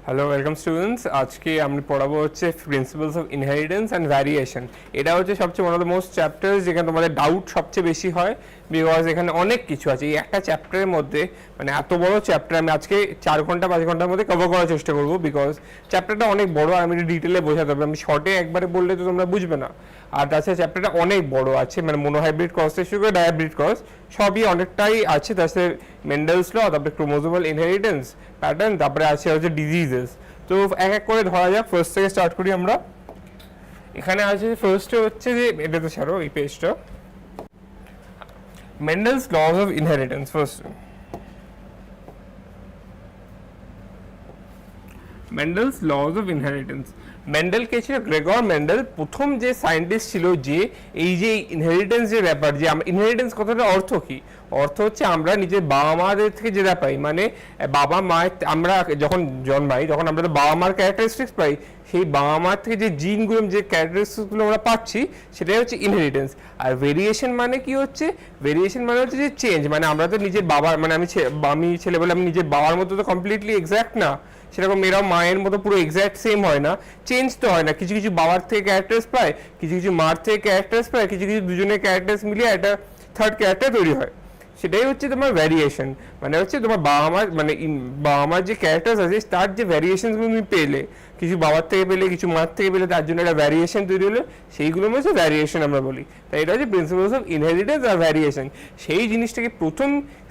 Hello welcome students, আজকে আমি পড়াবো হচ্ছে principles of inheritance and variation. এটা হচ্ছে সবচেয়ে one of the most chapters যেখানে তোমাদের ডাউট সবচেয়ে বেশি হয়, বিকজ এখানে অনেক কিছু আছে। এই একটা চ্যাপ্টারের মধ্যে মানে এত বড় চ্যাপ্টার আমি আজকে 4 ঘন্টা 5 ঘন্টার মধ্যে কভার করার চেষ্টা করবো, বিকজ চ্যাপ্টারটা অনেক বড় আর আমি ডিটেলে বোঝাতে হবে। আমি শর্টে একবারে বললে তো তোমরা বুঝবে না। আর তাছাড়া চ্যাপ্টারটা অনেক বড় আছে, মানে মোনোহাইব্রিড ক্রস থেকে শুরু করে ডায়াব্রিড ক্রস সবই অনেকটাই আছে। তাছাড়া মেন্ডেলস ল, তারপরে ক্রোমোজোমাল ইনহেরিটেন্স প্যাটার্ন, তারপরে আছে হচ্ছে ডিজিজেস। তো এক এক করে ধরা যাক, ফার্স্ট থেকে স্টার্ট করি আমরা। এখানে আছে ফার্স্টে হচ্ছে যে এটা তো ছাড়ো এই পেজটা, Mendel's laws of inheritance. First Mendel's laws of inheritance. Mendel কে ছিল? গ্রেগর মেন্ডেল প্রথম যে সায়েন্টিস্ট ছিল যে এই যে ইনহেরিটেন্স যে ব্যাপার, যে ইনহেরিটেন্স কথাটার অর্থ কি? অর্থ হচ্ছে আমরা নিজের বাবা মাদের থেকে যেটা পাই, মানে বাবা মায়ের আমরা যখন জন্মাই তখন আমরা তো বাবা মার ক্যারেক্টারিস্টিক্স পাই, সেই বাবা মার থেকে যে জিনগুলো যে ক্যারেক্টারিস্টিক্সগুলো আমরা পাচ্ছি সেটাই হচ্ছে ইনহেরিটেন্স। আর ভেরিয়েশন মানে কি হচ্ছে? ভেরিয়েশন মানে হচ্ছে যে চেঞ্জ, মানে আমরা তো নিজের বাবার, মানে আমি ছেলে বলে আমি নিজের বাবার মতো তো কমপ্লিটলি এক্স্যাক্ট না, সেরকম এরাও মায়ের মতো পুরো এক্স্যাক্ট সেম হয় না, চেঞ্জ তো হয় না। কিছু কিছু বাবার থেকে ক্যারেক্টার্স পায়, কিছু কিছু মার থেকে ক্যারেক্টার্স পায়, কিছু কিছু দুজনের ক্যারেক্টার্স মিলিয়ে একটা থার্ড ক্যারেক্টার তৈরি হয়। সেটাই হচ্ছে তোমার ভ্যারিয়েশন, মানে হচ্ছে তোমার বাবা মার, মানে বাবা মার যে ক্যারেক্টার্স আছে তার যে ভ্যারিয়েশনগুলো তুমি পেলে, কিছু বাবার থেকে পেলে কিছু মার থেকে পেলে, তার জন্য একটা ভ্যারিয়েশন তৈরি হলো, সেইগুলো হচ্ছে ভ্যারিয়েশন আমরা বলি। তাই এটা হচ্ছে প্রিন্সিপালস অফ ইনহেরিটেন্স আর ভ্যারিয়েশন। সেই জিনিসটাকে প্রথম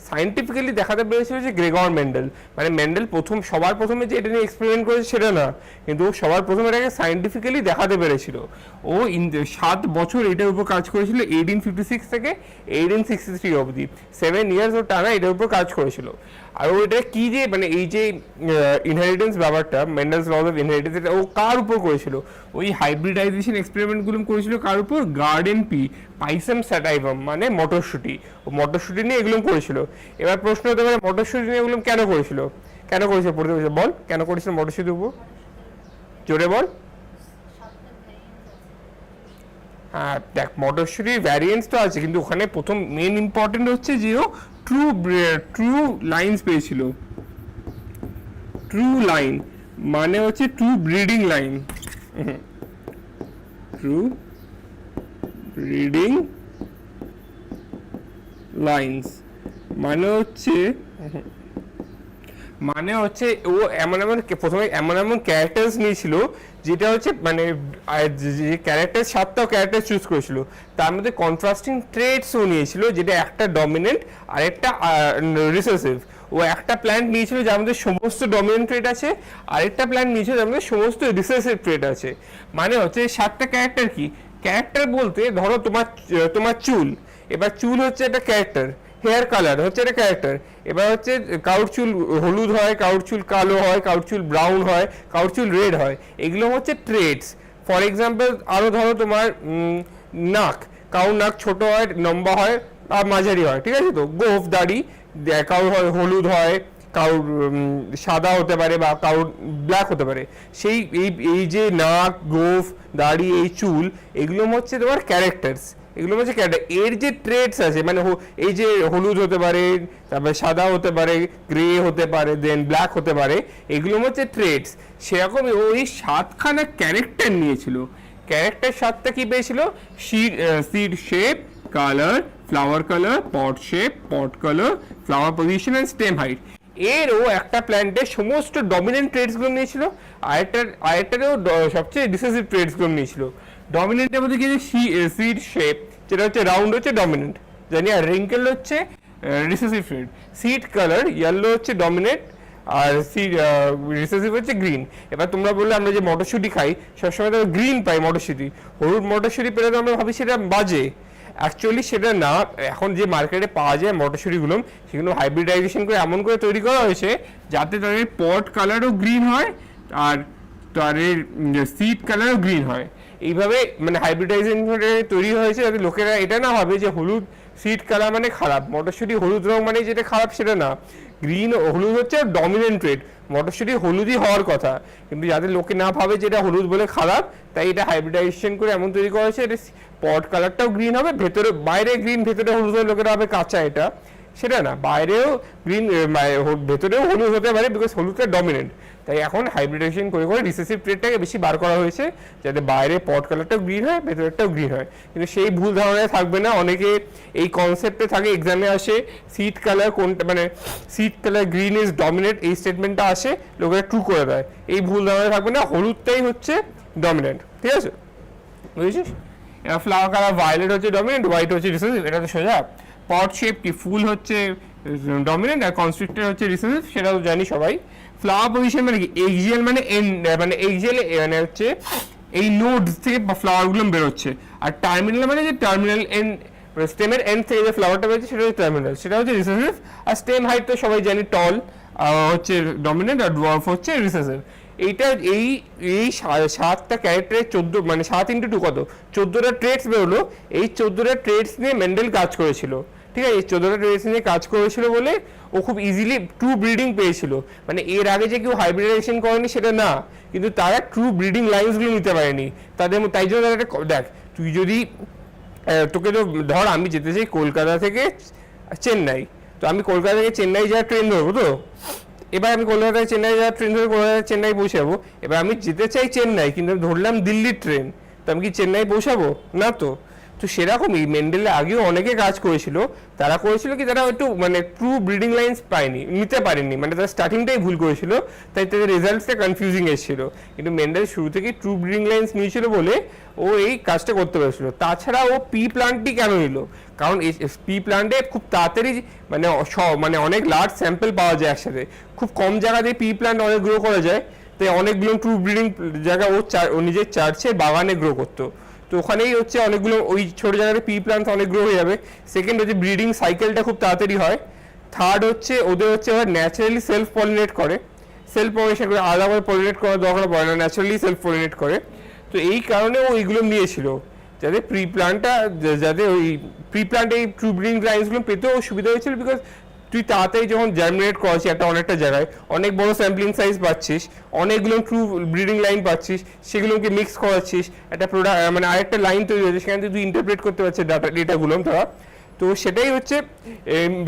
সায়েন্টিফিক্যালি দেখাতে পেরেছিল যে গ্রেগর মেন্ডেল। মানে মেন্ডেল সবার প্রথমে যে এটা নিয়ে এক্সপেরিমেন্ট করেছে সেটা না, কিন্তু সবার প্রথমে এটাকে সায়েন্টিফিক্যালি দেখাতে পেরেছিল। ও 7 বছর এটার উপর কাজ করেছিল, 1856 থেকে 1863 অবধি 7 ইয়ার্স ও টানা এটার উপর কাজ করেছিল। আর ও এটা কি যে মানে এই যে ইনহেরিটেন্স ব্যাপারটা, মেন্ডেলস লস অফ ইনহেরিটেন্স, এটা ও কার উপর করেছিল? ওই হাইব্রিডাইজেশন এক্সপেরিমেন্টগুলো করেছিল কার উপর? গার্ডেন পাইসাম স্যাটাইভাম, মানে মটরশুঁটি। ও মটরশুঁটি নিয়ে এগুলো করেছিল। এবার প্রশ্ন হতে পারে মটরশুঁটি নিয়ে এগুলো কেন করেছিল? পড়তে বল, কেন করেছিল মটরশুঁটির উপর? জোরে বল। হ্যাঁ দেখ, মটরশুঁটির ভ্যারিয়েন্স তো আছে, কিন্তু ওখানে প্রথম মেন ইম্পর্টেন্ট হচ্ছে যে ও ট্রু লাইন্স পেয়েছিল। ট্রু লাইন মানে হচ্ছে true breeding line, true breeding lines মানে হচ্ছে ও প্রথমে এমন ক্যারেক্টার্স নিয়েছিল যেটা হচ্ছে মানে যে ক্যারেক্টার 7টা ক্যারেক্টার চুজ করেছিল, তার মধ্যে কন্ট্রাস্টিং ট্রেটসও নিয়েছিল, যেটা একটা ডমিনেন্ট আর একটা রিসেসিভ। ও একটা প্ল্যান্ট নিয়েছিল যার মধ্যে সমস্ত ডমিনেন্ট ট্রেট আছে, আরেকটা প্ল্যান্ট নিয়েছিল যার মধ্যে সমস্ত রিসেসিভ ট্রেট আছে। মানে হচ্ছে 7টা ক্যারেক্টার কি? ক্যারেক্টার বলতে ধরো তোমার চুল, এবার চুল হচ্ছে একটা ক্যারেক্টার, হেয়ার কালার হচ্ছে একটা ক্যারেক্টার। এবার হচ্ছে কারোর চুল হলুদ হয়, কারোর চুল কালো হয়, কারোর চুল ব্রাউন হয়, কারোর চুল রেড হয়, এগুলো হচ্ছে ট্রেটস। ফর এক্সাম্পল আরও ধরো তোমার নাক, কারোর নাক ছোট হয়, লম্বা হয় আর মাঝারি হয়, ঠিক আছে? তো গোফ দাড়ি, কারোর হয় হলুদ হয়, কারোর সাদা হতে পারে বা কারোর ব্ল্যাক হতে পারে। সেই এই যে নাক, গোফ, দাড়ি, এই চুল, এগুলো হচ্ছে তোমার ক্যারেক্টার্স, এগুলো হচ্ছে ক্যারেক্টার। এর যে ট্রেটস আছে, মানে এই যে হলুদ হতে পারে, তারপরে সাদা হতে পারে, গ্রে হতে পারে, দেন ব্ল্যাক হতে পারে, এগুলো হচ্ছে ট্রেটস। সেরকম ওই 7খানা ক্যারেক্টার নিয়েছিল। ক্যারেক্টার 7টা কি পেয়েছিল? Seed shape, colour, flower colour, pot shape, pot colour, flower position and stem height. এরও একটা প্ল্যান্টের সমস্ত ডমিনেন্ট ট্রেটসগুলো নিয়েছিল, আরেকটারও সবচেয়ে ডিসেসিভ ট্রেটসগুলো নিয়েছিল। ডমিনেন্টের মধ্যে কি? সিড শেপ, যেটা হচ্ছে রাউন্ড, হচ্ছে ডমিনেন্ট জানি, আর রিঙ্কেল হচ্ছে রিসেসিভ ট্রেট। সিড কালার ইয়েলো হচ্ছে ডমিনেন্ট, আর রিসেসিভ হচ্ছে গ্রিন। এবার তোমরা বললে আমরা যে মটরশুঁটি খাই সবসময় তো গ্রিন পাই মটরশুঁটি, হলুদ মটরশুঁটি পেলে তো আমরা ভাবি সেটা বাজে। অ্যাকচুয়ালি সেটা না। এখন যে মার্কেটে পাওয়া যায় মটরশুঁটিগুলো, সেগুলো হাইব্রিডাইজেশন করে এমন করে তৈরি করা হয়েছে যাতে তাদের পট কালারও গ্রিন হয় আর তাদের সিড কালারও গ্রিন হয়। এইভাবে মানে হাইব্রিডাইজেশন তৈরি হয়েছে যাতে লোকেরা এটা না ভাবে যে হলুদ সিড কালার মানে খারাপ, মটরশুঁটি হলুদ রং মানে যেটা খারাপ সেটা না। গ্রিন হলুদ হচ্ছে ডমিনেন্ট ট্রেড, মটরশুঁটি হলুদই হওয়ার কথা, কিন্তু যাতে লোকে না ভাবে যে এটা হলুদ বলে খারাপ, তাই এটা হাইব্রিডাইজেশন করে এমন তৈরি করা হয়েছে। এটা পট কালারটাও গ্রিন হবে, ভেতরে বাইরে গ্রিন ভেতরে হলুদ, লোকেরা হবে কাঁচা এটা। সেটা না, বাইরেও গ্রিন ভেতরেও হলুদ হতে পারে, বিকজ হলুদটা ডমিনেন্ট। তাই এখন হাইব্রিডাইজেশন করে করে রিসেসিভ ট্রেডটাকে বেশি বার করা হয়েছে, যাতে বাইরে পট কালারটাও গ্রিন হয়, ভেতরটাও গ্রিন হয়। কিন্তু সেই ভুল ধারণায় থাকবে না, অনেকে এই কনসেপ্টে থাকে, এক্সামে আসে সিড কালার কোনটা, মানে seed colour green is dominant, এই স্টেটমেন্টটা আসে, লোকেরা ট্রু করে দেয়। এই ভুল ধারণায় থাকবে না, হলুদটাই হচ্ছে ডমিনেন্ট, ঠিক আছে, বুঝেছিস? ফ্লাওয়ার কালার ভায়োলেট হচ্ছে ডমিনেন্ট, হোয়াইট হচ্ছে রিসেসিভ, এটা তো সোজা। পট শেপ কি, ফুল হচ্ছে ডমিনেন্ট আর কনস্ট্রিক্টর হচ্ছে রিসেসিভ, সেটাও জানি সবাই। ফ্লাওয়ার পজিশন মানে কি, এক্সিয়াল মানে মানে এক্সিয়াল মানে হচ্ছে এই নোডস থেকে ফ্লাওয়ারগুলো বেরোচ্ছে, আর টার্মিনাল মানে যে টার্মিনাল এন্ড, স্টেমের এন্ড থেকে যে ফ্লাওয়ারটা বেরোচ্ছে সেটা হচ্ছে টার্মিনাল, সেটা হচ্ছে রিসেসিভ। আর স্টেম হাইট তো সবাই জানি টল হচ্ছে ডমিনেন্ট, আর ডোয়ার্ফ হচ্ছে রিসেসিভ। এইটা এই 7টা ক্যারেক্টারের 14 মানে 7 × 2 কত, 14টা ট্রেডস বেরোলো। এই 14টা ট্রেডস নিয়ে মেন্ডেল কাজ করেছিল, ঠিক আছে? এই 14টা ট্রেডস নিয়ে কাজ করেছিল বলে ও খুব ইজিলি ট্রু ব্রিডিং পেয়েছিল। মানে এর আগে যে কেউ হাইব্রিডাইজেশন করেনি সেটা না, কিন্তু তারা ট্রু ব্রিডিং লাইন্সগুলো নিতে পারেনি তাদের, তাই জন্য তারা দেখ, তুই যদি তোকে তো ধর আমি যেতে চাই কলকাতা থেকে চেন্নাই, তো আমি কলকাতা থেকে চেন্নাই যাওয়ার ট্রেন ধরবো, তো এবার আমি কলকাতা থেকে চেন্নাই যাওয়ার ট্রেন ধরে কলকাতা থেকে চেন্নাই পৌঁছাবো। এবার আমি যেতে চাই চেন্নাই, কিন্তু ধরলাম দিল্লির ট্রেন, তো আমি কি চেন্নাই পৌঁছাবো না? তো সেরকমই মেন্ডেলে আগেও অনেকে কাজ করেছিল, তারা করেছিল কি, তারা একটু মানে ট্রু ব্রিডিং লাইন্স নিতে পারেনি, মানে তারা স্টার্টিংটাই ভুল করেছিল, তাই তাদের রেজাল্টসটা কনফিউজিং এসেছিল। কিন্তু মেন্ডেল শুরু থেকে ট্রু ব্রিডিং লাইন্স নিয়েছিল বলে ও এই কাজটা করতে পেরেছিল। তাছাড়া ও পি প্লান্টটি কেন নিল, কারণ এই পি প্লান্টে খুব তাড়াতাড়ি মানে মানে অনেক লার্জ স্যাম্পল পাওয়া যায় একসাথে, খুব কম জায়গাতে পি প্লান্ট অনেক গ্রো করা যায়, তাই অনেকগুলো ট্রু ব্রিডিং জায়গা ও নিজের চার্চের বাগানে গ্রো করতো। তো ওখানেই হচ্ছে অনেকগুলো ওই ছোট জায়গাতে পি প্লান্ট অনেক গ্রো হয়ে যাবে। সেকেন্ড হচ্ছে ব্রিডিং সাইকেলটা খুব তাড়াতাড়ি হয়। থার্ড হচ্ছে ওদের হচ্ছে ওরা ন্যাচারালি সেলফ পলিনেট করে, সেলফ পলিনেশন করে, আলাদা করে পলিনেট করার দরকার পড়ে না, ন্যাচারালি সেলফ পলিনেট করে। তো এই কারণে ও এইগুলো নিয়েছিল, যাতে প্রি প্লান্টটা, যাতে ওই প্রি প্লান্টে এই ট্রু ব্রিডিং লাইন্সগুলো পেতেও সুবিধা হয়েছিল, বিকজ তুই তাড়াতাড়ি যখন জার্মিনেট করাচ্ছিস একটা অনেকটা জায়গায়, অনেক বড় স্যাম্পলিং সাইজ পাচ্ছিস, অনেকগুলো ট্রু ব্রিডিং লাইন পাচ্ছিস, সেগুলোকে মিক্স করাচ্ছিস, একটা প্রোডাক্ট মানে আরেকটা লাইন তৈরি হয়েছে, সেখান থেকে তুই ইন্টারপ্রেট করতে পারছিস ডেটাগুলো তারা। তো সেটাই হচ্ছে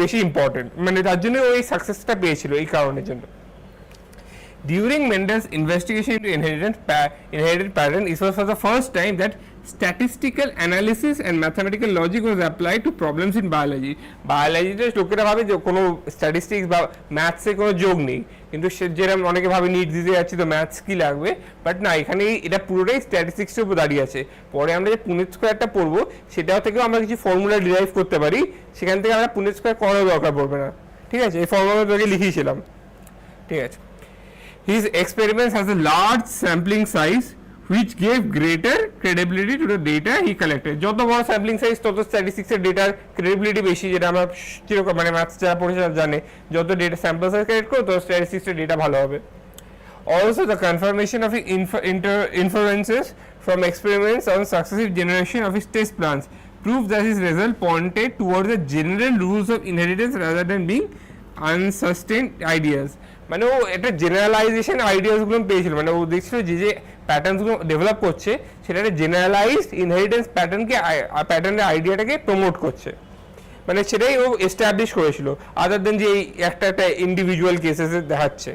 বেশি ইম্পর্টেন্ট, মানে তার জন্য ওই সাকসেসটা পেয়েছিল এই কারণের জন্য। During Mendel's investigation into inherited pattern, it was for the first time that statistical analysis and mathematical logic was applied to problems in biology. বায়োলজিতে লোকেরা ভাবে যে কোনো স্ট্যাটিস্টিক্স বা ম্যাথসে কোনো যোগ নেই, কিন্তু যেরকম অনেকে ভাবে নিট দিতে যাচ্ছি তো ম্যাথস কি লাগবে, বাট না, এখানে এটা পুরোটাই স্ট্যাটিস্টিক্সের উপর দাঁড়িয়ে আছে। পরে আমরা যে পুনেট স্কোয়ারটা পড়বো সেটাও থেকেও আমরা কিছু ফর্মুলা ডিরাইভ করতে পারি, সেখান থেকে আমরা পুনেট স্কোয়ার করার দরকার পড়বে না, ঠিক আছে? এই ফর্মুলা তোকে লিখিয়েছিলাম, ঠিক আছে? His experiments has a large sampling size which gave greater credibility to the data he collected. যত বড় স্যাম্পলিং সাইজ তত স্ট্যাটিস্টিক্সের ডেটার ক্রেডিবিলিটি বেশি, যেটা আমরা চিরকাল মানে ম্যাথস যারা পড়েছে জানে, যত ডেটা স্যাম্পল সাইজ কালেক্ট করো তত স্ট্যাটিস্টিক্সের ডেটা ভালো হবে। Also, the confirmation of inferences from experiments on successive generation of his test plants proved that his result pointed towards the general rules of inheritance rather than being unsustained ideas. মানে ও একটা generalisation আইডিয়াসগুলো পেয়েছিল, মানে ও দেখছিল যে প্যাটার্নসগুলো develop করছে সেটা একটা generalised inheritance প্যাটার্নের আইডিয়াটাকে প্রমোট করছে, মানে সেটাই ও এস্টাবলিশ করেছিল, আদার দেন যে এই একটা ইন্ডিভিজুয়াল কেসেসে দেখাচ্ছে,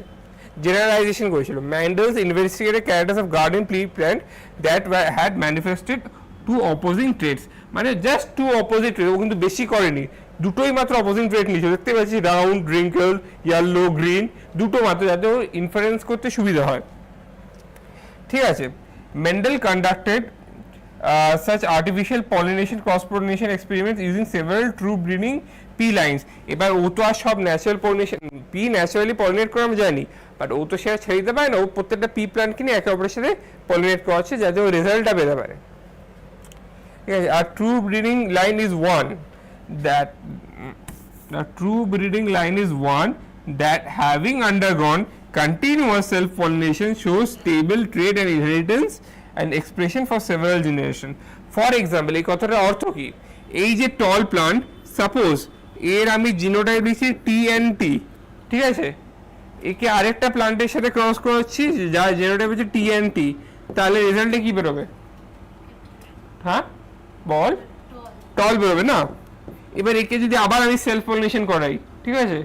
জেনারেলাইজেশন করেছিল। Mendel's investigated characters of garden plant that had manifested two opposing traits, মানে জাস্ট টু অপোজিট ট্রেড, ও কিন্তু বেশি করেনি, দুটোই মাত্র অপোজিং ট্রেড নিয়েছে, দেখতে পাচ্ছি রাউন্ড, রিঙ্কেল, ইয়েলো, গ্রিন, দুটো মাত্র, যাতে ও ইনফারেন্স করতে সুবিধা হয়, ঠিক আছে? Mendel conducted such artificial pollination cross pollination experiments using several true breeding pea lines. এবার ও তো আর সব natural pollination P naturally pollinate করে আমি জানি, বাট ও তো সেটা ছেড়ে দিতে পারে না, ও প্রত্যেকটা পি প্ল্যান্ট কিনে একে অপরের সাথে পলিনেট করাচ্ছে যাতে ও রেজাল্টটা পেতে পারে, ঠিক আছে? আর true breeding line is one that the true breeding line is one that having undergone continuous self-pollination shows stable trait and inheritance and expression for several generations. For example, এই কথাটার অর্থ কি, এই যে টল প্লান্ট, সাপোজ এর আমি genotype লিখছি TNT, ঠিক আছে? একে আরেকটা প্লান্টের সাথে ক্রস করাচ্ছি যার জিনোটাইপ হচ্ছে TNT, তাহলে রেজাল্টে কি বেরোবে? হ্যাঁ বল, টল বেরোবে না? এবার একে যদি আবার আমি সেলফ পলিনেশন করাই, ঠিক আছে,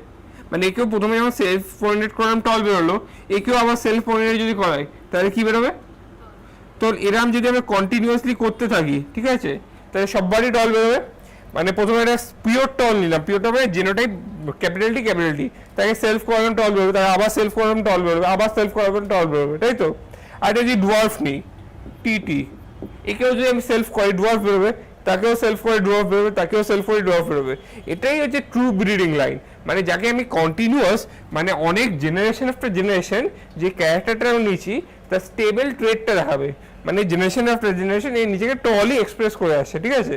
মানে একেও প্রথমে যেমন সেলফ পলিনেট করলাম টল বেরোলো, একেও আবার সেলফ পলিনেট যদি করাই তাহলে কি বেরোবে? তো এরম যদি আমরা কন্টিনিউয়াসলি করতে থাকি, ঠিক আছে, তাহলে সববারই টল বেরোবে। মানে প্রথমে একটা পিওর টল নিলাম, পিওর টল মানে জেনোটাইপ ক্যাপিটাল টি, তাকে সেলফ করালাম টল বেরোবে, তাকে আবার সেলফ করালাম টল বেরোবে, আবার সেলফ করালাম টল বেরোবে, তাই তো? আর এটা যদি ডোয়ার্ফ নিই টি, একেও যদি আমি সেলফ করি ডোয়ার্ফ বেরোবে, তাকেও সেলফ করে ডোয়ার্ফ বেরোবে, তাকেও সেলফ করে ডোয়ার্ফ বেরোবে। এটাই হচ্ছে ট্রু ব্রিডিং লাইন, মানে যাকে আমি কন্টিনিউয়াস, মানে অনেক জেনারেশন আফটার জেনারেশন যে ক্যারেক্টারটা আমি নিয়েছি তার স্টেবল ট্রেটটা দেখাবে, মানে জেনারেশন আফটার জেনারেশন এই নিজেকে টলি এক্সপ্রেস করে আসছে, ঠিক আছে?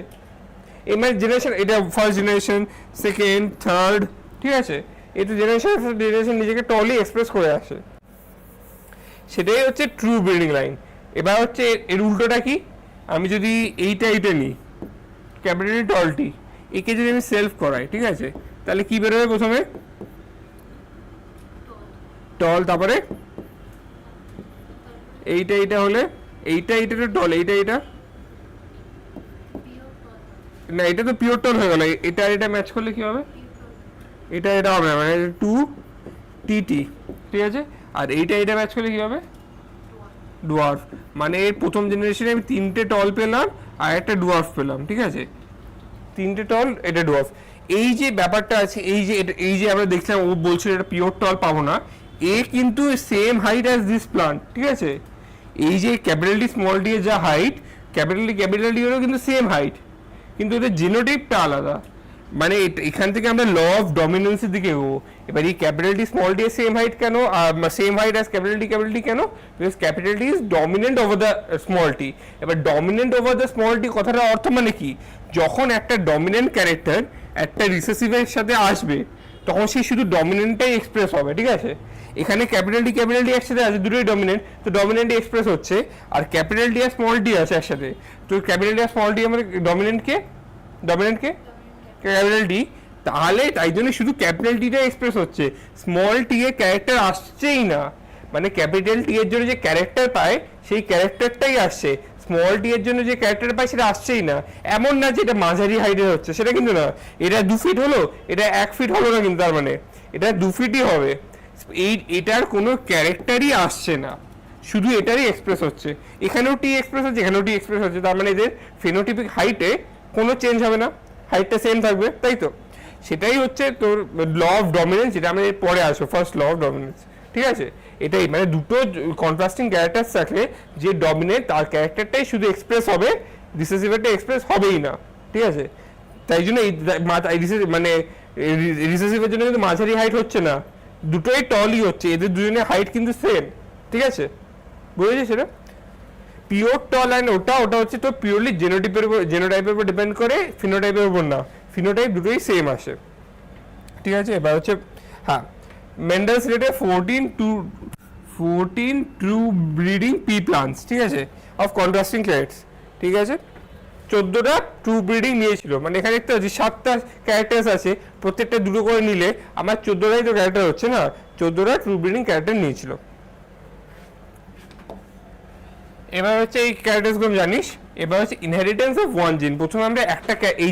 এই মানে জেনারেশন, এটা ফার্স্ট জেনারেশন, সেকেন্ড, থার্ড, ঠিক আছে, এটা জেনারেশন আফটার জেনারেশন নিজেকে টলি এক্সপ্রেস করে আসে, সেটাই হচ্ছে ট্রু ব্রিডিং লাইন। এবার হচ্ছে এর উল্টোটা কি, আমি যদি এইটা নিই ক্যাপিটাল টলটি, একে যদি আমি সেলফ করাই, ঠিক আছে, তাহলে কি বেরোবে? প্রথমে টল, তারপরে এইটা হলে এইটা টল, এইটা না, এটা তো পিওর টল হয়ে গেল। এটা ম্যাচ করলে কি হবে? এটা হবে মানে 2tt, ঠিক আছে, আর এইটা ম্যাচ করলে কি হবে? ডোয়ার্ফ। মানে এর প্রথম জেনারেশনে আমি 3টে টল পেলাম আর একটা ডোয়ার্ফ পেলাম, ঠিক আছে, 3টে টল, এটা ডোয়ার্ফ। এই যে ব্যাপারটা আছে, এই যে আমরা দেখলাম ও বলছিল এটা পিওর টল পাবো না, এ কিন্তু same height as this plant, ঠিক আছে, এই যে ক্যাপিটাল টি স্মল ডি এর যা হাইট, ক্যাপিটাল ডি এরও কিন্তু সেম হাইট, কিন্তু এদের জিনোটাইপটা আলাদা। মানে এখান থেকে আমরা ল অফ ডমিনেন্সের দিকে এগোবো। এবার এই ক্যাপিটাল টি স্মল ডি এর সেম হাইট কেন, same height as capital T কেন? Because capital T is dominant over the small t. এবার dominant over the small t কথাটার অর্থ মানে কি? যখন একটা ডমিনেন্ট ক্যারেক্টার একটা রিসেসিভের সাথে আসবে তখন সে শুধু ডমিনেন্টটাই এক্সপ্রেস হবে, ঠিক আছে? এখানে ক্যাপিটাল টি একসাথে আছে, দুটোই ডমিনেন্ট, তো ডমিনেন্ট এক্সপ্রেস হচ্ছে, আর ক্যাপিটাল টি আর স্মল টি আছে একসাথে, তো ক্যাপিটাল টি আর স্মল টি আমাদের ডমিনেন্ট কে ক্যাপিটাল টি, তাহলে তাই জন্য শুধু ক্যাপিটাল টিটা এক্সপ্রেস হচ্ছে, স্মল টি এর ক্যারেক্টার আসছেই না। মানে ক্যাপিটাল টি এর জন্য যে ক্যারেক্টার পায় সেই ক্যারেক্টারটাই আসছে, স্মল টি এর জন্য যে ক্যারেক্টার পায় সেটা আসছেই না। এমন না যে এটা মাঝারি হাইটের হচ্ছে, সেটা কিন্তু না। এটা 2 ফিট হলো, এটা 1 ফিট হলো না, কিন্তু তার মানে এটা 2 ফিটই হবে। এটার কোনো ক্যারেক্টারই আসছে না, শুধু এটারই এক্সপ্রেস হচ্ছে। এখানেও টি এক্সপ্রেস হচ্ছে, এখানেও টি এক্সপ্রেস হচ্ছে, তার মানে এদের ফেনোটিপিক হাইটে কোনো চেঞ্জ হবে না, হাইটটা সেম থাকবে, তাই তো? সেটাই হচ্ছে তোর ল অফ ডমিনেন্স, যেটা আমরা পরে আসবো, ফার্স্ট ল অফ ডমিনেন্স, ঠিক আছে? এটাই মানে দুটো কন্ট্রাস্টিং ক্যারেক্টার থাকলে যে ডমিনেন্ট তার ক্যারেক্টারটাই শুধু এক্সপ্রেস হবে, রিসেসিভেরটা এক্সপ্রেস হবেই না, ঠিক আছে? তাই জন্য মানে রিসেসিভের জন্য কিন্তু মাঝারি হাইট হচ্ছে না, দুটোই টলই হচ্ছে, এদের দুজনের হাইট কিন্তু সেম, ঠিক আছে? বুঝেছিস সেটা? পিওর টল অ্যান্ড ওটা হচ্ছে তো পিওরলি জেনোটাইপের উপর ডিপেন্ড করে, ফিনোটাইপের উপর না। ফিনোটাইপ দুটোই সেম আসে, ঠিক আছে? এবার হচ্ছে হ্যাঁ, মেন্ডেলস রেটে 14 ট্রু ব্রিডিং পি প্লান্টস, ঠিক আছে, অফ কন্ট্রাস্টিং ক্যারেক্টার্স, ঠিক আছে, 14টা ট্রু ব্রিডিং নিয়েছিল। মানে এখানে দেখতে পাচ্ছি 7টা ক্যারেক্টার্স আছে, প্রত্যেকটা দুটো করে নিলে আমার 14টাই তো ক্যারেক্টার হচ্ছে না, 14টা ট্রু ব্রিডিং ক্যারেক্টার নিয়েছিল। এবার হচ্ছে এই ক্যারেক্টারসগুলো জানিস। এবার হচ্ছে ইনহেরিটেন্স অফ ওয়ান জিন। প্রথমে আমরা একটা এই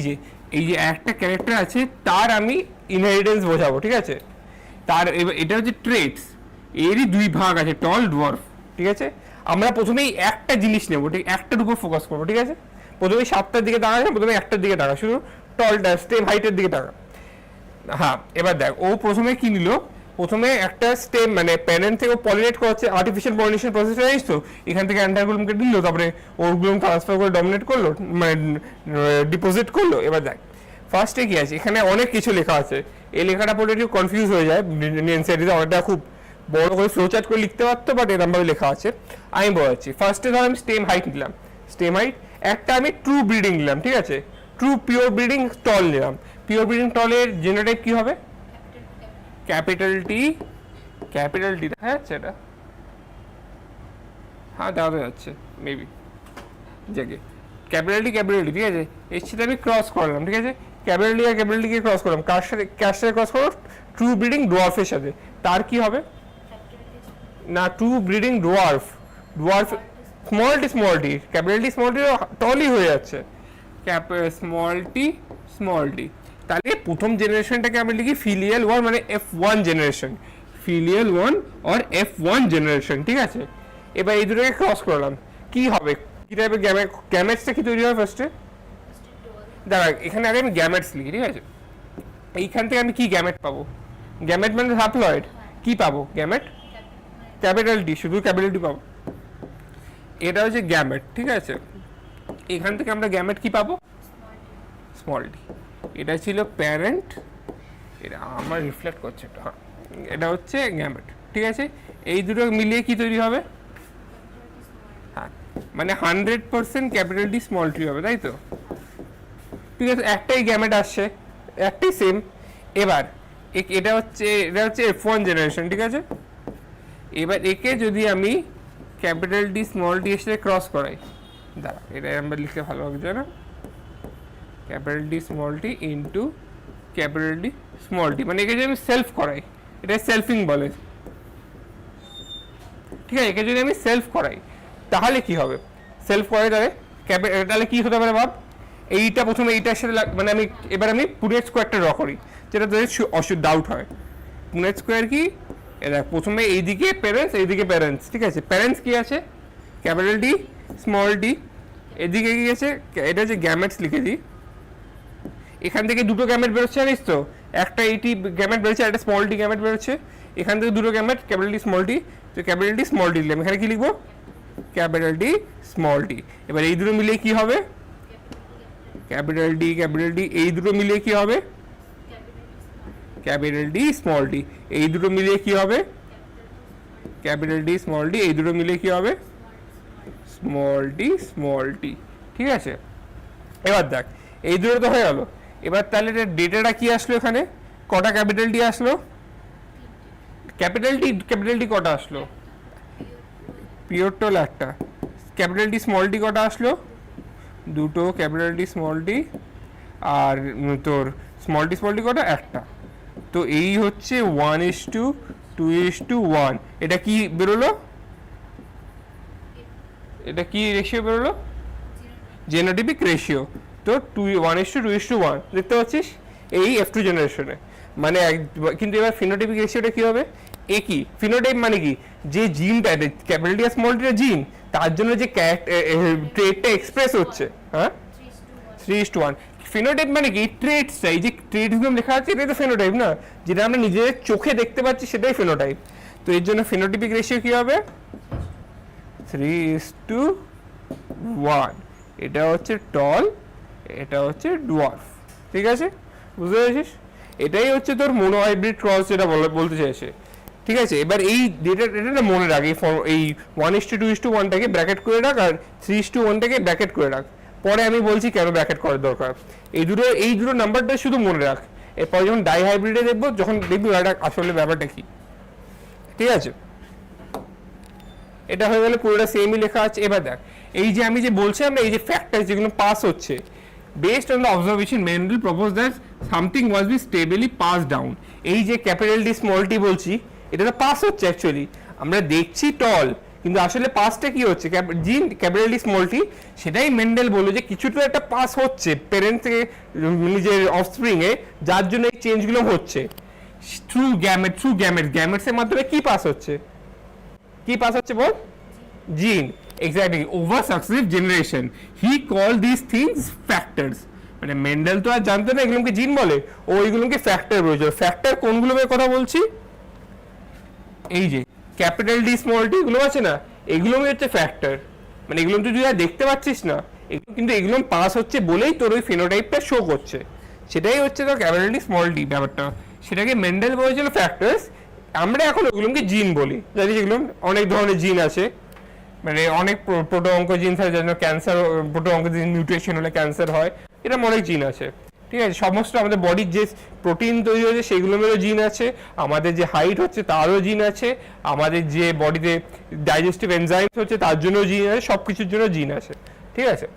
যে একটা ক্যারেক্টার আছে তার আমি ইনহেরিটেন্স বোঝাবো, ঠিক আছে? তার এটা হচ্ছে ট্রেটস, এরই 2 ভাগ আছে, টল, ডোয়ার্ফ, ঠিক আছে? আমরা প্রথমেই একটা জিনিস নেব, ঠিক, একটার উপর ফোকাস করবো, ঠিক আছে? প্রথমে 7টার দিকে তাকা না, প্রথমে একটার দিকে তাকা, শুধু টলটা স্টেম হাইটের দিকে তাকা। হ্যাঁ, এবার দেখ ও প্রথমে কি নিল, প্রথমে একটা স্টেম মানে প্যানেল থেকে পলিনেট করাচ্ছে, আর্টিফিশিয়াল পলিনেশন প্রসেসটা জানিস তো, এখান থেকে অ্যান্টারগুলোমকে দিল, তারপরে ওরগুলো ট্রান্সফার করে ডমিনেট করলো, মানে ডিপোজিট করলো। এবার দেখ ফার্স্টে কি আছে, এখানে অনেক কিছু লেখা আছে, এই লেখাটা পড়ে একটু কনফিউজ হয়ে যায়, এনসিইআরটিতে অনেকটা খুব বড় করে ফ্লোচার্ট করে লিখতে পারতো, বাট এরকমভাবে লেখা আছে। আমি বলছি ফার্স্টে ধর আমি স্টেম হাইট নিলাম, স্টেম হাইট একটা আমি ট্রু ব্রিডিং নিলাম, ঠিক আছে, ট্রু পিওর ব্রিডিং টল নিলাম। পিওর ব্রিডিং টলের জেনোটাইপ কি হবে? ক্যাপিটাল টি দেখা যাচ্ছে এটা? হ্যাঁ, দেখা যাচ্ছে মেবি, জায়গায় ক্যাপিটাল টি, ঠিক আছে, এর সাথে আমি ক্রস করলাম, ঠিক আছে, ক্যাপিটাল টিকে ক্রস করলাম, কার সাথে ক্রস করো? ট্রু ব্রিডিং ডোয়ার্ফের সাথে। তার কি হবে? না, true breeding dwarf small t capital T small t টলই হয়ে যাচ্ছে, স্মল টি তাহলে প্রথম জেনারেশনটাকে আমরা লিখি ফিলিয়াল 1 মানে F1 generation, filial 1 or F1 generation, ঠিক আছে। এবার এই দুটোকে ক্রস করলাম, কি হবে, কি টাইপের গ্যামেটসটা কি তৈরি হয় ফার্স্টে? দাঁড়া, এখানে আগে আমি গ্যামেটস লিখি, ঠিক আছে। এইখান থেকে আমি কি গ্যামেট পাবো? গ্যামেট মানে হ্যাপ্লয়েড, কি পাবো গ্যামেট? ক্যাপিটাল ডি, শুধু ক্যাপিটাল ডি পাবো, এটা হচ্ছে গ্যামেট, ঠিক আছে। এখান থেকে আমরা গ্যামেট কি পাবো? Small D. এটা ছিল প্যারেন্ট, এটা আমার রিফ্লেক্ট করছে এটা, হ্যাঁ, এটা হচ্ছে গ্যামেট, ঠিক আছে। এই দুটো মিলিয়ে কি তৈরি হবে? হ্যাঁ, মানে 100% ক্যাপিটাল ডি স্মল ডি হবে, তাই তো? ঠিক আছে, একটাই গ্যামেট আসছে, একটাই সেম। এবার এটা হচ্ছে F1 জেনারেশন, ঠিক আছে। এবার একে যদি আমি ক্যাপিটাল ডি স্মল ডি এর সাথে ক্রস করাই, দাঁড়া এটা আমরা লিখতে ভালো হবে, জানো, capital D small D into capital D small D, মানে একে যদি আমি সেলফ করাই, এটা সেলফিং বলে, ঠিক আছে। একে যদি আমি সেলফ করাই তাহলে কি হবে? সেলফ করাই তাহলে কি হতে পারে ভাব? এইটা প্রথমে এইটার সাথে মানে এবার আমি পুনেট স্কোয়ারটা ড্র করি, যেটা তোদের ডাউট হয়। পুনেট স্কোয়ার কি? এটা প্রথমে এইদিকে প্যারেন্টস, এইদিকে প্যারেন্টস, ঠিক আছে। প্যারেন্টস কি আছে? ক্যাপিটাল ডি স্মল ডি, এদিকে কি আছে? এটা হচ্ছে গ্যামেটস লিখে দিই। এখান থেকে দুটো গ্যামেট বেরোচ্ছে, জানিস তো, একটা এইটি গ্যামেট বেরোচ্ছে, একটা স্মল ডি গ্যামেট বেরোচ্ছে। এখান থেকে দুটো gamete, capital D small D, তো ক্যাপিটাল ডি স্মল ডি লিখলাম, এখানে কি লিখবো? Capital D small D. এবার এই দুটো মিলিয়ে কি হবে? ক্যাপিটাল ডি এই দুটো মিলিয়ে কি হবে? Capital D small D. এই দুটো মিলিয়ে কি হবে? Capital D small D. এই দুটো মিলিয়ে কি হবে? স্মল ডি, ঠিক আছে। এবার দেখ, এই দুটো তো হয়ে গেল। এবার তাহলে ডেটাটা কি আসলো? এখানে কটা ক্যাপিটাল ডি আসলো? ক্যাপিটাল ডি কটা আসলো? পিওর টোল একটা। ক্যাপিটাল ডি স্মল ডি কটা আসলো? দুটো ক্যাপিটাল ডি স্মল ডি। আর তোর স্মল ডি কটা? একটা। তো এই হচ্ছে 1:2:1। এটা কি বেরোলো? এটা কি রেশিও বেরোলো? Genotypic ratio. তো 1:2:1 দেখতে পাচ্ছিস এই F2 জেনারেশনে। মানে কিন্তু এবার ফিনোটাইপিক রেশিওটা কি হবে? একই। ফিনোটাইপ মানে কি? যে জিনটা, ক্যাপিটাল ডি আর স্মল ডি জিন, তার জন্য যে ট্রেটটা এক্সপ্রেস হচ্ছে, হ্যাঁ, 3:1। ফিনোটাইপ মানে কি? ট্রেটসটা, এই যে ট্রেটসগুলো লেখা আছে এটাই তো ফিনোটাইপ না, যেটা আমরা নিজেদের চোখে দেখতে পাচ্ছি সেটাই ফিনোটাইপ। তো এর জন্য ফিনোটাইপিক রেশিও কি হবে? 3:1। এটা হচ্ছে টল, এটা হচ্ছে ডোয়ার্ফ, ঠিক আছে, বুঝতে পেরেছিস? এটাই হচ্ছে তোর মোনোহাইব্রিড ক্রস, যেটা বলতে চাইছে, ঠিক আছে। এবার এই ডেটা মনে রাখ, এই 1:2:1টাকে ব্র্যাকেট করে রাখ, আর 3:1টাকে ব্র্যাকেট করে রাখ। পরে আমি বলছি কেন ব্র্যাকেট করার দরকার। এই দুটো নাম্বারটা শুধু মনে রাখ, এরপর যখন ডাই হাইব্রিডে দেখবো, যখন দেখবি আসলে ব্যাপারটা কি, ঠিক আছে। এটা হয়ে গেলে পুরোটা সেমই লেখা আছে। এবার দেখ, এই যে আমি যে বলছিলাম না, এই যে ফ্যাক্টর যেগুলো পাস হচ্ছে, based on the observation Mendel proposed that something was be stably passed down। এই যে ক্যাপিটাল ডি স্মল টি বলছি, এটা তো পাস হচ্ছে অ্যাকচুয়ালি, আমরা দেখছি টল, কিন্তু আসলে পাসটা কি হচ্ছে? জিন ক্যাপিটাল ডি স্মল টি, সেটাই মেন্ডেল বলল যে কিছু তো একটা পাস হচ্ছে প্যারেন্ট থেকে নিজের অফস্প্রিং এ, যার জন্য এই চেঞ্জগুলো হচ্ছে। থ্রু গ্যামেটসের মাধ্যমে কি পাস হচ্ছে? বল? জিন, exactly, over successive generation. He call this things factors. মানে মেন্ডেল তো আর জানতো না এগুলোকে জিন বলে, ও এগুলোকে ফ্যাক্টর বলেছিল। ফ্যাক্টর কোনগুলোর কথা বলছি? এই যে ক্যাপিটাল ডি স্মল ডি এগুলো আছে না, এগুলো হচ্ছে ফ্যাক্টর। মানে এগুলো তুই আর দেখতে পাচ্ছিস না, কিন্তু এগুলো পাস হচ্ছে বলেই তোর ওই ফিনোটাইপটা শো করছে। সেটাই হচ্ছে তোর ক্যাপিটাল ডি স্মল ডি ব্যাপারটা। সেটাকে মেন্ডেল বলেছিল ফ্যাক্টরস, আমরা এখন ওগুলোকে জিন বলি। জানিস এগুলো অনেক ধরনের জিন আছে, মানে অনেক প্রোটো অঙ্কোজিন থাকে, যেন ক্যান্সার, প্রোটো অঙ্কোজিন মিউটেশন হলে ক্যান্সার হয়, এরকম অনেক জিন আছে, ঠিক আছে। সমস্ত আমাদের বডির যে প্রোটিন তৈরি হচ্ছে সেগুলোরও জিন আছে, আমাদের যে হাইট হচ্ছে তারও জিন আছে, আমাদের যে বডিতে ডাইজেস্টিভ এনজাইমস হচ্ছে তার জন্য জিন আছে, সব কিছুর জন্য জিন আছে, ঠিক আছে।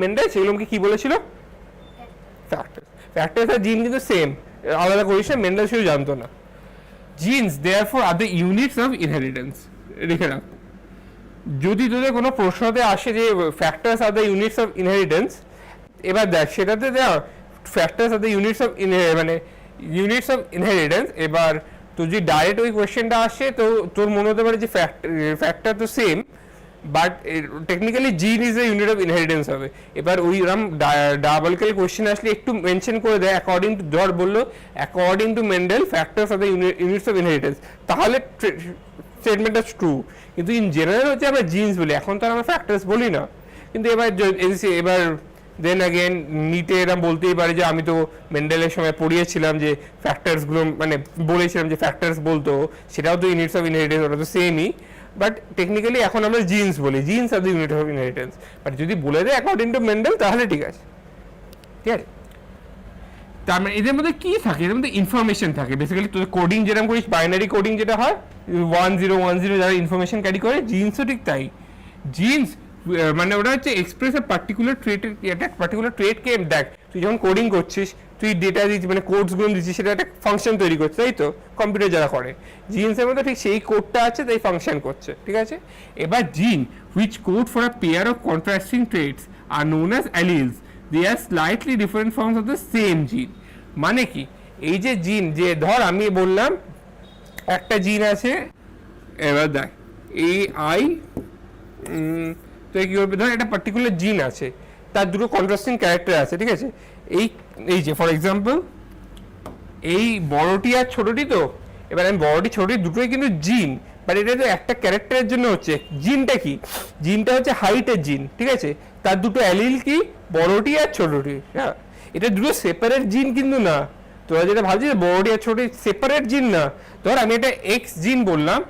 মেন্ডেল সেগুলোকে কি বলেছিল? ফ্যাক্টরস আর জিন কিন্তু সেম, আলাদা করিস না, মেন্ডেল সেও জানতো না। Genes therefore are the units of inheritance. রেখে রাখ, যদি তোদের কোনো প্রশ্নতে আসে যে factors are the units of inheritance, এবার দেখ সেটাতে দেখ factors are the units of মানে ইউনিটস অফ ইনহেরিটেন্স। এবার তো যদি ডাইরেক্ট ওই কোয়েশ্চেনটা আসে তো তোর মনে হতে পারে যে ফ্যাক্টর তো সেম, বাট টেকনিক্যালি জিন is a unit of inheritance হবে। এবার ওই রকম ডাবল কেল কোয়েশ্চেন আসলে একটু মেনশন করে দেয় অ্যাকর্ডিং টু, ধর বললো according to Mendel factors are the units of inheritance, তাহলে স্টেটমেন্টটা ট্রু। কিন্তু ইন জেনারেল হচ্ছে আমরা জিনস বলি, এখন তো আর আমরা ফ্যাক্টরস বলি না। কিন্তু এবার দেন অ্যাগেন নিটে এরকম বলতেই পারে যে আমি তো মেন্ডেলের সময় পড়িয়েছিলাম যে ফ্যাক্টরসগুলো, মানে বলেছিলাম যে ফ্যাক্টরস বলতো, সেটাও তো ইউনিটস অফ ইনহেরিটেন্স, ওটা তো সেমই, বাট টেকনিক্যালি এখন আমরা জিনস বলি, genes are the unit of inheritance. But যদি বলে দেয় অ্যাকর্ডিং টু মেন্ডেল তাহলে ঠিক আছে, ঠিক আছে। তার মানে এদের মধ্যে কি থাকে, এদের মধ্যে ইনফরমেশন থাকে বেসিক্যালি। তোদের কোডিং যেরকম করিস, বাইনারি কোডিং যেটা হয় 1010 যারা ইনফরমেশন ক্যারি করে, জিন্সও ঠিক তাই। জিন্স মানে ওটা হচ্ছে এক্সপ্রেস এ পার্টিকুলার ট্রেট, একটা পার্টিকুলার ট্রেটকে দেখ, তুই যখন কোডিং করছিস তুই ডেটা দিচ্ছিস, মানে কোডসগুলো দিচ্ছিস, সেটা একটা ফাংশন তৈরি করছে, তাই তো কম্পিউটার যারা করে। জিন্সের মধ্যে ঠিক সেই কোডটা আছে, তাই ফাংশন করছে, ঠিক আছে। এবার gene which code for a pair of contrasting traits are known as alleles, they are slightly different forms of the same gene. মানে কি, এই যে জিন, যে ধর আমি বললাম একটা জিন আছে, এবার দেখ এই আই, তো কি করবে, ধর একটা পার্টিকুলার জিন আছে, তার দুটো কন্ট্রাস্টিং ক্যারেক্টার আছে, ঠিক আছে। এই যে ফর এক্সাম্পল এই বড়টি আর ছোটটি, তো এবার আমি বড়টি ছোটটি দুটোই কিন্তু জিন, বাট এটা তো একটা ক্যারেক্টারের জন্য হচ্ছে। জিনটা কি, জিনটা হচ্ছে হাইটের জিন, ঠিক আছে। তার দুটো অ্যালিল কি, বড়টি আর ছোটটি, হ্যাঁ। এটা দুটো সেপারেট জিন কিন্তু না, তোরা যেটা ভাবছিস বড়টি আর ছোটটি সেপারেট জিন না। ধর আমি এটা এক্স জিন বললাম,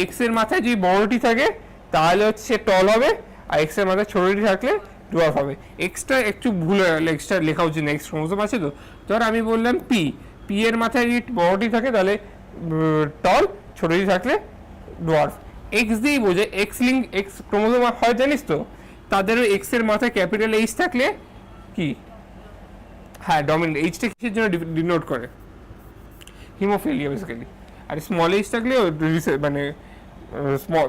এক্স এর মাথায় যদি বড়টি থাকে তাহলে হচ্ছে সে টল হবে, আর এক্স এর মাথায় ছোটটি থাকলে ডোয়ার্ফ হবে। এক্সটা একটু ভুল হয়ে গেল, এক্সটা লেখা উচিত না, এক্স ক্রোমোজোম আছে তো। ধর আমি বললাম পি, পি এর মাথায় যদি বড়টি থাকে তাহলে টল, ছোটটি থাকলে ডোয়ার্ফ। এক্স দিয়েই বোঝে, এক্স লিঙ্ক এক্স ক্রোমোজোম হয় জানিস তো, তাদেরও এক্স এর মাথায় ক্যাপিটাল এইচ থাকলে কি, হ্যাঁ ডমিনেন্ট। এইচটা কিসের জন্য ডিনোট করে, হিমোফিলিয়া বেসিক্যালি। আর স্মল এইচ থাকলে মানে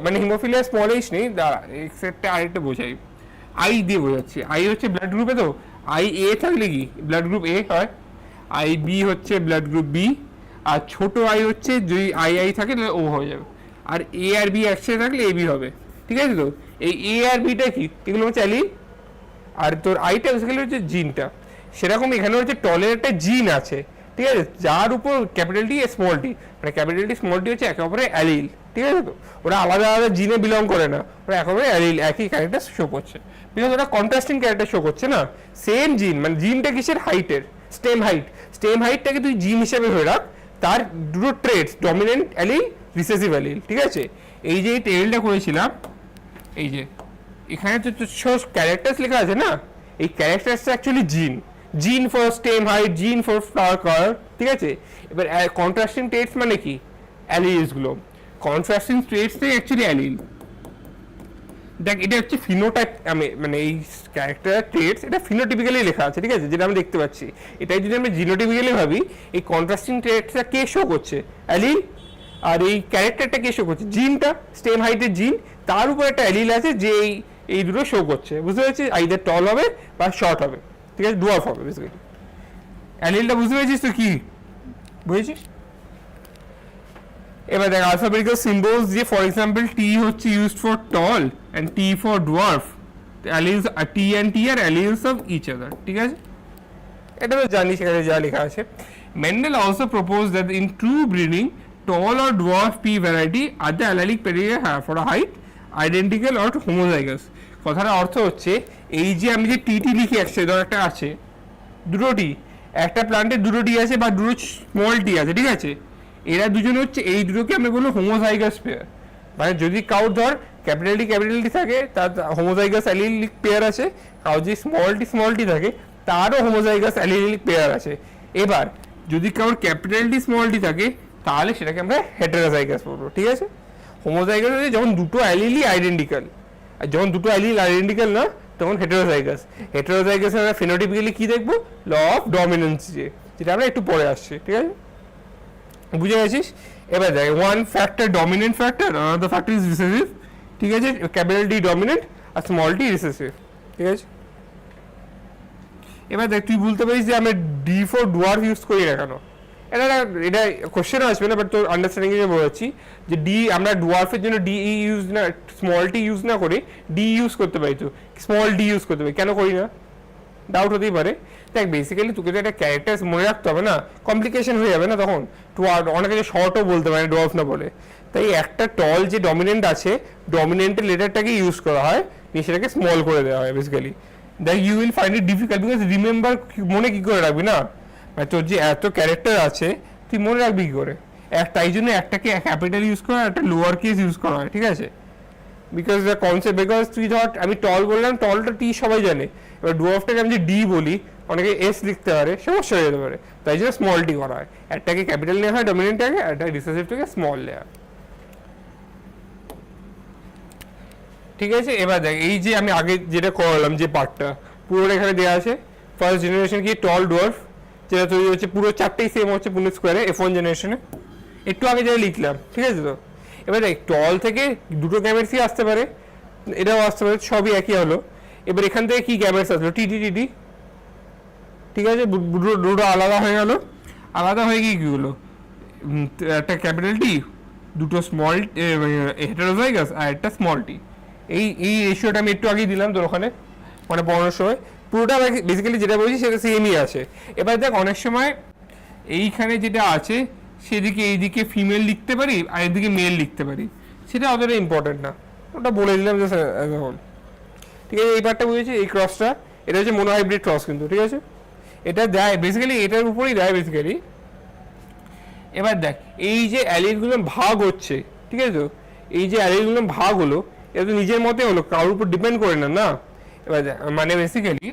মানে হিমোফিলিয়া স্মল এইচ নেই, এক্স এরটা আরেকটা বোঝাই, আই দিয়ে বোঝাচ্ছি। আই হচ্ছে ব্লাড গ্রুপে, তো আই এ থাকলে কি ব্লাড গ্রুপ এ হয়, আই বি হচ্ছে ব্লাড গ্রুপ বি, আর ছোট আই হচ্ছে যদি আই আই থাকে তাহলে ও হয়ে যাবে, আর এ আর বি একসাথে থাকলে এ বি হবে, ঠিক আছে। তো এই এ আর বিটা কি, এগুলো হচ্ছে অ্যালিল, আর তোর আইটা বেসিক্যালি হচ্ছে জিনটা। সেরকম এখানে হচ্ছে টলের একটা জিন আছে, ঠিক আছে, যার উপর ক্যাপিটাল টি স্মল টি, মানে ক্যাপিটাল টি স্মল টি হচ্ছে একে অপরের অ্যালিল, ঠিক আছে। তো ওরা আলাদা আলাদা জিনে বিলং করে না, ওরা একেবারে অ্যালিল, একই ক্যারেক্টার শো করছে, বিকজ ওরা কন্ট্রাস্টিং ক্যারেক্টার শো করছে না, সেম জিন। মানে জিনটা কিসের, হাইটের, স্টেম হাইট, স্টেম হাইটটাকে তুই জিন হিসেবে ধরে রাখ, তার দুটো traits, dominant allele, recessive allele, ঠিক আছে। এই যে এই টেবিলটা করেছিলাম, এই যে এখানে তো ক্যারেক্টার্স লেখা আছে না, এই ক্যারেক্টার্সটা অ্যাকচুয়ালি জিন, জিন ফর স্টেম হাইট, জিন ফর ফ্লাওয়ার কালার, ঠিক আছে। এবার কন্ট্রাস্টিং ট্রেটস মানে কি, অ্যালিলসগুলো, কন্ট্রাস্টিং ট্রেটসটাই অ্যাকচুয়ালি অ্যালিল। দেখ এটা হচ্ছে ফিনোটাইপ, মানে এই ক্যারেক্টার ট্রেটস এটা ফিনোটিপিক্যালি লেখা আছে, ঠিক আছে, যেটা আমি দেখতে পাচ্ছি। এটাই যদি আমি জিনোটিপিক্যালি ভাবি, এই কন্ট্রাস্টিং ট্রেটসটা কে শো করছে, অ্যালিল, আর এই ক্যারেক্টারটা কে শো করছে, জিনটা, স্টেম হাইটের জিন, তার উপর একটা অ্যালিল আছে যে এই দুটো শো করছে, বুঝতে পারছিস, আইদার টল হবে বা শর্ট হবে, ঠিক আছে, ডুয়ার্ফ হবে বেসিক্যালি। অ্যালিলটা বুঝতে পেরেছিস তো কি বুঝেছিস। এবার দেখ আলফাবেটিক্যাল সিম্বলস দিয়ে, ফর এক্সাম্পল টি হচ্ছে used for tall and t for dwarf, alleles T and t are alleles of each other, ঠিক আছে। এটা তো জানিস এখানে যা লেখা আছে। Mendel also propose that in true breeding tall or dwarf P variety are the allelic criteria for a height identical or homozygous। কথার অর্থ হচ্ছে এই যে আমি যে টি লিখি একসাথে, ধর একটা আছে দুটো টি, একটা প্লান্টের দুটো টি আছে বা দুটো স্মল টি আছে, ঠিক আছে, এরা দুজন হচ্ছে, এই দুটোকে আমি বলবো হোমোজাইগাস পেয়ার। মানে যদি কাউ ধর ক্যাপিটাল টি থাকে তার হোমোজাইগাস অ্যালিলিক পেয়ার আছে, কাউ যদি স্মল টি থাকে তারও হোমোজাইগাস অ্যালিলিক পেয়ার আছে। এবার যদি কাউর ক্যাপিটাল টি স্মল টি থাকে তাহলে সেটাকে আমরা হেটেরোজাইগাস বলবো, ঠিক আছে। হোমোজাইগাস হচ্ছে যখন দুটো অ্যালিলই আইডেন্টিক্যাল, আর যখন দুটো অ্যালিল আইডেন্টিক্যাল না তখন হেটেরোজাইগাস। হেটেরোজাইগাসে আমরা ফিনোটিপিক্যালি কি দেখবো, ল অফ ডমিনেন্স, যেটা আমরা একটু পরে আসছি, ঠিক আছে, বুঝে গেছিস। এবার দেখ one factor dominant factor, another factor is recessive, ঠিক আছে, ক্যাপিটাল ডি ডমিনেন্ট আর স্মল টি রিসেসিভ, ঠিক আছে। এবার দেখ তুই বলতে পারিস যে আমি D4 ডুয়ার্ফ ইউজ করি না কেন, এটা কোশ্চেন আসবে না, বাট তোর আন্ডারস্ট্যান্ডিং এ বলছি যে ডি আমরা ডুয়ার্ফের জন্য ডি ইউজ না, স্মল টি ইউজ না করে ডি ইউজ করতে পারি, তো স্মল ডি ইউজ করতে পারি, কেন করি না, ডাউট হতেই পারে। দেখ বেসিক্যালি তোকে তো একটা ক্যারেক্টার মনে রাখতে হবে না, কমপ্লিকেশন হয়ে যাবে না তখন, তো অনেকে শর্টও বলতে পারে ডোয়ার্ফ না বলে। তাই একটা টল যে ডমিনেন্ট আছে, ডমিনেন্টের লেটারটাকে ইউজ করা হয়, নিয়ে সেটাকে স্মল করে দেওয়া হয় বেসিক্যালি। দেখ you will find it difficult, because remember মনে কি করে রাখবি না, মানে তোর যে এত ক্যারেক্টার আছে তুই মনে রাখবি কি করে, তাই জন্য একটাকে ক্যাপিটাল ইউজ করা, একটা লোয়ার কেস ইউজ করা হয়, ঠিক আছে। বিকজ দ্য কনসেপ্ট, বিকজ তুই ধর আমি টল বললাম, টলটা টি সবাই জানে, এবার ডুয়ার্ফটাকে আমি যদি ডি বলি অনেকে এস লিখতে পারে, সমস্যা হয়ে যেতে পারে, তাই জন্য স্মল টি করা হয়, একটাকে ক্যাপিটাল নেওয়া হয় ডমিনেন্টটাকে, একটা রিসেসিভটাকে স্মল নেওয়া, ঠিক আছে। এবার দেখ এই যে আমি আগে যেটা করলাম যে পার্টটা পুরোটা এখানে দেওয়া আছে, ফার্স্ট জেনারেশন কি টল ডুয়ার্ফ, যেটা তৈরি হচ্ছে পুরো চারটেই সেম হচ্ছে পুনেট স্কোয়ারে F1 জেনারেশনে, একটু আগে যেটা লিখলাম, ঠিক আছে। তো এবার দেখ টল থেকে দুটো গ্যামেটসই আসতে পারে, এটাও আসতে পারে, সবই একই হলো। এবার এখান থেকে কি গ্যামেটস আসলো, টি, ঠিক আছে, দুটো আলাদা হয়ে গেল, আলাদা হয়ে গিয়ে কি হলো, একটা ক্যাপিটাল টি, দুটো স্মল হেটারোজাইগাস আর একটা স্মল টি, এই রেশিওটা আমি একটু আগেই দিলাম তোর ওখানে মানে পড়ানোর সময়, পুরোটা বেসিক্যালি যেটা বলছি সেটা সেমই আছে। এবার দেখ অনেক সময় এইখানে যেটা আছে সেদিকে এইদিকে ফিমেল লিখতে পারি আর এদিকে মেল লিখতে পারি, সেটা অতটা ইম্পর্টেন্ট না, ওটা বলে দিলাম জাস্ট এখন, ঠিক আছে। এই পার্টটা বুঝেছি, এই ক্রসটা এটা হচ্ছে মোনোহাইব্রিড ক্রস কিন্তু, ঠিক আছে, এটা দেয় বেসিক্যালি এটার উপরেই দেয় বেসিক্যালি। এবার দেখ এই যে অ্যালিলগুলো ভাগ হচ্ছে, ঠিক আছে, তো এই যে অ্যালিলগুলো ভাগ হলো এটা তো নিজের মতে হলো, কারোর উপর ডিপেন্ড করে না, না। এবার মানে বেসিক্যালি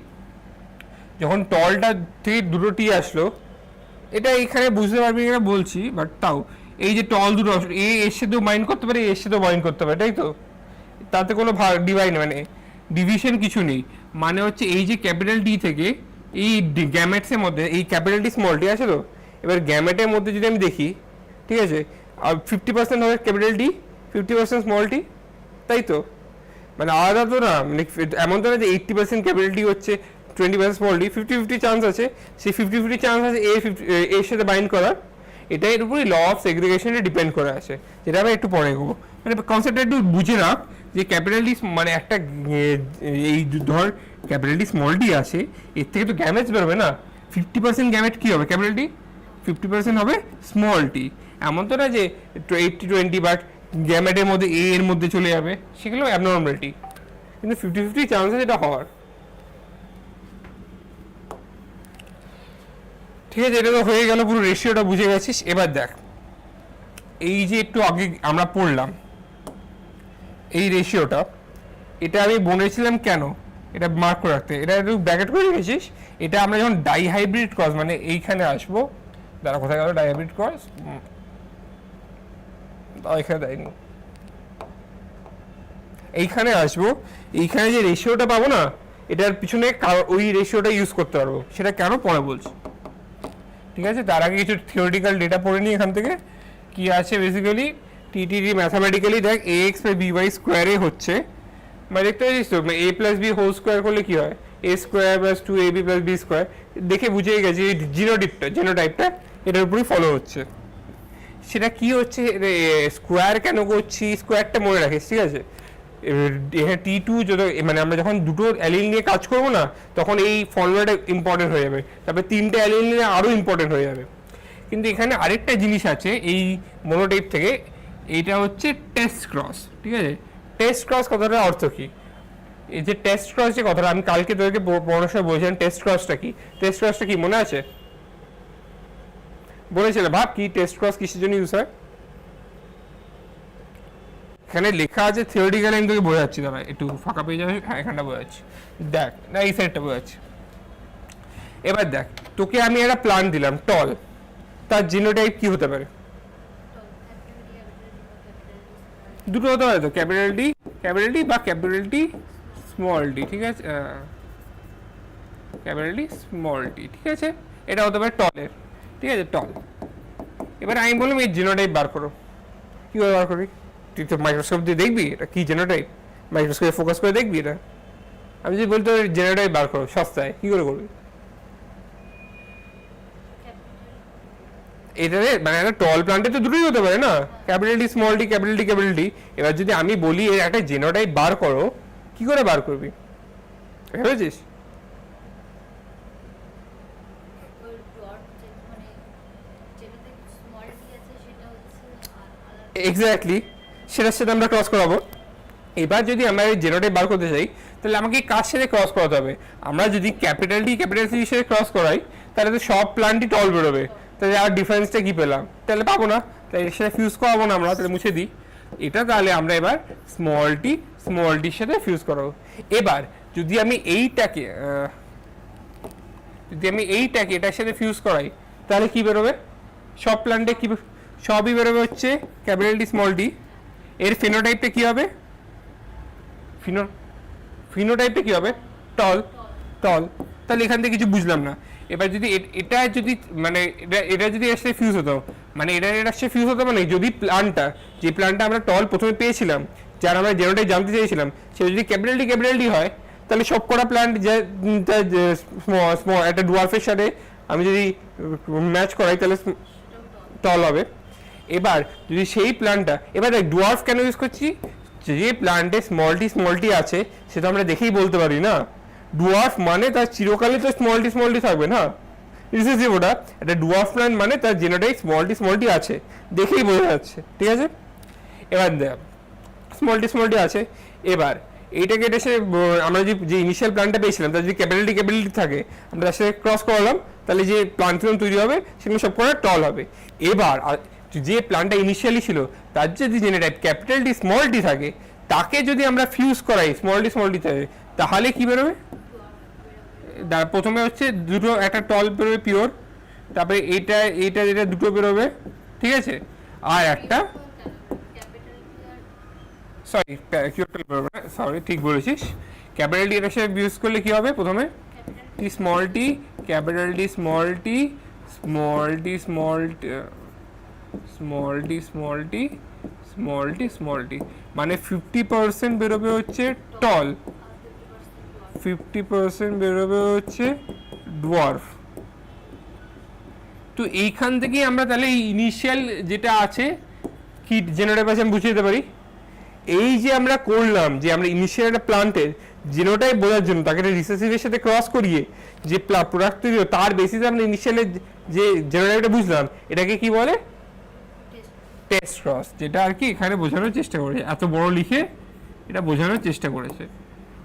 যখন টলটা থেকে দুটো টি আসলো, এটা এইখানে বুঝতে পারবি কিনা বলছি, বাট তাও এই যে টল দুটো এ এর সাথেও বাইন্ড করতে পারে, এর সাথেও বাইন্ড করতে পারে, তাই তো, তাতে কোনো ডিভাইড মানে ডিভিশন কিছু নেই, মানে হচ্ছে এই যে ক্যাপিটাল ডি থেকে এই গ্যামেটসের মধ্যে এই ক্যাপিটাল ডি স্মল টি আছে তো, এবার গ্যামেটের মধ্যে যদি আমি দেখি, ঠিক আছে, আর 50% হবে ক্যাপিটাল ডি, 50% স্মল টি, তাই তো, মানে আলাদা তো না, মানে এমন তো না যে 80% ক্যাপিটাল ডি হচ্ছে 20% স্মল ডি, 50-50 চান্স আছে, সেই 50-50 চান্স আছে এর সাথে বাইন্ড করার, এটা এর উপরই ল অফ সেগ্রিগেশনে ডিপেন্ড করে আছে, যেটা আমি একটু পরে এগোবো, মানে কনসেপ্টটা একটু বুঝে রাখ যে ক্যাপিটাল ডি মানে একটা এই ধর ক্যাপিটাল ডি স্মল ডি আছে, এর থেকে তো গ্যামেটস বেরোবে না, 50% গ্যামেট কী হবে ক্যাপিটাল ডি, 50% হবে স্মল টি, এমন তো না যে 80-20 বাট গ্যামেটের মধ্যে এ এর মধ্যে চলে যাবে, সেগুলো অ্যাবনর্মালিটি, কিন্তু 50-50 চান্স আছে এটা হওয়ার, ঠিক আছে। এটা তো হয়ে গেল, পুরো রেশিওটা বুঝে গেছিস। এবার দেখ এই যে একটু আগে আমরা পড়লাম এই রেশিওটা, এটা আমি বলেছিলাম কেন এটা মার্ক করে রাখতে, এটা একটু ব্র্যাকেট করে রেখেছিস, এটা আমরা যখন ডাইহাইব্রিড ক্রস মানে এইখানে আসবো, দাঁড়া কোথায় গেল ডাইহাইব্রিড ক্রস, এখানে দেয়নি, এইখানে আসবো, এইখানে যে রেশিওটা পাবো না, এটার পিছনে ওই রেশিওটা ইউজ করতে পারবো, সেটা কেন পরে বলছি, ঠিক আছে। তার আগে কিছু থিওরিটিক্যাল ডেটা পড়ে নিই এখান থেকে, কি আছে বেসিক্যালি টিটিডি ম্যাথামেটিক্যালি দেখ ax + by স্কোয়ারে হচ্ছে, মানে দেখতে পাচ্ছিস তো a + b হোল স্কোয়ার করলে কি হয়, a square + 2ab + b square, দেখে বুঝেই গেছি এই জিনোটাইপটা এটার উপরই ফলো হচ্ছে, সেটা কি হচ্ছে স্কোয়ার কেন করছি, স্কোয়ারটা মনে রাখিস, ঠিক আছে। T2 যদি মানে আমরা যখন দুটো অ্যালিল নিয়ে কাজ করব না, তখন এই ফর্মুলাটা ইম্পর্টেন্ট হয়ে যাবে, তারপরে তিনটে অ্যালিল নিয়ে আরও ইম্পর্টেন্ট হয়ে যাবে। কিন্তু এখানে আরেকটা জিনিস আছে এই মোনোটাইপ থেকে, এইটা হচ্ছে টেস্ট ক্রস, ঠিক আছে। টেস্ট ক্রস কথাটার অর্থ কি, এই যে টেস্ট ক্রস যে কথাটা আমি কালকে তোদেরকে পড়ানোর সময় বলেছিলাম, টেস্ট ক্রসটা কি মনে আছে, বলেছিলাম ভাব কি টেস্ট ক্রস কিসের জন্য ইউজ হয়, এখানে লেখা আছে থিওরিটিক্যালি, আমি তোকে বোঝাচ্ছি, দাঁড়া একটু ফাঁকা পেয়ে যাবে, হ্যাঁ এখানটা বোঝাচ্ছি, দেখ না এই সাইডটা বোঝাচ্ছি। এবার দেখ তোকে আমি একটা প্ল্যান দিলাম টল, তার জিনোটাইপ কি হতে পারে, দুটো হতে পারে তো, ক্যাপিটাল ডি বা ক্যাপিটাল টি স্মল ডি, ঠিক আছে, ক্যাপিটাল ডি স্মল ডি, ঠিক আছে, এটা হতে পারে টলের, ঠিক আছে টল। এবার আমি বললাম এই জিনোটাইপ বার করো, কীভাবে বার করবি, তুই তো মাইক্রোস্কোপ দিয়ে দেখবি এটা কি জেনোটাইপ, মাইক্রোস্কোপে ফোকাস করে দেখবি এটা, আমি যদি বলতো জেনোটাইপ বার করো সস্তায়, কী করে করবি, এটারে মানে একটা টল প্লান্টে তো দুটোই হতে পারে না, capital D small D capital D capital D. এবার যদি আমি বলি এর একটা জেনোটাইপ বার করো, কি করে বার করবি ভেবেছিস? এক্স্যাক্টলি, সেটার সাথে আমরা ক্রস করাবো। এবার যদি আমরা এই জেনোটাইপ বার করতে চাই তাহলে আমাকে কার সাথে ক্রস করাতে হবে? আমরা যদি ক্যাপিটাল ডি ক্যাপিটাল সি সাথে ক্রস করাই তাহলে তো সব প্লান্টই টল বেরোবে, তাহলে আর ডিফারেন্সটা কি পেলাম? তাহলে পাবো না, তাই এর সাথে ফিউজ করাবো না আমরা, তাহলে মুছে দিই এটা। তাহলে আমরা এবার স্মল টির সাথে ফিউজ করাবো। এবার যদি আমি এইটাকে এটার সাথে ফিউজ করাই তাহলে কি বেরোবে? সব প্লান্টে কি সবই বেরোবে হচ্ছে ক্যাপিটাল ডি স্মল ডি। এর ফিনোটাইপটা কি হবে? ফিনোটাইপটা কি হবে? টল। তাহলে এখান থেকে কিছু বুঝলাম না। এবার যদি এটা যদি মানে এটা যদি এর সাথে ফিউজ হতো, মানে এটার সাথে ফিউজ হতো, মানে যদি যে প্ল্যানটা আমরা টল প্রথমে পেয়েছিলাম, যার আমরা জেনোটাইপ জানতে চেয়েছিলাম, সে যদি ক্যাপিটাল ডি হয় তাহলে সব কটা প্ল্যান্ট যে একটা ডুয়ার্ফের সাথে আমি যদি ম্যাচ করাই তাহলে টল হবে। এবার যদি সেই প্ল্যান্টটা, এবার দেখ ডুয়ার্ফ কেন ইউজ করছি? যে প্ল্যান্টে স্মল টি আছে সেটা আমরা দেখেই বলতে পারি না। ডুয়ার্ফ মানে তার চিরকালে তো স্মল টি থাকবে না, রিসেসিভ ওটা। একটা ডুয়ার্ফ প্ল্যান্ট মানে তার জেনোটাইপ স্মল টি আছে, দেখেই বোঝা যাচ্ছে, ঠিক আছে? এবার দেখ স্মল টি আছে। এবার এইটাকে এটার সাথে আমরা যে ইনিশিয়াল প্ল্যানটা পেয়েছিলাম তার যদি ক্যাপিটাল ডি থাকে, আমরা তার সাথে ক্রস করালাম, তাহলে যে প্ল্যান্টগুলো তৈরি হবে সেগুলো সব কটা টল হবে। এবার যে প্ল্যানটা ইনিশিয়ালি ছিল তার যদি জেনোটাইপ ক্যাপিটাল ডি স্মল টি থাকে, তাকে যদি আমরা ফিউজ করাই স্মল টি থাকে, তাহলে কি বেরোবে? প্রথমে হচ্ছে দুটো, একটা টল বেরোবে পিওর, তারপরে এইটা যেটা দুটো বেরোবে, ঠিক আছে? আর একটা সরি ঠিক বলেছিস, ক্যাপিটাল ডি এর সাথে ইউজ করলে কি হবে? প্রথমে T small t capital D small t মানে 50% বেরোবে হচ্ছে টল, 50% বেরোবে হচ্ছে ডোয়ার্ফ। তো এইখান থেকেই আমরা তাহলে এই ইনিশিয়াল যেটা আছে কি জেনোটাইপ আছে আমি বুঝিয়ে দিতে পারি। এই যে আমরা করলাম, যে আমরা ইনিশিয়াল একটা প্লান্টের জেনোটাইপ বোঝার জন্য তাকে রিসেসিভের সাথে ক্রস করিয়ে যে প্রোডাক্ট তৈরি হয় তার বেসিসে আমরা ইনিশিয়ালের যে জেনোটাইপটা বুঝলাম, এটাকে কি বলে? Test cross. যেটা আর কি এখানে বোঝানোর চেষ্টা করেছে, এত বড় লিখে এটা বোঝানোর চেষ্টা করেছে,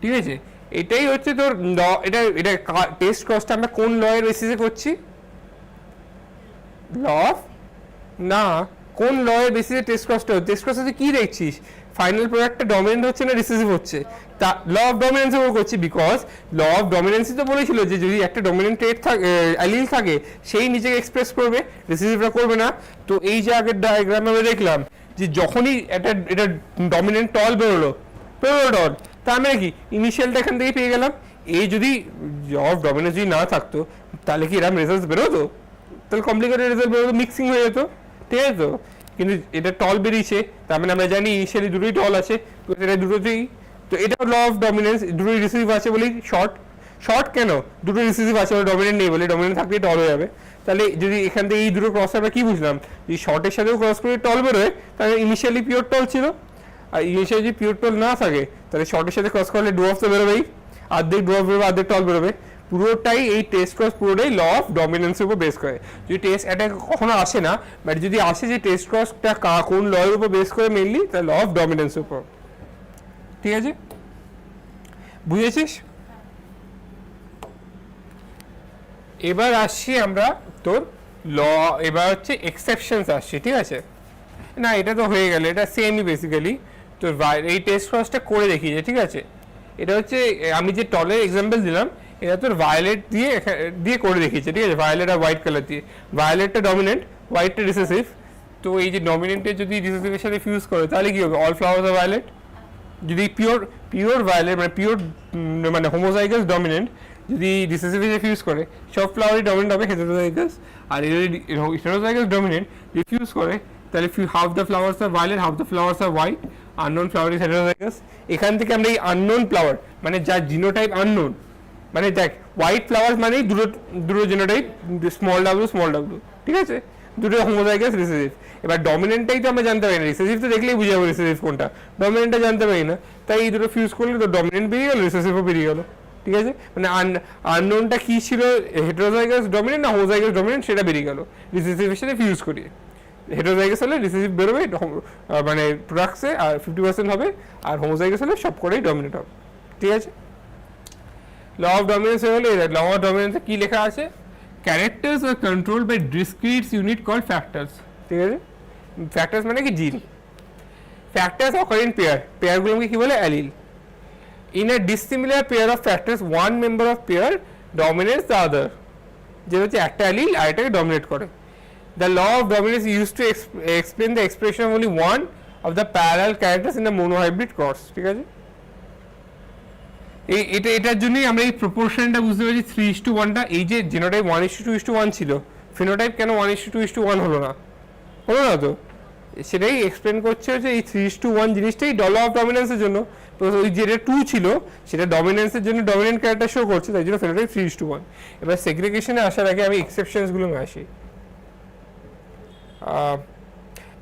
ঠিক আছে? এটাই হচ্ছে তোর ল। এটা টেস্ট ক্রসটা আমরা কোন ল এর বেসিসে করছি? ল অফ না, কোন ল এর বেসিসে টেস্ট ক্রসটা হচ্ছে? টেস্ট ক্রসে কি দেখছিস? ফাইনাল প্রোডাক্টটা ডমিনেন্ট হচ্ছে না রিসেসিভ হচ্ছে, তা ল অফ ডমিনেন্স এর করছি। বিকজ ল অফ ডমিনেন্সই তো বলেছিল যে যদি একটা ডমিনেন্ট ট্রেট থাকে, অ্যালিল থাকে, সেই নিজেকে এক্সপ্রেস করবে, রিসেসিভটা করবে না। তো এই যে আগের ডায়াগ্রামে আমরা দেখলাম যে যখনই এটা ডমিনেন্ট টল বেরোলো টল, তার মানে কি ইনিশিয়ালটা এখান থেকে পেয়ে গেলাম। এই যদি অফ ডমিনেন্স যদি না থাকতো তাহলে কি এরকম রেজাল্ট বেরোতো? তাহলে কমপ্লিকেটেড রেজাল্ট বেরোতো, মিক্সিং হয়ে যেত, ঠিক আছে? তো কিন্তু এটা টল বেরিয়েছে, তার মানে আমরা জানি ইনিশিয়ালি দুটোই টল আছে, তো এটা দুটোতেই, তো এটা ল অফ ডমিনেন্স, দুটোই রিসিসিভ আছে বলেই শর্ট কেন? দুটো রিসিসিভ আছে বলে, ডমিনেন্ট নেই বলে, ডমিনেন্ট থাকলেই টল হয়ে যাবে। তাহলে যদি এখান থেকে এই দুটো ক্রস আমরা কি বুঝলাম? যদি শর্টের সাথেও ক্রস করে টল বেরোয় তাহলে ইনিশিয়ালি পিওর টল ছিল, আর ইনিশিয়ালি যদি পিওর টল না থাকে তাহলে শর্টের সাথে ক্রস করলে ডুয়ার্ফ তো বেরোবেই, অর্ধেক ডুয়ার্ফ বেরোবে, অর্ধেক টল বেরোবে। পুরোটাই এই টেস্ট ক্রস পুরোটাই ল অফ ডমিনেন্সের উপর বেস করে। যদি টেস্ট এটা কখনো আসে না, বাট যদি আসে যে টেস্ট ক্রসটা কোন ল এর উপর বেস করে মেইনলি, তাহলে ল অফ ডমিনেন্সের উপর, ঠিক আছে? বুঝেছিস? এবার আসছি আমরা তোর ল, এবার হচ্ছে এক্সেপশনস আসছে, ঠিক আছে? না এটা তো হয়ে গেল, এটা সেমই বেসিক্যালি তোর এই টেস্ট ক্রসটা করে দেখিয়েছে, ঠিক আছে? এটা হচ্ছে আমি যে টলের এক্সাম্পল দিলাম, এটা তোর ভায়োলেট দিয়ে করে দেখিয়েছে, ঠিক আছে? ভায়োলেট আর হোয়াইট কালার দিয়ে, ভায়োলেটটা ডমিনেন্ট, হোয়াইটটা রিসেসিভ। তো এই যে ডমিনেন্টে যদি রিসেসিভের সাথে ফিউজ করে তাহলে কি হবে? All flowers are violet. যদি পিওর ভায়োলেট মানে হোমোজাইগাস ডমিনেন্ট যদি রিসেসিভের সাথে ফিউজ করে, সব ফ্লাওয়ারই ডমিনেন্ট হবে হেটেরোজাইগাস। আর হেটেরোজাইগাস ডমিনেন্ট যদি ফিউজ করে তাহলে half the flowers are violet, half the flowers are white, unknown flower is heterozygous. এখান থেকে আমরা এই আননোন ফ্লাওয়ার মানে যার জিনোটাইপ আননোন, মানে দেখ হোয়াইট ফ্লাওয়ার্স মানেই দুটো জিনোটাইপ, স্মল ডাব্লিউ, ঠিক আছে? দুটো হোমোজাইগাস রিসেসিভ। এবার ডমিনেন্টটাই তো আমরা জানতে পারি না, রিসেসিভ তো দেখলেই বুঝে যাবো রিসেসিভ কোনটা, ডমিনেন্টটা জানতে পারি না, তাই এই দুটো ফিউজ করলে তো ডমিনেন্ট বেরিয়ে গেল, রিসেসিভও বেরিয়ে গেল। ঠিক আছে, মানে আননোনটা কি ছিল, হেটেরোজাইগাস ডমিনেন্ট না হোমোজাইগাস ডমিনেন্ট সেটা বেরিয়ে গেল রিসেসিভের সাথে ফিউজ করিয়ে। হেটেরোজাইগাস হলে রিসেসিভ বেরোবে, মানে প্রোডাক্টসে আর 50% হবে, আর হোমোজাইগাস হলে সব করেই ডমিনেন্ট হবে। ঠিক আছে, ল অফ ডমিনেন্স হলে ল অফ ডমিনেন্সে কি লেখা আছে, characters are control by discrete unit call factors. ঠিক আছে, ফ্যাক্টরস মানে কি gene, factors occur in pair, পেয়ারগুলোকে কি বলে allele. In a dissimilar pair of factors, one member of pair dominates the other. যেটা হচ্ছে একটা অ্যালিল আর এটাকে ডমিনেট করে। The law of dominance is used to explain the expression of only one of the parallel characters in the monohybrid cross. ঠিক আছে, এটার জন্যই আমরা এই প্রপোর্শনটা বুঝতে পারছি 3:1টা, এই যে জিনোটাইপ 1:2:1 ছিল, ফিনোটাইপ কেন 1:2:1 হলো না, হলো না তো, সেটাই এক্সপ্লেন করছে হচ্ছে এই 3:1 জিনিসটাই ল অফ ডমিনেন্সের জন্য। তো ওই যেটা 2 ছিল সেটা ডমিনেন্সের জন্য ডমিনেন্ট ক্যারেক্টার শো করছে, তাই জন্য ফেনোটাইপ 3:1। এবার সেগ্রিগেশনে আসার আগে আমি এক্সেপশনসগুলো আসি।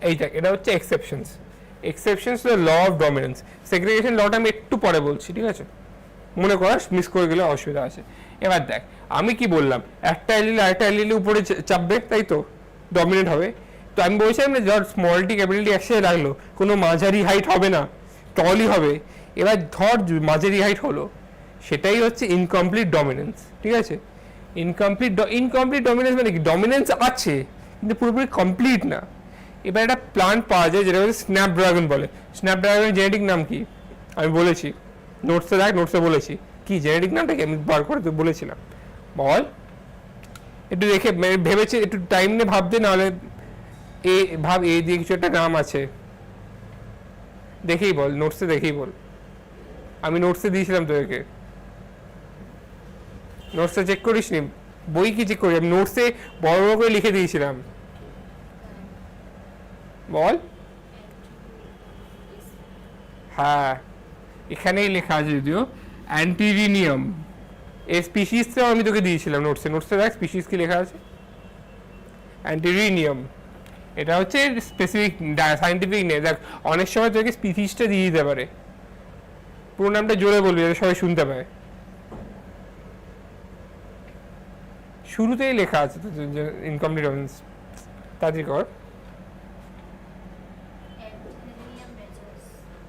এইটা এটা হচ্ছে exceptions, exceptions to the law of dominance. Segregation লটা আমি একটু পরে বলছি, ঠিক আছে, মনে কর মিস করে গেলে অসুবিধা আছে। এবার দেখ আমি কি বললাম, একটা অ্যালিল আরেকটা অ্যালিলের উপরে চাপবে, তাই তো ডমিনেন্ট হবে। তো আমি বলছিলাম না ধর স্মল টি ক্যাপিটাল টি একসাথে লাগলো, কোনো মাঝারি হাইট হবে না, টলই হবে। এবার ধর মাঝারি হাইট হলো, সেটাই হচ্ছে ইনকমপ্লিট ডমিনেন্স। ঠিক আছে, ইনকমপ্লিট ডমিনেন্স মানে কি, ডমিনেন্স আছে কিন্তু পুরোপুরি কমপ্লিট না। এবার একটা প্লান্ট পাওয়া যায় যেটা হচ্ছে স্ন্যাপড্রাগন বলে। স্ন্যাপড্রাগনের জেনেটিক নাম কি আমি বলেছি, নোটসে দেখ, নোটসে বলেছি কি জেনেটিক নামটা কি আমি বার করে তো বলেছিলাম, বল একটু দেখে ভেবেছি, একটু টাইম নিয়ে ভাবতে, নাহলে ভাব এ দিয়ে কিছু একটা নাম আছে, দেখেই বল, নোটসে দেখেই বল। আমি নোটসে দিয়েছিলাম তোদেরকে, নোটসে চেক করিস নি, বই কি চেক করি, আমি নোটসে বড় বড় করে লিখে দিয়েছিলাম, বল। হ্যাঁ এখানেই লেখা আছে যদিও, অ্যান্টিরিনিয়াম, এই স্পিসিসটাও আমি তোকে দিয়েছিলাম নোটসে, নোটসে দেখ স্পিসিস কি লেখা আছে, অ্যান্টিরিনিয়াম। এটা হচ্ছে স্পেসিফিক সাইন্টিফিক নেম। দেখ অনেক সময় তোকে স্পিসিসটা দিয়ে দিতে পারে, পুরো নামটা জোরে বলবি যাতে সবাই শুনতে পায়। শুরুতেই লেখা আছে তো ইনকমপ্লিট ডমিনেন্স, তাড়াতাড়ি কর,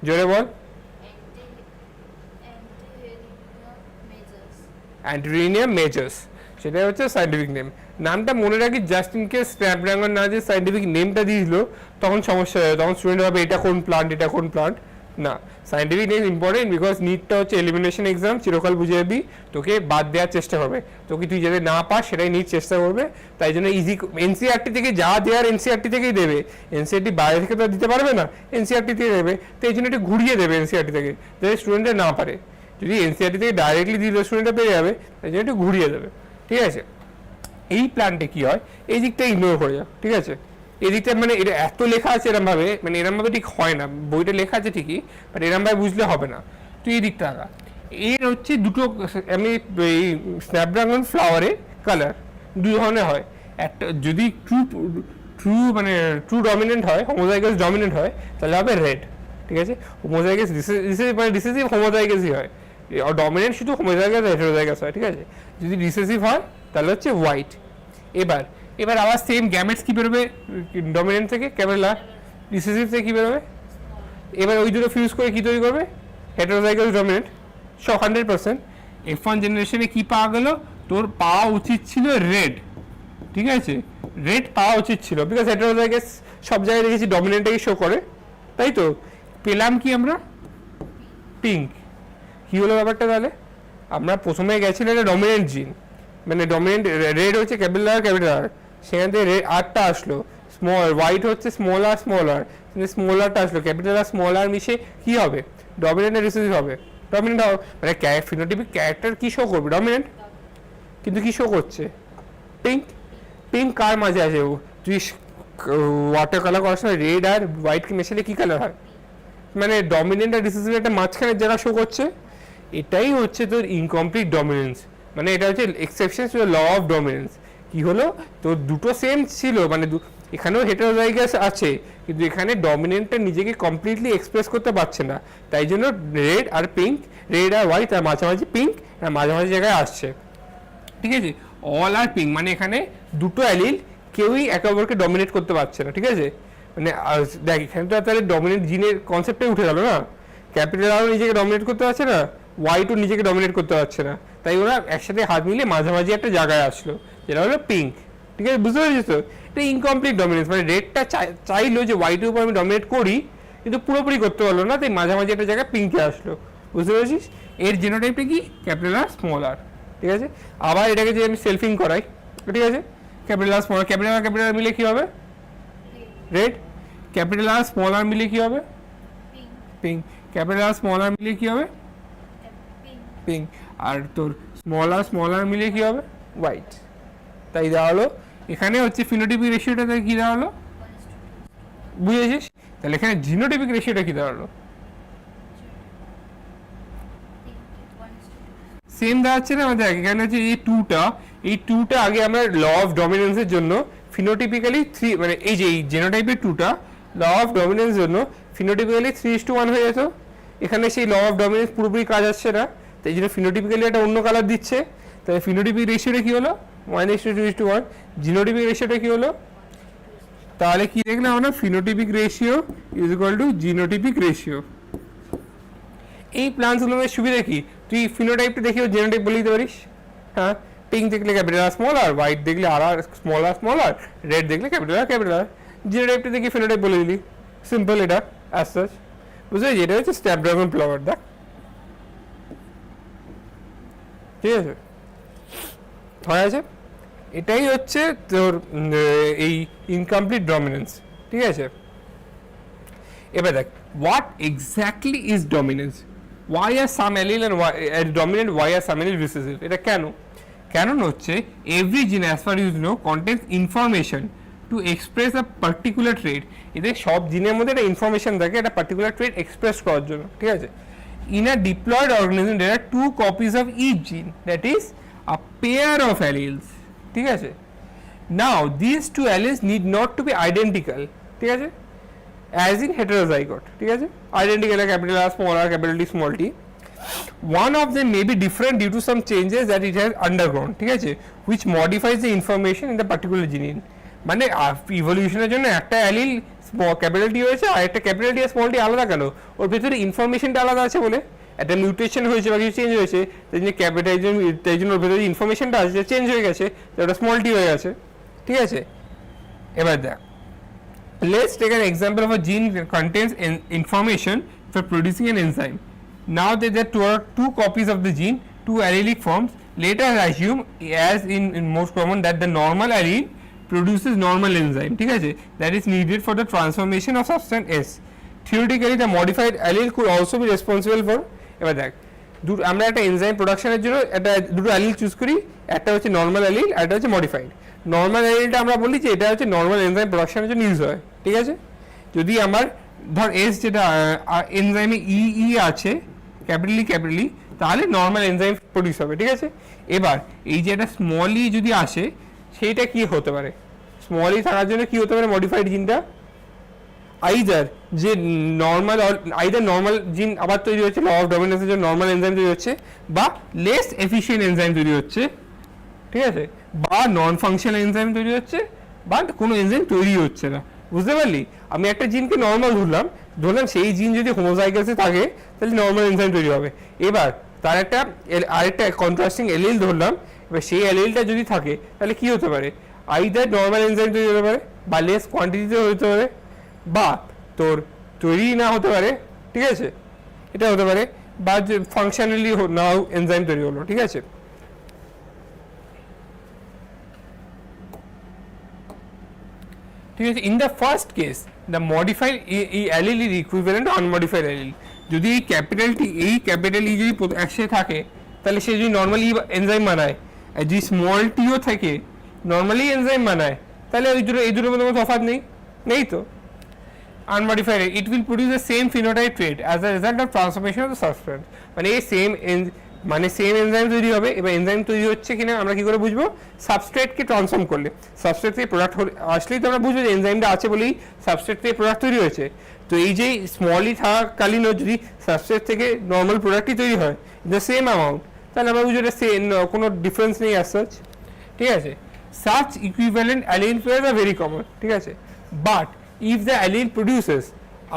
জোরে বল। অ্যান্টিরিনিয়াম মেজর্স, সেটাই হচ্ছে সাইন্টিফিক নেম। নামটা মনে রাখি, জাস্ট ইন কেস স্ন্যাপড্রাগন না যে সাইন্টিফিক নেমটা দিয়ে দিল তখন সমস্যা হয়, তখন স্টুডেন্ট ভাবে এটা কোন প্লান্ট, এটা কোন প্লান্ট। না, সাইন্টিফিক নেম ইম্পর্টেন্ট, বিকজ নিটটা হচ্ছে এলিমিনেশন এক্সাম, চিরকাল বুঝে যাবি, তোকে বাদ দেওয়ার চেষ্টা করবে, তোকে তুই যাতে না পাস সেটাই নিট চেষ্টা করবে। তাই জন্য ইজি এনসিআরটি থেকে যা দেওয়ার এনসিআরটি থেকেই দেবে, এনসিআরটি বাইরে থেকে তো দিতে পারবে না, এনসিআরটি থেকে দেবে, তো এই জন্য একটু ঘুরিয়ে দেবে এনসিআরটি থেকে, যাতে স্টুডেন্টরা না পারে। যদি এনসিআরটি থেকে ডাইরেক্টলি দিলে স্টুডেন্টরা পেয়ে যাবে, তাই জন্য একটু ঘুরিয়ে দেবে। ঠিক আছে, এই প্ল্যানটা কি হয়, এই দিকটা ইগনোর করে যাও। ঠিক আছে, এই দিকটা মানে এটা এত লেখা আছে এরমভাবে, মানে এরমভাবে ঠিক হয় না, বইটা লেখা আছে ঠিকই, বাট এরমভাবে বুঝলে হবে না। তুই এই দিকটা আগা। এর হচ্ছে দুটো, আমি এই স্ন্যাপড্রাগন ফ্লাওয়ারে কালার দু ধরনের হয়, একটা যদি ট্রু মানে ট্রু ডমিনেন্ট হয়, হোমোজাইগাস ডমিনেন্ট হয়, তাহলে হবে রেড। ঠিক আছে, হোমোজাইগাস মানে রিসেসিভ হোমোজাইগাসই হয়, ডমিনেন্ট শুধু হোমোজাইগাস হেটেরোজাইগাস হয়। ঠিক আছে, যদি রিসেসিভ হয় তাহলে হচ্ছে হোয়াইট। এবার আবার সেম গ্যামেটস কি বেরোবে ডমিনেন্ট থেকে, ক্যামেলা রিসেসিভ থেকে কি বেরোবে, এবার ওই দুটো ফিউজ করে কি তৈরি করবে, হেটেরোজাইগাস ডমিনেন্ট সব 100%। F1 জেনারেশনে কি পাওয়া গেল, তোর পাওয়া উচিত ছিল রেড। ঠিক আছে, রেড পাওয়া উচিত ছিল, বিকজ হেটেরোজাইগাস সব জায়গায় দেখেছি ডমিনেন্টটাকে শো করে, তাই তো পেলাম কি আমরা পিঙ্ক। কি হলো ব্যাপারটা, তাহলে আমরা প্রথমে গেছিলাম একটা ডমিনেন্ট জিন, মানে ডমিনেন্ট রেড হচ্ছে ক্যাপিটাল আর, সেখান থেকে রেড আরটা আসলো, স্মল হোয়াইট হচ্ছে স্মল আর, স্মল আরটা আসলো, ক্যাপিটাল আর স্মল আর মিশে কি হবে, ডমিনেন্ট রিসেসিভ হবে। ডমিনেন্ট হবে মানে ফিনোটিপিক ক্যারেক্টার কি শো করবে, ডমিনেন্ট, কিন্তু কি শো করছে পিঙ্ক। পিঙ্ক কার মাঝে আছে, তুই ওয়াটার কালার করার সময় রেড আর হোয়াইটকে মেশালে কি কালার হয়, মানে ডমিনেন্ট আর রিসেসিভ একটা মাঝখানের জায়গা শো করছে, এটাই হচ্ছে তোর ইনকমপ্লিট ডমিনেন্স। মানে এটা হচ্ছে exception to the law of dominance. কি হলো, তোর দুটো সেম ছিল, মানে এখানেও হেটারোজাইগাস আছে, কিন্তু এখানে ডমিনেন্টটা নিজেকে কমপ্লিটলি এক্সপ্রেস করতে পারছে না, তাই জন্য রেড আর পিঙ্ক, রেড আর হোয়াইট আর মাঝামাঝি পিঙ্ক আর মাঝামাঝি জায়গায় আসছে, ঠিক আছে। অল আর পিঙ্ক মানে এখানে দুটো অ্যালিল কেউই একে অপরকে ডমিনেট করতে পারছে না, ঠিক আছে। মানে দেখ এখানে তো তাহলে ডমিনেট জিনের কনসেপ্টটাই উঠে গেল না, ক্যাপিটাল আরও নিজেকে ডমিনেট করতে পারছে না, হোয়াইটও নিজেকে ডমিনেট করতে পারছে না, তাই ওরা একসাথে হাত মিলিয়ে মাঝামাঝি একটা জায়গায় আসলো, যেটা হলো পিঙ্ক, ঠিক আছে। বুঝতে পেরেছিস তো? এটা ইনকমপ্লিট ডমিনেন্স, মানে রেডটা চাইলো যে হোয়াইটের উপর আমি ডমিনেট করি, কিন্তু পুরোপুরি করতে পারলো না, তাই মাঝামাঝি একটা জায়গায় পিঙ্কে আসলো। বুঝতে পেরেছিস? এর জেনোটাইপটা কি? ক্যাপিটাল আর স্মল আর, ঠিক আছে। আবার এটাকে যে আমি সেলফিং করাই, ঠিক আছে, capital R small, capital R capital R কি হবে? Red. Capital R small R মিলে কি হবে? Pink. Capital R small R মিলে কি হবে? পিঙ্ক। আর তোর স্মল আর মিলে কি হবে? হোয়াইট। তাই দেওয়া হলো। এখানে হচ্ছে ফিনোটিপিক রেশিওটা তাই কি দেওয়া হলো? বুঝেছিস? তাহলে এখানে জিনোটিপিক রেশিওটা কি দেওয়া হলো? সেম দেওয়াচ্ছে না আমাদের। এখানে হচ্ছে এই টুটা আগে আমরা ল অফ ডমিনেন্সের জন্য ফিনোটিপিক্যালি 3, মানে এই যে এই জেনোটাইপের টুটা ল অফ ডমিনেন্সের জন্য ফিনোটিপিক্যালি 3:1 হয়ে যেত। এখানে সেই ল অফ ডমিনেন্স পুরোপুরি কাজ আসছে না, তাই জন্য ফিনোটিপিক্যালি একটা অন্য কালার দিচ্ছে। তাহলে ফিনোটিপিক রেশিওটা কি হলো? 1:2:1। জিনোটিপিক রেশিওটা কি হলো? তাহলে কি দেখলাম আমরা? Phenotypic ratio is equal to genotypic ratio. এই প্লান্টসগুলোর সুবিধা কি? তুই ফিনোটাইপটা দেখিও জেনোটাইপ বলে দিতে পারিস। হ্যাঁ, পিঙ্ক দেখলে ক্যাপিটাল আর স্মল আর, হোয়াইট দেখলে আর স্মল আর, রেড দেখলে ক্যাপিটাল আর। জেনোটাইপটা দেখে ফিনোটাইপ বলে দিলি, সিম্পল এটা অ্যাজ সাচ। বুঝতে পেরেছি? এটা হচ্ছে স্ন্যাপড্রাগন ফ্লাওয়ার, দেখ, ঠিক আছে, হয়ে আছে। এটাই হচ্ছে তোর এই ইনকমপ্লিট ডমিনেন্স, ঠিক আছে। এবার দেখ, what exactly is dominance? why are some allele and dominant, why are some allele recessive? এটা কেন হচ্ছে every gene as far as you know contains information to express a particular trait. এদের সব জিনের মধ্যে একটা ইনফরমেশন থাকে একটা পার্টিকুলার ট্রেট এক্সপ্রেস করার জন্য, ঠিক আছে। in a diploid organism there are 2 copies of each gene, that is a pair of alleles, ঠিক আছে। now these 2 alleles need not to be identical, ঠিক আছে, as in heterozygote, ঠিক আছে। identical capital R small r capital T small t. one of them may be different due to some changes that it has undergone, ঠিক আছে, which modifies the information in the particular gene. মানে ইভলিউশনের জন্য একটা allele capital T হয়েছে আর একটা capital T আর small টি আলাদা কেন? ওর ভিতরে ইনফরমেশনটা আলাদা আছে বলে, একটা মিউটেশন হয়েছে বা কিছু চেঞ্জ হয়েছে, তাই জন্য ক্যাপিটাল, তাই জন্য ওর ভিতরে ইনফরমেশনটা আছে চেঞ্জ হয়ে গেছে, ওটা স্মল টি হয়ে গেছে, ঠিক আছে। এবার দেখ, let's take an example of a gene that contains information for producing an enzyme. Now that there are 2 copies of the gene, 2 allelic forms. Let us assume, as in most common, that the normal allele produces normal enzyme, ঠিক আছে, that is needed for the transformation of substance S. Theoretically, the modified allele could also be responsible for. এবার দেখ, আমরা একটা enzyme প্রোডাকশনের জন্য একটা দুটো অ্যালিল চুজ করি, একটা হচ্ছে নর্মাল অ্যালিল আর একটা হচ্ছে মডিফাইড। নর্মাল অ্যালিলটা আমরা বলি যে এটা হচ্ছে নর্মাল এনজাইম প্রোডাকশনের জন্য ইউজ হয়, ঠিক আছে। যদি আমার ধর এস যেটা এনজাইমে ই আছে ক্যাপিটালি, তাহলে নর্মাল এনজাইম প্রডিউস হবে, ঠিক আছে। এবার এই যে একটা স্মল ই যদি আসে, সেইটা কি হতে পারে? স্মল ই থাকার জন্য কি হতে পারে? মডিফাইড জিনটা আইদার যে নর্মাল জিন আবার তৈরি হচ্ছে ল অফ ডমিনেন্সের জন্য, নর্মাল এনজাইম তৈরি হচ্ছে, বা লেস এফিশিয়েন্ট এনজাইম তৈরি হচ্ছে, ঠিক আছে, বা নন ফাংশনাল এনজাইম তৈরি হচ্ছে, বা কোনো এনজাইম তৈরি হচ্ছে না। বুঝতে পারলি? আমি একটা জিনকে নর্মাল ধরলাম সেই জিন যদি হোমোজাইগাসে থাকে তাহলে নর্মাল এনজাইম তৈরি হবে। এবার তার আরেকটা কন্ট্রাস্টিং এলিল ধরলাম, এবার সেই এলিলটা যদি থাকে তাহলে কি হতে পারে? আইদার নর্মাল এনজাইম তৈরি হতে পারে, বা লেস কোয়ান্টিটিতে হতে পারে, বা তোর তৈরি না হতে পারে, ঠিক আছে, এটা হতে পারে, বা যে ফাংশনালি নাও এনজাইম তৈরি হলো, ঠিক আছে। ঠিক আছে, in the first case the modified allele is equivalent to unmodified allele. যদি এই ক্যাপিটাল ই যদি একসাথে থাকে, তাহলে সে যদি নর্মালি এনজাইম বানায়, আর যদি স্মল টিও থাকে নর্মালি এনজাইম বানায়, তাহলে এই দুটোর মধ্যে কোনো তফাৎ নেই তো। Unmodified, it will produce the same phenotype trait as a result of transformation of the substance. মানে এই সেম মানে সেম এনজাইম তৈরি হবে। এবার এনজাইম তৈরি হচ্ছে কিনা আমরা কি করে বুঝবো? সাবস্ট্রেটকে ট্রান্সফর্ম করলে, সাবস্ট্রেট থেকে প্রোডাক্ট আসলেই তো আমরা বুঝবো যে এনজাইমটা আছে বলেই সাবস্ট্রেট থেকে প্রোডাক্ট তৈরি হয়েছে। তো এই যে স্মলই থাকাকালীনও যদি সাবস্ট্রেট থেকে নর্মাল প্রোডাক্টই তৈরি হয় দ্য সেম অ্যামাউন্ট, তাহলে আমরা বুঝবো এটা কোনো ডিফারেন্স নেই অ্যাজ সাচ, ঠিক আছে। Such equivalent allele pairs are very common, ঠিক আছে। But if the allele produces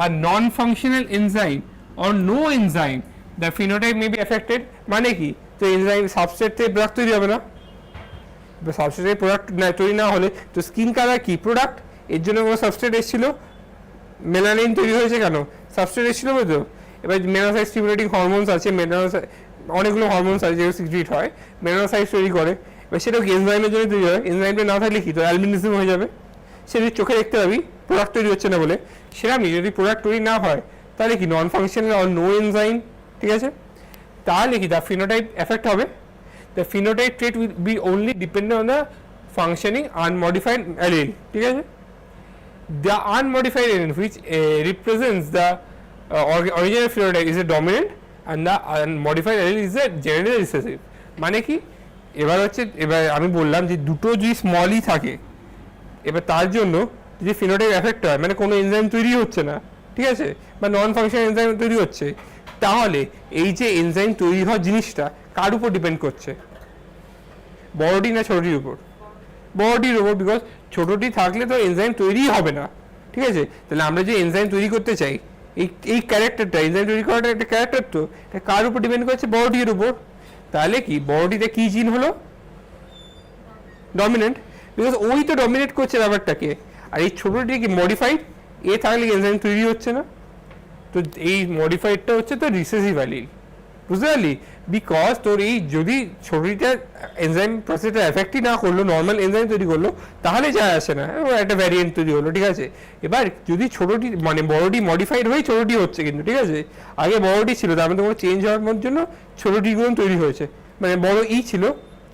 a non functional enzyme or no enzyme, the phenotype may be affected। মানে কি? তো এনজাইম সাবস্ট্রেট থেকে প্রোডাক্ট তৈরি হবে না, সাবস্ট্রেট থেকে প্রোডাক্ট তৈরি না হলে তো স্কিন কালার কি প্রোডাক্ট, এর জন্য কোনো সাবস্ট্রেট এসেছিল, মেলানিন তৈরি হয়েছে কেন? সাবস্ট্রেট এসেছিল তো। এবার মেলানোসাইট স্টিমুলেটিং হরমোনস আছে, অনেকগুলো হরমোনস আছে যেগুলো সিক্রিট হয়, মেলানোসাইট তৈরি করে। এবার সেটাও কি এনজাইমের জন্য তৈরি হয়, এনজাইমটা না থাকলে কি তো অ্যালবিনিজম হয়ে যাবে। সে যদি চোখে দেখতে পাবি প্রোডাক্ট তৈরি হচ্ছে না বলে, সেরকমই যদি প্রোডাক্ট তৈরি না হয় তাহলে কি non functional or no enzyme, ঠিক আছে। তাহলে কি দ্য ফিনোটাইপ এফেক্ট হবে, the phenotype trait will be only dependent on the functioning unmodified allele, ঠিক আছে। The unmodified allele which represents the original phenotype is a dominant and the unmodified allele is a generally recessive. মানে কি এবার আমি বললাম যে দুটো যদি স্মলই থাকে, এবার তার জন্য যদি ফিনোটাইপ এফেক্ট হয় মানে কোনো এনজাইম তৈরি হচ্ছে না, ঠিক আছে, বা নন ফাংশনাল এনজাইম তৈরি হচ্ছে, তাহলে এই যে এনজাইম তৈরি হওয়ার জিনিসটা কার উপর ডিপেন্ড করছে? বড়টি না ছোটটির উপর? বড়টির উপর, বিকজ ছোটটি থাকলে তো এনজাইম তৈরি হবে না, ঠিক আছে। তাহলে আমরা যে এনজাইম তৈরি করতে চাই, এই ক্যারেক্টারটা এনজাইম তৈরি করাটা একটা ক্যারেক্টার, তো এটা কার উপর ডিপেন্ড করছে? বড়টির উপর। তাহলে কি বড়টিতে কি জিন হলো? ডমিনেন্ট, বিকজ ওই তো ডমিনেট করছে ব্যাপারটাকে। আর এই ছোটটি কি মডিফাইড, এ থাকলে এনজাইম তৈরি হচ্ছে না, তো এই মডিফাইডটা হচ্ছে তো রিসেসিভ অ্যালিল, বুঝতে পারলি? বিকজ তোর এই যদি ছোটটিটা এনজাইম প্রসেসটা এফেক্টই না করলো, নর্মাল এনজাইম তৈরি করলো, তাহলে যায় আসে না, একটা ভ্যারিয়েন্ট তৈরি হলো, ঠিক আছে। এবার যদি ছোটটি মানে বড়টি মডিফাইড হয়ে ছোটটি হচ্ছে কিন্তু, ঠিক আছে, আগে বড়টি ছিল তার মধ্যে কোনো চেঞ্জ হওয়ার জন্য ছোটটিগুলো তৈরি হয়েছে, মানে বড় ই ছিল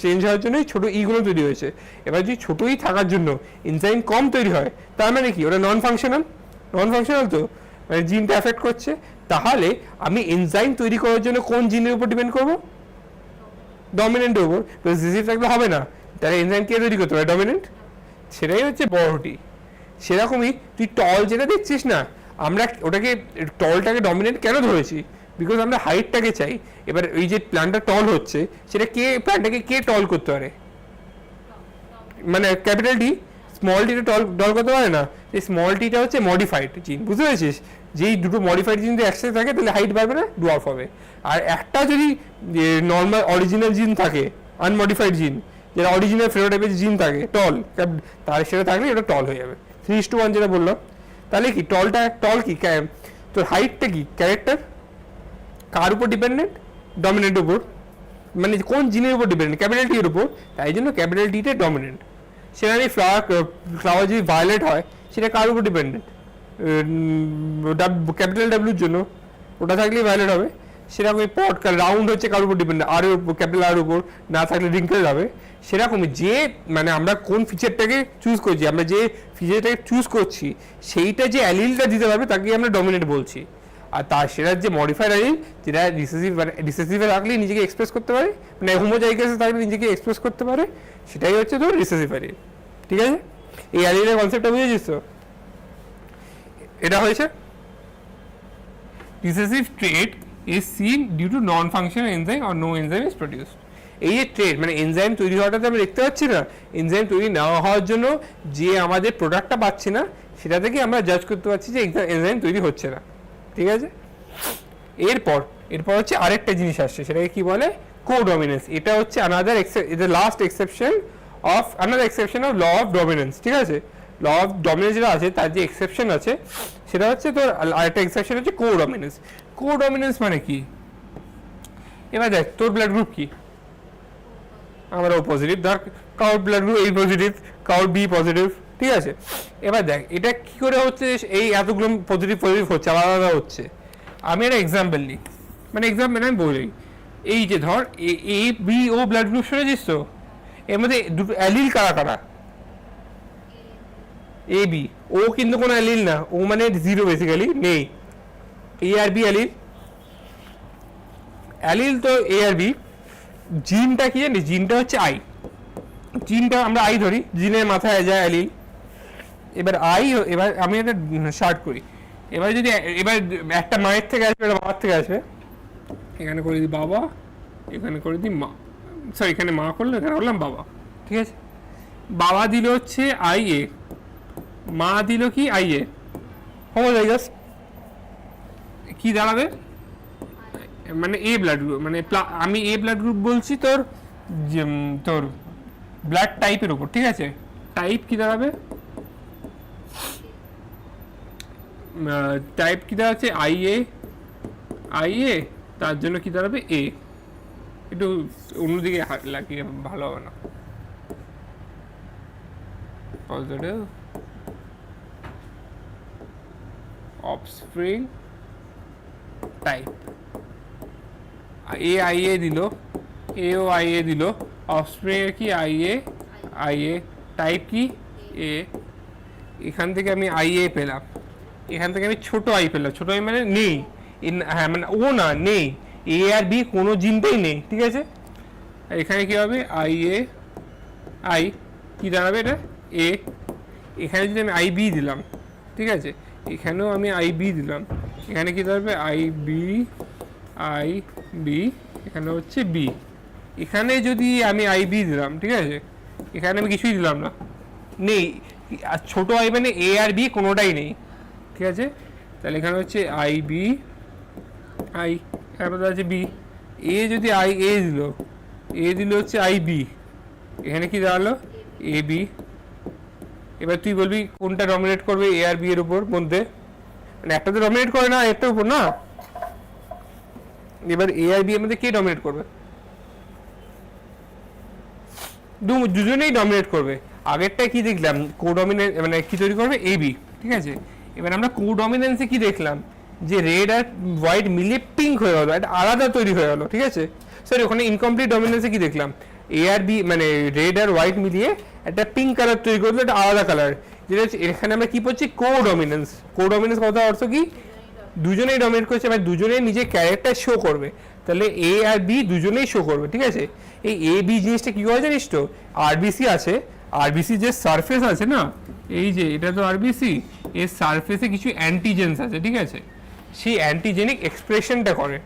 চেঞ্জ হওয়ার জন্যই ছোট ইগুলো তৈরি হয়েছে। এবার যদি ছোটই থাকার জন্য এনজাইম কম তৈরি হয়, তার মানে কি ওটা নন ফাংশনাল, নন ফাংশনাল তো মানে জিনটা এফেক্ট করছে। তাহলে আমি এনজাইম তৈরি করার জন্য কোন জিনের উপর ডিপেন্ড করবো? ডমিনেন্টের উপর। রিসেসিভ থাকলে হবে না, তাহলে এনজাইম কে তৈরি করতে হবে? ডমিনেন্ট। সেটাই হচ্ছে বড়টি। সেরকমই তুই টল যেটা দেখছিস না, আমরা ওটাকে টলটাকে ডমিনেন্ট কেন ধরেছি? বিকজ আমরা হাইটটাকে চাই। এবার এই যে প্ল্যানটা টল হচ্ছে, সেটা প্ল্যানটাকে কে টল করতে পারে? মানে ক্যাপিটাল টি, স্মল টিটা টল করতে পারে না। এই স্মল টিটা হচ্ছে মডিফাইড জিন, বুঝতে পেরেছিস? যেই দুটো মডিফাইড জিন যদি একসাথে থাকে তাহলে হাইট বাড়বে না, ডুয়ার্ফ হবে। আর একটা যদি নর্মাল অরিজিনাল জিন থাকে, আনমডিফাইড জিন, যেটা অরিজিনাল ফিনোটাইপের জিন থাকে টল, তাহলে সেটা থাকলে এটা টল হয়ে যাবে। 3:1 যেটা বললাম। তাহলে কি টল কি তোর হাইটটা কি ক্যারেক্টার কার উপর ডিপেন্ডেন্ট? ডমিনেন্ট উপর। মানে কোন জিনের উপর ডিপেন্ডেন্ট? ক্যাপিটাল টি এর উপর। তাই জন্য ক্যাপিটাল টিতে ডমিনেন্ট। সেটা নিয়ে ফ্লাওয়ার যদি ভায়োলেট হয়, সেটা কার উপর ডিপেন্ডেন্ট? ক্যাপিটাল ডাব্লিউর জন্য, ওটা থাকলেই ভায়োলেট হবে। সেরকমই পট রাউন্ড হচ্ছে কার উপর ডিপেন্ডেন্ট? আর এর উপর, ক্যাপিটাল আর উপর, না থাকলে রিঙ্কেল হবে। সেরকমই যে মানে আমরা কোন ফিচারটাকে চুজ করছি, আমরা যে ফিচারটাকে চুজ করছি সেইটা যে অ্যালিলটা দিতে পারবে তাকে আমরা ডমিনেন্ট বলছি। আর তার সেটার যে মডিফাইড অ্যালিল, যেটা রিসেসিভ মানে রিসেসিভে রাখলেই নিজেকে এক্সপ্রেস করতে পারে, মানে হোমোজাইগাসে থাকলে নিজেকে এক্সপ্রেস করতে পারে, সেটাই হচ্ছে তোর রিসেসিভ অ্যালিল, ঠিক আছে। এই অ্যালিলের কনসেপ্টটা বুঝেছিস তো? এটা হয়েছে recessive trait is seen due to non-functional enzyme or no enzyme is produced। এই যে ট্রেট মানে এনজাইম তৈরি হওয়াটা আমরা দেখতে পাচ্ছি না, এনজাইম তৈরি না হওয়ার জন্য যে আমাদের প্রোডাক্টটা পাচ্ছি না, সেটা থেকে আমরা জাজ করতে পারছি যে এনজাইম তৈরি হচ্ছে না, ঠিক আছে। এরপর হচ্ছে আরেকটা জিনিস আসছে, সেটাকে কি বলে? কোডমিনেন্স। এটা হচ্ছে last exception of law of dominance, ঠিক আছে। ল অফ ডমিনেন্স যেটা আছে তার যে এক্সেপশন আছে সেটা হচ্ছে তোর আরেকটা এক্সেপশন হচ্ছে কোডমিনেন্স। কোডমিনেন্স মানে কি? এবার দেখ তোর ব্লাড গ্রুপ কি? আমার ও পজিটিভ, ধর কাউর ব্লাড গ্রুপ এই পজিটিভ, কাউর বি পজিটিভ, ঠিক আছে। এবার দেখ এটা কি করে হচ্ছে, এই এতগুলো পজিটিভ হচ্ছে, আলাদা আলাদা হচ্ছে। আমি একটা এক্সাম্পল নিই, মানে এক্সাম্পল আমি বলি, এই যে ধর A B O blood group শুনেছিস তো? এর মধ্যে দুটো অ্যালিল কারা কারা? এ বি, ও কিন্তু কোনো অ্যালিল না, ও মানে জিরো বেসিক্যালি নেই। এ আর বি অ্যালিল তো এ আর বি, জিনটা কি জানি, জিনটা হচ্ছে আই, জিনটা আমরা আই ধরি, জিনের মাথায় যায় অ্যালিল, এবার আই, এবার আমি একটা শার্ট করি, এবার যদি এবার একটা মায়ের থেকে আসবে, একটা বাবার থেকে আসবে, এখানে করে দিই বাবা, এখানে করে দিই মা, সরি এখানে মা করলো, এখানে করলাম বাবা, ঠিক আছে। বাবা দিল হচ্ছে আই এ, মা দিল কি আই এ, হোমোজাইগাস, কি দাঁড়াবে মানে এ ব্লাড গ্রুপ, মানে আমি এ ব্লাড গ্রুপ বলছি তোর তোর ব্লাড টাইপের উপর, ঠিক আছে। টাইপ কি দাঁড়াবে, টাইপ কি দাঁড়াচ্ছে আই এ, আই এ, তার জন্য কি দাঁড়াবে এ, একটু অন্যদিকে লাগিয়ে ভালো হবে না, positive offspring type, A I A দিল, এ ও আই এ দিল, অফস্প্রিং এর কি I A, I A, type কি এ, এখান থেকে আমি আই এ পেলাম, এখান থেকে আমি ছোট আই পেলাম, ছোট আই মানে নেই, হ্যাঁ মানে ও না নেই, এ আর বি কোনো জিনটাই নেই, ঠিক আছে। এখানে কি হবে আই এ, আই কি দাঁড়াবে এটা এ, এখানে যদি আমি আই বি দিলাম, ঠিক আছে, এখানেও আমি আই বি দিলাম, এখানে কি দাঁড়াবে আই বি, আই বি, এখানে হচ্ছে বি, এখানে যদি আমি আই বি দিলাম, ঠিক আছে, এখানে আমি কিছুই দিলাম না, নেই, আর ছোটো আই মানে এ আর বি কোনোটাই নেই, ঠিক আছে। তাহলে এখানে হচ্ছে আই বি, আই, এখানে আছে বি, এ যদি আই এ দিল, এ দিল হচ্ছে আই বি, এখানে কি দাঁড়ালো এ বি, এবার তুই বলবি কোনটা ডমিনেট করবে এ আর বি এর উপর মধ্যে, মানে একটা তো ডমিনেট করে না একটার উপর না, এবার এ আর বি এর মধ্যে কে ডমিনেট করবে, দুজনেই ডমিনেট করবে। আগেরটা কি দেখলাম কোডমিনেন্স, মানে কি তৈরি করবে এ বি, ঠিক আছে। এবার আমরা কোডমিনেন্সে কি দেখলাম যে রেড আর হোয়াইট মিলিয়ে পিঙ্ক হয়ে গেলো, একটা আলাদা তৈরি হয়ে গেলো, ঠিক আছে। সরি ওখানে ইনকমপ্লিট ডমিনেন্সে কি দেখলাম এ আর বি মানে রেড আর হোয়াইট মিলিয়ে একটা পিঙ্ক কালার তৈরি করলো, একটা আলাদা কালার, যেটা হচ্ছে এখানে আমরা কি পড়ছি কোডমিনেন্স। কোডমিনেন্স কথা অর্থ কি দুজনেই ডমিনেট করছে, মানে দুজনেই নিজের ক্যারেক্টার শো করবে, তাহলে এ আর বি দুজনেই শো করবে, ঠিক আছে। এই এ বি জিনিসটা কি করে জানিস তো, আরবিসি আছে, আরবিসি যে সারফেস আছে না, এই যে এটা তো আরবিসি, এর সারফেসে কিছু অ্যান্টিজেন্স আছে, ঠিক আছে, সেই অ্যান্টিজেনিক এক্সপ্রেশনটা করে,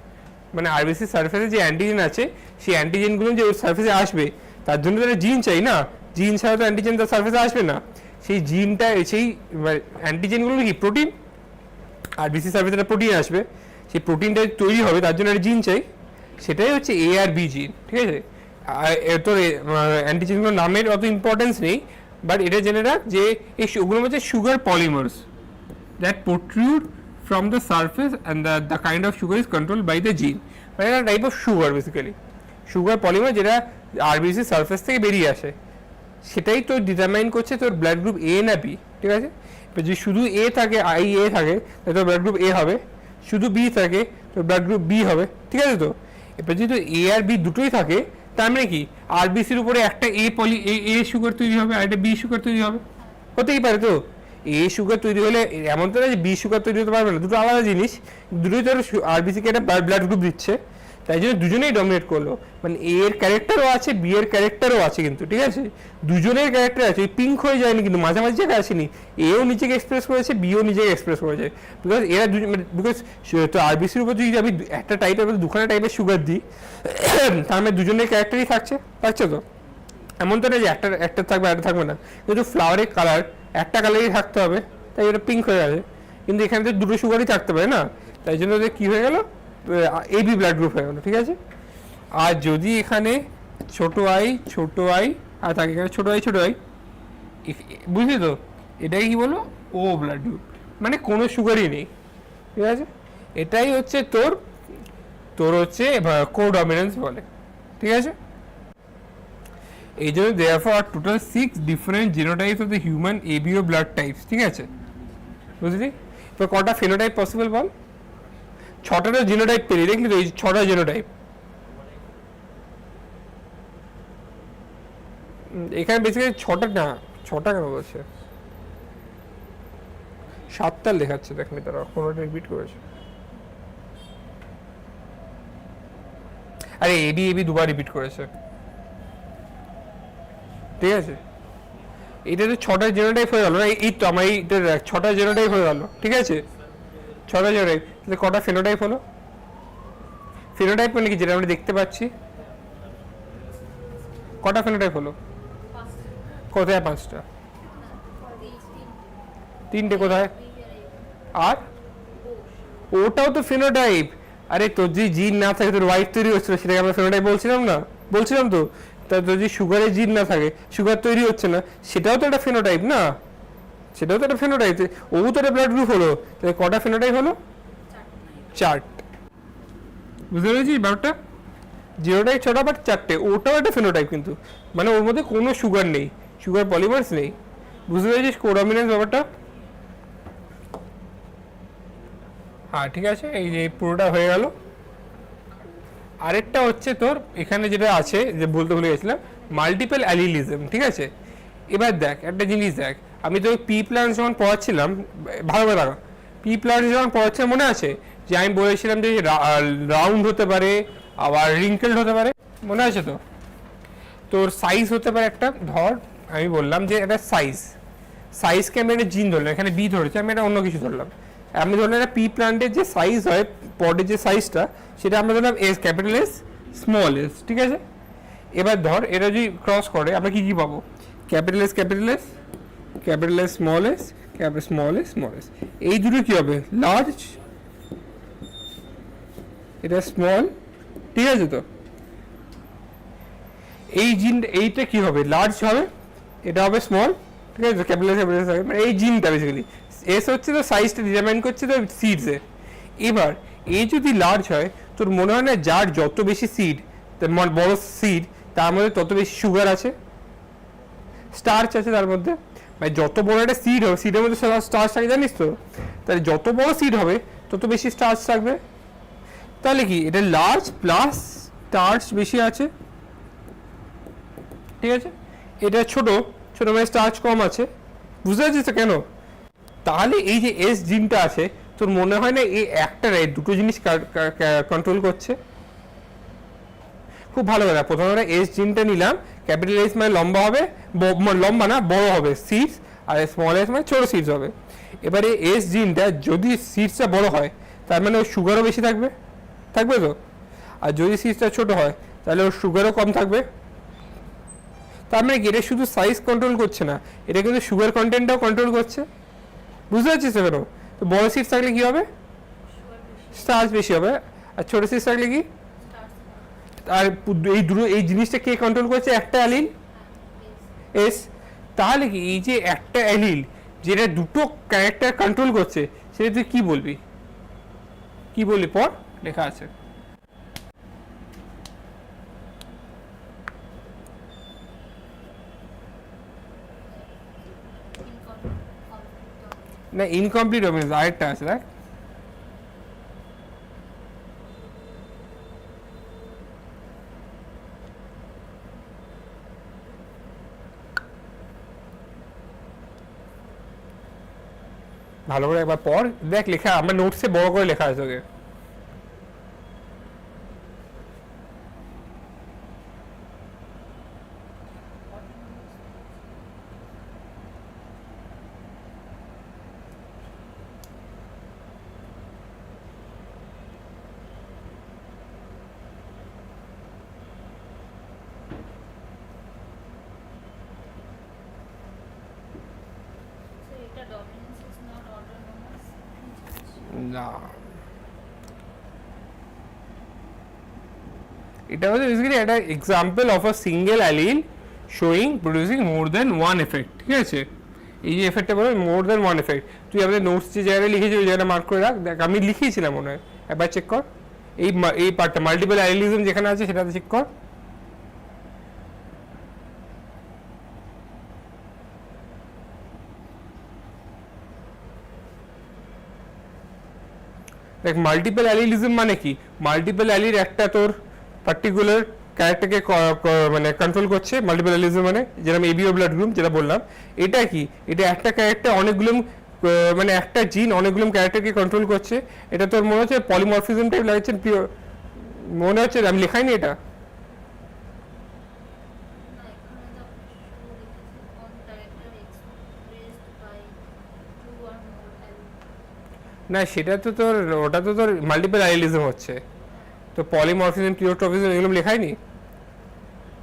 মানে আরবিসি সারফেসে যে অ্যান্টিজেন আছে সেই অ্যান্টিজেনগুলো যে ওর সারফেসে আসবে তার জন্য তারা জিন চাই না, জিন ছাড়া তো অ্যান্টিজেন তার সারফেসে আসবে না, সেই জিনটা সেই অ্যান্টিজেনগুলো কি প্রোটিন, আরবিসি সারফেসে একটা প্রোটিন আসবে, সেই প্রোটিনটা তৈরি হবে তার জন্য একটা জিন চাই, সেটাই হচ্ছে এ আর বি জিন, ঠিক আছে। তোর অ্যান্টিজেনগুলোর নামের অত ইম্পর্টেন্স নেই, বাট এটা জেনে রাখ যে এই ওগুলো হচ্ছে sugar polymers that protrude from the surface and the kind of sugar is control by the gene, মানে একটা type of sugar basically, sugar polymer যেটা আরবিসি সারফেস থেকে বেরিয়ে আসে, সেটাই তোর ডিটারমাইন করছে তোর ব্লাড গ্রুপ এ না বি, ঠিক আছে। যদি শুধু এ থাকে, আই এ থাকে, তাহলে তোর ব্লাড গ্রুপ এ হবে, শুধু বি থাকে তোর ব্লাড গ্রুপ বি হবে, ঠিক আছে। তো এবার যদি এ আর বি দুটোই থাকে তার মানে কি আরবিসির উপরে একটা এ সুগার তৈরি হবে আর একটা বি সুগার তৈরি হবে, হতেই পারে। তো এ সুগার তৈরি হলে এমন তো না যে বি সুগার তৈরি হতে পারবে না, দুটো আলাদা জিনিস, দুটোই তোর আরবিসিকে একটা ব্লাড গ্রুপ দিচ্ছে, তাই জন্য দুজনেই ডমিনেট করলো, মানে এ এর ক্যারেক্টারও আছে বি এর ক্যারেক্টারও আছে কিন্তু, ঠিক আছে, দুজনের ক্যারেক্টার আছে, ওই পিঙ্ক হয়ে যায়নি কিন্তু মাঝামাঝি জায়গায় আসেনি, এও নিজেকে এক্সপ্রেস করেছে বিও নিজেকে এক্সপ্রেস করেছে, বিকজ এরা বিকজ তো আরবিসির উপর যদি আমি একটা টাইপের দুখানা টাইপের সুগার দিই তার মানে দুজনের ক্যারেক্টারই থাকছে, তো এমন তো না যে একটা থাকবে একটা থাকবে না, কিন্তু ফ্লাওয়ারের কালার একটা কালারই থাকতে হবে, তাই ওটা পিঙ্ক হয়ে গেছে, কিন্তু এখানে তো দুটো সুগারই থাকতে পারে না, তাই জন্য কি হয়ে গেল এবি ব্লাড গ্রুপ হয়ে গেল, ঠিক আছে। আর যদি এখানে ছোট আই আর থাকে এখানে ছোট আই, বুঝলি তো, এটাই কি বলো ও ব্লাড গ্রুপ, মানে কোনো সুগারই নেই, ঠিক আছে। এটাই হচ্ছে তোর হচ্ছে কোডমিনেন্স বলে, ঠিক আছে। এই জন্য therefore are total 6 different genotypes of the human ABO blood types, ঠিক আছে, বুঝলি। তো কটা ফেনোটাইপ পসিবল বল, 6টা জিনোটাইপ পেলি, দেখলি তো এই 6টা জিনোটাইপ, এখানে বেসিক্যালি 6টা না, 6টা কেন বলছে 7টা লেখাচ্ছে, দেখ নি তারা কোনোটা রিপিট করেছে, আরে এবি এবি দুবার রিপিট করেছে, ঠিক আছে। এটা তো 6টা জেনোটাইপ হয়ে গেল না, এই তো আমার এইটা 6টা জেনোটাইপ হয়ে গেল, ঠিক আছে। 6টা জেনোটাইপ, তাহলে কটা ফেনোটাইপ হলো? ফেনোটাইপ মানে কি, যেটা আমরা দেখতে পাচ্ছি, কটা ফেনোটাইপ হলো? কোথায় 5টা? 3টে কোথায়? আর ওটাও তো ফেনোটাইপ। আরে তোর যদি জিন না থাকে, তোর ওয়াইফ তৈরি হচ্ছিল, সেটাকে আমরা ফেনোটাইপ বলছিলাম না? বলছিলাম তো। তা তোর যদি সুগারের জিন না থাকে, সুগার তৈরি হচ্ছে না, সেটাও তো একটা ফেনোটাইপ না? সেটাও তো একটা ফেনোটাইপ। ও তো একটা ব্লাড গ্রুপ হলো, তাহলে কটা ফেনোটাইপ হলো? 4টে। বুঝতে পেরেছিস ব্যাপারটা? জিরোটাইপ 6টা, বাট 4টে। ওটাও একটা ফেনোটাইপ কিন্তু, মানে ওর মধ্যে কোনো সুগার নেই, সুগার পলিমার্স নেই। বুঝতে পেরেছিস কোডমিনেন্স ব্যাপারটা? হ্যাঁ, ঠিক আছে, এই যে পুরোটা হয়ে গেল। আরেকটা হচ্ছে তোর এখানে যেটা আছে, যে বলতে ভুলে গেছিলাম, মাল্টিপল অ্যালিলিজম, ঠিক আছে। এবার দেখ একটা জিনিস, দেখ আমি তো পি প্ল্যান্স যখন পড়াচ্ছিলাম, ভালো করে দেখো, পি প্ল্যান্স যখন পড়াচ্ছিলাম মনে আছে যে আমি বলেছিলাম যে রাউন্ড হতে পারে, আবার রিঙ্কেলড হতে পারে, মনে আছে তো? তোর সাইজ হতে পারে একটা, ধর আমি বললাম যে এটা সাইজকে আমি একটা জিন ধরলাম, এখানে বি ধরেছি, আমি এটা অন্য কিছু ধরলাম। আমি ধরলাম একটা পি প্ল্যান্টের যে সাইজ হয়, পডের যে সাইজটা, সেটা আমরা ধরলাম S, capital S, small S, ঠিক আছে। এবার ধর এটা যদি ক্রস করে আমরা কি কি পাবো? Capital S, capital S, capital S, small S, capital small S, small S. এই দুটো কি হবে? লার্জ, এটা স্মল, ঠিক আছে তো। এই জিন, এইটা কি হবে? লার্জ হবে, এটা হবে স্মল, ঠিক আছে, ক্যাপিটাল এস, ক্যাপিটাল এস হবে। মানে এই জিনটা বেসিক্যালি এস হচ্ছে তো সাইজটা ডিটারমাইন করছে তো সিডসে। এবার এই যদি লার্জ হয়, তোর মনে হয় না যার যত বেশি সিড, বড় সিড, তার মধ্যে তত বেশি সুগার আছে, স্টার্চ আছে তার মধ্যে। মানে যত বড় একটা সিড হবে, সিডের মধ্যে স্টার্চ থাকে জানিস তো, তাহলে যত বড় সিড হবে তত বেশি স্টার্চ থাকবে। তাহলে কি এটা লার্জ প্লাস স্টার্চ বেশি আছে, ঠিক আছে। এটা ছোট, ছোট মানে স্টার্চ কম আছে। বুঝতে পারছিস তো কেন? তাহলে এই যে এস জিনটা আছে, তোর মনে হয় না এই একটা দুটো জিনিস কন্ট্রোল করছে? খুব ভালো কথা। প্রথমে আমরা এস জিনটা নিলাম, ক্যাপিটাল এস মানে লম্বা হবে, লম্বা না বড় হবে সিডস, আর স্মল এস মানে ছোট সিডস হবে। এবারে এস জিনটা যদি সিডসটা বড় হয়, তার মানে ওর সুগারও বেশি থাকবে, থাকবে তো। আর যদি সিডসটা ছোট হয়, তাহলে ওর সুগারও কম থাকবে। তার মানে এটা শুধু সাইজ কন্ট্রোল করছে না, এটা কিন্তু সুগার কন্টেন্টটাও কন্ট্রোল করছে। বুঝতে পারছিস তো কেন? তো বড় সিডস থাকলে কি হবে? স্টার্চ বেশি হবে। আর ছোট সিডস থাকলে কি? আর এই দুটো, এই জিনিসটা কে কন্ট্রোল করছে? একটা অ্যালিল, এস। তাহলে কি এই যে একটা অ্যালিল যেটা দুটো ক্যারেক্টার কন্ট্রোল করছে, সেটা তুই কি বলবি? কি বলবি? পর লেখা আছে। না, ইনকমপ্লিট ডমিনেন্স আরেকটা আছে, দেখ। ভালো করে একবার পর দেখ, লেখা আমার নোটসে বড় করে লেখা আছে ওকে। না, এটা হচ্ছে বেসিক্যালি একটা example of a single allele showing producing more than one effect, ঠিক আছে। এই যে এফেক্টটা বলে মোর দেন ওয়ান এফেক্ট, তুই আমাদের নোটস যে জায়গায় লিখেছি ওই জায়গাটা মার্ক করে রাখ। দেখ আমি লিখিয়েছিলাম মনে হয়, একবার চেক কর। এই পার্টটা মাল্টিপল অ্যালিলিজম যেখানে আছে সেটাতে চেক কর। দেখ মাল্টিপল অ্যালিলিজম মানে কি? মাল্টিপল অ্যালির একটা তোর পার্টিকুলার ক্যারেক্টারকে মানে কন্ট্রোল করছে। মাল্টিপল অ্যালিলিজম মানে যেরকম এবিও ব্লাড গ্রুপ যেটা বললাম, এটা কি? এটা একটা ক্যারেক্টার অনেকগুলো, মানে একটা জিন অনেকগুলো ক্যারেক্টারকে কন্ট্রোল করছে। এটা তোর মনে হচ্ছে পলিমরফিজম টাইপ লাগছে, পিওর মনে হচ্ছে আমি লেখাইনি এটা? না সেটা তো তোর, ওটা তো তোর মাল্টিপল অ্যালিলিজম হচ্ছে। তো পলিমরফিজম, প্লিওট্রফিজম এগুলো লেখায়নি?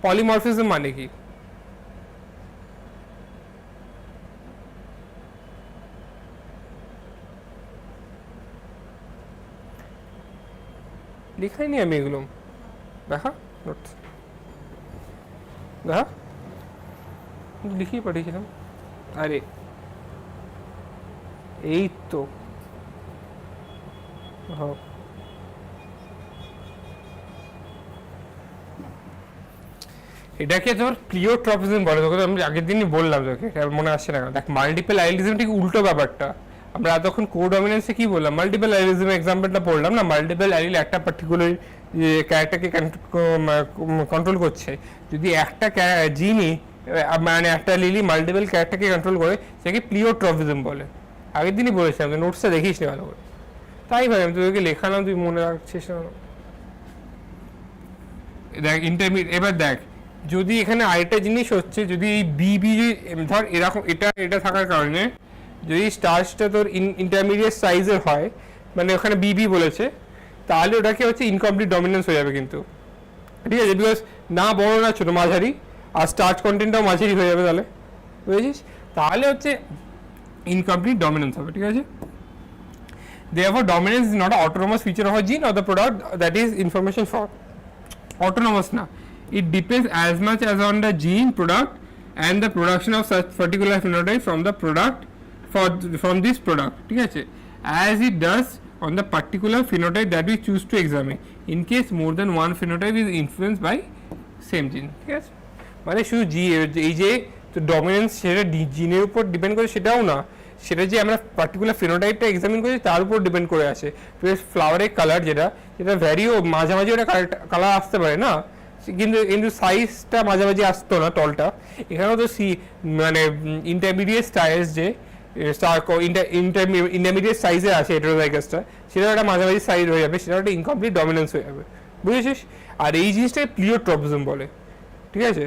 পলিমরফিজম মানে কি? লেখাইনি আমি এগুলো। দেখা নোটস, দেখা লিখিয়ে পাঠিয়েছিলাম। আরে এই তো হ্যাঁ, এটাকে তোর প্লিওট্রপিজম বলে। তোকে আমি আগের দিনই বললাম, তোকে মনে আসছে না? দেখ মাল্টিপল আইলিজম ঠিক উল্টো ব্যাপারটা। আমরা এতক্ষণ কোডমিনেন্সে কি বললাম, মাল্টিপল আইলিজম এক্সাম্পলটা পড়লাম না। মাল্টিপল আইলিল একটা পার্টিকুলার ক্যারেক্টারকে কন্ট্রোল করছে। যদি একটা জিনই মানে একটা লিলি মাল্টিপল ক্যারেক্টারকে কন্ট্রোল করে, সেটাকে প্লিওট্রপিজম বলে। আগের দিনই বলেছিলাম, তুই নোটসটা দেখিস নি ভালো করে। তাই ভাই আমি তোকে লেখালাম, তুই মনে রাখছিস না। দেখ ইন্টারমিডিয়েট, এবার দেখ যদি এখানে আরেকটা জিনিস হচ্ছে, যদি এই বিবি ধর এরকম এটা থাকার কারণে যদি স্টার্চটা তোর ইন্টারমিডিয়েট সাইজের হয়, মানে ওখানে বিবি বলেছে, তাহলে ওটাকে হচ্ছে ইনকমপ্লিট ডমিনেন্স হয়ে যাবে কিন্তু, ঠিক আছে? বিকজ না বড় না ছোটো, মাঝারি, আর স্টার্চ কন্টেন্টটাও মাঝারি হয়ে যাবে, তাহলে বুঝেছিস? তাহলে হচ্ছে ইনকমপ্লিট ডমিনেন্স হবে, ঠিক আছে? Therefore, dominance is not an autonomous feature of a gene or the product that is information for. Autonomous na. It depends as much as on the gene product and the production of such particular phenotype from the product from this product. ঠিক আছে? As it does on the particular phenotype that we choose to examine. In case more than one phenotype is influenced by same gene. ঠিক আছে? মানে শুধু এই যে dominance সেটা জিনের উপর ডিপেন্ড করে সেটাও না, সেটা যে আমরা পার্টিকুলার ফিনোটাইপটা এক্সামিন করছি তার উপর ডিপেন্ড করে আসে। ফ্লাওয়ারের কালার যেটা ভ্যারিও মাঝামাঝি ওটা কালার আসতে পারে না, কিন্তু সাইজটা মাঝামাঝি আসতো না তলটা। এখানেও তো মানে ইন্টারমিডিয়েট সাইজ যে ইন্টারমিডিয়েট সাইজে আছে হেটেরোজাইগাসটা, সেটা একটা মাঝামাঝি সাইজ হয়ে যাবে, সেটা একটা ইনকমপ্লিট ডমিনেন্স হয়ে যাবে, বুঝেছিস? আর এই জিনিসটাকে প্লিওট্রপিজম বলে, ঠিক আছে?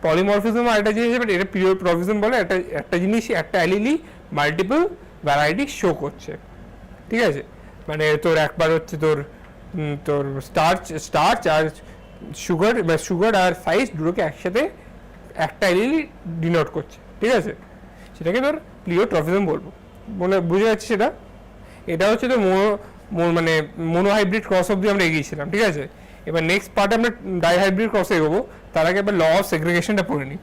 পলিমরফিজম আর একটা জিনিস, বাট এটা প্লিওট্রপিজম বলে। একটা জিনিস, একটা অ্যালিলি মাল্টিপল ভ্যারাইটি শো করছে, ঠিক আছে? মানে তোর একবার হচ্ছে তোর স্টার্চ আর সুগার আর সাইজ দুটোকে একসাথে একটা অ্যালিলি ডিনোট করছে, ঠিক আছে? সেটাকে তোর প্লিওট্রপিজম বলবো, বুঝে যাচ্ছে সেটা? এটা হচ্ছে তোর মানে মোনোহাইব্রিড ক্রস অব্দি আমরা এগিয়েছিলাম, ঠিক আছে? এবার নেক্সট পার্টে আমরা ডাইহাইব্রিড ক্রসে এগোবো। তার আগে এবার ল অফ সেগ্রিগেশনটা পড়ে নিই।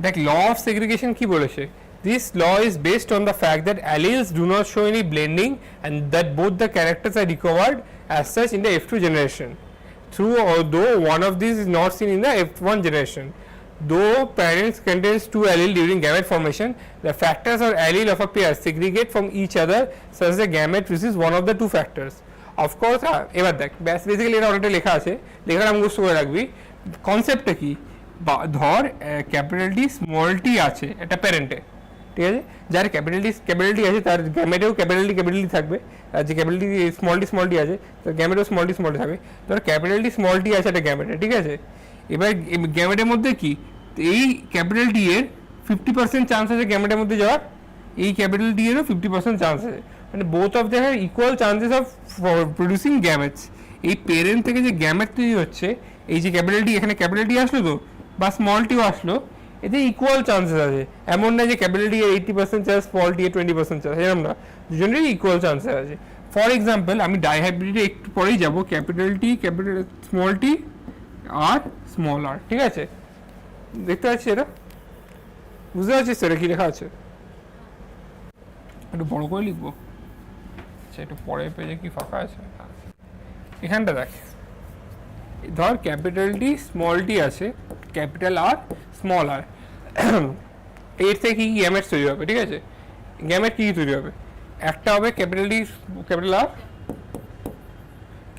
দেখ ল অফ সেগ্রিগেশন কি বলেছে? This law is based on the fact that alleles do not show any blending and that both the characters are recovered as such in the F2 generation. Though one of these is not seen in the F1 generation. Though parents contains two alleles during gamete formation, the factors or allele of a pair segregate from each other such that gamete receives one of the two factors. Of course, এবার দেখ basically এটা অনেকটা লেখা আছে, লেখাটা মুখস্থ করে রাখবি। কনসেপ্টটা কি? ধর ক্যাপিটাল টি স্মল টি আছে একটা প্যারেন্টে, ঠিক আছে? যার ক্যাপিটাল টি আছে তার গ্যামেটেও ক্যাপিটাল টি থাকবে, আর যে ক্যাপিটাল টি স্মল টি আছে তার গ্যামেটেও স্মল টি থাকবে। ধর ক্যাপিটাল টি স্মল টি আছে একটা গ্যামেটে, ঠিক আছে? এবার গ্যামেটের মধ্যে কি এই ক্যাপিটাল টি এর 50% চান্স আছে গ্যামেটের মধ্যে যাওয়ার, এই ক্যাপিটাল টি এরও 50% চান্স আছে, মানে both of them have equal chances of producing gametes. এই পেরেন্ট থেকে যে গ্যামেট তৈরি হচ্ছে, এই যে ক্যাপিটাল টি, এখানে ক্যাপিটাল টি আসলো তো বা স্মল টিও আসলো, এতে ইকুয়াল চান্সেস আছে। এমন না যে ক্যাপিটাল টি এর 80% চান্স, স্মল টি এর 20% চান্স, এরকম না, দুজনেরই ইকুয়াল চান্সেস আছে। ফর এক্সাম্পল আমি ডাইহাইব্রিডে একটু পরেই যাবো, capital T, capital small tea আর স্মল আর, ঠিক আছে? দেখতে পাচ্ছি এটা, বুঝতে পারছিস তো এটা কি লেখা আছে? একটু বড় করে লিখবো, আচ্ছা একটু পরের পেজে কি ফাঁকা আছে? এখানটা দেখ, ধর ক্যাপিটাল টি স্মল টি আছে, ক্যাপিটাল আর স্মল আর, এর থেকে কি গ্যামেট তৈরি হবে, ঠিক আছে? গ্যামেট কি তৈরি হবে? একটা হবে capital T capital R,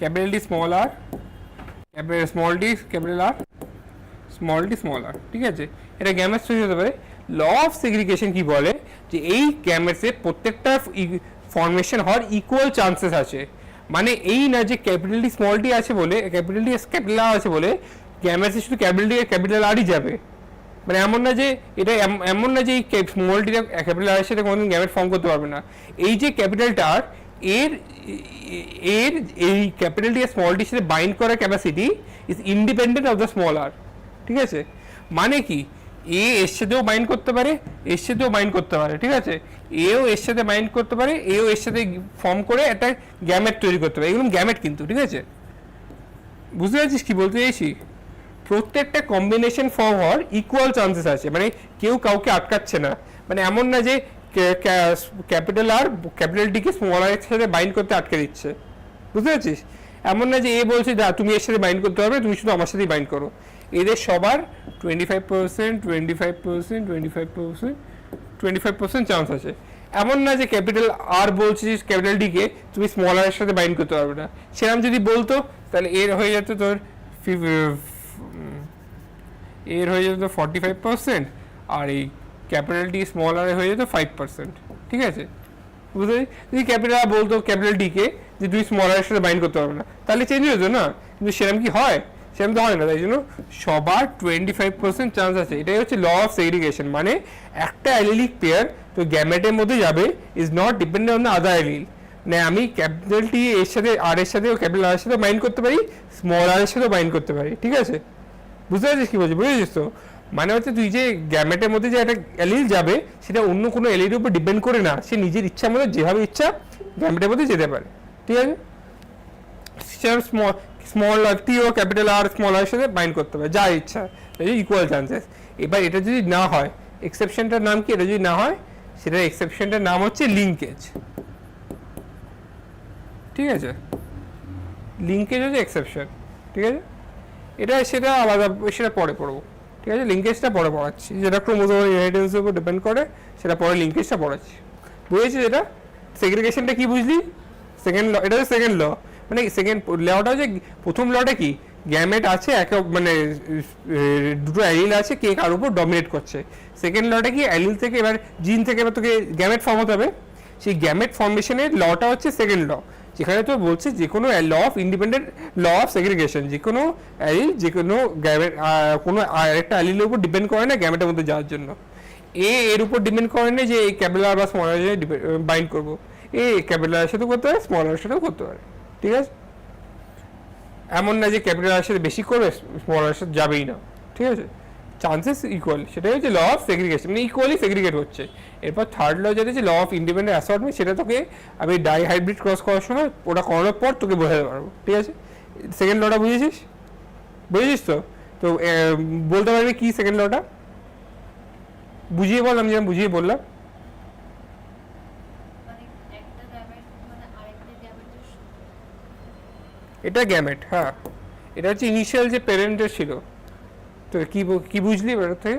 capital T small r, small t capital R, small t small r, ঠিক আছে, এটা গ্যামেটস তৈরি হতে পারে। ল অফ সেগ্রিগেশন কি বলে, যে এই গ্যামেটসে প্রত্যেকটা ফর্মেশন হওয়ার ইকুয়াল চান্সেস আছে। মানে এই না যে ক্যাপিটাল টি স্মল টি আছে বলে, ক্যাপিটাল টি ক্যাপিটাল আর আছে বলে গ্যামেটসে শুধু ক্যাপিটাল টি ক্যাপিটাল আরই যাবে, মানে এমন না যে এটা এমন না যে এই স্মল টিটা ক্যাপিটাল আর এর সাথে কোনোদিন গ্যামেট ফর্ম করতে পারবে না। এই যে ক্যাপিটালটা এর এর এই ক্যাপিটাল টি স্মল টির সাথে বাইন্ড করার capacity is independent of the small r, ঠিক আছে। মানে কি, এর সাথেও বাইন্ড করতে পারে, এর সাথেও বাইন্ড করতে পারে, ঠিক আছে, এও এর সাথে বাইন্ড করতে পারে, এও এর সাথে ফর্ম করে একটা গ্যামেট তৈরি করতে পারে। এগুলো গ্যামেট কিন্তু, ঠিক আছে, বুঝতে পারছিস কি বলতে চাইছি? প্রত্যেকটা কম্বিনেশন ফর্ম হওয়ার ইকুয়াল চান্সেস আছে, মানে কেউ কাউকে আটকাচ্ছে না। মানে এমন না যে ক্যাপিটাল আর ক্যাপিটাল টিকে স্মল আর এর সাথে বাইন্ড করতে আটকে দিচ্ছে, বুঝতে পারছিস? এমন না যে এ বলছে যা তুমি এর সাথে বাইন্ড করতে পারবে, তুমি শুধু আমার সাথেই বাইন্ড করো। এদের সবার 25%, 25%, 25%, 25% চান্স আছে। এমন না যে ক্যাপিটাল আর বলছে ক্যাপিটাল ডিকে তুমি স্মল আর এর সাথে বাইন্ড করতে পারবে না। সেরকম যদি বলতো তাহলে এর হয়ে যেত তোর 45%, আর এই ক্যাপিটাল ডি স্মল আর হয়ে যেত 5%, ঠিক আছে, বুঝতে পারছি? যদি ক্যাপিটাল আর বলতো ক্যাপিটাল ডিকে যে তুই স্মল আর এর সাথে বাইন্ড করতে পারবে না, তাহলে চেঞ্জ হতো না, কিন্তু সেরকম কি হয়? সেরকম তো হয় না। তাই জন্য সবার 25% চান্স আছে। এটাই হচ্ছে ল অফ সেগ্রিগেশন। মানে একটা অ্যালিলিক পেয়ার তো গ্যামেটের মধ্যে যাবে is not dependent on the other allele. মানে আমি ক্যাপিটাল টি এর সাথে আর এর সাথে ক্যাপিটাল আর এর সাথে বাইন্ড করতে পারি, স্মল আর এর সাথেও বাইন্ড করতে পারি, ঠিক আছে, বুঝতে পারছিস কি বলছি? বুঝেছিস তো? মানে হচ্ছে তুই যে গ্যামেটের মধ্যে যে একটা অ্যালিল যাবে সেটা অন্য কোনো অ্যালিলের উপর ডিপেন্ড করে না, সে নিজের ইচ্ছা মতো যেভাবে ইচ্ছা গ্যামেটের মধ্যে যেতে পারে, ঠিক আছে। স্মল আর টি ও ক্যাপিটাল আর স্মল আর সাথে বাইন্ড করতে পারে যা ইচ্ছা, ইকুয়াল চান্সেস। এবার এটা যদি না হয়, এক্সেপশনটার নাম কি? এটা যদি না হয় সেটা এক্সেপশনটার নাম হচ্ছে লিঙ্কেজ, ঠিক আছে, লিঙ্কেজ হচ্ছে এক্সেপশন, ঠিক আছে। এটা সেটা আলাদা, সেটা পরে পড়বো, ঠিক আছে। লিঙ্কেজটা পরে পড়াচ্ছি, যেটা ক্রোমোজোমাল ইনহেরিটেন্সের উপর ডিপেন্ড করে, সেটা পরে লিঙ্কেজটা পড়াচ্ছি, বুঝেছিস? এটা সেগ্রিগেশনটা কি বুঝলি? সেকেন্ড ল, এটা হচ্ছে সেকেন্ড ল। মানে সেকেন্ড লটা হচ্ছে, প্রথম লটা কি, গ্যামেট আছে মানে দুটো অ্যালিল আছে, কে কার উপর ডমিনেট করছে। সেকেন্ড লটা কি, অ্যালিল থেকে এবার জিন থেকে এবার তোকে গ্যামেট ফর্ম হতে হবে। সেই গ্যামেট ফর্মেশনের লটা হচ্ছে সেকেন্ড ল, যেখানে তো বলছে যে কোনো law of independent, law of segregation, যে কোনো অ্যালিল যে কোনো গ্যামেট কোনো আরেকটা অ্যালিলের উপর ডিপেন্ড করে না গ্যামেটের মধ্যে যাওয়ার জন্য। এর উপর ডিপেন্ড করে না যে এই ক্যাপিটাল বা স্মল আর বাইন্ড করবো, ক্যাপিটাল সাথেও করতে পারে, স্মল আর সাথেও করতে পারে, ঠিক আছে। এমন না যে ক্যাপিটাল আর সাথে বেশি করবে, স্মল আর সাথে যাবেই না, ঠিক আছে, চান্সেস ইকুয়াল। সেটাই হচ্ছে ল অফ সেগ্রিগেশন, মানে ইকুয়ালি সেগ্রিগেট হচ্ছে। এরপর থার্ড ল যেটা হচ্ছে ল অফ ইন্ডিপেন্ডেন্ট অ্যাসর্টমেন্ট, সেটা তোকে আমি ডাই হাইব্রিড ক্রস করার সময় ওটা করানোর পর তোকে বোঝাতে পারবো, ঠিক আছে। সেকেন্ড লটা বুঝেছিস? বুঝেছিস তো? তো বলতে পারবি কি সেকেন্ড লটা? বুঝিয়ে বল, আমি যেমন বুঝিয়ে বললাম। এটা গ্যামেট, হ্যাঁ, এটা হচ্ছে ইনিশিয়াল যে প্যারেন্টের ছিল। তো কি বুঝলি এবার থেকে?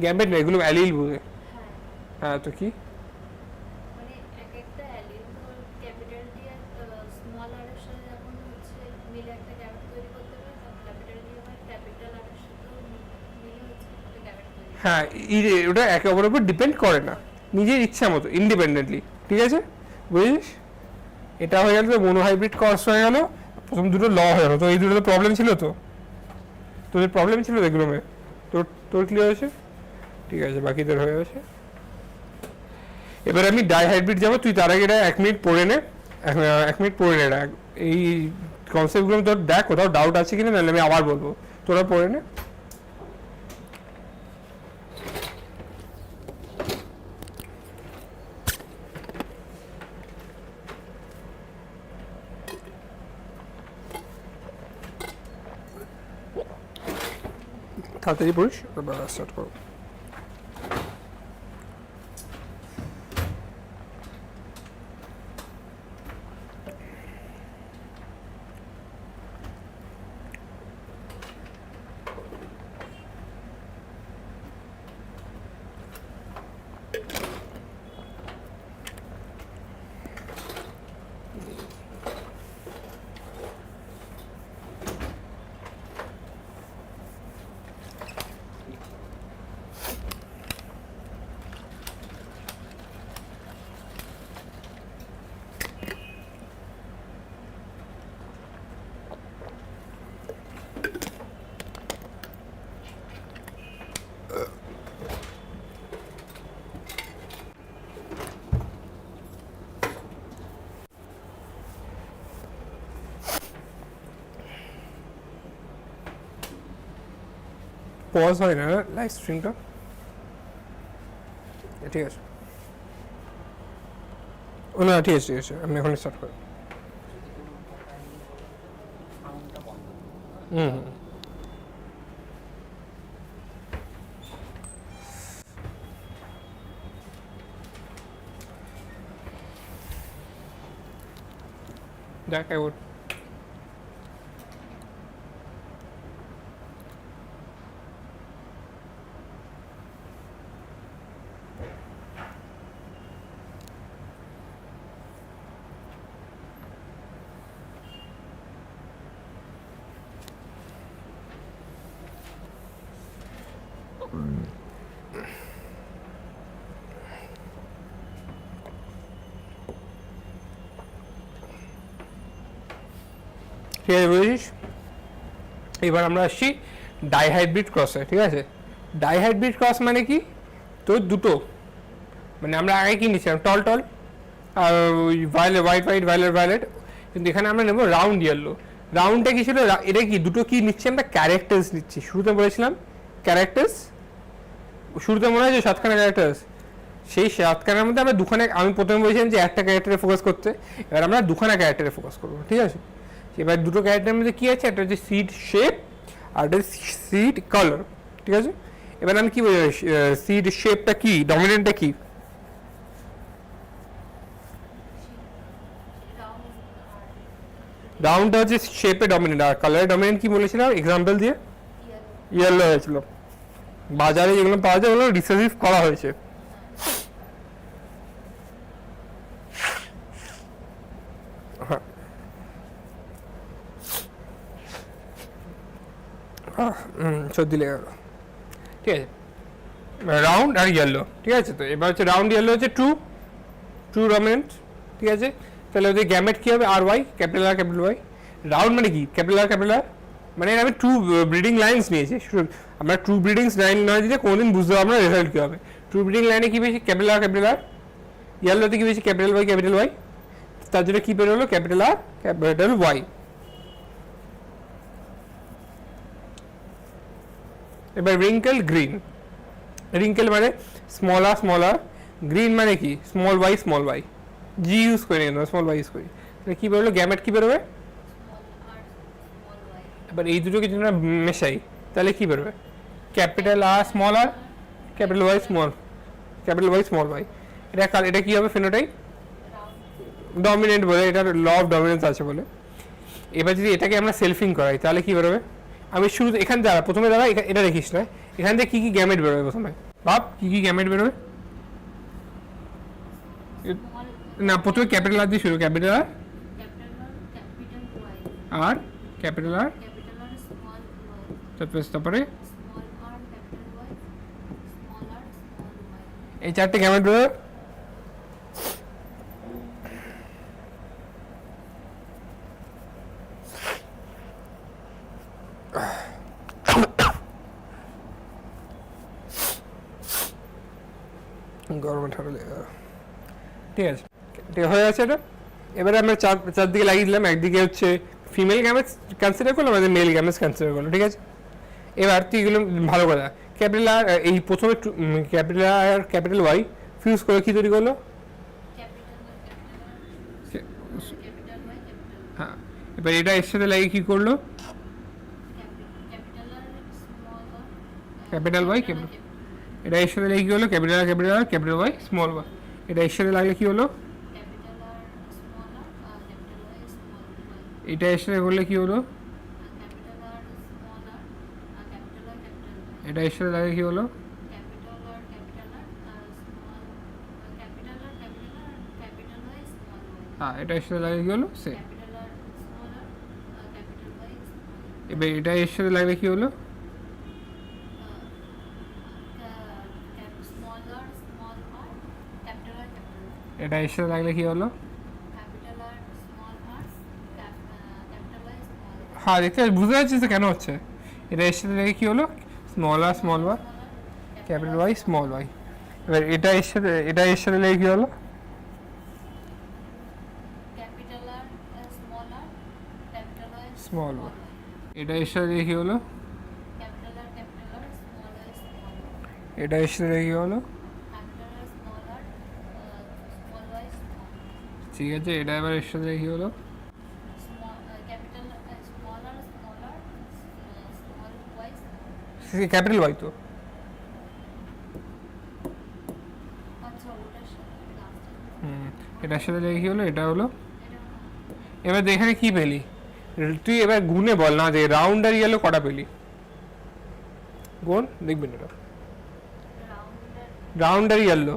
গ্যামেট না, এগুলো অ্যালিল বুঝে। হ্যাঁ, তো কি? হ্যাঁ, ওটা একে অপরের উপর ডিপেন্ড করে না, নিজের ইচ্ছা মতো ইন্ডিপেন্ডেন্টলি, ঠিক আছে, বুঝিস? এটা হয়ে গেল তো মনোহাইব্রিড ক্রস হয়ে গেল, প্রথম দুটো ল হয়ে গেল। তো এই দুটো তো প্রবলেম ছিল, তো তোদের প্রবলেম ছিল এগুলো, তোর ক্লিয়ার হয়েছে, ঠিক আছে, বাকিদের হয়ে গেছে। এবার আমি ডাই হাইব্রিড যাবো, তুই তার আগে এটা 1 মিনিট পড়ে নে, 1 মিনিট পড়ে নে এটা, এই কনসেপ্টগুলো তোর দেখ কোথাও ডাউট আছে কিনা, নাহলে আমি আবার বলবো, তোরা পড়ে নে। তাড়াতাড়ি পড়িস, স্টার্ট করো। পজ হয় না লাইভ স্ট্রিমটা, ঠিক আছে। ও না ঠিক আছে ঠিক আছে, আমি এখন স্টার্ট করি। হুম হুম দেখ ওর ঠিক আছে বুঝেছিস। এবার আমরা আসছি ডাইহাইব্রিড ক্রসে, ঠিক আছে। ডাইহাইব্রিড ক্রস মানে কি, তো দুটো, মানে আমরা আগে কি নিচ্ছিলাম টল টল আর ওই violet white white violet violet, কিন্তু এখানে আমরা নেবো রাউন্ড ইয়েলো। রাউন্ডটা কি ছিল, এটা কি দুটো কি নিচ্ছি আমরা, ক্যারেক্টার্স নিচ্ছি। শুরুতে বলেছিলাম ক্যারেক্টার্স, শুরুতে মনে হয় যে 7খানা ক্যারেক্টার্স, সেই 7খানার মধ্যে আমরা 2খানা, আমি প্রথমে বলেছিলাম যে একটা ক্যারেক্টারে ফোকাস করতে, এবার আমরা 2খানা ক্যারেক্টারে ফোকাস করবো, ঠিক আছে। এবার দুটো ক্যারেক্টারের মধ্যে কী আছে, একটা হচ্ছে সিড শেপ আর একটা সিড কালার, ঠিক আছে। এবার আমি কি বলি, সিড শেপটা কি, ডমিনেন্টটা কি, রাউন্ডটা হচ্ছে শেপে ডমিনেন্ট, আর কালারে ডমিনেন্ট কি বলেছিলাম এক্সাম্পল দিয়ে, ইয়েলো হয়েছিল। বাজারে যেগুলো পাওয়া যায় ওগুলো রিসার্ভ করা হয়েছে। হ্যাঁ সর্দি লেগে গেল, ঠিক আছে। রাউন্ড আর ইয়েলো, ঠিক আছে। তো এবার হচ্ছে রাউন্ড ইয়েলো হচ্ছে ট্রু, ট্রু ডমিনেন্ট, ঠিক আছে। তাহলে ওদের গ্যামেট কী হবে, R Y, capital R capital Y. Round মানে কি, ক্যাপিটাল আর ক্যাপিটাল আর, মানে আমি ট্রু ব্রিডিং লাইন্স নিয়েছি। আমরা ট্রু ব্রিডিং লাইন নয় দিলে কোনোদিন বুঝতে পারবো না রেজাল্ট কী হবে। ট্রু ব্রিডিং লাইনে কী পেয়েছি, ক্যাপিটাল আর ক্যাপিটাল আর, ইয়েলোতে কী পেয়েছি, ক্যাপিটাল ওয়াই, তার জন্য কী বেরোলো, ক্যাপিটাল আর ক্যাপিটাল ওয়াই। এবার রিঙ্কেল গ্রিন, রিঙ্কেল মানে স্মল আর, গ্রিন মানে কি স্মল ওয়াই, জি ইউজ করি না, স্মল ওয়াই ইউজ করি। তাহলে কী বেরোলো, গ্যামেট কী বেরোবে, এবার এই দুটোকে যদি আমরা মেশাই তাহলে কী বেরোবে, capital R, capital Y small Y. এটা কী হবে, ফিনোটাইপ ডমিনেন্ট বলে, এটা ল অফ ডমিনেন্স আছে বলে। এবার যদি এটাকে আমরা সেলফিং করাই তাহলে কী বেরোবে, আমি শুরু এখান দ্বারা প্রথমে দ্বারা এটা দেখিস না, এখান থেকে কী কী গ্যামেট বেরোবে প্রথমে ভাব, কী কী গ্যামেট বেরোবে না, প্রথমে ক্যাপিটাল আর দিয়ে শুরু, ক্যাপিটাল আর ক্যাপিটাল আর, তারপরে এই চারটে গ্যামেট বেরোবে। গরমে ঠান্ডা লেগে গেল, ঠিক আছে, ঠিক হয়ে আছে এটা। এবারে আমরা চারদিকে লাগিয়ে দিলাম, একদিকে হচ্ছে ফিমেল গ্যামেটস কনসিডার করলাম, আমাদের মেল গ্যামেটস কনসিডার করলো, ঠিক আছে। এবার তুই এগুলো ভালো কথা, ক্যাপিটাল আর এই প্রথমে capital R capital Y fuse করে কী তৈরি করলো, হ্যাঁ। এবার এটা এর সাথে লাগিয়ে কী করলো, ক্যাপিটাল ওয়াই এটা এর সাথে লাগিয়ে কী হলো, ক্যাপিটাল ওয়াই স্মল ওয়াই। এটা এর সাথে লাগলে কী হলো, এটা এর সাথে করলে কী হলো, এটা এর সাথে লাগলে কী হলো, হ্যাঁ এটা এর সাথে লাগলে কী হলো, সে এবার এটা এর সাথে লাগলে কী হলো, এটা এর সাথে লাগলে কী হলো, হ্যাঁ দেখতে বুঝতে পারছিস কেন হচ্ছে, এটা এর সাথে লাগে কী হলো, small Y capital Y small Y. এবার এটা এর সাথে লাগে কী হলো, স্মল ওয়াই। এটা এর সাথে কী হলো, এটা এর সাথে কি হলো? ঠিক আছে, এটা এবার এর সাথে কি হলো? ক্যাপিটাল ওয়াই তো। এটার সাথে কি হলো? এটা হলো। এবার এখানে কি পেলি তুই? এবার গুনে বল না যে রাউন্ড আর ইয়েলো কটা পেলি, গুন দেখবেন। এটা রাউন্ড আর ইয়েলো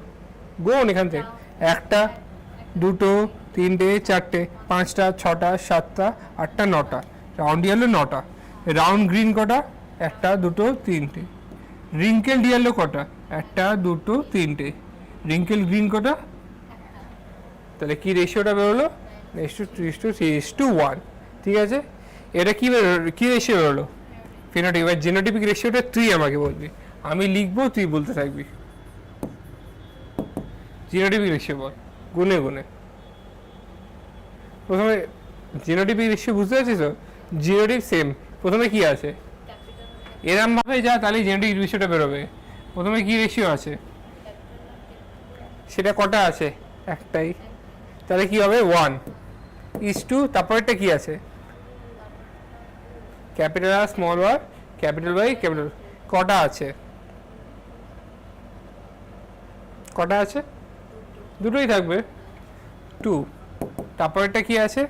গুন এখান থেকে, একটা, দুটো, তিনটে, চারটে, পাঁচটা, ছটা, সাতটা, আটটা, নটা। রাউন্ড ইয়েলো 9টা। রাউন্ড গ্রিন কটা? একটা, দুটো, তিনটে। রিঙ্কেল ইয়েলো কটা? একটা, দুটো, তিনটে। রিঙ্কেল গ্রিন কটা? তাহলে কি রেশিওটা বেরোলো? (3:1). ঠিক আছে, এটা কি রেশিও বেরোলো? ফিনোটাইপ। এবার জিনোটাইপিক রেশিওটা তুই আমাকে বলবি, আমি লিখবো, তুই বলতে থাকবি। জিনোটাইপিক রেশিও বল গুনে গুনে। প্রথমে জিনোটাইপিক রেশিও বুঝতে পারছিস তো? Genotype same. প্রথমে কি আছে? এরম ভাবে যা, তাহলে জিনোটাইপিক রেশিওটা বেরোবে। প্রথমে কি রেশিও আছে? সেটা কটা আছে? একটাই। তাহলে কি হবে? 1:2। তারপরেরটা কি আছে? Capital R small R capital Y capital. কটা আছে? কটা আছে? দুটোই থাকবে, 2। তারপরেরটা কি আছে?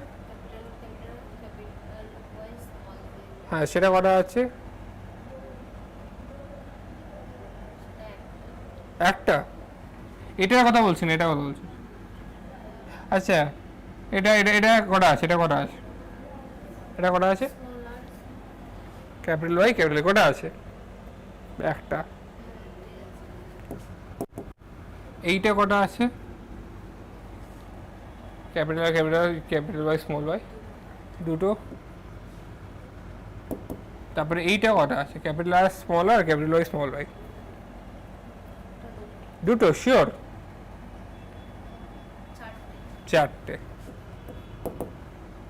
হ্যাঁ, সেটা কটা আছে? একটা। এটার কথা বলছি না, এটা কথা বলছি। আচ্ছা, এটা এটা এটা কটা আছে? এটা কটা আছে? এটা কটা আছে? ক্যাপিটাল ওয়াই ক্যাপিটাল কটা আছে? একটা। এইটা কটা আছে? Capital capital capital Y small Y, দুটো। তারপরে এইটা কটা আছে? Capital R small R capital Y small Y, দুটো। শিওর? চারটে।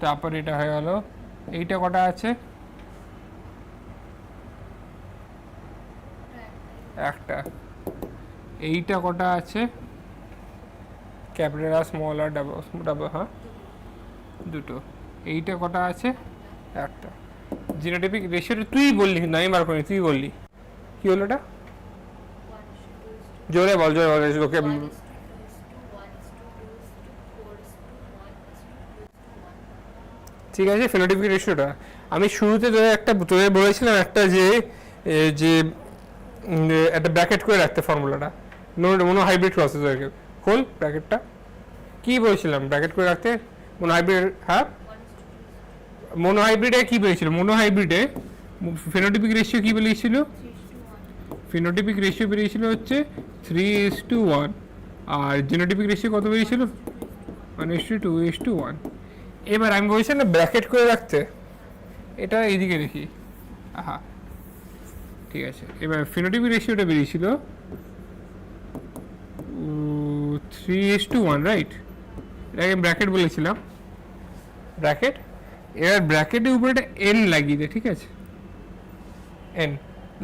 তারপর এটা হয়ে গেল। এইটা কটা আছে? একটা। এইটা কটা আছে? ক্যাপিটাল আর স্মল আর ডাবল, হ্যাঁ, দুটো। এইটা কটা আছে? একটা। জিনোটাইপিক রেশিওটা তুই বললি, কিন্তু আমি বার করিনি, তুই বললি। কি হলো এটা? জোরে বল, জোরে বল। ওকে, ঠিক আছে। ফিনোটাইপিক রেশিওটা আমি শুরুতে তোদের বলেছিলাম একটা যে একটা ব্র্যাকেট করে রাখতে ফর্মুলাটা, মনো হাইব্রিড প্রসেসরকে। খোল ব্র্যাকেটটা। কি বলেছিলাম ব্র্যাকেট করে রাখতে? মনো হাইব্রিড। হ্যাঁ, মনো হাইব্রিডে কি পেয়েছিল? মনো হাইব্রিডে ফিনোটাইপিক রেশিও কি বেরিয়েছিল? ফিনোটাইপিক রেশিও বেরিয়েছিল হচ্ছে 3:1। আর জিনোটাইপিক রেশিও কত বেরিয়েছিল? 1:2:1। এবার আমি বলছি না ব্র্যাকেট করে রাখতে, এটা এইদিকে দেখি। হ্যাঁ, ঠিক আছে। এবার ফিনোটাইপিক রেশিওটা বেরিয়েছিল 3:1, রাইট? এটাকে ব্র্যাকেট বলেছিলাম, ব্র্যাকেট। এবার ব্র্যাকেটের উপরে একটা এন লাগিয়ে দে, ঠিক আছে? এন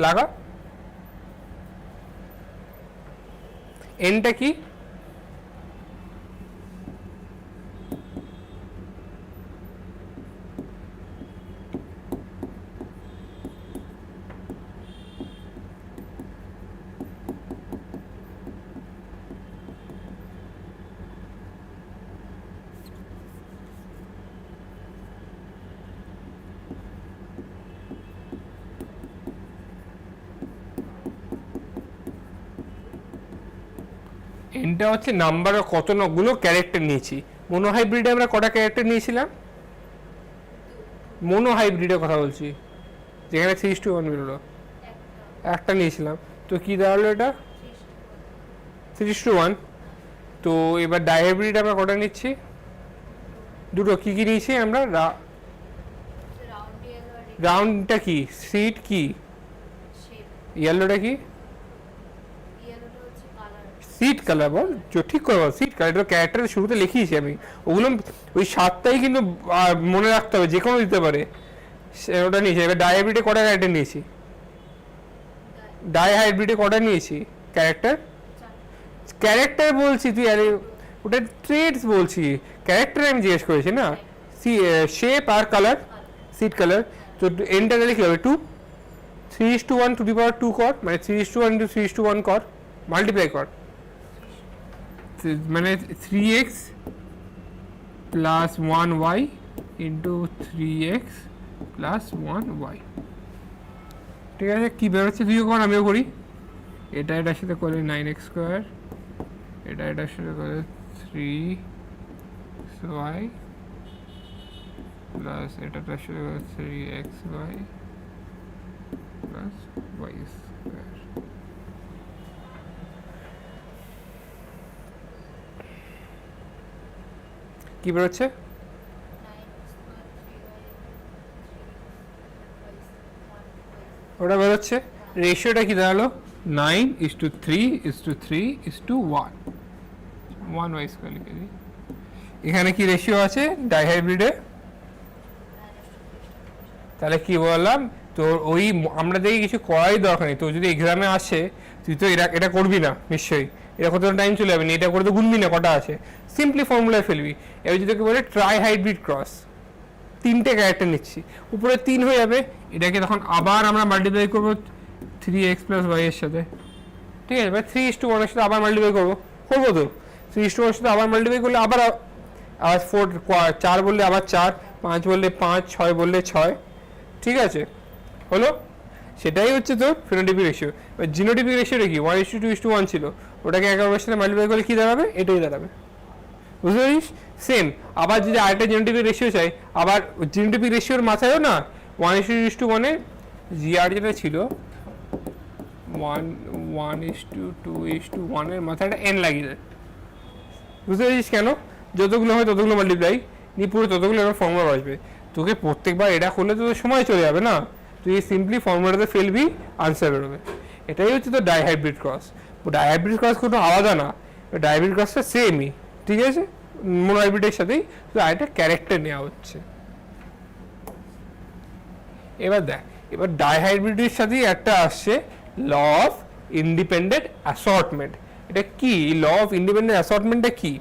লাগা। এনটা কি? এনটা হচ্ছে নাম্বার, কতগুলো ক্যারেক্টার নিয়েছি। মনো হাইব্রিডে আমরা কটা ক্যারেক্টার নিয়েছিলাম? মনো হাইব্রিডের কথা বলছি, যেখানে 3:1 বেরোলো, একটা নিয়েছিলাম। তো কি দাঁড়ালো এটা? 3:1। তো এবার ডাইহাইব্রিড আমরা কটা নিচ্ছি? দুটো। কি কি নিয়েছি আমরা? রাউন্ডটা কি? সিট কি? ইয়েলোটা কি? Seat colour. বল ঠিক করে বল। সিট কালার, এটা ক্যারেক্টারের শুরুতে লিখিয়েছি আমি। ওগুলো ওই 7টাই কিন্তু মনে রাখতে হবে, যে কোনো দিতে পারে। ওটা নিয়েছি। এবার ডায়াবেটে কটা ক্যারেক্টার নিয়েছি? ডাইহাইব্রিডে কটা নিয়েছি ক্যারেক্টার? ক্যারেক্টার বলছি তুই, আরে ওটা ট্রেটস বলছি, ক্যারেক্টার আমি জিজ্ঞেস করেছি না। শেপ আর কালার, সিট কালার। তো এনটা গেলে কী হবে? 2 3:1 টু দি পাওয়ার 2 কর, মানে 3:1 ইন্টু 3:1 কর, মাল্টিপ্লাই কর, মানে 3x plus 1y into 3x plus 1y। ঠিক আছে, কী বেরোচ্ছে তুইও কর আমিও করি। এটা এটার সাথে করে 9x স্কোয়ার, এটা এটার সাথে করে 3y প্লাস এটাটার সাথে করে 3xy প্লাস y স্কোয়ার। কি বেরোচ্ছে? ওটা বেরোচ্ছে। রেশিওটা কি দাঁড়ালো? 9:3:3:1, 1y স্কোয়ার লিখে দিই। এখানে কি রেশিও আছে ডাইহাইব্রিডে? তাহলে কি বললাম তোর, ওই আমরা দেখি কিছু করাই দরকার নেই। তোর যদি এক্সামে আসে তুই তো এটা করবি না নিশ্চয়ই, এটা কত টাইম চলে যাবে, এটা করে তো গুনবি না কটা আছে, সিম্পলি ফর্মুলায় ফেলবি। এবার যদি বলে ট্রাই হাইব্রিড ক্রস, 3টে ক্যারেক্টার নিচ্ছি, উপরে 3 হয়ে যাবে, এটাকে তখন আবার আমরা মাল্টিপ্লাই করবো 3x প্লাস y এর সাথে। ঠিক আছে, এবার 3:1 এর সাথে আবার মাল্টিপ্লাই করবো তো 3:1 এর সাথে আবার মাল্টিপ্লাই করলে আবার 4 বললে আবার 4, 5 বললে 5, 6 বললে 6। ঠিক আছে, হলো। সেটাই হচ্ছে তোর ফিনোটাইপিক রেশিও। এবার জিনোটাইপিক রেশিওটা কি? 1:2:1 ছিল, ওটাকে একের সাথে মাল্টিপ্লাই করলে কী দাঁড়াবে? এটাই দাঁড়াবে। বুঝতে পারিস? সেম আবার যদি আরেকটা জিনোটাইপিক রেশিও চাই, আবার জিনোটাইপিক রেশিওর মাথায়ও না 1:1 জিআর যেটা ছিল 1:2:1 এর মাথায় একটা এন লাগিয়ে দেয়। বুঝতে পারছিস কেন? যতগুলো হয় ততগুলো মাল্টিপ্লাই নিয়ে পুরো ততগুলো এবার ফর্মুলা আসবে। তোকে প্রত্যেকবার এটা করলে তো সময় চলে যাবে না, তুই সিম্পলি ফর্মুলাতে ফেলবি, আনসার বেরোবে। এটাই হচ্ছে তো ডাইহাইব্রিড ক্রস। ডাইহাইব্রিড ক্রস কোনো আলাদা না, ডাইহাইব্রিড ক্রসটা সেমই। ঠিক আছে, মোনোহাইব্রিডের সাথেই তো আরেকটা ক্যারেক্টার নেওয়া হচ্ছে। এবার দেখ, এবার ডাইহাইব্রিডের সাথেই একটা আসছে ল অফ ইন্ডিপেন্ডেন্ট অ্যাসর্টমেন্ট। এটা কি ল অফ ইন্ডিপেন্ডেন্ট অ্যাসর্টমেন্টটা কি?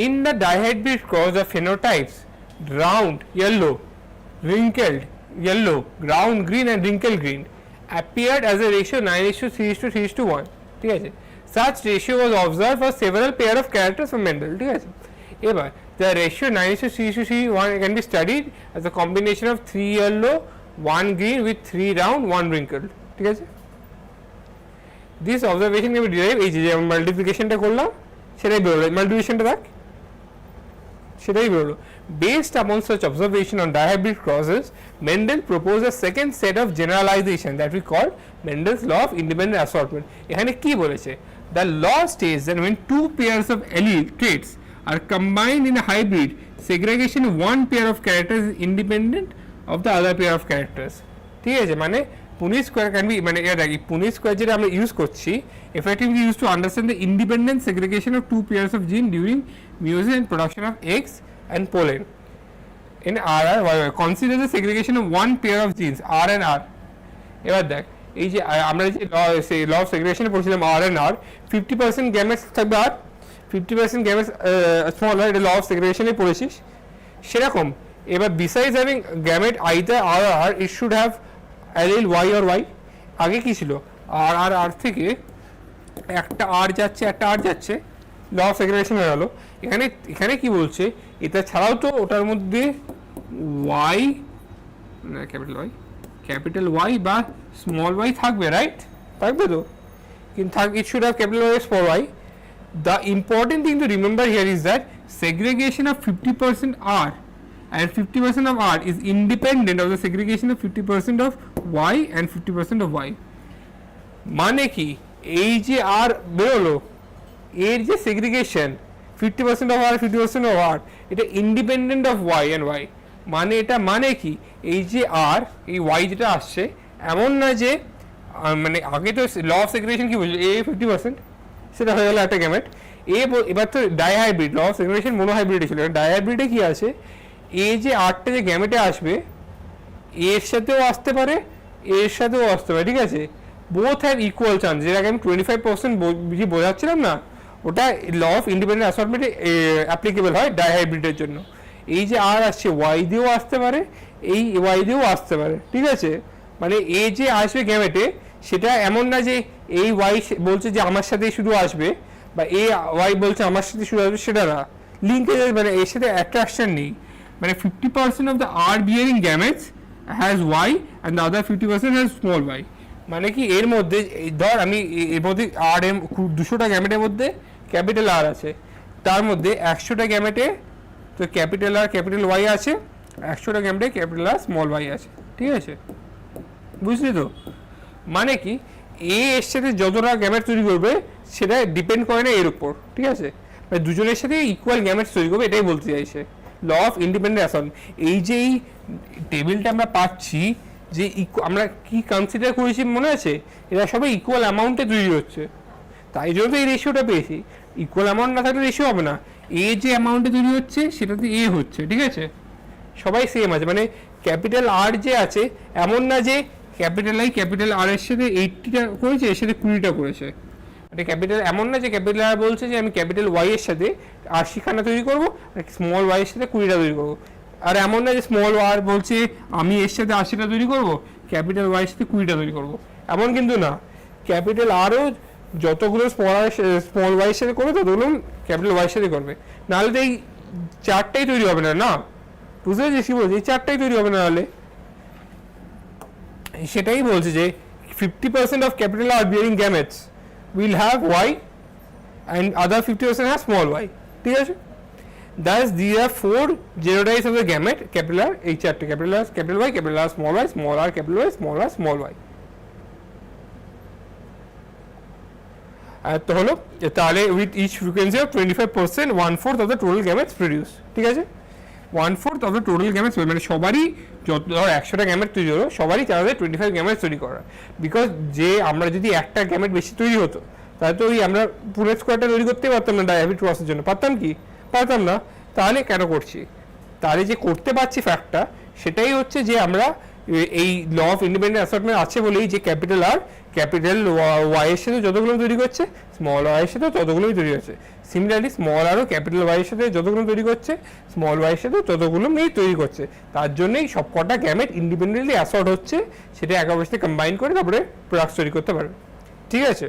In the dihybrid cross the phenotypes round yellow, wrinkled yellow, round green and wrinkled green appeared as a ratio 9:3:3:1. ঠিক আছে, such ratio was observed for several pair of characters from Mendel. ঠিক আছে, এবার the ratio 9:3:3:1 can be studied as a combination of 3 yellow, 1 green with 3 round, 1 wrinkled. ঠিক আছে, this observation can be derived, এই যে মাল্টিপ্লিকেশনটা করলাম সেটাই বেরোলো, মাল্টিপ্লিকেশনটা দেখ সেটাই বেরোলো। Based upon such observation on dihybrid crosses, Mendel proposed a second set of generalization that we call Mendel's law of independent assortment. এখানে কি বলেছে? The law states that when two pairs of allele traits are combined in a hybrid, segregation of one pair of characters is independent of the other pair of characters. ঠিক আছে, মানে Punnett square can be, মানে এটা দেখি Punnett square যেটা আমরা use করছি effectively used to understand the independent segregation of two pairs of gene during meiosis and production of eggs and pollen in RR. Consider the segregation of one pair of genes R and R. এবার দেখ, এই যে আমরা যে law of সেগ্রিগেশনে পড়ছিলাম R and R, 50% gametes থাকবে আর 50% gametes small হয়, এটা ল অফ সেগ্রিগেশনে পড়েছিস। সেরকম এবার besides having gamete either R or R, it should have allele Y or Y. আগে কি ছিল? R আর R থেকে একটা R যাচ্ছে একটা R যাচ্ছে, ল অফ সেগ্রিগেশন হয়ে গেল। এখানে কি বলছে, এটা ছাড়াও তো ওটার মধ্যে Y, ক্যাপিটাল Y বা স্মল y থাকবে, রাইট? থাকবে তো, কিন্তু it should have capital Y, small y. The important thing to remember here is that segregation of 50% R and 50% of R is independent of the segregation of 50% of Y and 50% of Y. মানে কি, এই যে R বেরোলো, এর যে segregation 50% of R 50% of R, এটা independent of Y and Y। মানে এটা মানে কি, এই যে R এই Y যেটা আসছে এমন না যে মানে আগে তো ল অফ সেগ্রিগেশন কি বলছিল, A 50% সেটা হয়ে গেল একটা গ্যামেট। এবার তো ডাইহাইব্রিড, ল অফ সেগ্রিগেশন মোনোহাইব্রিডে ছিল, ডাইহাইব্রিডে কি আছে, এই যে আরটা যে গ্যামেটে আসবে এর সাথেও আসতে পারে এর সাথেও আসতে পারে। ঠিক আছে, বোথ হ্যাভ ইকুয়াল চান্স, যেটাকে আমি 25% বোঝাচ্ছিলাম না, ওটা ল অফ ইন্ডিপেন্ডেন্ট অ্যাসর্টমেন্টে অ্যাপ্লিকেবল হয় ডাইহাইব্রিডের জন্য। এই যে আর আসছে ওয়াই দিয়েও আসতে পারে, এই ওয়াই দিয়েও আসতে পারে, ঠিক আছে? মানে এ যে আসবে গ্যামেটে, সেটা এমন না যে এই ওয়াই বলছে যে আমার সাথেই শুধু আসবে, বা এ ওয়াই বলছে আমার সাথে শুধু আসবে, সেটা না। লিঙ্কেজ মানে এর সাথে অ্যাট্রাকশন নেই। মানে 50% of the R bearing gametes has Y and the other 50% has small Y. মানে কি এর মধ্যে ধর আমি এর মধ্যে আর এম 200টা গ্যামেটের মধ্যে ক্যাপিটাল আর আছে, তার মধ্যে 100টা গ্যামেটে তো ক্যাপিটাল আর ক্যাপিটাল ওয়াই আছে, 100টা গ্যামেটে ক্যাপিটাল আর স্মল ওয়াই আছে, ঠিক আছে? বুঝলি তো? মানে কি এ এর সাথে যতটা গ্যামেট তৈরি করবে সেটা ডিপেন্ড করে না এর উপর, ঠিক আছে? মানে দুজনের সাথে ইকুয়াল গ্যামেট তৈরি করবে, এটাই বলতে চাইছে ল অফ ইন্ডিপেন্ডেন্ট অ্যাসন। এই যে এই টেবিলটা আমরা পাচ্ছি, যে আমরা কি কনসিডার করেছি মনে আছে, এরা সবাই ইকুয়াল অ্যামাউন্টে তৈরি হচ্ছে, তাই জন্য তো এই রেশিওটা পেয়েছি। ইকুয়াল অ্যামাউন্ট না থাকলে রেশিও হবে না। এ যে অ্যামাউন্টে তৈরি হচ্ছে সেটাতে এ হচ্ছে, ঠিক আছে? সবাই সেম আছে, মানে ক্যাপিটাল আর যে আছে এমন না যে ক্যাপিটাল আই ক্যাপিটাল আর এর সাথে 80টা করেছে, এর সাথে 20টা করেছে। এটা ক্যাপিটাল এমন না যে ক্যাপিটাল আর বলছে যে আমি ক্যাপিটাল ওয়াই এর সাথে 80খানা তৈরি করবো, স্মল ওয়াই এর সাথে 20টা তৈরি করবো। আর এমন না যে স্মল আর বলছে আমি এর সাথে 80টা তৈরি করবো, ক্যাপিটাল ওয়াই এর সাথে 20টা তৈরি করবো, এমন কিন্তু না। ক্যাপিটাল আরও যতগুলো স্মল ওয়াই এর সাথে করবে ততগুলো ক্যাপিটাল ওয়াই এর সাথে করবে, নাহলে তো এই চারটাই তৈরি হবে না। না, বুঝতে পেরেছিস কি বলছি? এই চারটাই তৈরি হবে না, নাহলে সেটাই বলছে যে 50% of capital R bearing gametes will have y and other 50% have small y, ঠিক আছে? Thus these are 4 genotypes of the gamete, capital R, এই চারটে capital R, capital Y, capital R, small r, capital Y, small y. আর তো হলো তাহলে with each frequency of 25%, 1/4 of the total gametes produced, ঠিক আছে? 1/4 of the total gametes, মানে সবারই যত ধর 100টা গ্যামেট তৈরি হলো, সবারই চার 25 গ্যামেট তৈরি করা। বিকজ যে আমরা যদি একটা গ্যামেট বেশি তৈরি হতো, তাহলে তো ওই আমরা পুরো স্কোয়ারটা তৈরি করতেই পারতাম না ডায়াবেটিক ক্রসের জন্য, পারতাম কি? পারতাম না। তাহলে কেন করছি? তাহলে যে করতে পারছি ফ্যাক্টটা, সেটাই হচ্ছে যে আমরা এই ল অফ ইন্ডিপেন্ডেন্ট অ্যাসর্টমেন্ট আছে বলেই যে ক্যাপিটাল আর ক্যাপিটাল ওয়াই এর সাথে যতগুলো তৈরি করছে, স্মল ওয়াই এর সাথে ততগুলোই তৈরি হচ্ছে। সিমিলারলি স্মল আরও ক্যাপিটাল ওয়াই এর সাথে যতগুলো তৈরি করছে, স্মল ওয়াই এর সাথে ততগুলো মেয়ে তৈরি করছে। তার জন্যই সব কটা গ্যামেট ইন্ডিপেন্ডেন্টলি অ্যাসর্ট হচ্ছে, সেটা একে অবস্থায় কম্বাইন করে তারপরে প্রোডাক্টস তৈরি করতে পারবে, ঠিক আছে?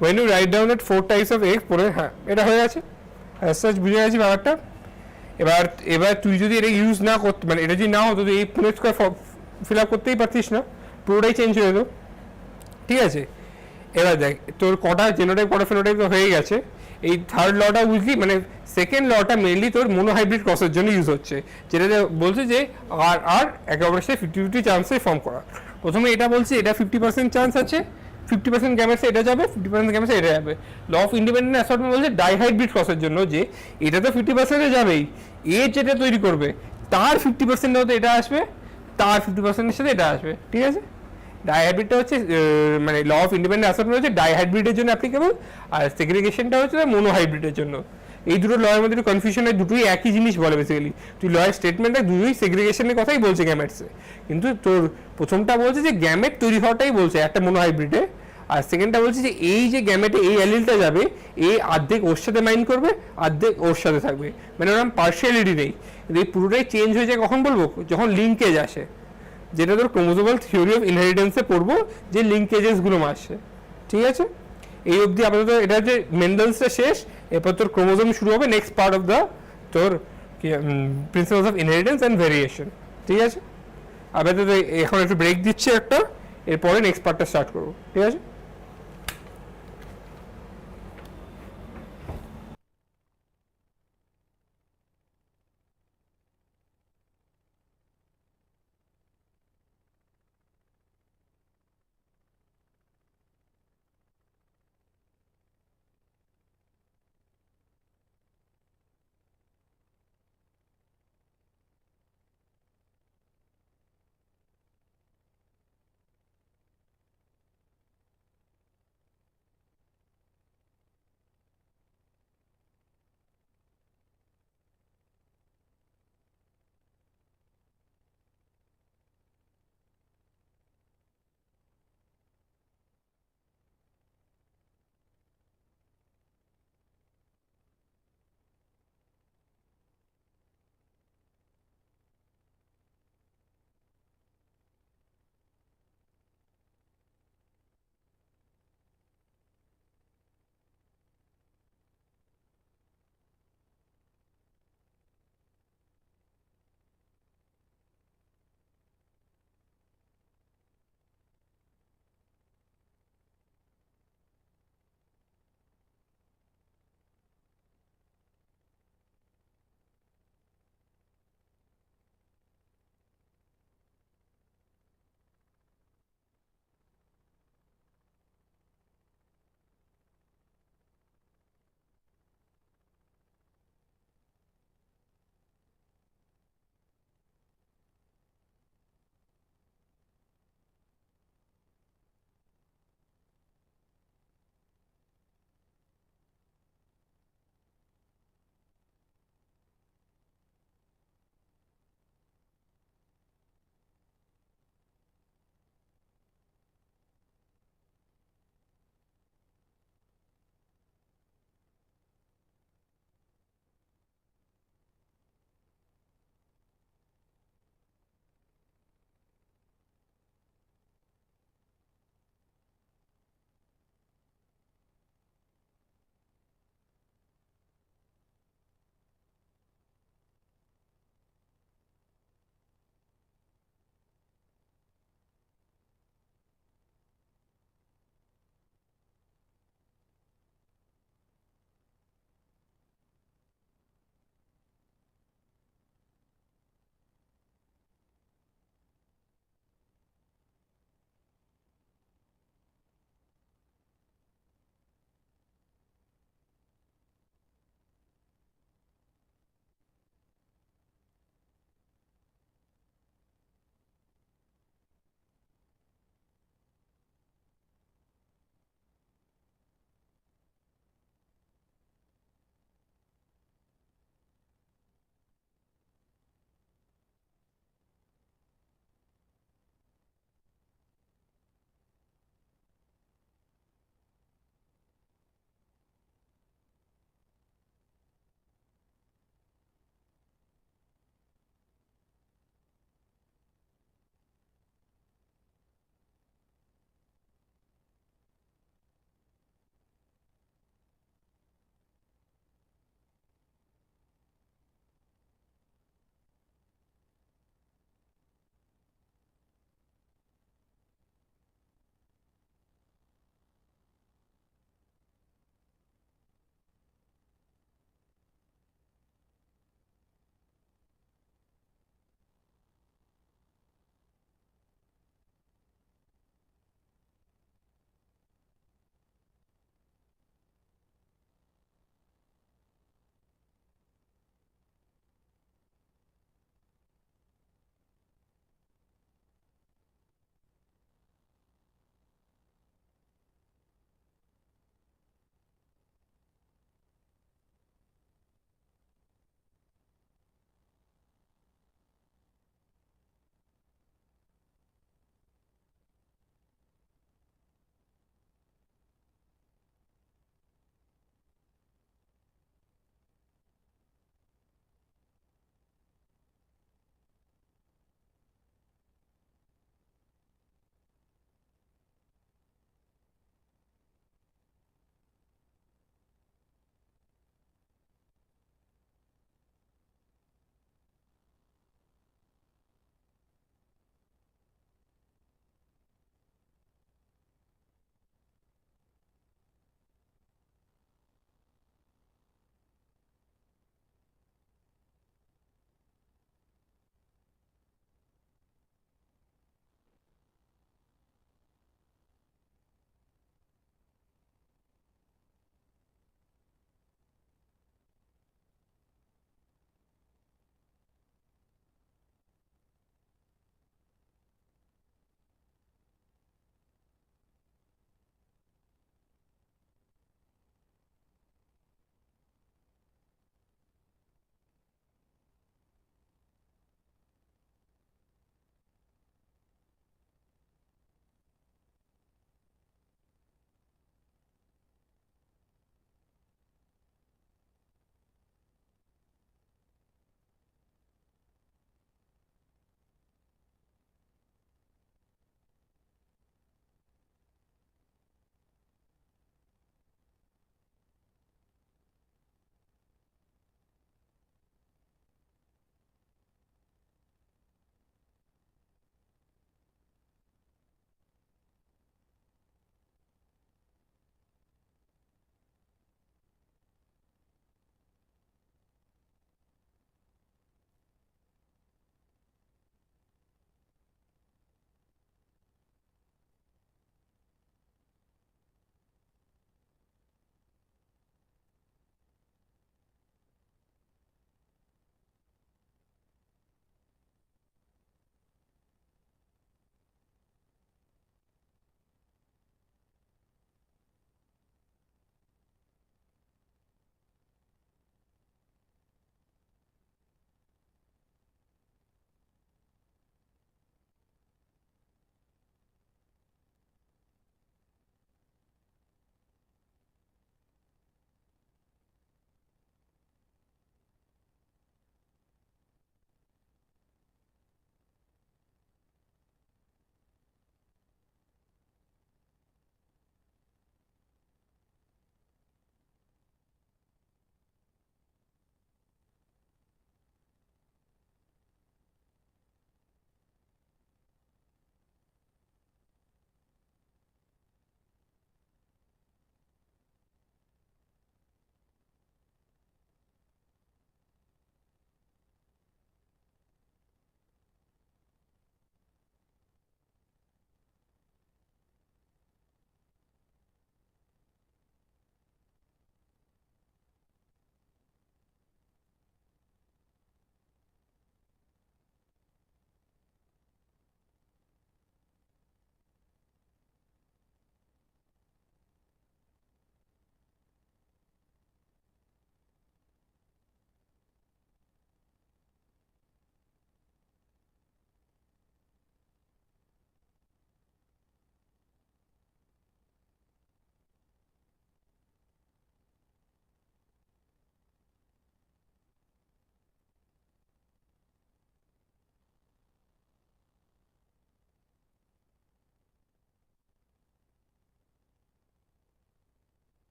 when you write down that 4 types of eggs, পরে হ্যাঁ এটা হয়ে গেছে, as such বুঝে গেছি ব্যাপারটা। এবার তুই যদি এটা ইউজ না করতে, মানে এটা যদি না হতো, তুই এই পুনেট স্কোয়ার ফিল আপ করতেই পারতিস না, পুরোটাই চেঞ্জ হয়ে যেত, ঠিক আছে? এবার দেখ তোর কটা জেনোটাইপ কটা ফেনোটাইপ হয়ে গেছে। এই থার্ড লটা বুঝলি, মানে সেকেন্ড লটা মেনলি তোর মোনোহাইব্রিড ক্রসের জন্য ইউজ হচ্ছে, যেটা বলছে যে আর আর একে অবশ্যই 50-50 চান্সে ফর্ম করা। প্রথমে এটা বলছে এটা 50% চান্স আছে, 50% গ্যামেটসে এটা যাবে, 50% গ্যামেটসে এটা যাবে। ল অফ ইন্ডিপেন্ডেন্ট অ্যাসর্টমেন্ট বলছে ডাইহাইব্রিড ক্রসের জন্য যে এটা তো 50%-এ যাবেই, এ যেটা তৈরি করবে তার 50% হতে এটা আসবে, তার 50%-এর সাথে এটা আসবে, ঠিক আছে? ডাইহাইব্রিডটা হচ্ছে মানে ল অফ ইন্ডিপেন্ডেন্ট অ্যাসর্টমেন্ট হচ্ছে ডাইহাইব্রিডের জন্য অ্যাপ্লিকেবল, আর সেগ্রিগেশনটা হচ্ছে মোনোহাইব্রিডের জন্য। এই দুটো লয়ের মধ্যে একটু কনফিউশন হয়, দুটোই একই জিনিস বলে বেসিক্যালি। তুই লয়ের স্টেটমেন্টটা দুটোই সেগ্রিগেশনের কথাই বলছে গ্যামেটসে, কিন্তু তোর প্রথমটা বলছে যে গ্যামেট তৈরি হওয়াটাই বলছে একটা মোনোহাইব্রিডে, আর সেকেন্ডটা বলছে যে এই যে গ্যামেটে এই অ্যালিলটা যাবে, এই অর্ধেক ওর সাথে মাইন্ড করবে, অর্ধেক ওর সাথে থাকবে, মানে ওরকম পার্শিয়ালিটি নেই। এই পুরোটাই চেঞ্জ হয়ে যায় কখন বলবো? যখন লিঙ্কেজ আসে, যেটা তোর ক্রোমোজোমাল থিওরি অফ ইনহেরিটেন্সে পড়বো, যে লিঙ্কেজেসগুলো আসে, ঠিক আছে? এই অবধি আপাতত এটা যে মেন্ডেলসটা শেষ, এরপর তোর ক্রোমোজোম শুরু হবে নেক্সট পার্ট অফ দ্য তোর principles of inheritance and variation, ঠিক আছে? আপাতত এখন একটু ব্রেক দিচ্ছি একটা, এরপরে নেক্সট পার্টটা স্টার্ট করবো, ঠিক আছে?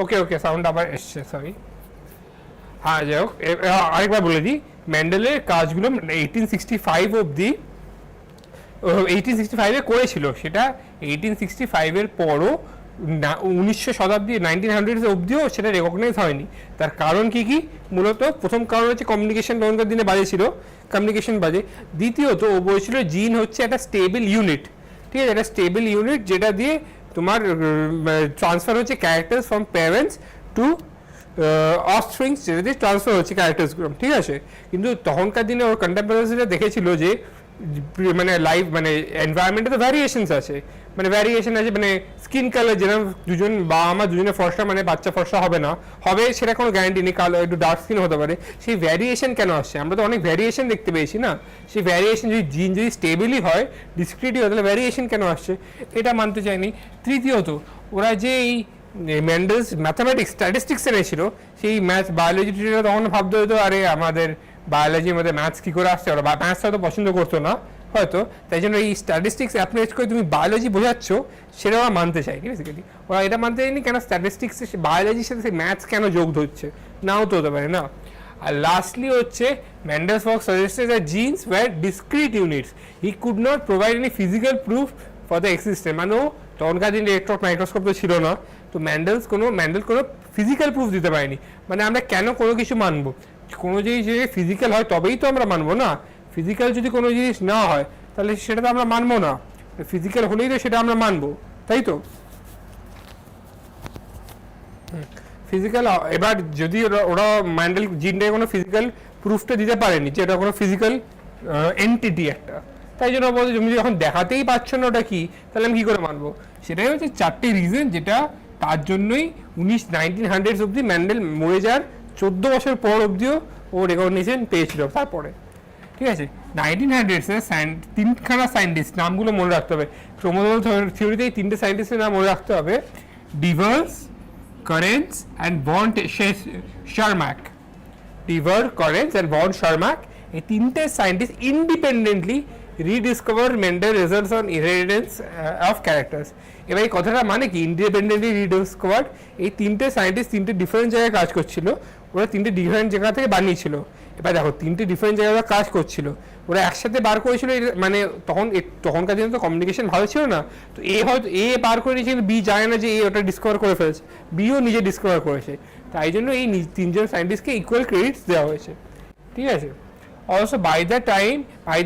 ওকে ওকে সাউন্ড আবার এসছে, সরি। হ্যাঁ যাই হোক, আরেকবার বলে দিই, মেন্ডেলের কাজগুলো 1865 অবধি 1865 করেছিল, সেটা 1865 পরও 1900 শতাব্দী 1900 অবধিও সেটা রেকগনাইজ হয়নি। তার কারণ কি কি? মূলত প্রথম কারণ হচ্ছে কমিউনিকেশন তখনকার দিনে বাজে ছিল, কমিউনিকেশন বাজে। দ্বিতীয়ত ও বলছিল জিন হচ্ছে একটা স্টেবল ইউনিট, ঠিক আছে, একটা স্টেবল ইউনিট যেটা দিয়ে তোমার ট্রান্সফার হচ্ছে ক্যারেক্টার্স ফ্রম প্যারেন্টস টু অফস্প্রিংস, যেটা দিয়ে ট্রান্সফার হচ্ছে ক্যারেক্টার্সগুলো, ঠিক আছে। কিন্তু তখনকার দিনে ওর কন্টেম্পোরারিরা দেখেছিল যে মানে লাইফ মানে এনভায়রনমেন্টে তো ভ্যারিয়েশনস আছে, মানে ভ্যারিয়েশন আছে, মানে স্কিন কালার যেরকম দুজন বাবা মা দুজনে ফর্সা মানে বাচ্চা ফর্সা হবে না, হবে সেটা কোনো গ্যারান্টি নেই, কালো একটু ডার্ক স্কিন হতে পারে। সেই ভ্যারিয়েশন কেন আসছে? আমরা তো অনেক ভ্যারিয়েশন দেখতে পেয়েছি না, সেই ভ্যারিয়েশন যদি জিন যদি স্টেবলই হয়, ডিসক্রিটই হয়, তাহলে ভ্যারিয়েশন কেন আসছে? এটা মানতে চাইনি। তৃতীয়ত ওরা যে এই মেন্ডেলস ম্যাথামেটিক্স স্ট্যাটিস্টিক্স এনেছিল, সেই ম্যাথ বায়োলজি টিচাররা তখন ভাবতে হতো আরে আমাদের বায়োলজির মধ্যে ম্যাথস কী করে আসছে, ওরা ম্যাথস হয়তো পছন্দ করতো না হয়তো, তাই জন্য এই স্ট্যাটিস্টিক্স অ্যাপ্লাই করে তুমি বায়োলজি বোঝাচ্ছ, সেটা ওরা মানতে চায়নি বেসিক্যালি। ওরা এটা মানতে চায়নি কেন স্ট্যাটিস্টিক্স বায়োলজির সাথে ম্যাথস কেন যোগ ধরছে, নাও তো হতে পারে না। আর লাস্টলি হচ্ছে Mendel's work suggested that genes were discrete units, he could not provide any physical proof for the existence, মানে তখনকার দিনে ইলেকট্রন মাইক্রোস্কোপ তো ছিল না, তো মেন্ডেল কোনো ফিজিক্যাল প্রুফ দিতে পারেনি। মানে আমরা কেন কোনো কিছু মানবো? কোনো জিনিস যদি ফিজিক্যাল হয় তবেই তো আমরা মানবো না, ফিজিক্যাল যদি কোনো জিনিস না হয় তাহলে সেটা তো আমরা মানবো না, ফিজিক্যাল হলেই তো সেটা আমরা মানবো, তাই তো। ফিজিক্যাল এবার যদি ওরা মেন্ডেল জিনটাকে কোনো ফিজিক্যাল প্রুফটা দিতে পারেনি যে এটা কোনো ফিজিক্যাল এন্টিটি একটা, তাই জন্য বলতে তুমি যখন দেখাতেই পারছ না ওটা কি, তাহলে আমি কী করে মানবো? সেটাই হচ্ছে 4টি রিজন, যেটা তার জন্যই 1900 অবধি মেন্ডেল মরে যাওয়ার 14 বছর পর অবধিও ও রেকগনিশন পেয়েছিল তারপরে, ঠিক আছে। 1900-এ তিনখানা সায়েন্টিস্ট নামগুলো মনে রাখতে হবে, ক্রোমোজোমাল থিওরিতে এই 3টে সায়েন্টিস্টের নাম মনে রাখতে হবে, de Vries, Correns and von Tschermak. De Vries, Correns and von Tschermak, এই 3টে scientist independently rediscover Mendel results on inheritance of characters. এবার এই কথাটা মানে কি? ইন্ডিপেন্ডেন্টলি রিডিসকভার্ড, এই 3টে সায়েন্টিস্ট 3টে ডিফারেন্ট জায়গায় কাজ করছিল, ওরা 3টে ডিফারেন্ট জায়গা থেকে বানিয়েছিল। এবার দেখো 3টে ডিফারেন্ট জায়গায় কাজ করছিল, ওরা একসাথে বার করেছিল, মানে তখনকার দিনে তো কমিউনিকেশন ভালো ছিল না, তো হয়তো এ বার করে দিয়েছে কিন্তু বি জানে না যে এ ওটা ডিসকভার করে ফেলেছে, বিও নিজে ডিসকভার করেছে, তাই জন্য এই 3জন সায়েন্টিস্টকে ইকুয়াল ক্রেডিটস দেওয়া হয়েছে, ঠিক আছে। Also, by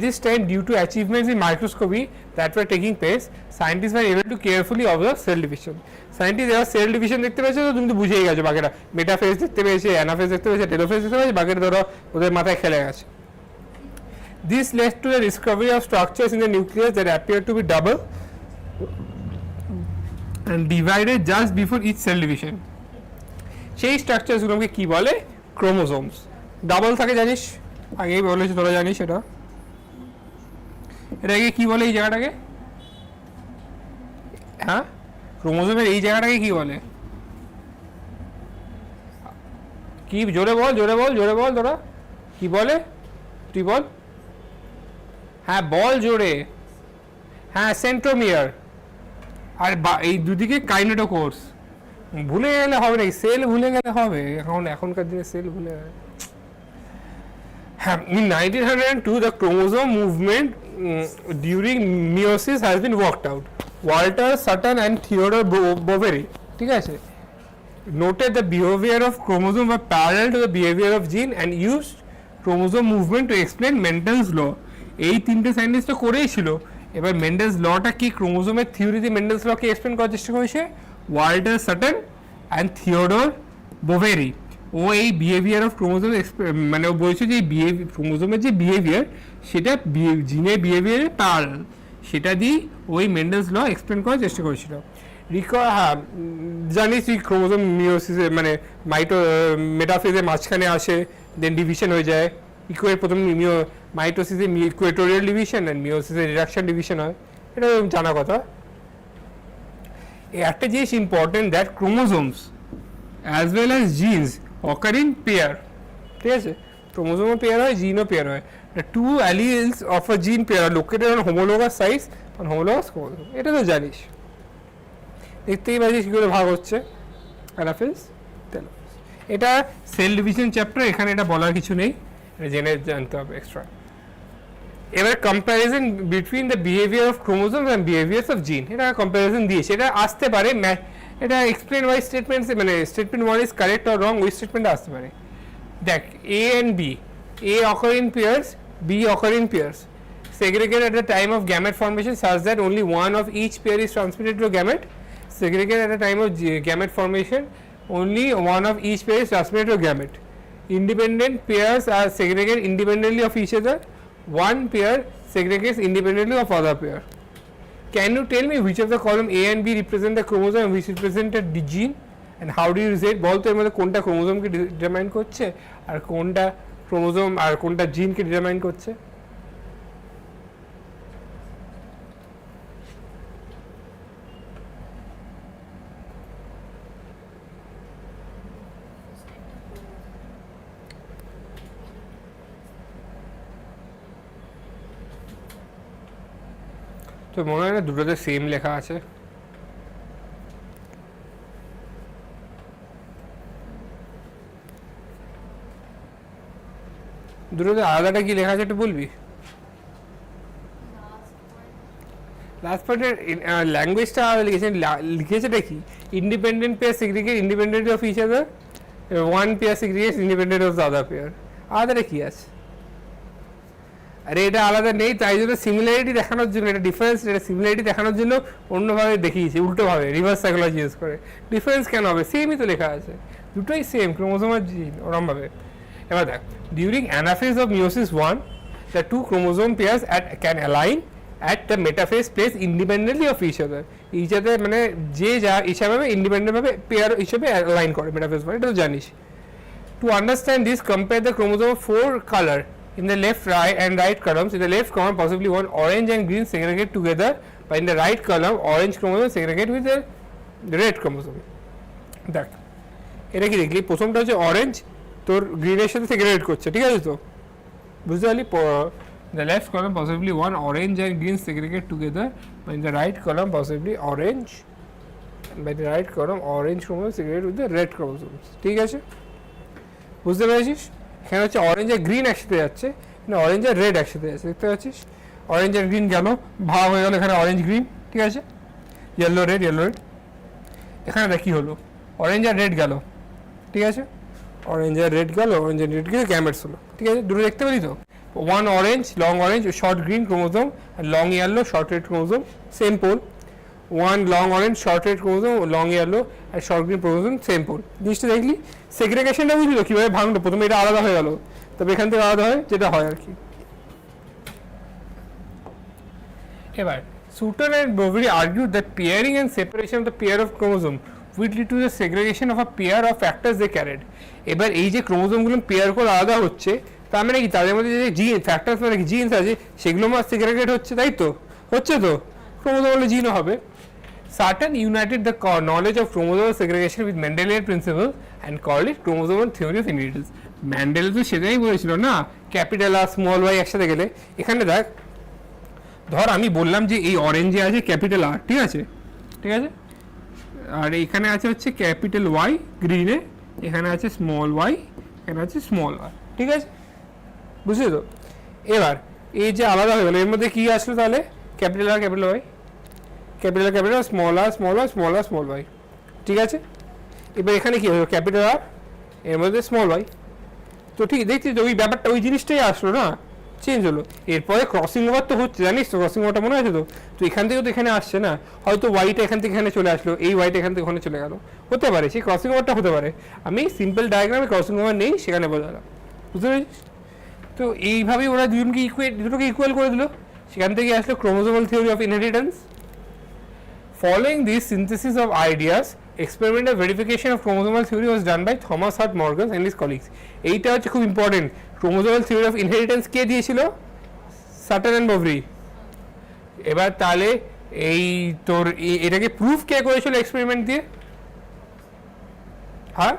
this time, due to achievements in microscopy that were taking place, scientists were able to carefully observe cell division. Scientists এবার সেল ডিভিশন দেখতে পেয়েছে, তো তুমি তো বুঝেই গেছো, বাকিটা মেটাফেজ দেখতে পেয়েছে, অ্যানাফেজ দেখতে পেয়েছে, টেলোফেজ দেখতে পেয়েছে, বাকিটা ধরো ওদের মাথায় খেলে গেছে। This led to the discovery of structures in the nucleus that appear to be double and divided just before each cell division. সেই স্ট্রাকচারগুলোকে কি বলে? ক্রোমোজোমস। ডাবল থাকে জানিস, আগেই বলেছি, তোরা জানিস এটা। এটাকে কি বলে এই জায়গাটাকে? হ্যাঁ, ক্রোমোজোমের এই জায়গাটাকে কি বলে? কি জোরে বল, জোরে বল, জোরে বল, তোরা কি বলে? তুই বল। হ্যাঁ বল জোরে। হ্যাঁ, সেন্ট্রোমিয়ার। আর এই দুদিকে কাইনেটোকোর্স। ভুলে গেলে হবে নাকি? সেল ভুলে গেলে হবে? এখনকার দিনে সেল ভুলে গেলে। In 1902, the chromosome movement during meiosis has been worked out. Walter Sutton and Theodore Boveri, ঠিক আছে, noted the behavior of chromosome were parallel to the behavior of gene and used chromosome movement to explain Mendel's law. এই 3টে scientist তো করেই ছিল। এবার মেন্ডেলস লটা কি? ক্রোমোজোমের থিওরিতে মেন্ডেলস লকে এক্সপ্লেন করার চেষ্টা করেছে Walter Sutton and Theodore Boveri. ও এই বিহেভিয়ার অফ ক্রোমোজোম মানে ও বলছে যে ক্রোমোজোমের যে বিহেভিয়ার, সেটা জিনের বিহেভিয়ারের প্যারালাল, সেটা দিয়ে ওই মেন্ডেলস ল এক্সপ্লেন করার চেষ্টা করেছিল। হ্যাঁ জানিস তুই, ক্রোমোজোম মিওসিসে মানে মেটাফেজের মাঝখানে আসে, দেন ডিভিশন হয়ে যায়। প্রথম মাইটোসিসে ইকুয়েটোরিয়াল ডিভিশন অ্যান্ড মিওসিসে রিডাকশন ডিভিশন হয়, এটা জানা কথা। একটা জিনিস important, that chromosomes as well as genes occur in pair, ঠিক আছে, ক্রোমোজোমও পেয়ার হয়, জিনও পেয়ার হয়। two alleles of a gene pair are located on homologous sites on homologous chromosome, এটা তো জানিস, দেখতেই পাচ্ছিস কি করে ভাগ হচ্ছে। Anaphase telophase. এটা সেল ডিভিশন চ্যাপ্টার, এখানে এটা বলার কিছু নেই, এটা জেনে জানতে হবে এক্সট্রা। এবার comparison between the behaviour of chromosome and behaviours of gene, এটা কম্প্যারিজন দিয়েছে, এটা আসতে পারে, এটা এক্সপ্লেন ওয়াই স্টেটমেন্টস, মানে statement one is correct or wrong ওই স্টেটমেন্টটা আসতে পারে। দেখ A and B, A occur in pairs, B occur in pairs, segregate at the time of gamete formation such that only one of each pair is transmitted to a gamete, segregate at the time of gamete formation, only one of each pair is transmitted to a gamete. Independent pairs are segregated independently of each other, one pair segregates independently of other pair. Can you tell me which of the column A and B represent the chromosome and which represent the gene, and how do you say it? বলতো এর মধ্যে কোনটা ক্রোমোজোমকে determine করছে আর কোনটা chromosome আর কোনটা জিনকে determine করছে? তো মনে হয় না দুটোতে সেম লেখা আছে? দুটোতে আলাদাটা কি লেখা আছে একটু বলবি? লাস্ট পার্টের ল্যাঙ্গুয়েজটা লিখেছেটা কি? Independent pair segregate independent of each other, one pair segregate independent of the other pair. আলাদাটা কি আছে? আরে এটা আলাদা নেই, তাই জন্য সিমিলারিটি দেখানোর জন্য, এটা ডিফারেন্স, এটা সিমিলারিটি দেখানোর জন্য অন্যভাবে দেখিয়েছে, উল্টোভাবে রিভার্স সাইকোলজি ইউজ করে। ডিফারেন্স কেন হবে? সেমই তো লেখা আছে, দুটোই সেম, ক্রোমোজোম আর জিন, ওরমভাবে। এবার দেখ, during anaphase of meiosis 1 the two chromosome pairs can align at the metaphase place independently of each other. each other মানে যে যা হিসাবে ইন্ডিপেন্ডেন্ট ভাবে পেয়ার হিসেবে অ্যালাইন করে মেটাফেজ, মানে এটা তো জানিস। To understand this, compare the chromosome 4 color in the left, right and right columns. In the left column possibly one orange and green segregate together, but in the right column orange chromosome segregate with the red chromosome. দেখ এটা কি দেখলি, প্রথমটা হচ্ছে orange তোর গ্রিনের সাথে সেগ্রেগেট করছে, ঠিক আছে তো বুঝতে পারলি? the left column possibly one orange and green segregate together, but in the right column possibly orange, and by the right column orange chromosome segregate with the red chromosomes, ঠিক আছে? বুঝতে পেরেছিস? এখানে হচ্ছে অরেঞ্জ আর গ্রিন একসাথে যাচ্ছে, এখানে orange আর রেড একসাথে যাচ্ছে, দেখতে পাচ্ছিস? অরেঞ্জ আর গ্রিন গেল, ভাগ হয়ে গেল এখানে অরেঞ্জ গ্রিন, ঠিক আছে? Yellow red, yellow red. এখানে দেখ কি হলো, অরেঞ্জ আর রেড গেল, ঠিক আছে? অরেঞ্জ আর রেড গেল, অরেঞ্জ আর রেড গেলে গ্যামেটস হলো, ঠিক আছে? দুটো দেখতে পারি তো, one orange long orange short green chromosome আর long yellow short red chromosome, same pole. One long orange short red chromosome, long yellow আর short green chromosome, same pole. জিনিসটা দেখলি, সেগ্রেগেশনটা বুঝলো কীভাবে ভাঙলো? প্রথমে এটা আলাদা হয়ে গেল, তবে এখান থেকে আলাদা হয়, যেটা হয় আর কি। এবার Suter and Boveri argued that pairing and separation of the pair of chromosome would lead to the segregation of a pair of factors they carried. এবার এই যে ক্রোমোজোমগুলো পেয়ার করে আলাদা হচ্ছে, তার মানে কি তাদের মধ্যে যে জিন ফ্যাক্টরস মানে কি জিনস আছে সেগুলো আমার সেগ্রেগেট হচ্ছে, তাই তো? হচ্ছে তো, ক্রোমোজোম হলে জিনও হবে। Sutton united the knowledge of chromosomal segregation with Mendelian principles and called it chromosomal theory of inheritance. Mendel তো সেটাই বলেছিল না, ক্যাপিটাল আর স্মল ওয়াই একসাথে গেলে। এখানে দেখ, ধর আমি বললাম যে এই অরেঞ্জে আছে ক্যাপিটাল আর, ঠিক আছে, ঠিক আছে, আর এখানে আছে হচ্ছে ক্যাপিটাল ওয়াই গ্রিনে, এখানে আছে স্মল ওয়াই, এখানে আছে স্মল আর, ঠিক আছে, বুঝলি তো? এবার এই যে আলাদা হয়ে গেল, এর মধ্যে কি আসলো তাহলে? Capital R capital Y, capital capital, small r small r small r small y, ঠিক আছে? এবার এখানে কি হলো? ক্যাপিটাল আর, এর মধ্যে স্মল ওয়াই, তো ঠিক দেখছিস ওই ব্যাপারটা, ওই জিনিসটাই আসলো না, চেঞ্জ হলো। এরপরে ক্রসিং ওভার তো হচ্ছে, জানিস তো ক্রসিং ওভারটা মনে আছে তো? তো এখান থেকেও তো এখানে আসছে না, হয়তো ওয়াইটা এখান থেকে এখানে চলে আসলো, এই ওয়াইটা এখান থেকে ওখানে চলে গেল, হতে পারে সেই ক্রসিং ওভারটা হতে পারে। আমি সিম্পল ডায়াগ্রামে ক্রসিং ওভার নেই সেখানে বোঝালাম, বুঝতে পেরেছিস? তো এইভাবেই ওরা দুজনকে দুটোকে ইকুয়াল করে দিল, সেখান থেকে আসলো chromosomal theory of inheritance. Following this synthesis of ideas, experimental verification of chromosomal theory was done by Thomas Hart Morgan and his colleagues. এইটা হচ্ছে খুব important. Chromosomal theory of inheritance কে দিয়েছিল? Sutton and Boveri. এবার তাহলে এই তোর এটাকে প্রুফ কে করেছিল এক্সপেরিমেন্ট দিয়ে? হ্যাঁ,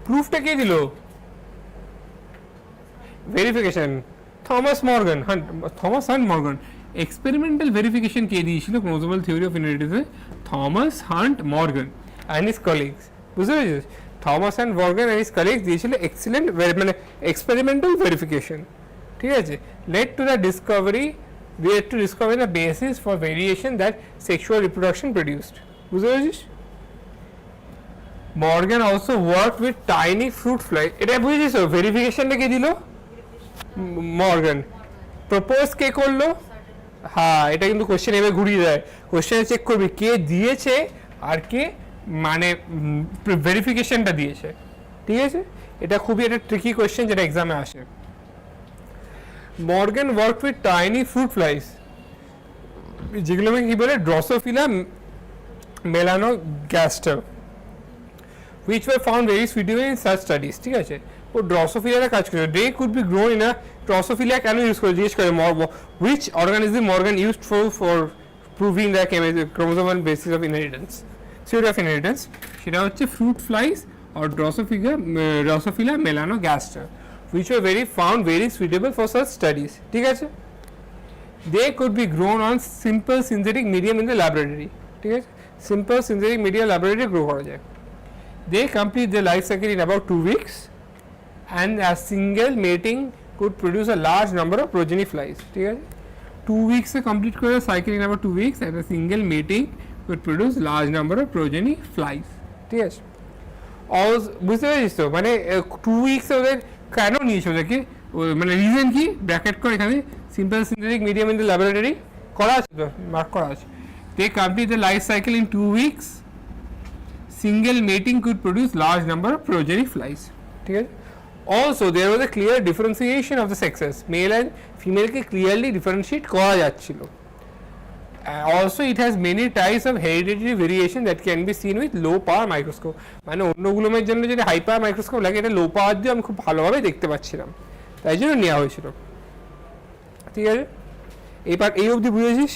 প্রুফটা কে দিল? Verification Thomas Morgan, Thomas Hunt Morgan. Experimental verification কে দিয়েছিল ক্রোমোজোমাল থিওরি অফ ইনহেরিটেন্সে? Thomas Hunt Morgan. And his colleagues, বুঝতে পেরেছিস? Thomas and Morgan and his colleagues দিয়েছিল এক্সিলেন্ট মানে এক্সপেরিমেন্টাল ভেরিফিকেশন, ঠিক আছে, led to discover the basis for variation that sexual reproduction produced, বুঝতে পেরেছিস? Morgan also work with tiny fruit fly, এটা বুঝেছিস তো? ভেরিফিকেশনটা কে দিল? মর্গান। প্রপোজ কে করলো? হ্যাঁ, এটা কিন্তু কোশ্চেন এভাবে ঘুরিয়ে দেয়, কোশ্চেনে চেক করবি কে দিয়েছে আর কে মানে ভেরিফিকেশনটা দিয়েছে, ঠিক আছে? এটা খুবই একটা ট্রিকি কোশ্চেন যেটা এক্সামে আসে। Morgan work with tiny fruit flies, যেগুলোকে কি বলে Drosophila মেলানোগ্যাস্টার, which were found very suitable in such studies, ঠিক আছে? ও ড্রসোফিলার কাজ করে, they could be grown in a Drosophila কেন ইউজ করে জিজ্ঞেস করে, which organism Morgan used for proving the chromosomal basis of inheritance, theory of inheritance, সেটা হচ্ছে fruit flies or Drosophila melanogaster, which were found very suitable for such studies, ঠিক আছে? They could be grown on simple synthetic medium in the laboratory, ঠিক আছে? simple synthetic medium laboratory grow করা যায়। They complete their life cycle in about 2 weeks, and a single mating could produce a large number of progeny flies, ঠিক আছে? 2 weeks এ complete করে cycle in about 2 weeks, and a single mating could produce large number of progeny flies, ঠিক আছে? বুঝতে পেরেছিস তো? মানে 2 weeks ওদের কেন নিয়েছে ওদেরকে, মানে রিজন কি? ব্র্যাকেট করে এখানে simple synthetic medium in the laboratory করা আছে তো, মার্ক করা আছে। They complete the life cycle in 2 weeks. Single mating could produce large number of progeny flies, ঠিক আছে? Also there was a clear differentiation of the sexes, male and female K clearly differentiate করা যাচ্ছিল। Also it has many types of hereditary variation that can be seen with low power microscope, মানে অন্যগুলোর জন্য যদি high power microscope লাগে, এটা লো পাওয়ার দিয়ে আমি খুব ভালোভাবে দেখতে পাচ্ছিলাম, তাই জন্য নেওয়া হয়েছিল, ঠিক আছে? এই অবধি বুঝেছিস?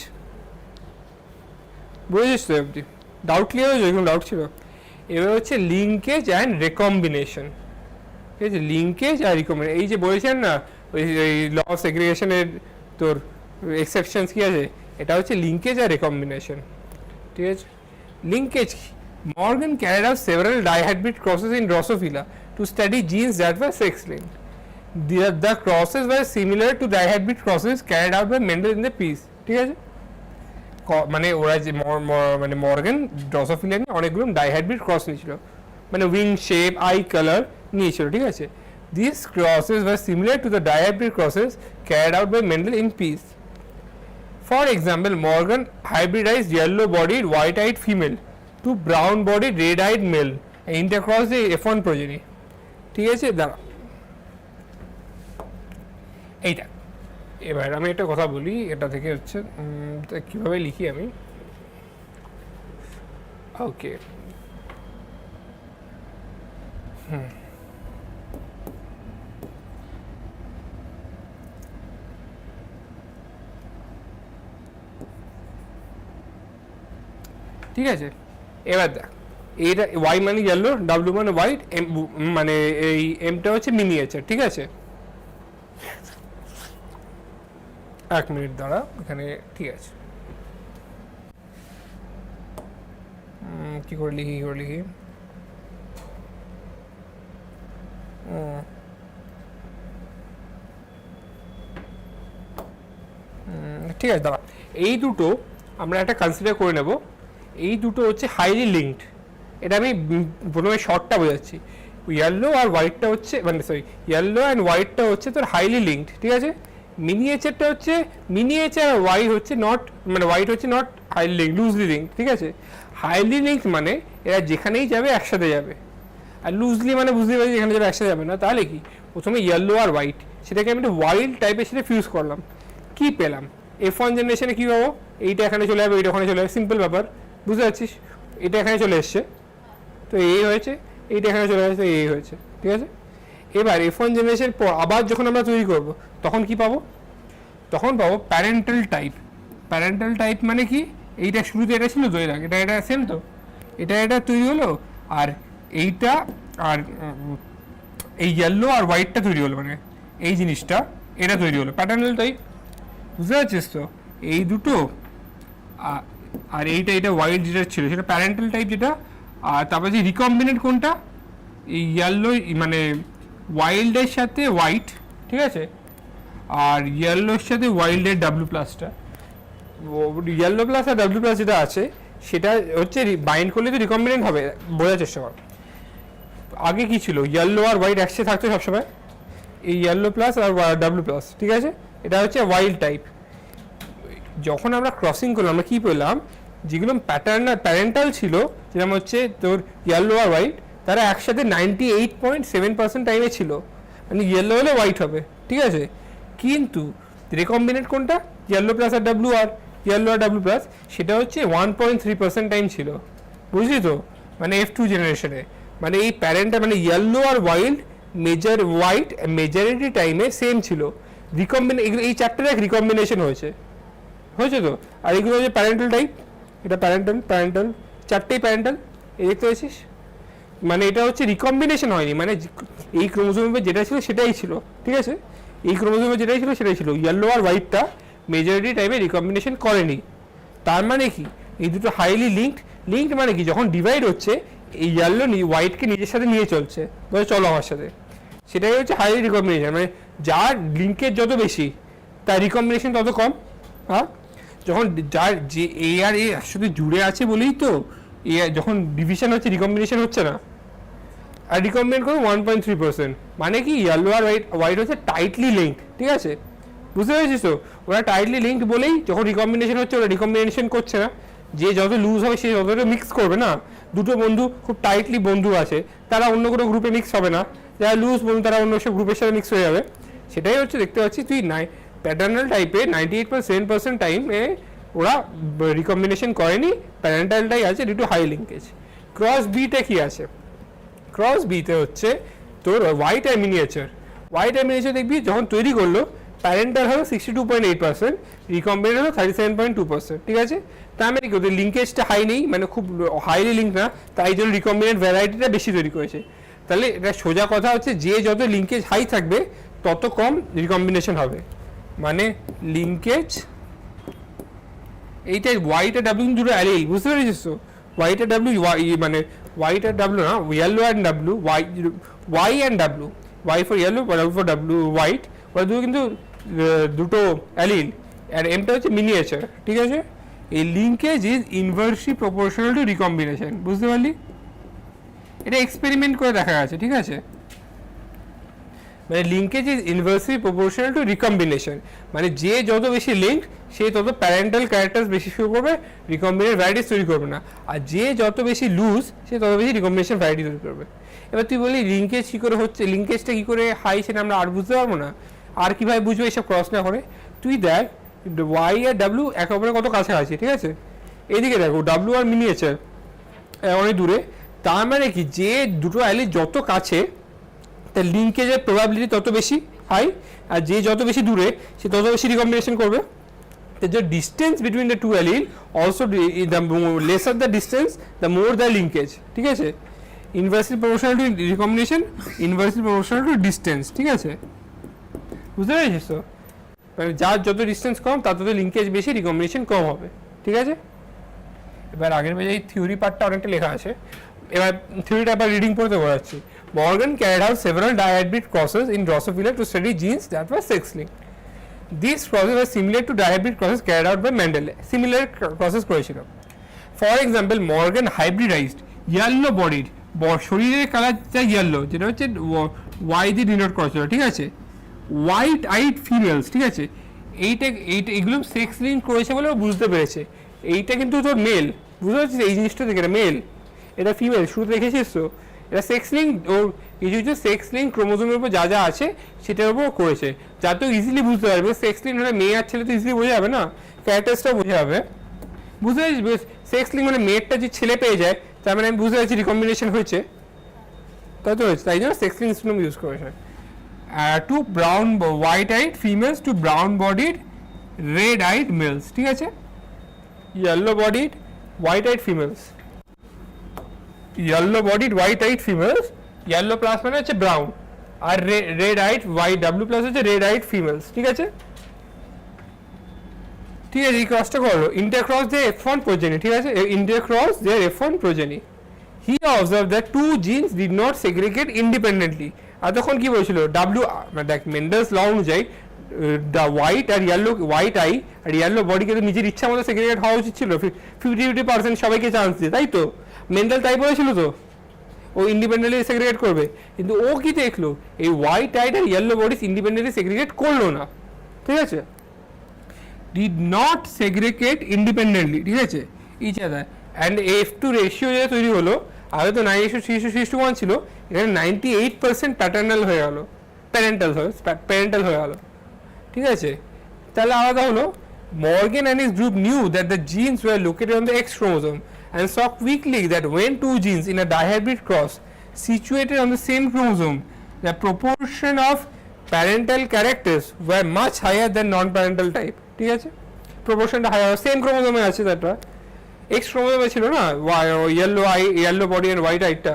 বুঝেছিস তো অবধি? ডাউট ক্লিয়ার হয়েছে? এরকম ডাউট ছিল? এবার হচ্ছে লিঙ্কেজ অ্যান্ড রেকম্বিনেশন, ঠিক আছে? লিঙ্কেজ আর রিকম্বিনেশন, এই যে বলেছেন না ওই ল অফ সেগ্রিগেশনের তোর এক্সেপশনস কি আছে, এটা হচ্ছে লিঙ্কেজ আর রেকম্বিনেশন, ঠিক আছে? Linkage, Morgan carried out several dihybrid crosses in Drosophila to study genes that were sex-linked. The crosses were similar to dihybrid crosses carried out by Mendel in the piece, ঠিক আছে? মানে ওরা যে মানে মর্গান ড্রসোফিলা নিয়ে অনেকগুলো dihybrid cross নিয়েছিল, মানে উইং শেপ, আই কালার নিয়েছিল, ঠিক আছে? This crosses were similar to the dihybrid crosses carried out by Mendel in peas. For example, Morgan hybridize yellow bodied white eyed female to brown bodied red eyed male intercross the F1 progeny, ঠিক আছে? দাঁড়া, এইটা এবার আমি একটা কথা বলি, এটা থেকে হচ্ছে কীভাবে লিখি আমি, ওকে ঠিক আছে? এবার দেখ, এইটা ওয়াই মানে ইয়েলো, ডাব্লিউ মানে হোয়াইট, এম মানে এই এমটা হচ্ছে মিনিয়েচার, ঠিক আছে? 1 মিনিট দাঁড়া এখানে, ঠিক আছে? কি করে লিখি ঠিক আছে, দাঁড়া। এই দুটো আমরা একটা কনসিডার করে নেব, এই দুটো হচ্ছে হাইলি লিঙ্কড, এটা আমি প্রথমে শর্টটা বোঝাচ্ছি। ইয়েলো আর হোয়াইটটা হচ্ছে মানে সরি ইয়েলো অ্যান্ড হোয়াইটটা হচ্ছে তোর হাইলি লিঙ্কড, ঠিক আছে? মিনিয়েচারটা হচ্ছে মিনিয়েচার আর হোয়াইট হচ্ছে নট, মানে হোয়াইট হচ্ছে not highly link, loosely link, ঠিক আছে? হাইলি লিঙ্ক মানে এরা যেখানেই যাবে একসাথে যাবে, আর লুজলি মানে বুঝতে পারছি যেখানে যাবে একসাথে যাবে না। তাহলে কি, প্রথমে ইয়েলো আর হোয়াইট, সেটাকে আমি একটা হোয়াইট টাইপের সেটা ফিউজ করলাম, কি পেলাম? F1 জেনারেশনে কী পাবো? এইটা এখানে চলে যাবে, এইটা ওখানে চলে যাবে, সিম্পল ব্যাপার, বুঝতে পারছিস? এটা এখানে চলে এসছে তো এই হয়েছে, এইটা এখানে চলে আসছে তো এই হয়েছে, ঠিক আছে? এবার F1 জেনারেশনের পর আবার যখন আমরা তৈরি করব তখন কি পাবো? তখন পাবো প্যারেন্টাল টাইপ। প্যারেন্টাল টাইপ মানে কি, এইটা শুরুতে এটা ছিল তো, এটা সেম তো, এটা তৈরি হলো, আর এইটা আর এই ইয়েলো আর হোয়াইটটা তৈরি হলো, মানে এই জিনিসটা এটা তৈরি হলো প্যাটার্নাল টাইপ, বুঝতে পারছিস তো? এই দুটো আর এইটা হোয়াইট যেটা ছিল সেটা প্যারেন্টাল টাইপ যেটা, আর তারপরে যে রিকম্বিনেন্ট কোনটা, এই ইয়েলো মানে ওয়াইল্ডের সাথে হোয়াইট, ঠিক আছে, আর ইয়েলোর সাথে ওয়াইল্ডের ডাব্লিউ প্লাসটা, ইয়েলো প্লাস আর ডাব্লিউ প্লাস যেটা আছে সেটা হচ্ছে বাইন্ড করলে তো রিকম্বিনেন্ট হবে, বোঝার চেষ্টা কর। আগে কি ছিল, ইয়েলো আর হোয়াইট একসাথে থাকতো সবসময়, এই ইয়েলো প্লাস আর ডাব্লিউ প্লাস, ঠিক আছে, এটা হচ্ছে ওয়াইল্ড টাইপ। যখন আমরা ক্রসিং করলাম আমরা কী পেলাম, যেগুলো প্যারেন্টাল ছিল যেরকম হচ্ছে তোর ইয়েলো আর হোয়াইট, তারা একসাথে 98.7% টাইমে ছিল, মানে ইয়েলো হলে হোয়াইট হবে, ঠিক আছে। কিন্তু রিকম্বিনেন্ট কোনটা, ইয়েলো প্লাস আর ডাব্লিউ আর ইয়েলো আর ডাব্লিউ প্লাস, সেটা হচ্ছে 1.3% টাইম ছিল, বুঝলি তো, মানে F2 জেনারেশনে। মানে এই প্যারেন্টটা মানে ইয়েলো আর হোয়াইট মেজরিটি টাইমে সেম ছিল। এই চ্যাপ্টারে এক রিকম্বিনেশন হয়েছে তো, আর এগুলো হচ্ছে প্যারেন্টাল টাইপ, এটা প্যারেন্টাল চারটেই প্যারেন্টাল, এই দেখতে পাচ্ছিস, মানে এটা হচ্ছে রিকম্বিনেশন হয়নি, মানে এই ক্রোমোজোমে যেটা ছিল সেটাই ছিল, ঠিক আছে, এই ক্রোমোজোমে যেটাই ছিল সেটাই ছিল, ইয়েলো আর হোয়াইটটা মেজরিটি টাইমে রিকম্বিনেশন করেনি। তার মানে কি, এই দুটো হাইলি লিঙ্কড মানে কি, যখন ডিভাইড হচ্ছে এই ইয়েলো হোয়াইটকে নিজের সাথে নিয়ে চলছে, বলে চলো আমার সাথে, সেটাই হচ্ছে হাইলি রিকম্বিনেশন। মানে যার লিঙ্কেজ যত বেশি তার রিকম্বিনেশন তত কম। হ্যাঁ, যখন যার যে এ আর এ একসাথে জুড়ে আছে বলেই তো এ যখন ডিভিশন হচ্ছে রিকম্বিনেশন হচ্ছে না, আর রিকম্বিনেন্ট করে 1.3%, মানে কি ইয়েলো আর হোয়াইট হচ্ছে টাইটলি লিঙ্কড, ঠিক আছে, বুঝতে পেরেছিস তো, ওরা টাইটলি লিঙ্কড বলেই যখন রিকম্বিনেশন হচ্ছে ওরা রিকম্বিনেশন করছে না, যে যত লুজ হবে সে যতটা মিক্স করবে না। দুটো বন্ধু খুব টাইটলি বন্ধু আছে, তারা অন্য কোনো গ্রুপে মিক্স হবে না, যারা লুজ বন্ধু তারা অন্য সব গ্রুপের সাথে মিক্স হয়ে যাবে। সেটাই হচ্ছে দেখতে পাচ্ছি তুই প্যাটার্নাল টাইপে 98.7% টাইমে ওরা রিকম্বিনেশন করেনি, প্যারেন্টালটাই আছে due to high linkage. Cross বিটা কি আছে, ক্রস বিতে হচ্ছে তোর হোয়াইট আর মিনিয়েচার দেখবি যখন তৈরি করলো প্যারেন্টাল হলো 62.8%, রিকম্বিনেন্ট হলো 37.2%, ঠিক আছে। তার মানে কি ওদের লিঙ্কেজটা হাই নেই, মানে খুব হাইলি লিঙ্ক না, তাই জন্য রিকম্বিনেন্ট ভ্যারাইটিটা বেশি তৈরি করেছে। তাহলে এটা সোজা কথা হচ্ছে যে যত লিঙ্কেজ হাই থাকবে তত কম রিকম্বিনেশন হবে, মানে লিঙ্কেজ এইটাই হোয়াইট আর ডাব্লিউ দুটো অ্যালিল, বুঝতে পেরেছিস তো, হোয়াইট আর ডাব্লিউ মানে হোয়াইট আর ডাব্লিউ না, yellow and W, Y and W, Y for yellow, W for W white, ওরা দুটো কিন্তু দুটো অ্যালিল, আর এমটা হচ্ছে মিনিয়েচার, ঠিক আছে। এই linkage is inversely proportional to recombination, বুঝতে পারলি, এটা এক্সপেরিমেন্ট করে দেখা গেছে, ঠিক আছে। মানে linkage is inversely proportional to recombination, মানে যে যত বেশি লিঙ্ক সে তত প্যারেন্টাল ক্যারেক্টার বেশি শুরু করবে, রিকম্বিনেন্ট ভ্যারাইটিস তৈরি করবে না, আর যে যত বেশি লুজ সে তত বেশি রিকম্বিনেশন ভ্যারাইটি তৈরি করবে। এবার তুই বলি লিঙ্কেজ কী করে হচ্ছে, লিঙ্কেজটা কী করে হাই সেটা আমরা আর বুঝতে পারবো না, আর কীভাবে বুঝবো এইসব ক্রস না করে। তুই দেখ ওয়াই আর ডাব্লিউ একে অপরের কত কাছাকাছি, ঠিক আছে, এইদিকে দেখো ডাব্লিউ আর মিনিয়েচার অনেক দূরে, তার মানে কি যে দুটো অ্যালি যত কাছে তার লিঙ্কেজের প্রবাবিলিটি তত বেশি হাই, আর যে যত বেশি দূরে সে তত বেশি রিকম্বিনেশন করবে। The distance between the two allele also the lesser the distance the more the linkage, ঠিক আছে, inversely proportional to recombination, inversely proportional to distance, ঠিক আছে, বুঝতে পেরেছিস তো, মানে যার যত ডিস্টেন্স কম তার তত লিঙ্কেজ বেশি, রিকম্বিনেশন কম হবে, ঠিক আছে। এবার আগের পেজে এই থিওরি পার্টটা অনেকটা লেখা আছে, এবার থিওরিটা আবার রিডিং পড়তে বলাচ্ছি। Morgan carried out several dihybrid processes in Drosophila to study genes that were sex-linked. These processes were similar to dihybrid process carried out by Mendel. Similar process করেছিল। For example, Morgan hybridized yellow bodied শরীরের কালারটা yellow, যেটা হচ্ছে Y দিয়ে denote করেছিল, ঠিক আছে, white eyed females, ঠিক আছে, এইটা এগুলো সেক্স লিঙ্ক করেছে বলে বুঝতে পেরেছে। এইটা কিন্তু তোর মেল, বুঝতে পারছিস, এই জিনিসটা থেকে এটা মেল, এটা ফিমেল, শুরুতে দেখেছিস তো, এটা সেক্স লিঙ্ক, ওর কিছু কিছু সেক্স লিঙ্ক ক্রোমোজোমের উপর যা যা আছে সেটার উপর করেছে, যাতে ইজিলি বুঝতে পারবে। সেক্স লিঙ্ক হলে মেয়ে আর ছেলে তো ইজিলি বোঝা যাবে না, ক্যারেক্টার্সটাও বোঝা যাবে, বুঝতে পারছিস। সেক্স লিঙ্ক মানে মেয়েরটা যে ছেলে পেয়ে যায় তার মানে আমি বুঝতে পারছি রিকম্বিনেশন হয়েছে, তাই তো হয়েছে, তাই জন্য সেক্স লিঙ্ক ইউজ করেছে। Two brown white eyed females to brown bodied red eyed males, ঠিক আছে, yellow bodied white eyed females, yellow bodied white eyed females, yellow plus মানে হচ্ছে ব্রাউন, আর red eyed white W plus হচ্ছে red eyed females, ঠিক আছে, ঠিক আছে। এই ক্রসটা করো ইন্টারক্রস দিয়ে F1 প্রোজেনি, ঠিক আছে, ইন্টারক্রস দিয়ে F1 progeny. he observed that two genes did not segregate independently. আর তখন কি বলেছিল দেখ মেন্ডেলস ল অনুযায়ী দ্য হোয়াইট আর ইয়েলো হোয়াইট আই আর ইয়েলো বডিকে তো নিজের ইচ্ছা মতো সেগ্রিগেট হওয়া উচিত ছিল 50% সবাইকে চান্স দিয়ে, তাই তো মেন্ডেল তাই বলেছিল তো ও ইন্ডিপেন্ডেন্টলি সেগ্রিগেট করবে, কিন্তু ও কি দেখলো এই হোয়াইট আইড আর ইয়েলো বডিজ ইন্ডিপেন্ডেন্টলি সেগ্রিগেট করলো না, ঠিক আছে, ডিড নট সেগ্রিগেট ইন্ডিপেন্ডেন্টলি, ঠিক আছে each other, and F2 ratio যেটা তৈরি হলো আগে তো 9:3:1 ছিল, এখানে 98% প্যাটার্নাল হয়ে গেল, প্যারেন্টাল হয়ে গেল, ঠিক আছে। তাহলে আলাদা হলো Morgan and his group knew that the genes were located on the X chromosome and saw quickly that when two genes in a dihybrid cross situated on the same chromosome, the proportion of parental characters were much higher than non-parental type, ঠিক আছে, প্রপোর্শনটা higher, same ক্রোমোজোমে আছে, তারটা x ক্রোমোজোমে ছিল না, yellow body and white আইটা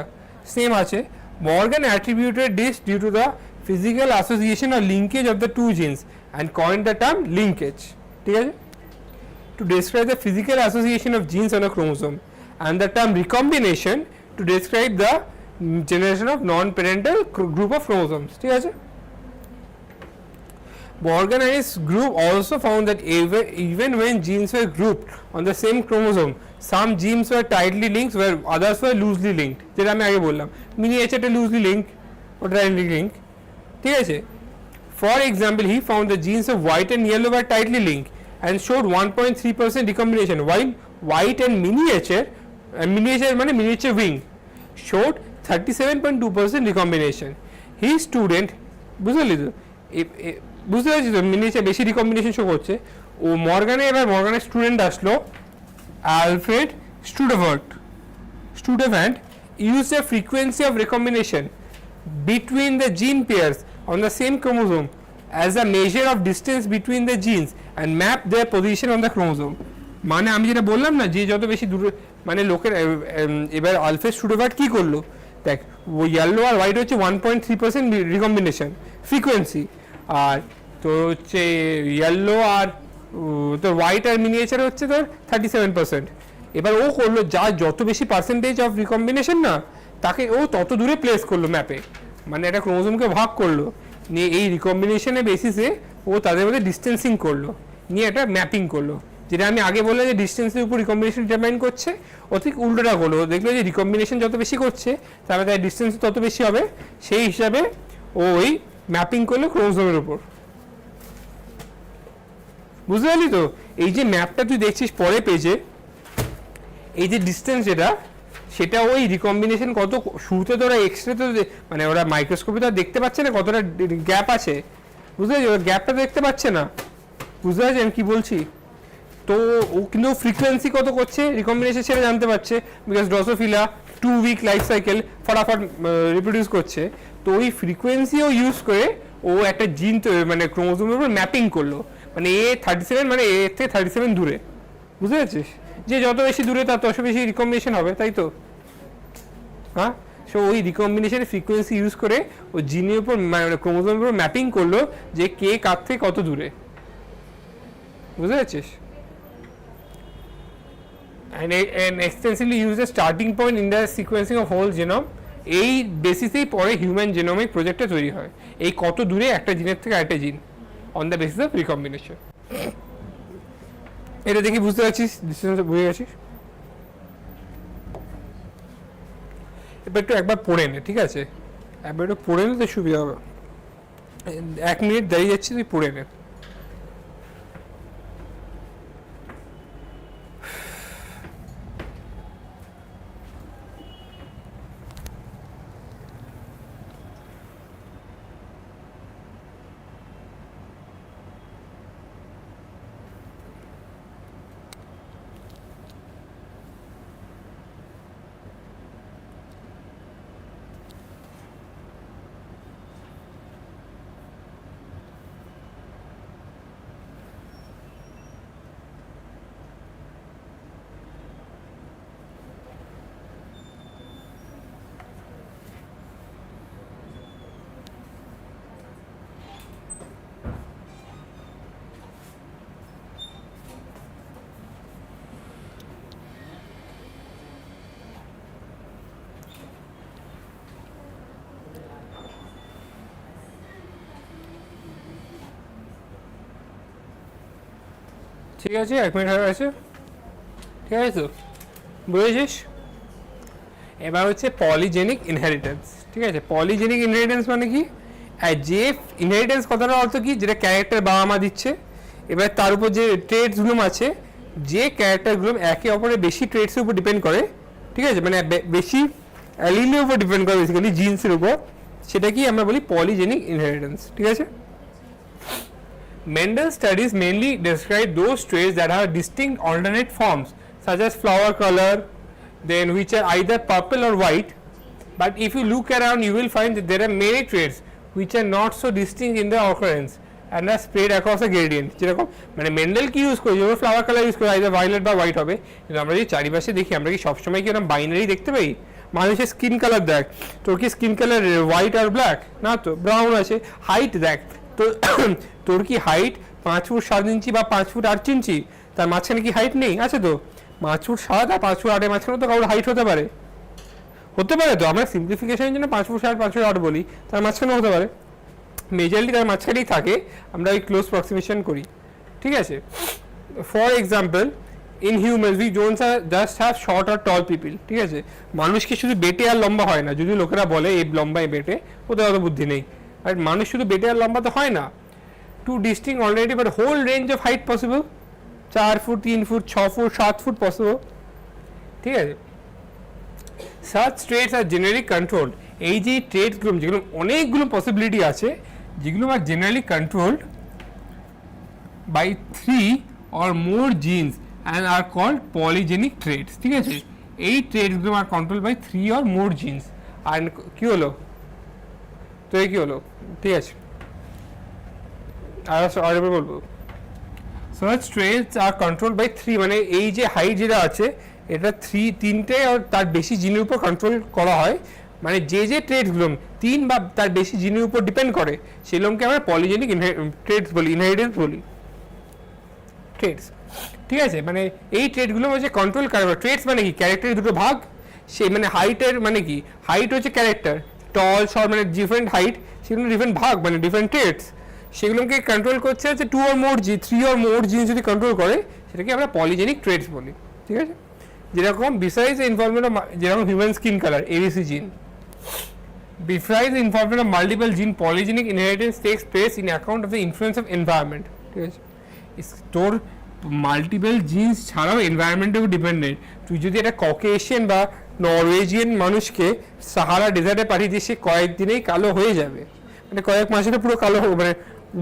same আছে। Morgan attributed this due to the physical association or linkage of the two genes and coined the term linkage, ঠিক আছে, to describe the physical association of genes on a chromosome, and the term recombination to describe the generation of non-parental group of chromosomes, ঠিক আছে। Morgan and his group also found that even when genes were grouped on the same chromosome, some genes were tightly linked where others were loosely linked, যেটা আমি আগে বললাম মিনিয়েচারটা loosely link ও tightly linked, ঠিক আছে। For example, he found the genes of white and yellow were tightly linked and showed 1.3% recombination, while white and miniature মানে miniature wing showed 37.2% recombination. His student বুঝলি তো বুঝতে পারছি তো মিনিয়েচার বেশি recombination show করছে। ও মর্গানের স্টুডেন্ট আসলো Alfred স্টুডেভ্যান্ট used a frequency of recombination between the gene pairs on the same chromosome as a measure of distance between the genes and map their position on the chromosome. মানে আমি যেটা বললাম না যে যত বেশি দূরে মানে লোকের এবার আলফ্রেড স্টুডেভ্যান্ট কি করলো দেখ ও ইয়েলো আর হোয়াইট হচ্ছে 1.3% রিকম্বিনেশন ফ্রিকোয়েন্সি, আর তোর হচ্ছে ইয়েলো আর তোর হোয়াইট আর মিনিয়েচার হচ্ছে তোর 37%। এবার ও করলো যা যত বেশি পার্সেন্টেজ অফ রিকম্বিনেশন না তাকে ও তত দূরে প্লেস করলো ম্যাপে, মানে একটা ক্রোমোজোমকে ভাগ করলো নিয়ে এই রিকম্বিনেশনের বেসিসে ও তাদের মধ্যে ডিস্টেন্সিং করলো, নিয়ে একটা ম্যাপিং করলো, যেটা আমি আগে বললাম যে ডিস্টেন্সের উপর রিকম্বিনেশন ডিটারমাইন করছে, ও ঠিক উল্টোটা করলো, দেখলো যে রিকম্বিনেশন যত বেশি করছে তারপরে তার ডিস্টেন্স তত বেশি হবে, সেই হিসাবে ও ওই ম্যাপিং করলো ক্রোমোজোমের উপর, বুঝতে পারলি তো। এই যে ম্যাপটা তুই দেখছিস পরে পেজে, এই যে ডিস্টেন্স যেটা সেটা ওই রিকম্বিনেশন কত শুরুতে তো ওরা এক্সরে তো মানে ওরা মাইক্রোস্কোপে তো দেখতে পাচ্ছে না কতটা গ্যাপ আছে, বুঝতে পারছি, ওরা গ্যাপটা দেখতে পাচ্ছে না, বুঝতে পারছি আমি কি বলছি। তো ও কিন্তু ফ্রিকোয়েন্সি কত করছে রিকম্বিনেশন সেটা জানতে পারছে, because Drosophila 2 week life cycle ফটাফট রিপ্রোডিউস করছে, তো ওই ফ্রিকোয়েন্সিও ইউজ করে ও একটা জিন মানে ক্রোমোজোমের উপর ম্যাপিং করলো, মানে A37 মানে এ থেকে 37 দূরে, বুঝতে পারছিস, যে যত বেশি দূরে তার তত বেশি রিকম্বিনেশন হবে, তাই তো, হ্যাঁ। সো ওই রিকম্বিনেশনের ফ্রিকোয়েন্সি ইউজ করে ও জিনের উপর মানে ক্রোমোজোমের উপর ম্যাপিং করলো যে কে কার থেকে কত দূরে, বুঝতে পারছিস। and extensively used as starting point in the sequencing of whole genome, এই বেসিসেই পরে হিউম্যান জেনোমিক প্রজেক্টটা তৈরি হয়, এই কত দূরে একটা জিনের থেকে আরেকটা জিন on the basis of recombination. এটা দেখি বুঝতে পারছিস, ডিস্টেন্স বুঝে গেছিস। এবার একটু একবার পড়ে নে, ঠিক আছে, একবার একটু পড়ে নিতে সুবিধা হবে, 1 মিনিট দাঁড়িয়ে যাচ্ছি, তুই পড়ে নে। ঠিক আছে, 1 মিনিট হয়ে গেছে, ঠিক আছে তো, বুঝেছিস? এবার হচ্ছে পলিজেনিক ইনহেরিটেন্স। ঠিক আছে, পলিজেনিক ইনহেরিটেন্স মানে কি? যে ইনহেরিটেন্স কথাটার অর্থ কি? যেটা ক্যারেক্টার বাবা মা দিচ্ছে, এবার তার উপর যে ট্রেডসগুলো আছে, যে ক্যারেক্টারগুলো একে অপরের বেশি ট্রেডসের উপর ডিপেন্ড করে, ঠিক আছে, মানে বেশি অ্যালিলের উপর ডিপেন্ড করে, বেসিক্যালি জিন্সের উপর, সেটা কি আমরা বলি পলিজেনিক ইনহেরিটেন্স। ঠিক আছে, Mendel's studies mainly describe those traits that have distinct alternate forms, such as flower color, then which are either purple or white. But if you look around, you will find that there are many traits which are not so distinct in their occurrence and are spread across a gradient. যেরকম মানে Mendel কি use করে, যেমন flower colour use করে, either violet বা white হবে, কিন্তু আমরা যদি চারিপাশে দেখি, আমরা কি সবসময় কি এরকম বাইনারি দেখতে পাই? মানুষের স্কিন কালার দেখ, তোর কি স্কিন কালার হোয়াইট আর ব্ল্যাক? না তো, ব্রাউন আছে। হাইট দেখ, তো তোর কি হাইট 5 ফুট 7 ইঞ্চি বা 5 ফুট 8 ইঞ্চি, তার মাঝখানে কি হাইট নেই? আছে তো। 5 ফুট 7 আর 5 ফুট 8 এর মাঝখানে তো কারোর হাইট হতে পারে, হতে পারে তো। আমরা সিম্পলিফিকেশনের জন্য 5 ফুট 7 5 ফুট 8 বলি, তার মাঝখানে হতে পারে, মেজরলি তার মাঝখানেই থাকে, আমরা ওই ক্লোজ প্রক্সিমেশন করি। ঠিক আছে, for example in humans we don't just have short আর টল পিপল। ঠিক আছে, মানুষকে শুধু বেটে আর লম্বা হয় না, যদি লোকেরা বলে এই লম্বা এই বেটে, ওদের অত বুদ্ধি নেই। আর মানুষ শুধু বেটে আর লম্বা তো হয় না, two distinct already but whole range of height possible, 4 foot 3 foot 6 foot 7 foot possible. ঠিক আছে, such traits are generally controlled. এই যে ট্রেডসগুলো, যেগুলো অনেকগুলো পসিবিলিটি আছে, যেগুলো আর generally controlled by 3 or more genes and are called polygenic traits. ঠিক আছে, এই ট্রেডসগুলো আর control by 3 or more genes। আর কি হলো তো, এই কি হলো? ঠিক আছে, আর এবার বলবো, such traits are controlled by 3, মানে এই যে হাইট যেটা আছে, এটা 3টে আর তার বেশি জিনের উপর কন্ট্রোল করা হয়। মানে যে যে ট্রেডসগুলো 3 বা তার বেশি জিনের উপর ডিপেন্ড করে, সেগুলোকে আমরা পলিজেনিক ট্রেডস বলি, ইনহেরিটেন্স বলি, ট্রেডস। ঠিক আছে, মানে এই ট্রেডগুলো হচ্ছে কন্ট্রোল করে। ট্রেডস মানে কি? ক্যারেক্টারের দুটো ভাগ। সেই মানে হাইটের মানে কি? হাইট হচ্ছে ক্যারেক্টার, টল শর্ট মানে ডিফারেন্ট হাইট, সেগুলো ডিফারেন্ট ভাগ মানে ডিফারেন্ট ট্রেডস। সেগুলোকে কন্ট্রোল করছে হচ্ছে 2 or more জিন, 3 or more জিন যদি কন্ট্রোল করে, সেটাকে আমরা পলিজেনিক ট্রেডস বলি। ঠিক আছে, যেরকম বিসাইডস ইনফরমেশন, যেরকম হিউম্যান স্কিন কালার এবিসি জিন, besides the involvement of multiple gene, polygenic inheritance takes place in account of the influence of environment. ঠিক আছে, তোর মাল্টিপল জিন্স ছাড়াও এনভায়রনমেন্টের উপর ডিপেন্ডেন্ট। তুই যদি একটা ককেশিয়ান বা নরওয়েজিয়ান মানুষকে সাহারা ডেজার্টে পাঠিয়ে দিয়ে, সে কয়েকদিনেই কালো হয়ে যাবে, মানে কয়েক মাসে তো পুরো কালো হবে, মানে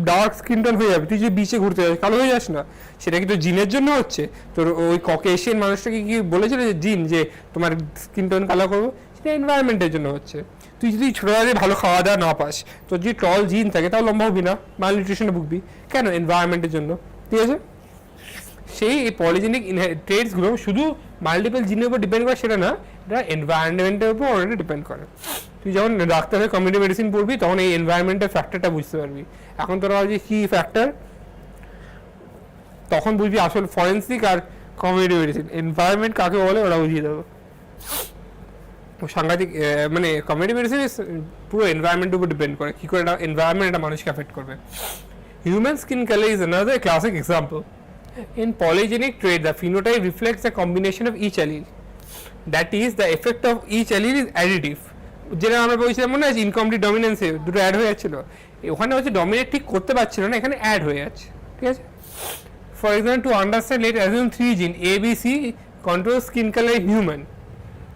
ডার্ক স্কিন টোন হয়ে যাবে। তুই যদি বিচে ঘুরতে যাস, কালো হয়ে যাস না। সেটা কি তোর জিনের জন্য হচ্ছে? তোর ওই ককেশিয়ান মানুষটাকে কি বলেছিল যে জিন যে তোমার স্কিন টোন কালো করবো? সেটা এনভায়রনমেন্টের জন্য হচ্ছে। তুই যদি ছোটবেলায় ভালো খাওয়া দাওয়া না পাস, তোর যদি টল জিন থাকে, তাও লম্বা হবি না, মাল নিউট্রিশনে ভুগবি। কেন? এনভায়রনমেন্টের জন্য। ঠিক আছে, সেই পলিজেনিক ট্রেডসগুলো শুধু মাল্টিপল জিনের উপর ডিপেন্ড করে সেটা না, এটা এনভায়রনমেন্টের উপর অলরেডি ডিপেন্ড করে। তুই যখন ডাক্তার হয়ে কমিউনিটি মেডিসিন পড়বি, তখন এই এনভায়রনমেন্টের ফ্যাক্টরটা বুঝতে পারবি। এখন তোরা ভাবছি কী ফ্যাক্টর, তখন বুঝবি আসল ফরেন্সিক আর কমিউনিটি মেডিসিন এনভায়রনমেন্ট কাকে বলে, ওরা বুঝিয়ে দেবো। সাংঘাতিক, মানে কমিউনিটি মেডিসিন পুরো এনভায়রনমেন্টের উপর ডিপেন্ড করে, কী করে এটা এনভায়রনমেন্ট এটা মানুষকে অ্যাফেক্ট করবে। Human skin colour is another classic example. In polygenic trait, the phenotype reflects the combination of each allele. That is, the effect of each allele is additive. যেটা আমরা বলছিলাম মনে আছে, ইনকমপ্লিট ডমিনেন্সে দুটো অ্যাড হয়ে যাচ্ছিল, ওখানে হচ্ছে ডমিনেট ঠিক করতে পারছিল না, এখানে অ্যাড হয়ে যাচ্ছে। ঠিক আছে, for example to understand let assume 3 gene ABC control skin color in human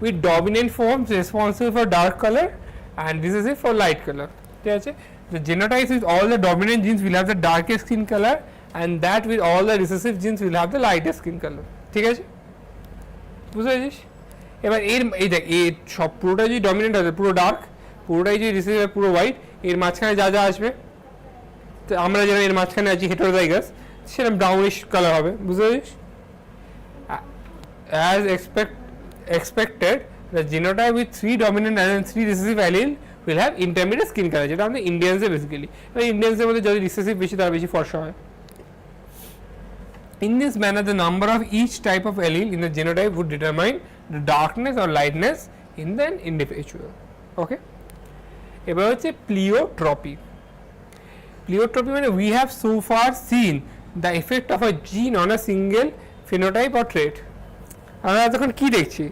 with dominant forms responsible for dark color and recessive for light color. ঠিক আছে, the genotypes with all the dominant genes will have the darkest skin color and that with all the recessive genes will have the lightest skin color. ঠিক আছে, বুঝতে পেরেছিস? এবার এই দেখ, এই সব পুরোটাই যদি ডমিনেন্ট হবে পুরো ডার্ক, পুরোটাই যদি রিসেসিভ পুরো হোয়াইট, এর মাঝখানে যা যা আসবে, তো আমরা যেন এর মাঝখানে আছি হেটেরোজাইগাস, সেরকম ব্রাউনিশ কালার হবে। বুঝতে পেরেছিস? As expected, the genotype with 3 dominant and 3 recessive allele will have intermediate skin color, যেটা আমাদের ইন্ডিয়ানসে বেসিক্যালি। এবার ইন্ডিয়ানসের মধ্যে যদি রিসেসিভ বেশি, তারা বেশি ফর্সা হয়। In this manner, the number of each type of allele in the genotype would determine the darkness or lightness in the individual. Okay? এবার হচ্ছে প্লিওট্রপি। প্লিওট্রপি মানে we have so far seen the effect of a gene on a single phenotype or trait. আমরা তখন কী দেখছি,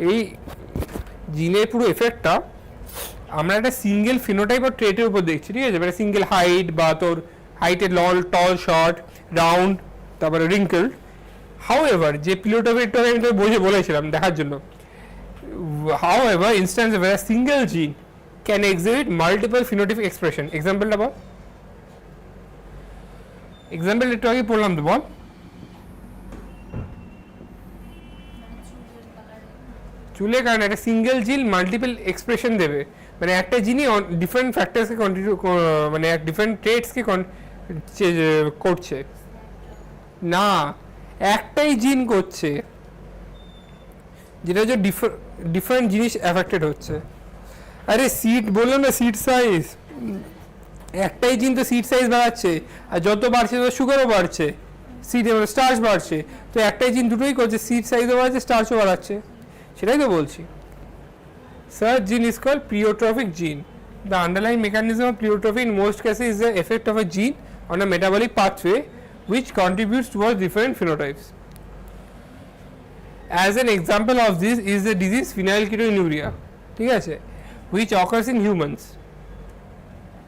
এই জিনের পুরো এফেক্টটা আমরা একটা সিঙ্গেল ফিনোটাইপ আর ট্রেটের উপর দেখছি, ঠিক আছে, মানে সিঙ্গেল হাইট বা তোর হাইটের টল শর্ট রাউন্ড তারপরে রিঙ্কেল। হাউএভার যে পিলোটোপিকটা আমি তো বলেছিলাম দেখার জন্য, however instance where a single gene can exhibit multiple phenotypic expression. এক্সাম্পলটা বল, এক্সাম্পল একটু আগে পড়লাম তো, বল। চুলের কারণে একটা সিঙ্গেল জিন মাল্টিপল এক্সপ্রেশন দেবে, মানে একটা জিনই ডিফারেন্ট ফ্যাক্টরসকে কন্ট্রিবিউট, মানে ডিফারেন্ট ট্রেটসকে করছে না, একটাই জিন করছে, যেটা হচ্ছে ডিফারেন্ট জিনিস অ্যাফেক্টেড হচ্ছে। আরে সিট বললাম না, সিট সাইজ, একটাই জিন তো সিট সাইজ বাড়াচ্ছে, আর যত বাড়ছে তত সুগারও বাড়ছে, সিট স্টার্চ বাড়ছে, তো একটাই জিন দুটোই করছে, সিট সাইজও বাড়াচ্ছে স্টার্চও বাড়াচ্ছে, সেটাই তো বলছি। Such gene is called pleiotropic gene. The underlying mechanism of pleiotropic in most cases is the effect of a gene on a metabolic pathway which contributes towards different phenotypes. As an example of this is the disease phenylketonuria, ঠিক আছে, which occurs in humans.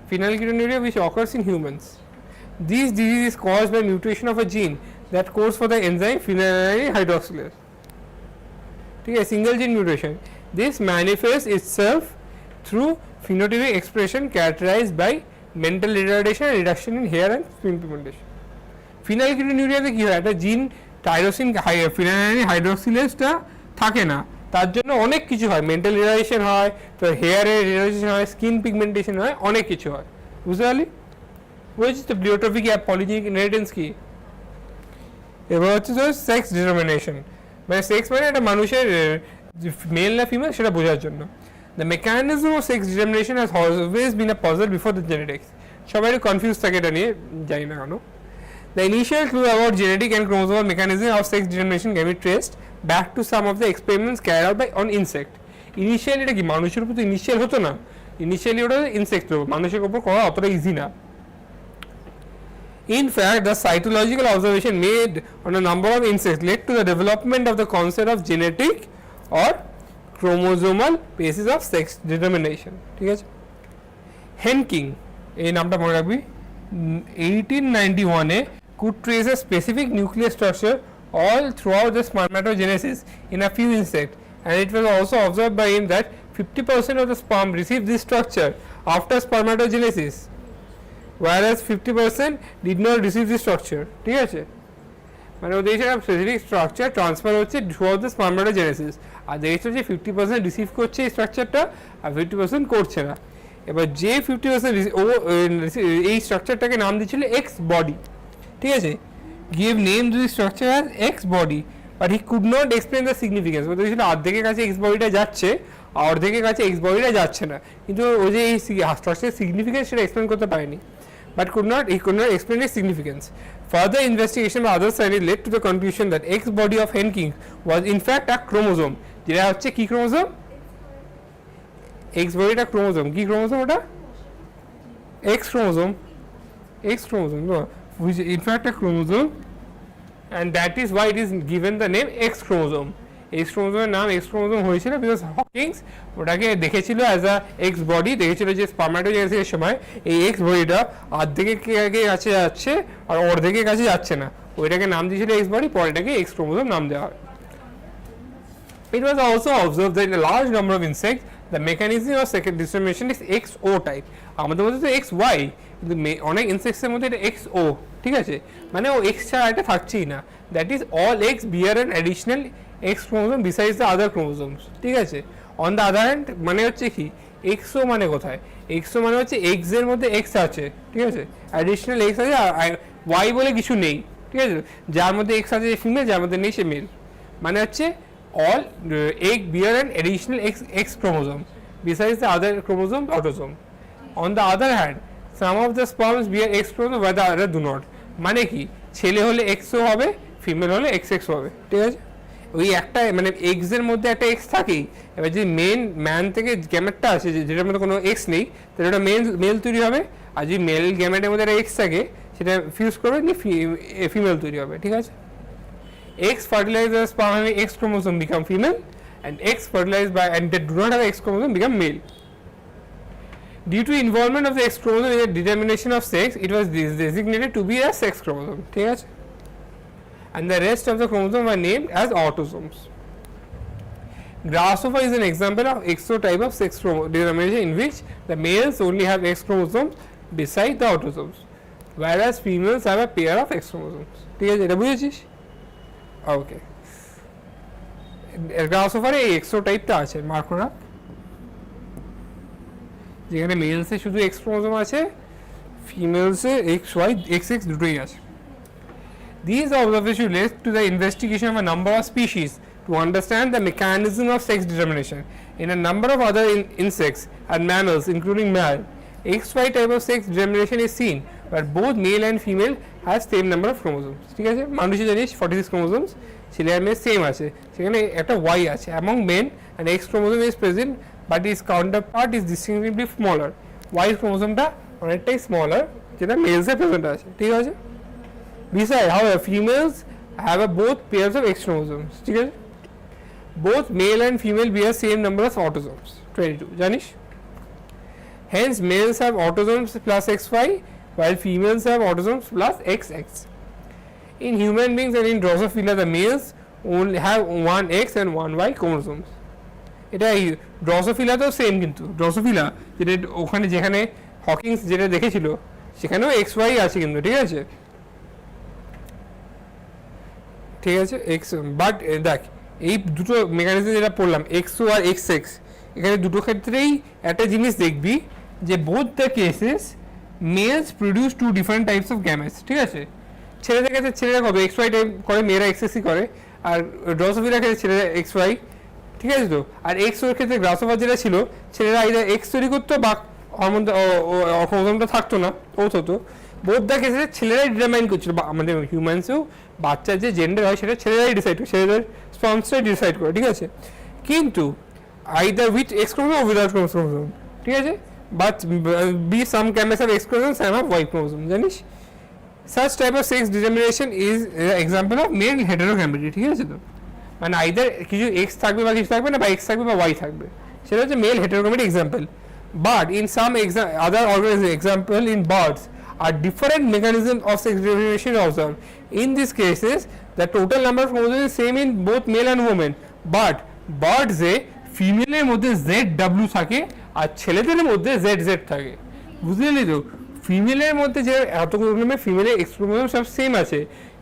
Phenylketonuria which occurs in humans. This disease is caused by mutation of a gene that codes for the enzyme phenylalanine hydroxylase. ठीक है, single gene mutation. This manifests itself through phenotypic expression characterized by mental retardation and reduction in hair and skin pigmentation. Phenylketonuria কি হয়, একটা জিন tyrosine ফিনাইলালাইন হাইড্রোক্সিলেজটা থাকে না, তার জন্য অনেক কিছু হয়, মেন্টাল রিটার্ডেশন হয়, তো হেয়ারের রিটার্ডেশন হয়, স্কিন পিগমেন্টেশন হয়, অনেক কিছু হয়, বুঝতে পারলি? বুঝেছিস তো প্লিওট্রপিক পলিজেনিক ইনহেরিটেন্স কি? এবার হচ্ছে তো সেক্স ডিটারমিনেশন, মানে সেক্স মানে একটা মানুষের মেল না ফিমেল সেটা বোঝার জন্য। The mechanism of sex determination has always been a puzzle before the genetics. সবাই একটু কনফিউজ থাকে এটা নিয়ে, জানি না কেন। The initial clue about genetic and chromosomal mechanism of sex determination can be traced back to some of the experiments carried out by on insect. Initially এটা কি মানুষের উপর তো ইনিশিয়াল হতো না, ইনিশিয়ালি ওটা ইনসেক্ট হতো, মানুষের উপর করা অতটা ইজি না। In fact, the cytological observation made on a number of insects led to the development of the concept of genetic or chromosomal basis of sex determination. ঠিক আছে, হেনকিং এই নামটা মনে রাখবি, 1891 could trace a specific nuclear structure all throughout the spermatogenesis in a few insects, and it was also observed by him that 50% of the sperm received this structure after spermatogenesis, whereas 50% did not receive this structure. ঠিক আছে, মানে ওদের একটা specific structure transfer হচ্ছে throughout the spermatogenesis, আর দেখছো যে 50% receive করছে এই স্ট্রাকচারটা আর 50% করছে না। এবার যে 50% ও এই স্ট্রাকচারটাকে নাম দিচ্ছিল এক্স বডি, ঠিক আছে, give name to the structure as x body, but he could not explain the significance. বলতে ছিল অর্ধেকের কাছে এক্স বডিটা যাচ্ছে আর অর্ধেকের কাছে এক্স বডিটা যাচ্ছে না, কিন্তু ও যে এই স্ট্রাকচারের সিগনিফিকেন্স সেটা এক্সপ্লেন করতে পারেনি, but he could not explain its significance. Further investigation by other scientists led to the conclusion that X body of hen king was in fact a chromosome. যেটা হচ্ছে কি ক্রোমোজোম, X বডিটা chromosome, কি chromosome ওটা, X chromosome, no, which is in fact a chromosome, and that is why it is given the name X chromosome. X chromosome নাম X chromosome হয়েছিল because Hawkins ওটাকে দেখেছিল অ্যাজ আ এক্স বডি, দেখেছিল যে স্পার্মাটোজেনেসিসের সময় এই x বডিটা অর্ধেকের কাছে যাচ্ছে আর অর্ধেকের কাছে যাচ্ছে না, ওইটাকে নাম দিয়েছিল এক্স বডি, পরে এটাকে এক্স ক্রোমোজোম নাম দেওয়া হয়। It was also observed that in a large number of insects the mechanism of sex determination is XO type. আমাদের মধ্যে তো XY, কিন্তু অনেক ইনসেক্টসের মধ্যে এটা XO, ঠিক আছে, মানে ও X ছাড়া এটা থাকছেই না, that is all X bear an additional X chromosome besides the other chromosomes, ঠিক আছে। অন দ্য আদার হ্যান্ড মানে হচ্ছে কি XO মানে কোথায়, XO মানে হচ্ছে X এর মধ্যে X আছে, ঠিক আছে, অ্যাডিশনাল X আছে আর Y বলে কিছু নেই, ঠিক আছে, যার মধ্যে X আছে ফিমেল, যার মধ্যে নেই সে মেল, মানে হচ্ছে all egg bear an additional X chromosome besides the other chromosome autosome. On the other hand, some of the sperms bear X chromosome while the other do not. মানে কি ছেলে হলে XO হবে, ফিমেল হলে XX হবে, ঠিক আছে, ওই একটা মানে এক্স এর মধ্যে একটা এক্স থাকেই। এবার যে ম্যান থেকে গ্যামেটটা আসে যেটার মধ্যে কোনো এক্স নেই, তাহলে ওটা মেল তৈরি হবে, আর যদি মেল গ্যামেটের মধ্যে একটা এক্স থাকে সেটা ফিউজ করবে, নিয়ে ফিমেল তৈরি হবে, ঠিক আছে। X fertilized by sperm having X chromosome become female, and X fertilized by and that do not have X chromosome become male. Due to involvement of the X chromosome in the determination of sex, it was designated to be a sex chromosome, ঠিক আছে, and the rest of the chromosomes were named as autosomes. Grasshopper is an example of XO type of sex determination in which the males only have X chromosomes beside the autosomes, whereas females have a pair of X chromosomes, ঠিক আছে, এটা বুঝেছিস? ওকে, গ্রাসহপারে এই Exo টাইপটা আছে, mark করা, যেখানে মেলসে শুধু x chromosome আছে, ফিমেলসে এক্স ওয়াই এক্স এক্স দুটোই আছে। These observations led to the investigation of a number of species to understand the mechanism of sex determination in a number of other insects and mammals, including male. XY type of sex determination is seen where both male and female has same number of chromosomes, ঠিক আছে। মানুষে জানিস 46 chromosomes, ছেলে আর মেয়ে same আছে, সেখানে একটা Y আছে। Among men an X chromosome is present but its counterpart is distinctly smaller. Y ক্রোমোসোমটা অনেকটাই smaller যেটা মেলসে প্রেজেন্ট আছে, ঠিক আছে। Besides, however, females have both pairs of X chromosomes, ঠিক আছে। Both male and female bear same number of autosomes, 22, জানিস। Hence, males have autosomes plus XY, while females have autosomes plus XX. In human beings and in Drosophila, the males only have one X and one Y chromosomes. এটা Drosophila তো same, কিন্তু Drosophila যেটা ওখানে যেখানে Hawkins যেটা দেখেছিল সেখানেও XY আছে কিন্তু, ঠিক আছে, ঠিক আছে এক্স। বাট দেখ এই দুটো মেকানিজম যেটা পড়লাম এক্সও আর এক্স এক্স, এখানে দুটো ক্ষেত্রেই একটা জিনিস দেখবি যে both the cases males produce two different types of gametes, ঠিক আছে। ছেলেদের ক্ষেত্রে ছেলেরা কবে এক্স ওয়াই টাইপ করে, মেয়েরা এক্স এক্সই করে, আর ড্রসোফিলার ক্ষেত্রে ছেলেরা এক্স ওয়াই, ঠিক আছে। তো আর এক্স ওর ক্ষেত্রে গ্রাসোফার যেটা ছিল, ছেলেরা আইদার এক্স তৈরি করতো বা হরমোন ক্রোমোসোমটা থাকতো না, ওথ হতো। বোথ দ্য কেসে ছেলেরাই ডিটারমাইন করছিল, বা আমাদের হিউম্যানসেও বাচ্চার যে জেন্ডার হয় সেটা ছেলেরাই ডিসাইড করে, ছেলেদের স্পন্সরাই ডিসাইড করে, ঠিক আছে। কিন্তু আইদার উইথ এক্স ক্রোমোসোম ও উইদাউট ক্রোমোসোম, ঠিক আছে, but be some gametes of X chromosome some of Y chromosome, জানিস। Such type of sex determination is example of male heterogamety, ঠিক আছে। তো মানে আইদার কিছু এক্স থাকবে বা কিছু থাকবে না, বা এক্স থাকবে বা ওয়াই থাকবে, সেটা হচ্ছে male heterogamety example. But in some other organism, example in birds, are different mechanisms of sex determination observed. In these cases, the total number of chromosomes is same in both male and women, but birds এ ফিমেলের মধ্যে ZW থাকে আর ছেলেদের মধ্যে ZZ থাকে, বুঝলি তো। ফিমেলের মধ্যে যে এতগুলো ফিমেলের এক্স ক্রোমোসোম সব সেম আছে,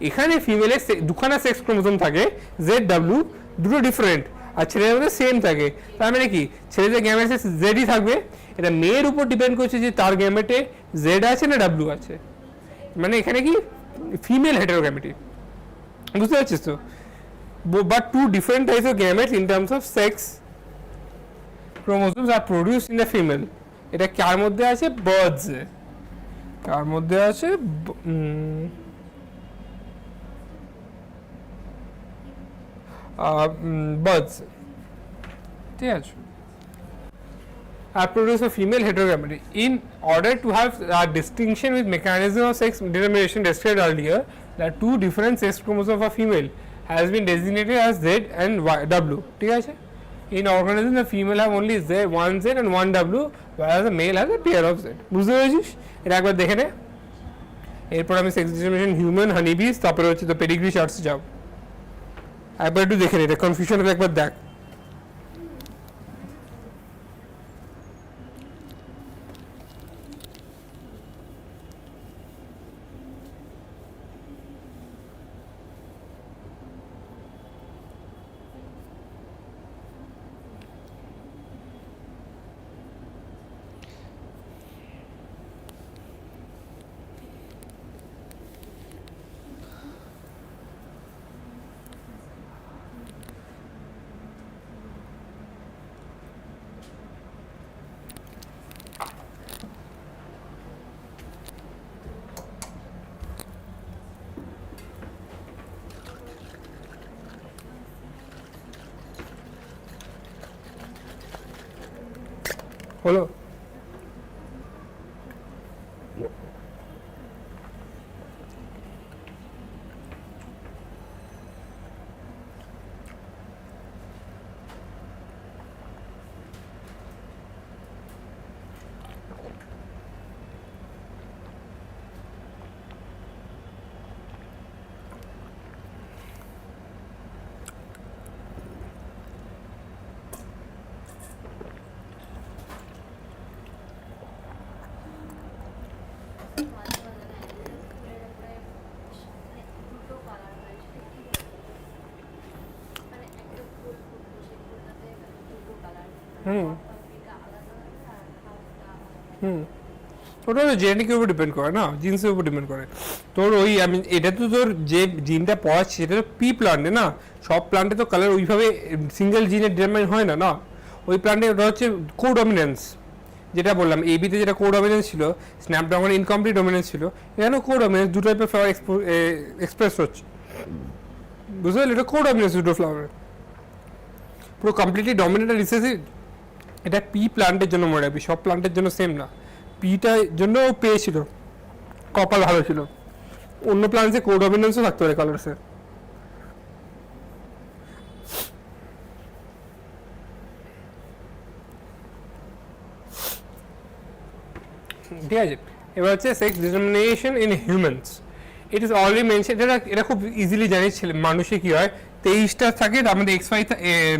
এখানে ফিমেলের দুখানা সেক্স ক্রোমোসোম থাকে ZW, দুটো ডিফারেন্ট, আর ছেলেদের মধ্যে সেম থাকে। তার মানে কি ছেলেদের গ্যামেটে জেডই থাকবে, এটা মেয়ের উপর ডিপেন্ড করছে যে তার গ্যামেটে জেড আছে না ডাব্লিউ আছে, মানে এখানে কি ফিমেল হেটেরোগ্যামিটি, বুঝতে পারছিস তো। But two different types of gametes in terms of sex chromosomes are produced in the female. এটা কার মধ্যে আছে? বার্ডসে। কার মধ্যে আছে? birds, ঠিক আছে, are produced of female heterogamity. In order to have a distinction with mechanism of sex determination described earlier, the two different sex chromosomes of a female has been designated as Z and W, ঠিক আছে। In organism, the female have only one Z and one W, whereas the male has a pair of Z. বুঝতে পেরেছিস? এটা একবার দেখে নে। এরপর আমি সেক্স ডিটারমিনেশন হিউম্যান, হানিবিস, তারপরে হচ্ছে তো পেডিগ্রি চার্টস যাব। একবার একটু দেখে নে, এটা কনফিউশন হলে একবার দেখ। হলো ওটা জেনেটিকের উপর ডিপেন্ড করে না, জিন্সের উপর ডিপেন্ড করে। তোর ওই আমি এটা তো তোর যে জিনটা পড়াচ্ছি সেটা তো পি প্লান্টে না, সব প্লান্টে তো কালার ওইভাবে সিঙ্গেল জিনে ডিটারমাইন হয় না, না ওই প্লান্টে ওটা হচ্ছে কো ডমিনেন্স, যেটা বললাম এবিতে যেটা কো ডমিনেন্স ছিল, স্ন্যাপড্রাগন ইনকমপ্লিট ডমিনেন্স ছিল, এখানেও কো ডমিনেন্স, দু টাইপের ফ্লাওয়ার এক্সপ্রেস হচ্ছে, বুঝতে পারলি? এটা কো ডমিনেন্স দুটো ফ্লাওয়ার, পুরো কমপ্লিটলি ডমিনেন্ট আর রিসেসিভ। এটা পি প্লান্টের জন্য মনে রাখবি, সব প্লান্টের জন্য সেম না। পিটার জন্য পেয়েছিল, কপাল ভালো ছিল, অন্য প্লান্টসে কো ডমিনেন্সও থাকতে পারে কালার্সের। ঠিক আছে, এবার হচ্ছে sex determination in humans. It is already mention, এটা খুব ইজিলি জানিস মানুষে কি হয়, 23টা থাকে, তার মধ্যে XY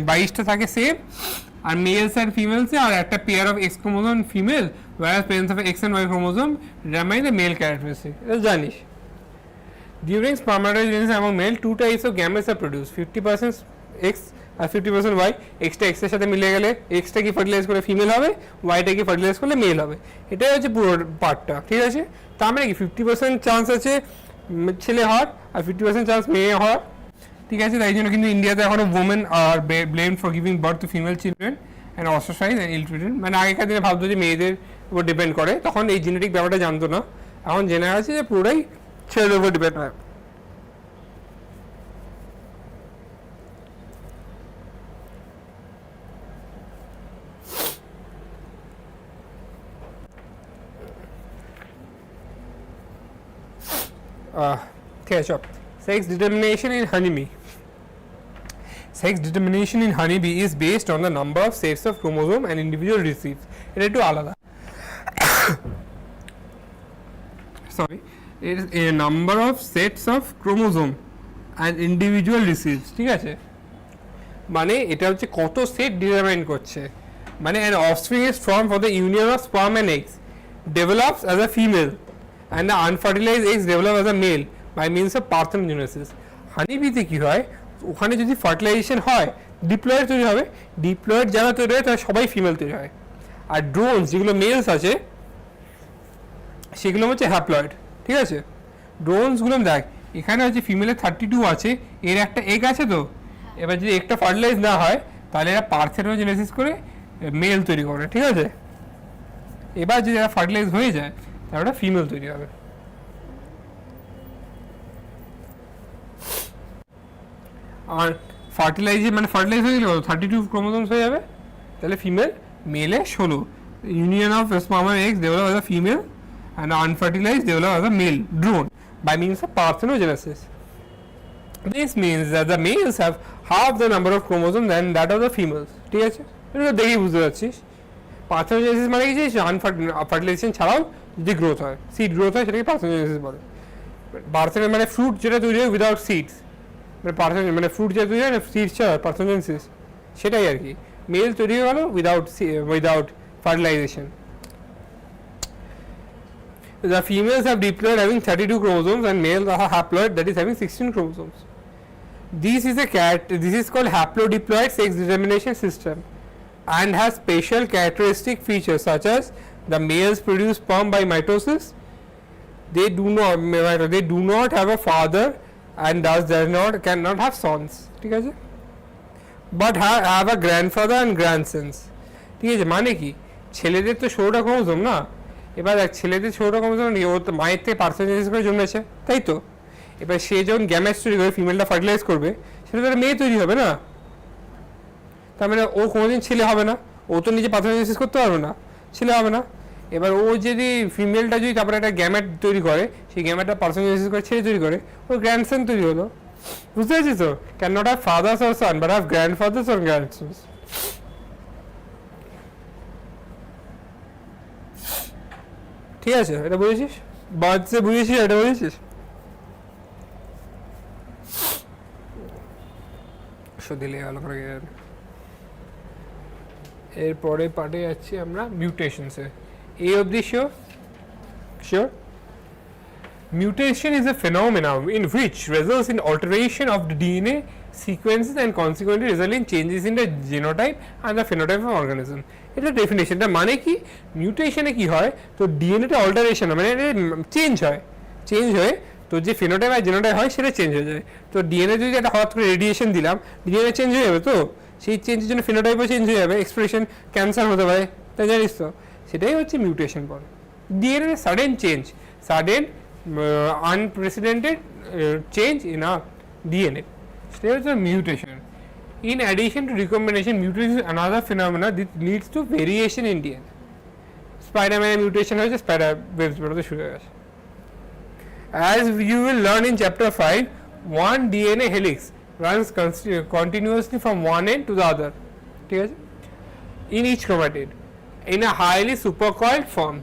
22টা থাকে সেম, আর মেলস অ্যান্ড ফিমেলসে আর একটা pair of x chromosome female, whereas presence of X and Y chromosome determine the male characteristic. এটা জানিস। During spermatogenesis among male, two types of gametes are produced, 50% X R 50% Y. Xটা X এর সাথে মিলে গেলে Xটা কি fertilise করে female হবে, Yটা কি ফার্টিলাইজ করলে মেল হবে, এটাই হচ্ছে পুরো পার্টটা। ঠিক আছে, তার মানে কি 50% চান্স আছে ছেলে হওয়ার আর 50% চান্স মেয়ে হওয়ার। ঠিক আছে, তাই জন্য কিন্তু ইন্ডিয়াতে এখনো women are blamed for giving birth to female children and ostracized and ill treated. মানে আগেকার দিনে ভাবতো যে মেয়েদের উপর ডিপেন্ড করে, তখন এই জেনেটিক ব্যাপারটা জানতো না, এখন জেনে আছে যে পুরোটাই ছেলেদের উপর ডিপেন্ড হয়। ঠিক আছে, sex determination in honeybee. Sex determination in honeybee is based on the number of sets of chromosome an individual receives. এটা একটু আলাদা, sorry, it is a number of sets of chromosome an individual receives. ঠিক আছে, মানে এটা হচ্ছে কত set determine করছে, মানে an offspring is formed for the union of sperm and eggs, develops as a female and the unfertilized eggs develop as a male by means of parthenogenesis. হানিবিতে কি হয়, ওখানে যদি ফার্টিলাইজেশন হয় ডিপ্লয়েড তৈরি হবে, diploid যারা তৈরি হয় তারা সবাই ফিমেল তৈরি হয়, আর ড্রোনস যেগুলো মেলস আছে সেগুলো হচ্ছে হ্যাপ্লয়েড। ঠিক আছে, ড্রোনসগুলো দেখ এখানে হচ্ছে ফিমেলের 32 আছে, এর একটা এগ আছে, তো এবার যদি একটা ফার্টিলাইজ না হয় তাহলে এরা পার্থেনোজেনেসিস করে মেল তৈরি করে। ঠিক আছে, এবার যদি এরা ফার্টিলাইজ হয়ে যায় তাহলে ওটা ফিমেল তৈরি হবে। আর ফার্টিলাইজ হয়ে গেলে 32 ক্রোমোজোমস হয়ে যাবে, তাহলে ফিমেল, মেলে 16, union of sperm and eggs develop as a female and unfertilized develop as a male drone by means of parthenogenesis. This means that the males have half the number of chromosomes than that of the females. ঠিক আছে, এটা দেখেই বুঝতে পারছিস। Parthenogenesis মানে কি, fertilisation ছাড়াও যদি গ্রোথ হয়, সিড গ্রোথ হয়, সেটাকে পার্থেনোজেনেসিস বলে। পার্থেনো মানে ফ্রুট যেটা তৈরি হয় উইদাউট সিডস, মানে ফ্রুট যেটা তৈরি হয় না সিডস ছাড়া, পার্থেনোজেনেসিস সেটাই আর কি। মেল তৈরি হয়ে গেল without fertilization. The females have diploid having 32 chromosomes and males are haploid that is having 16 chromosomes. This is called haplodiploid sex determination system and has special characteristic features such as the males produce sperm by mitosis. They do not have a father and cannot have sons. ঠিক আছে, but have a grandfather and grandsons. ঠিক আছে, মানে কি ছেলেদের তো 16টা chromosome না, এবার ছেলেদের 16টা ক্রোমোজোম নিয়ে ও তো মায়ের থেকে পার্থেনোজেনেসিস করে জন্মেছে, তাই তো। এবার সে যখন গ্যামেটস তৈরি করে ফিমেলটা ফার্টিলাইজ করবে, সেটা তো মেয়ে তৈরি হবে না, তার মানে ও কোনোদিন ছেলে হবে না, ও তো নিজে পার্থেনোজেনেসিস করতে পারবে না, ছেলে হবে না। এবার ও যদি ফিমেলটা যদি তারপরে একটা গ্যামেট তৈরি করে, সেই গ্যামেটটা পার্থেনোজেনেসিস করে ছেলে তৈরি করে, ওর গ্র্যান্ডসন তৈরি হলো। বুঝতে পারছিস তো, can not have fathers or son but have grandfathers or grandsons. ঠিক আছে, এটা বুঝেছিস, বার্ডসে বুঝেছিস, এটা বুঝেছিস। দিলে ভালো করে। এরপরে পার্টে যাচ্ছি আমরা মিউটেশনসে। এই অবধি sure? Mutation is a phenomenon in which results in alteration of the DNA sequences and consequently result in changes in the genotype and the phenotype of organism. এটা ডেফিনেশনটা মানে কি, মিউটেশনে কি হয়, তো ডিএনএটা অল্টারেশন মানে চেঞ্জ হয় তো যে ফিনোটাইপ আর জেনোটাইপ হয় সেটা চেঞ্জ হয়ে যায়। তো ডিএনএ যদি একটা হঠাৎ করে রেডিয়েশন দিলাম, ডিএনএ চেঞ্জ হয়ে যাবে, তো সেই চেঞ্জের জন্য ফিনোটাইপও চেঞ্জ হয়ে যাবে, এক্সপ্রেশন ক্যান্সার হতে পারে, তাই জানিস তো, সেটাই হচ্ছে মিউটেশন বলে। DNA sudden change, sudden unprecedented change in a DNA, সেটাই হচ্ছে mutation. In addition to recombination, mutation is another phenomena that leads to variation in DNA. Spider-Man mutation হয়েছে, spider webs বেরোতে শুরু হয়ে গেছে। As you will learn in chapter 5, one DNA helix runs continuously from one end to the other, ঠিক আছে, in each chromatid in a highly supercoiled form.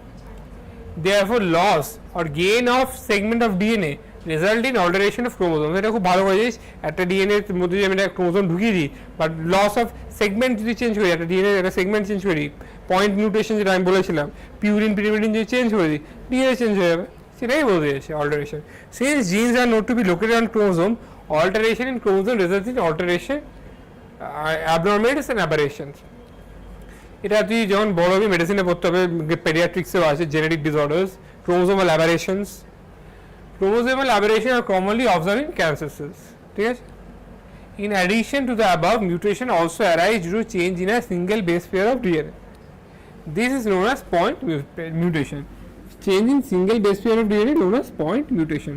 Therefore, loss or gain of segment of DNA result in alteration of chromosome. এটা খুব ভালো জিনিস, একটা DNA এর মধ্যে যদি আমি একটা ক্রোমোসোম ঢুকিয়ে দিই, বাট লস অফ সেগমেন্ট যদি চেঞ্জ করি, একটা ডিএনএ একটা সেগমেন্ট চেঞ্জ করি, পয়েন্ট মিউটেশন যেটা আমি বলেছিলাম, পিউরিন পিরিমিডিন যদি চেঞ্জ করে দিই, ডিএনএ চেঞ্জ হয়ে যাবে, সেটাই বলতে যাচ্ছে alteration. Since genes are note to be located on chromosome, alteration in chromosome results in alteration, abnormalities and aberrations. এটা তুই যখন বড় হবে মেডিসিনে পড়তে হবে, পেডিয়াট্রিক্সেও আছে genetic disorders, chromosomal aberrations. Chromosomal aberration are commonly observed in cancer cells, ঠিক আছে। In addition to the above, mutation also arise due to change in a single base pair of DNA. This is known as point mutation. Change in single base pair of DNA known as point mutation.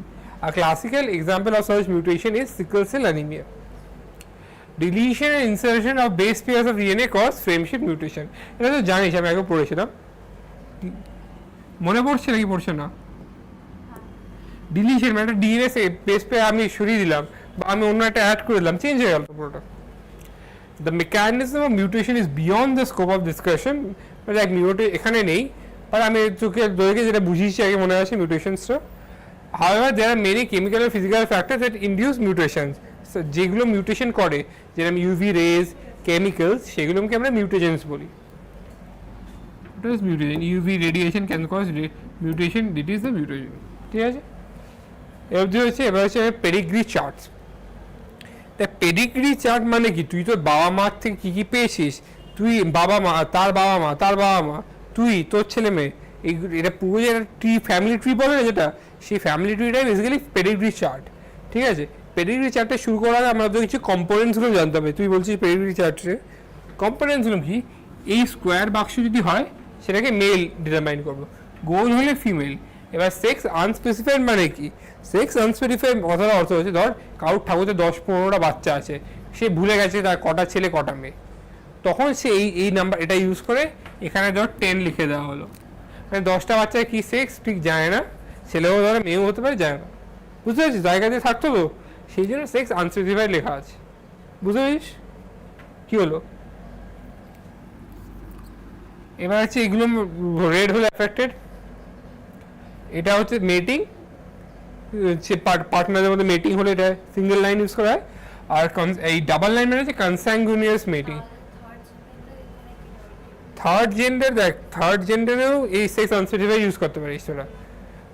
A classical example of such mutation is sickle cell anemia. Deletion and insertion of base pairs of DNA cause frameshift mutation. এটা তো জানিস, আমি আগে পড়েছিলাম, মনে পড়ছে নাকি পড়ছে না? ডিলিশন মানে ডিএনএ বেস পেয়ার আমি সরিয়ে দিলাম বা আমি অন্য একটা অ্যাড করে দিলাম, চেঞ্জ হয়ে গেল পুরোটা। The mechanism of mutation is beyond the scope of discussion, like মিউটে এখানে নেই, বাট আমি তোকে যেটা বুঝিয়েছি আগে মনে আছে মিউটেশনসটা। However there are many chemical আর physical factors that induce mutations, যেগুলো মিউটেশন করে, যেরকম ইউভি রেজ, কেমিক্যালস, সেগুলোকে আমরা মিউটেশনস বলি। What is mutation? UV radiation can cause mutation, it is the mutation, ঠিক আছে। এবার হচ্ছে পেডিগ্রি চার্ট। তা পেডিগ্রি চার্ট মানে কি, তুই তোর বাবা মার থেকে কী কী পেয়েছিস, তুই বাবা মা, তার বাবা মা, তার বাবা মা, তুই তোর ছেলে মেয়ে, এই এটা পুরো যে ট্রি, ফ্যামিলি ট্রি বলে না যেটা, সেই ফ্যামিলি ট্রিটাই বেসিক্যালি পেডিগ্রি চার্ট, ঠিক আছে। পেডিগ্রি চার্টে শুরু করার আগে আমাদের কিছু কম্পোনেন্টসগুলো জানতে হবে। তুই বলছিস পেডিগ্রি চার্টে কম্পোনেন্টসগুলো কি, এই স্কোয়ার বাক্স যদি হয় সেটাকে মেল ডিটারমাইন করবো, গোল হলে ফিমেল। এবার সেক্স আনস্পেসিফাইড মানে কি, সেক্স আনস্পেসিফাইড কথাটা অর্থ হচ্ছে, ধর কারোর ঠাকুরতে 10-15টা বাচ্চা আছে, সে ভুলে গেছে তার কটা ছেলে কটা মেয়ে, তখন সে এই নাম্বার এটা ইউজ করে এখানে ধর 10 লিখে দেওয়া হলো, মানে 10টা বাচ্চার কি সেক্স ঠিক জানে না, ছেলেও ধরে মেয়েও হতে পারে, জানে না, বুঝতে পারছিস, জায়গাতে থাকতো তো, সেই জন্য সেক্স আনস্পেসিফাইড লেখা আছে, বুঝতে পারছিস কী হলো। এবার হচ্ছে এগুলো রেড হলে অ্যাফেক্টেড, এটা হচ্ছে মেটিং, পার্টনারদের মধ্যে মেটিং হলে এটা সিঙ্গেল লাইন ইউজ করা হয়, আর এই ডাবল লাইন মানে হচ্ছে কনস্যাঙ্গুনিয়াস মেটিং। থার্ড জেন্ডার, দেখ থার্ড জেন্ডারেও এই সেক্স আনস্পেসিফাইড ইউজ করতে পারিস তোরা,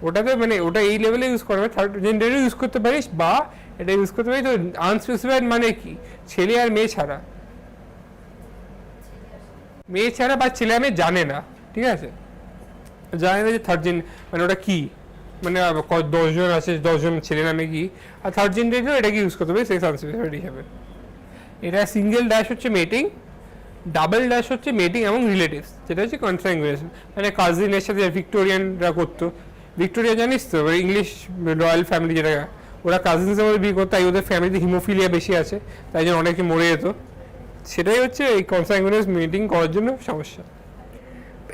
ওটাতে মানে ওটা এই লেভেলে ইউজ করবে, থার্ড জেন্ডারেও ইউজ করতে পারিস, বা এটা ইউজ করতে পারিস। তো আনস্পেসিফাইড মানে কি, ছেলে আর মেয়ে ছাড়া, মেয়ে ছাড়া বা ছেলে মেয়ে জানে না, ঠিক আছে, জানে না যে থার্ড জেন্ডার মানে ওটা কি, মানে 10 জন আছে, 10 জন ছেলে নামে কি, আর থার্ড জেন্ডারেও এটাকে ইউজ করতে পারি সেক্স আনস্পেসিফাইড হিসাবে। এটা সিঙ্গেল ড্যাশ হচ্ছে মেটিং, ডাবল ড্যাশ হচ্ছে মেটিং এবং রিলেটিভস, যেটা হচ্ছে কনস্যাঙ্গুইনেশন, মানে কাজিনের সাথে ভিক্টোরিয়ানরা করতো, ভিক্টোরিয়া জানিস তো ইংলিশ রয়্যাল ফ্যামিলি, যেটা ওরা কাজিনসের মধ্যে বিয়ে করতো, তাই ওদের ফ্যামিলিতে হিমোফিলিয়া বেশি আছে, তাই জন্য অনেকে মরে যেত, সেটাই হচ্ছে এই কনস্যাঙ্গুইনেস মেটিং করার জন্য সমস্যা।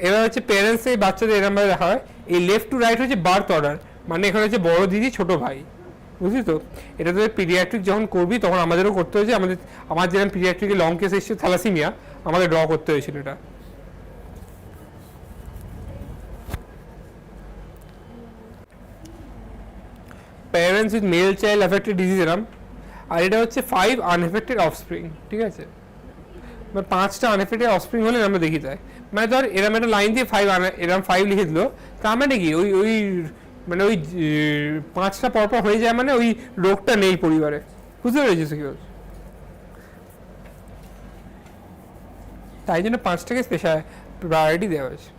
এবার হচ্ছে প্যারেন্টস এই বাচ্চাদের এরকমভাবে দেখা হয়। এই লেফট টু রাইট হচ্ছে বার্থ অর্ডার, মানে এখানে হচ্ছে বড় দিদি ছোট ভাই, বুঝলি তো। এটা তো পিডিয়াট্রিক যখন করবি তখন আমাদেরও করতে হয়েছে, আমার যেরকম পিডিয়াট্রিকে লং কেস এসেছে থ্যালাসিমিয়া, আমাদের ড্র করতে হয়েছিল এটা। Parents with male child affected disease এরম, আর এটা হচ্ছে 5 আনএফেক্টেড অফস্প্রিং, ঠিক আছে, 5টা আনএফেক্টেড অফস্প্রিং হলে আমরা দেখি যায়, মানে ধর এরম একটা লাইন দিয়ে 5 এরম 5 লিখে দিল, তার মানে কি ওই মানে ওই 5টা পরপর হয়ে যায় মানে ওই রোগটা নেই পরিবারে, বুঝতে পেরেছিস কি? তাই জন্য 5টাকে স্পেশাল প্রায়োরিটি দেওয়া হয়েছে।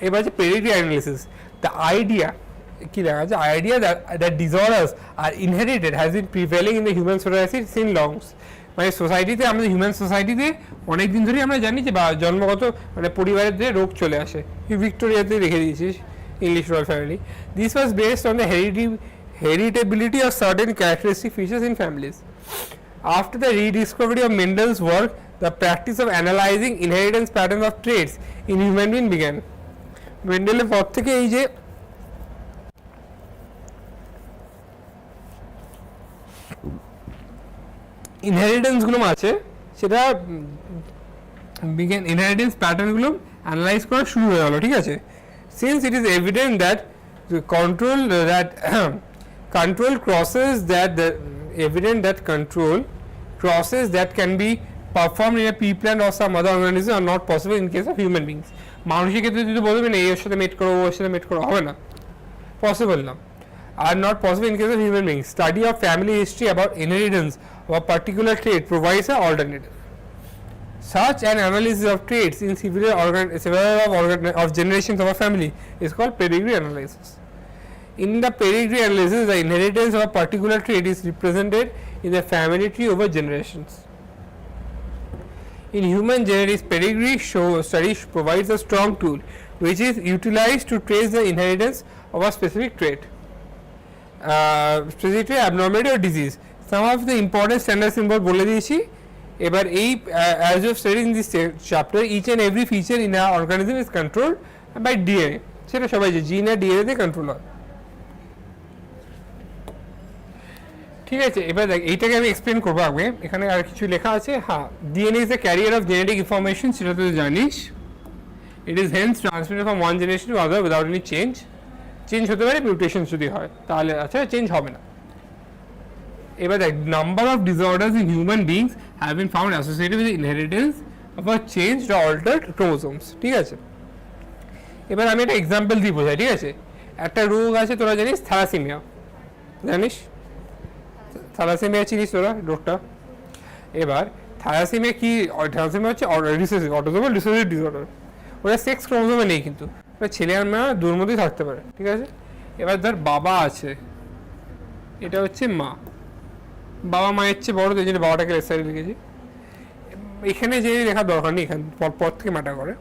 এবার হচ্ছে পেডিগ্রি অ্যানালিসিস। দ্য আইডিয়া কি লেখা আছে, idea that disorders are inherited has been prevailing in the human society since long. মানে সোসাইটিতে, আমাদের হিউম্যান সোসাইটিতে অনেক দিন ধরেই আমরা জানি যে বা জন্মগত মানে পরিবারের যে রোগ চলে আসে। ভিক্টোরিয়াতে রেখে দিয়েছিস English royal family. This was based on the heritability of certain characteristic features in families. After the rediscovery of Mendel's work, the practice of analyzing inheritance patterns of traits in human being began. মেন্ডেলের পর থেকে এই যে inheritance গুলো আছে সেটা inheritance pattern গুলো analyse করা শুরু হয়ে গেল, ঠিক আছে। Since it is evident that control crosses that can be performed in a pea plant or some other organism are not possible in case of human beings. মানুষের ক্ষেত্রে যদি বলবেন এর সাথে মেট করো, ওর সাথে মেট করো, হবে না, পসিবল না, are not possible in case of human beings. Study of family history about inheritance of a particular trait provides an alternative. Such an analysis of traits in several generations of a family is called pedigree analysis. In the pedigree analysis, the inheritance of a particular trait is represented in the family tree over generations. In human genetics, pedigree study provides a strong tool which is utilized to trace the inheritance of a specific trait, abnormality or disease. Some of the important standard symbols বলে দিয়েছি। এবার এই as you have studied in this chapter, each and every feature in our organism is controlled by DNA. সেটা সবাই যে জিন আর DNA তে control হয়, ঠিক আছে। এবার দেখ এইটাকে আমি এক্সপ্লেন করবো আগে, এখানে আর কিছু লেখা আছে। হ্যাঁ, DNA is the carrier of genetic information, সেটা তুই জানিস। It is hence transmitted from one generation to other without any change হতে পারে, মিউটেশন যদি হয় তাহলে আচ্ছা চেঞ্জ হবে না। এবার দেখ number of disorders in human beings have been found associated with inheritance of a changed or altered chromosomes, ঠিক আছে। এবার আমি একটা এক্সাম্পল দিয়ে বোঝাই, ঠিক আছে। একটা রোগ আছে, তোরা জানিস থ্যালাসেমিয়া, জানিস থ্যালাসেমিয়া চিনিস তোরা রোগটা। এবার থ্যালাসেমিয়া কি, থ্যালাসেমিয়া হচ্ছে রিসেসিভ অটোসোমাল রিসেসিভ ডিসঅর্ডার। ওরা সেক্স ক্রোমোসোমে নেই, কিন্তু ওরা ছেলে আর মেয়ে দুর মধ্যেই থাকতে পারে, ঠিক আছে। এবার ধর বাবা আছে, এটা হচ্ছে মা, বাবা মায়ের চেয়ে বড়, তাই জন্য বাবাটাকে লেফট সাইডে লিখেছি। এখানে যে লেখার দরকার নেই, এখানে পর থেকে ম্যাটার করে।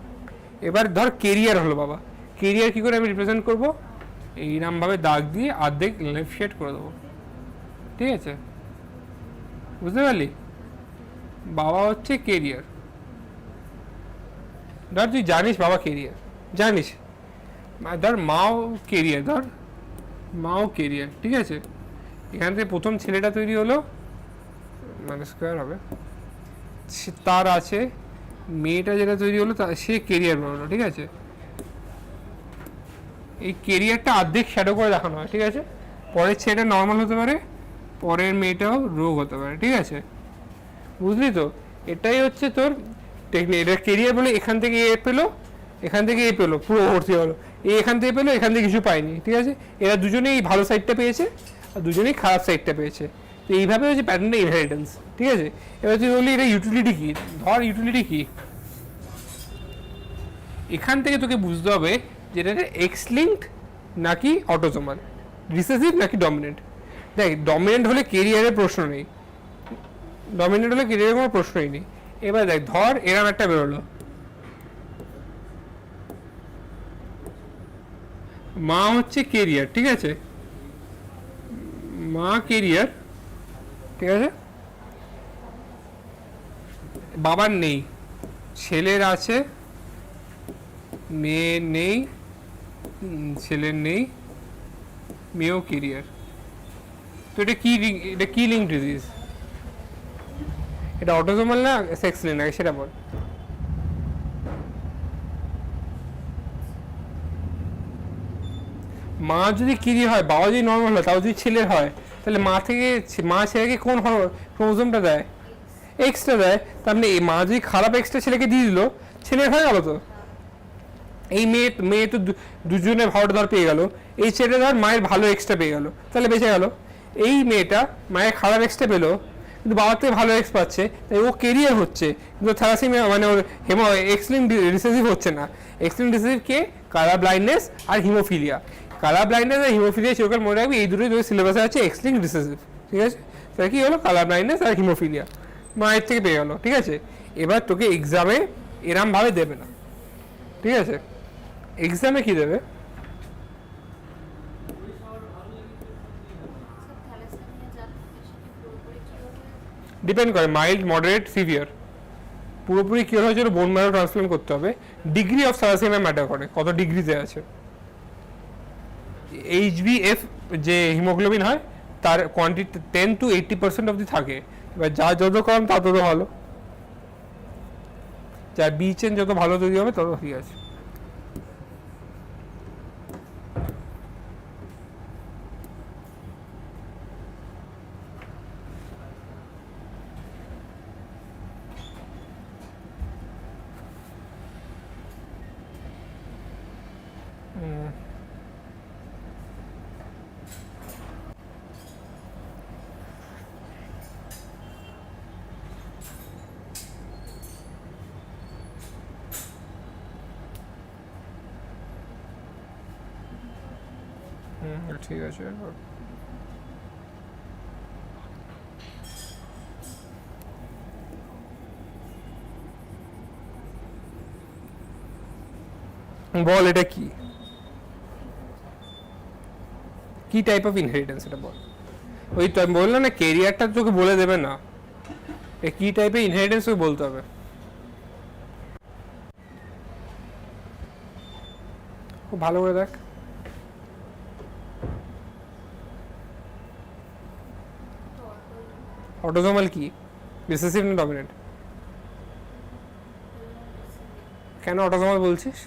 এবার ধর কেরিয়ার হলো বাবা, কেরিয়ার কী করে আমি রিপ্রেজেন্ট করবো, এইরকমভাবে দাগ দিয়ে অর্ধেক লেফট শেড করে দেবো, ঠিক আছে, বুঝতে পারলি। বাবা হচ্ছে কেরিয়ার, ধর তুই জানিস বাবা কেরিয়ার, জানিস, ধর মাও কেরিয়ার, ধর মাও কেরিয়ার, ঠিক আছে। এখান থেকে প্রথম ছেলেটা তৈরি হলো, মানে স্কোয়ার হবে, তার আছে মেয়েটা যেটা তৈরি হলো সে কেরিয়ার বানালো, ঠিক আছে। এই কেরিয়ারটা অর্ধেক শ্যাডো করে দেখানো হয়, ঠিক আছে। পরের ছেলেটা নর্মাল হতে পারে, পরের মেয়েটাও রোগ হতে পারে, ঠিক আছে, বুঝলি তো। এটাই হচ্ছে তোর টেকনিক। এটা কেরিয়ার বলে এখান থেকে এ পেলো, এখান থেকে এ পেলো, পুরো ভর্তি হলো, এখান থেকে পেলো, এখান থেকে কিছু পায়নি, ঠিক আছে। এরা দুজনেই ভালো সাইডটা পেয়েছে আর দুজনেই খারাপ সাইডটা পেয়েছে, তো এইভাবে হচ্ছে প্যাটার্নটা ইনহেরিটেন্স, ঠিক আছে। এবার তুই বললি এটা ইউটিলিটি কী, ধর ইউটিলিটি কী, এখান থেকে তোকে বুঝতে হবে যে এটা এক্স লিঙ্কড নাকি অটোসোমাল, রিসেসিভ নাকি ডমিনেন্ট। দেখ ডমিনেন্ট হলে কেরিয়ারের প্রশ্ন নেই, ডমিনেন্ট হলে কেরিয়ারের কোনো প্রশ্নই নেই। এবার দেখ ধর এরম একটা বেরোলো, মা হচ্ছে কেরিয়ার, ঠিক আছে, মা কেরিয়ার, ঠিক আছে, বাবার নেই, ছেলের আছে, মেয়ের নেই, ছেলের নেই, মেয়েও কেরিয়ার। তো এটা কি লিঙ্ক ডিজিজ, এটা অটোসোমাল না সেক্স লিঙ্ক নাকি সেটা বল। মা যদি কিরি হয়, বাবা যদি নর্মাল হয়, তাও যদি ছেলের হয়, তাহলে মা ছেলেকে কোন ক্রোমোসোমটা দেয়, এক্সটা দেয়। তার মানে মা যদি খারাপ এক্সটা ছেলেকে দিয়ে দিল, ছেলের হয়ে গেল তো, এই মেয়ে তো দুজনে ভালোটা ধর পেয়ে গেল, এই ছেলেটা ধর মায়ের ভালো এক্সট্রা পেয়ে গেল, তাহলে বেঁচে গেল। এই মেয়েটা মায়ের খারাপ এক্সট্রা পেলো কিন্তু বাবার থেকে ভালো এক্স পাচ্ছে, তাই ও কেরিয়ার হচ্ছে, কিন্তু থ্যালাসেমিয়া মানে ওর এক্স-লিঙ্কড রিসেসিভ হচ্ছে না। এক্স-লিঙ্কড রিসেসিভ কে? কালার ব্লাইন্ডনেস আর হিমোফিলিয়া। কালার ব্লাইন্ডনেস আর হিমোফিলিয়া সেরকম মনে রাখবি, এই দুটোই সিলেবাসে আছে এক্স-লিঙ্কড রিসেসিভ, ঠিক আছে? তাহলে কি হলো? কালার ব্লাইন্ডনেস আর হিমোফিলিয়া মায়ের থেকে পেয়ে গেলো, ঠিক আছে? এবার তোকে এক্সামে এরমভাবে দেবে না, ঠিক আছে? এক্সামে কি দেবে? ডিপেন্ড করে মাইল্ড, মডারেট, সিভিয়ার। পুরোপুরি কিওর হওয়ার জন্য বোন ম্যারো ট্রান্সপ্লান্ট করতে হবে। ডিগ্রি অফ থ্যালাসেমিয়া ম্যাটার করে, কত ডিগ্রিতে আছে। HbF যে হিমোগ্লোবিন হয় তার কোয়ান্টিটি 10 to 80% অবধি থাকে। এবার যা যত কম তা তত ভালো, যার বি চেন যত ভালো তৈরি হবে তত ঠিক আছে। ঠিক আছে, বল এটা কি কি টাইপ অফ ইনহেরিটেন্স এটা বল। ওই তো আমি বললাম না, কেরিয়ারটা তোকে বলে দেবে না, এ কি টাইপের ইনহেরিটেন্স তোকে বলতে হবে। খুব ভালো করে দেখ। অটোসোমাল কি? রিসেসিভ না ডমিনেন্ট? কেন অটোসোমাল বলছিস?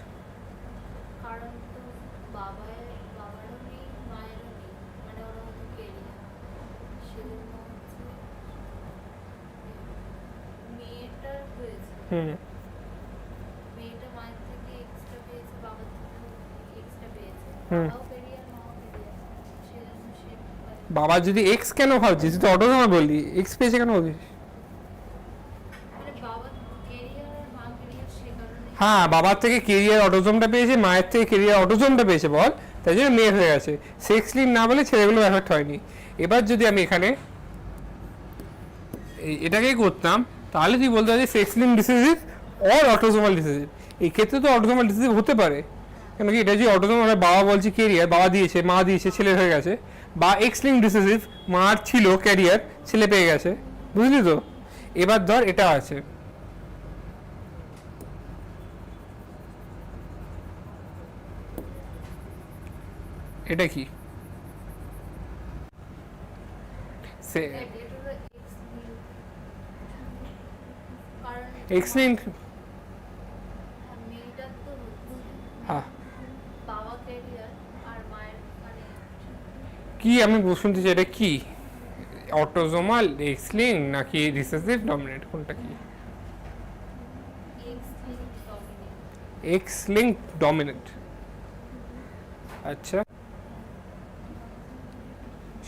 বাবা যদি এক্স কেন ভাবছিস? তুই তো অটোসোমাল বললি, এক্স পেয়েছে কেন বলছিস? হ্যাঁ, বাবার থেকে কেরিয়ার অটোজোমটা পেয়েছে, মায়ের থেকে কেরিয়ার অটোজোমটা পেয়েছে বল, তাই জন্য মেয়ে হয়ে গেছে। সেক্স লিঙ্ক না বলে ছেলেগুলো এফেক্ট হয়নি। এবার যদি আমি এখানে এটাকেই করতাম তাহলে তুই বলতে পারছিস সেক্স লিঙ্ক ডিসিজিভ অর অটোসোমাল ডিসিজিভ। এই ক্ষেত্রে তো অটোসোমাল ডিসিজিভ হতে পারে, কেন কি এটা যে অটোসোমাল বাবা বলছে কেরিয়ার, বাবা দিয়েছে, মা দিয়েছে, ছেলে হয়ে গেছে, বা এক্স লিঙ্ক ডিসিজিভ, মার ছিল ক্যারিয়ার, ছেলে পেয়ে গেছে, বুঝলি তো? এবার ধর এটা আছে, এটা কি? এক্স লিঙ্ক, হ্যাঁ কি আমি শুনতে চাই, এটা কি অটোসোমাল এক্স লিঙ্ক নাকি রিসেসিভ ডমিনেন্ট, কোনটা কি? X link dominant. আচ্ছা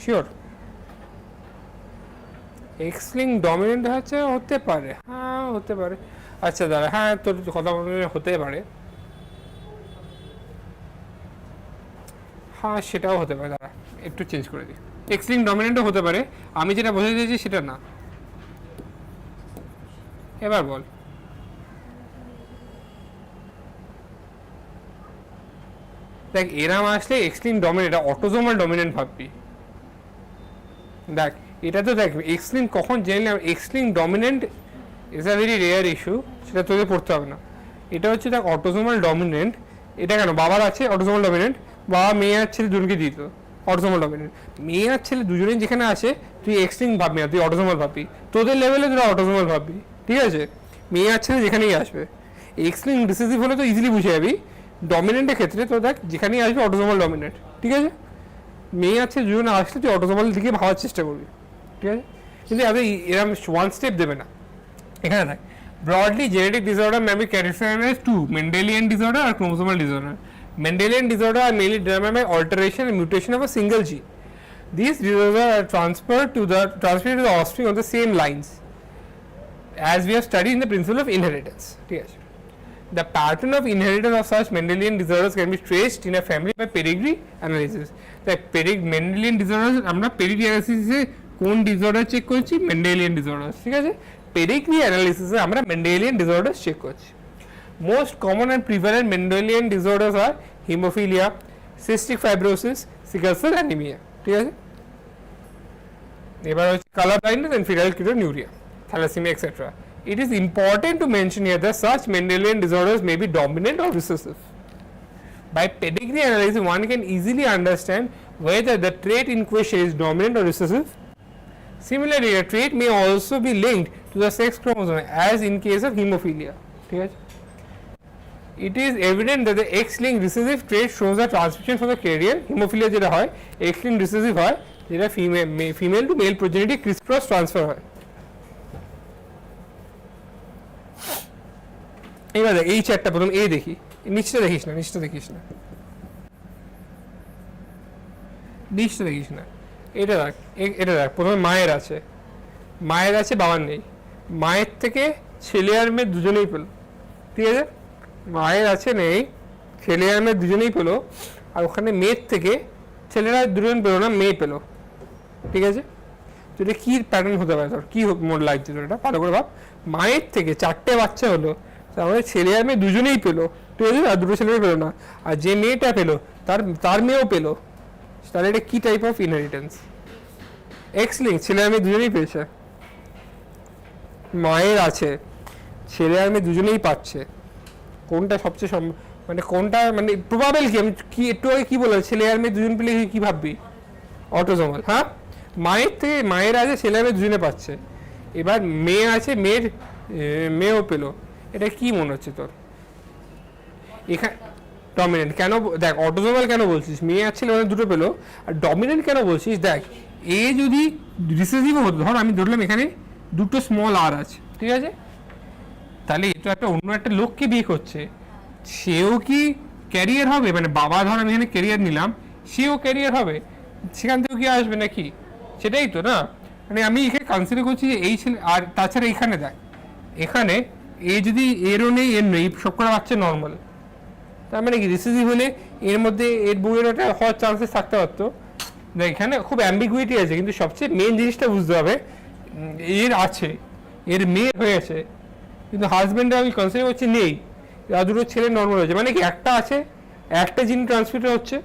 শিওর এক্স লিঙ্ক ডমিনেন্ট হচ্ছে? হতে পারে, হ্যাঁ হতে পারে। আচ্ছা দাঁড়া, হ্যাঁ তোর কথা বলে হতে পারে, হ্যাঁ সেটাও হতে পারে। দাঁড়া একটু চেঞ্জ করে দিই, এক্স লিঙ্ক ডমিনেন্টও হতে পারে, আমি যেটা বোঝাতে চাইছি সেটা না। এবার বল, দেখ এরাম আসলে X link dominant, autosomal dominant ভাববি। দেখ এটা তো দেখ এক্স লিঙ্ক কখন জেনে, X link dominant is a very rare issue, সেটা তোকে পড়তে হবে না। এটা হচ্ছে দেখ অটোসোমাল ডমিনেন্ট, এটা কেন বাবার আছে অটোসোমাল ডমিনেন্ট, বাবা মেয়ে আর ছেলে দুজনকে দিত অটোসোমাল ডমিনেন্ট, মেয়ে আর ছেলে দুজনেই যেখানে আসে তুই এক্স লিঙ্ক ভাববি না, তুই অটোসোমাল ভাববি, তোদের লেভেলে তোরা অটোসোমাল ভাববি, ঠিক আছে? মেয়ে আর ছেলে যেখানেই আসবে। এক্স লিঙ্ক রিসেসিভ হলে তো ইজিলি বুঝে যাবি, ডমিনেন্টের ক্ষেত্রে তো দেখ যেখানেই আসবে অটোসোমাল ডমিনেন্ট, ঠিক আছে? মেয়ে আছে দুজনে আসলে তুই অটোসোমাল দিকে ভাবার চেষ্টা করবি, ঠিক আছে? কিন্তু এরকম ওয়ান স্টেপ দেবে না। এখানে দেখ Broadly, genetic disorder may be categorized as two: Mendelian disorder or chromosomal disorder. Mendelian disorder are mainly determined by alteration and mutation of a single gene. These disorders are transferred to the offspring on the same lines, as we have studied in the principle of inheritance. The pattern of inheritance of such Mendelian disorders can be traced in a family by pedigree analysis. The Mendelian disorders, আমরা pedigree analysis এ কোন disorder check করছি? Mendelian disorders, ঠিক আছে? Pedigree analysis এ আমরা Mendelian disorders check করছি. Most common and prevalent Mendelian disorders are hemophilia, cystic fibrosis, sickle cell anemia. ঠিক আছে? এবার হচ্ছে color blindness and fetal ketonuria, thalassemia, etc. It is important to mention here that such Mendelian disorders may be dominant or recessive. By pedigree analysis, one can easily understand whether the trait in question is dominant or recessive. Similarly, a trait may also be linked to the sex chromosome, as in case of hemophilia. It is evident that the X-linked recessive trait shows the transmission for the carrier. Hemophilia যেটা হয় X-linked recessive হয়, যেটা female to male progeny criss-cross transfer হয়. এবার এই চারটা প্রথম এ দেখি, নিচটা দেখিস না, নিচটা দেখিস না, নিচটা দেখিস না, এটা দেখ, এটা দেখ। প্রথমে মায়ের আছে, মায়ের আছে, বাবার নেই। মায়ের থেকে ছেলে আর মেয়ে দুজনেই পেল, ঠিক আছে? মায়ের আছে, নেই, ছেলে আর মেয়ে দুজনেই পেলো। আর ওখানে মেয়ের থেকে ছেলেরা দুজন পেলো না, মেয়ে পেলো, ঠিক আছে? তো এটা কী প্যাটার্ন হতে পারে, তোর কী মোট লাগছে তোর? এটা ভালো করে ভাব। মায়ের থেকে চারটে বাচ্চা হলো, তাহলে ছেলে আর মেয়ে দুজনেই পেলো, ঠিক আছে? আর দুটো ছেলে পেলো না, আর যে মেয়েটা পেলো তার মেয়েও পেলো। তাহলে এটা কী type of inheritance? X link, ছেলে আর মেয়ে দুজনেই পেয়েছে। মায়ের আছে, ছেলে আর মেয়ে দুজনেই পাচ্ছে। কোনটা সবচেয়ে মানে কোনটা মানে প্রবাবেল কি? আমি কি একটু আগে কি বললাম, ছেলে আর মেয়ে দুজন পেলে কি ভাববি? অটোজোমাল। হ্যাঁ, মায়ের থেকে মায়ের আছে, ছেলে আর মেয়ে দুজনে পাচ্ছে। এবার মেয়ে আছে, মেয়েও পেলো। এটা কি মনে হচ্ছে তোর? এখানে ডমিনেন্ট কেন? দেখ, অটোজোমাল কেন বলছিস? মেয়ে আর ছেলে ওরা দুটো পেলো। আর ডমিনেন্ট কেন বলছিস? দেখ, এ যদি রিসেসিভ হতো, ধর আমি ধরলাম এখানে দুটো স্মল আর আছে, ঠিক আছে? তাহলে এটা একটা অন্য একটা লোককে বিয়ে করছে, সেও কি ক্যারিয়ার হবে? মানে বাবা, ধর আমি এখানে ক্যারিয়ার নিলাম, সেও ক্যারিয়ার হবে, সেখান থেকেও কি আসবে নাকি? সেটাই তো না? মানে আমি এখানে কনসিডার করছি যে এই ছেলে। আর তাছাড়া এখানে দেখ, এখানে এ যদি এরও নেই, এর নেই, সব কটা বাচ্চা নর্মাল। তার মানে কি রিসেসিভ হলে এর মধ্যে এর বউয়ের একটা হওয়ার চান্সেস থাকতে পারতো। দেখ, এখানে খুব অ্যাম্বিগুইটি আছে, কিন্তু সবচেয়ে মেন জিনিসটা বুঝতে হবে, এর আছে, এর মেয়ের হয়েছে, কিন্তু হাজব্যান্ডে আমি কনসিডার করছি নেই, আর দুটো ছেলে নর্মাল হয়েছে। মানে কি একটা আছে, একটা জিন ট্রান্সমিটার হচ্ছে।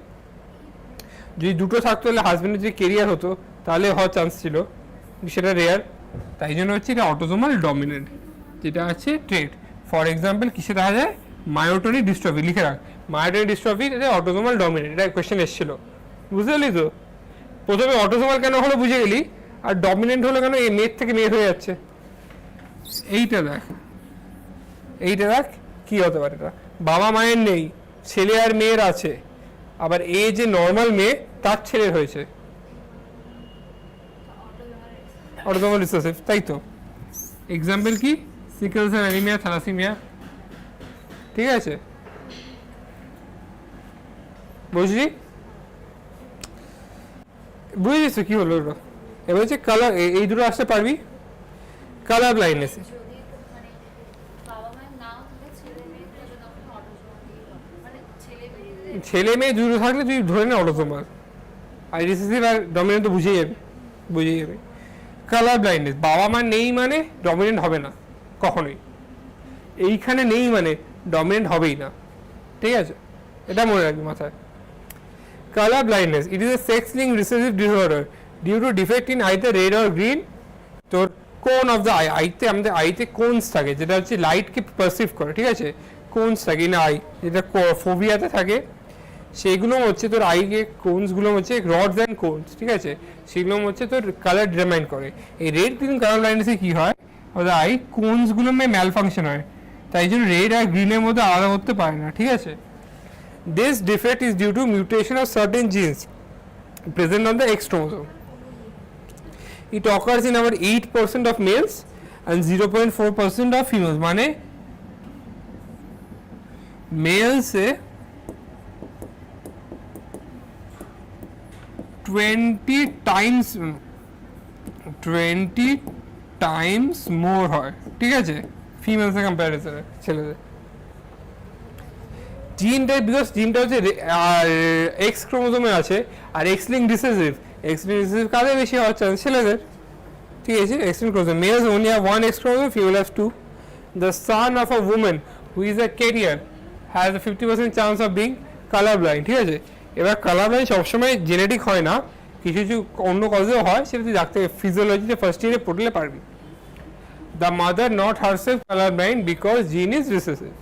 যদি দুটো থাকতো তাহলে হাজব্যান্ডের যে কেরিয়ার হতো তাহলে হওয়ার চান্স ছিল, সেটা রেয়ার। তাই জন্য হচ্ছে এটা অটোজোমাল ডমিনেন্ট, যেটা আছে ট্রেট। ফর এক্সাম্পল কিসে দেখা যায়? মায়োটনিক ডিস্ট্রফি, লিখে রাখ, মায়োটনিক ডিস্ট্রফি এটা অটোজোমাল ডমিনেন্ট। এটা কোয়েশ্চেন এসেছিল, বুঝতে পারলি তো? প্রথমে অটোজোমাল কেন হলো বুঝে গেলি, আর ডমিনেন্ট হলো কেন? এই মেয়ের থেকে মেয়ে হয়ে যাচ্ছে। এইটা দেখ, এইটা দেখ কি হতে পারে? এটা বাবা মায়ের নেই, ছেলে আর মেয়ের আছে, আবার এ যে নর্মাল মেয়ে তার ছেলের হয়েছে, অটোজোমাল রিসেসিভ, তাই তো? এক্সাম্পল কি? সিকল সেল অ্যানিমিয়া, থ্যালাসেমিয়া, ঠিক আছে? বুঝলি? বুঝেছিস কি হলো ওটা? এবার হচ্ছে কালার, এই দুটো আসতে পারবি? কালার ব্লাইন্ডনেস, ছেলে মেয়ে দুটো থাকলে তুই ধরে নে অটোজোমাল। আর রিসেসিভ আর ডমিনেন্ট তো বুঝেই যাবে। কালার ব্লাইন্ডনেস, বাবা মা নেই মানে ডমিনেন্ট হবে না কখনোই, এইখানে নেই মানে ডমিনেন্ট হবেই না, ঠিক আছে? এটা মনে রাখবি মাথায়। Colour blindness, it is a sex link recessive disorder due to defect in either red or green. তোর কোন অফ দ্য আইতে, আমাদের আইতে কোনস থাকে, যেটা হচ্ছে লাইটকে পারসিভ করে, ঠিক আছে? কোনস থাকে ইন আই, যেটা ফোবিয়াতে থাকে, সেইগুলো হচ্ছে তোর আইকে কোনসগুলো হচ্ছে রডস অ্যান্ড কোনস, ঠিক আছে? সেগুলো হচ্ছে তোর কালার ডিটারমাইন করে। এই রেড গ্রিন কালার ব্লাইন্ডনেসে কী হয়? ওদের আই কোনসগুলো ম্যাল ফাংশন হয়, তাই জন্য রেড আর গ্রিনের মধ্যে আলাদা করতে পারে না, ঠিক আছে? This defect is due to mutation of certain genes present on the X chromosome. It occurs in about 8% of males and 0.4% of females, মানে males এ 20 times more হয়, ঠিক আছে, ফিমেলস এর কম্প্যারিজনে ছেলেদের। জিনটা বিকজ জিনটা হচ্ছে এক্স ক্রোমোজোমে আছে, আর X link recessive, X link recessive কাদের বেশি হওয়ার চান্স? ছেলেদের, ঠিক আছে। X link chromosome, males only have one X chromosome, female has two. The son of a woman who is a carrier has a 50% chance of being colorblind, ঠিক আছে। এবার কালারব্লাইন্ড সবসময় জেনেটিক হয় না, কিছু কিছু অন্য কজেও হয়, সেটা তুই ডাক্তার ফিজিওলজিতে ফার্স্ট ইয়ারে পড়লে পারবি। The mother not herself colorblind because gene is recessive.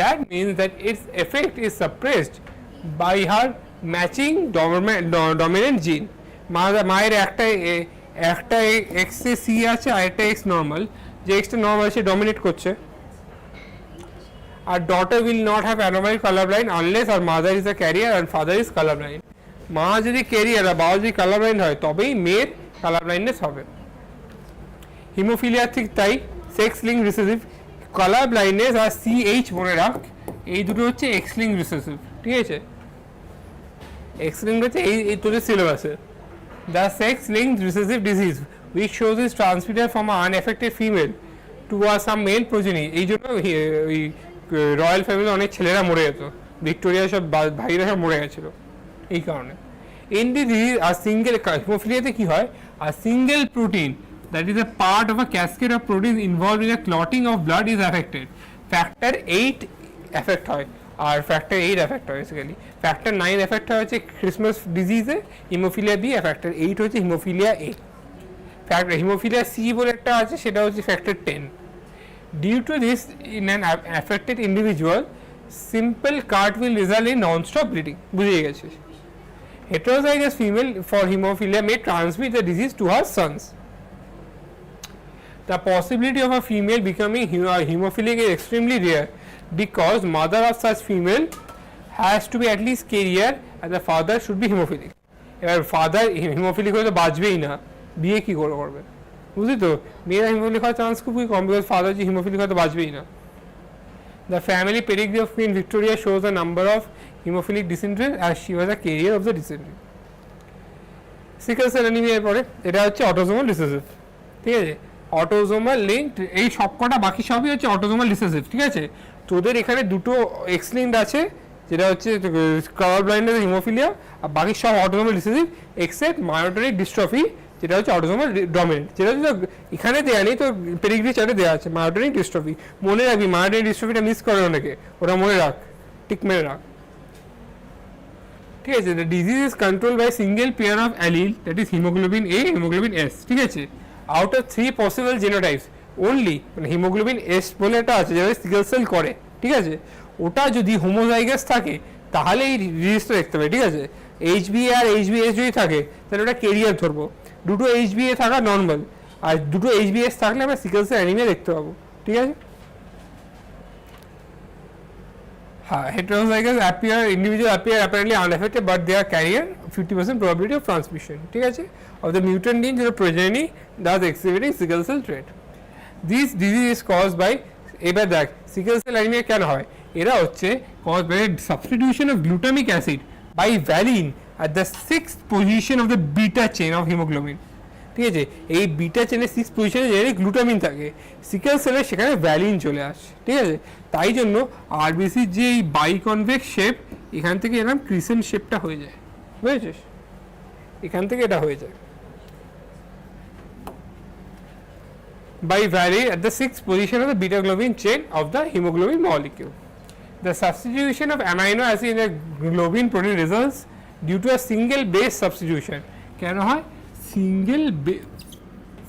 That means that its effect is suppressed by her matching dominant gene. মায়ের একটা এক্স এ সি আছে আর একটা এক্স নর্মাল, যে এক্সটা নর্মাল সে ডমিনেট করছে। আর daughter will not have anomaly colorblind unless her mother is a carrier and father is colorblind. মা যদি career আর বাবা যদি কালারব্লাইন্ড হয় তবেই মেয়ের কালারব্লাইন্ডনেস হবে। হিমোফিলিয়া ঠিক তাই, sex link recessive, colour blindness আর সিএইচ মনে রাখ, এই দুটো হচ্ছে এক্স লিঙ্ক রিসেসিভ, ঠিক আছে। এক্স লিঙ্ক হচ্ছে এই তোদের সিলেবাসে। The sex link recessive disease which shows is transmitted from a unaffected female to some male progeny. এই জন্য ওই রয়্যাল ফ্যামিলি অনেক ছেলেরা মরে যেত, ভিক্টোরিয়া সব ভাইরা সব মরে গেছিলো এই কারণে। ইন দি ডিজিজ আর সিঙ্গেল হিমোফিলিয়াতে কি হয়, আর single protein that is a part of a cascade of proteins involved in the clotting of blood is affected. Factor 8 affect হয়, আর factor 8 affect হয় basically. Factor 9 affect হয় হচ্ছে ক্রিসমাস ডিজিজে, হিমোফিলিয়া বি, factor 8 হচ্ছে haemophilia A. factor haemophilia C বলে একটা আছে, সেটা হচ্ছে factor 10. Due to this, in an affected individual, simple cut will result in non-stop bleeding. বুঝে গেছিস? Heterozygous female for hemophilia may transmit the disease to her sons. The possibility of a female becoming hemophilic is extremely rare because mother of such female has to be at least carrier and the father should be hemophilic. এবার father haemophilic হয়তো বাঁচবেই না, বিয়ে কি করবে, বুঝলি তো? মেয়েরা haemophilic হওয়ার চান্স খুবই কম, বিকজ ফাদার যে হিমোফিলিক হয়তো বাঁচবেই না। The family pedigree of Queen Victoria shows the number of hemophilic descendants as she was a carrier of the descendant. Sickle cell anemia এর পরে এটা হচ্ছে অটোসোমাল রিসেসিভ, ঠিক আছে। অটোসোমাল লিঙ্কড, এই সবকটা বাকি সবই হচ্ছে অটোসোমাল রিসেসিভ, ঠিক আছে। তোদের এখানে দুটো এক্স লিঙ্কড আছে, যেটা হচ্ছে কালার ব্লাইন্ডনেস হিমোফিলিয়া, আর বাকি সব অটোসোমাল রিসেসিভ এক্সেপ্ট মায়োটনিক ডিস্ট্রফি, যেটা হচ্ছে অটোসোমাল ডমিনেন্ট, যেটা হচ্ছে এখানে দেওয়া নেই, তো পেডিগ্রি চার্টে দেওয়া আছে মায়োটনিক ডিস্ট্রফি। মনে রাখবি মায়োটনিক ডিস্ট্রফিটা মিস করে অনেকে, ওটা মনে রাখ, টিক মেরে রাখ, ঠিক আছে। The disease is control by single pair of allele, that is haemoglobin A, haemoglobin S, ঠিক আছে। Out of 3 possible genotypes only, মানে হিমোগ্লোবিন এস বলে একটা আছে যেটা সিকেল সেল করে, ঠিক আছে। ওটা যদি হোমোজাইগাস থাকে তাহলে এই ডিজিজটা দেখতে পাবে, ঠিক আছে। এইচবি আর এইচবিএস যদি থাকে তাহলে ওটা কেরিয়ার ধরবো, দুটো এইচবিএ থাকা নর্মাল, আর দুটো এইচবিএস থাকলে আমরা সিকেল সেল অ্যানিমিয়া দেখতে পাবো, ঠিক আছে। হ্যাঁ, heterozygous individual appear apparently unaffected but they are carrier 50% probability of transmission, ঠিক আছে, of the mutant gene to the progeny thus exhibiting sickle cell trait. This disease is caused by, এবার দেখ sickle cell anemia কেন হয়, এরা হচ্ছে caused by substitution of glutamic acid by valine at the 6th position of the beta chain of hemoglobin, ঠিক আছে। এই beta চেনের 6th পজিশনে যেখানে গ্লুটামিন থাকে, সিকেল সেলের সেখানে ভ্যালিন চলে আসে, ঠিক আছে। তাই জন্য আরবিসির যে এই বাইকনভেক্স শেপ, এখান থেকে এরকম ক্রিসেন্ট শেপটা হয়ে যায়, বুঝেছিস, এখান থেকে এটা হয়ে যায়। By valine at the 6th position of the beta globin chain of the hemoglobin molecule. The substitution of amino acid in the globin protein results due to a single base substitution. কেন হয়?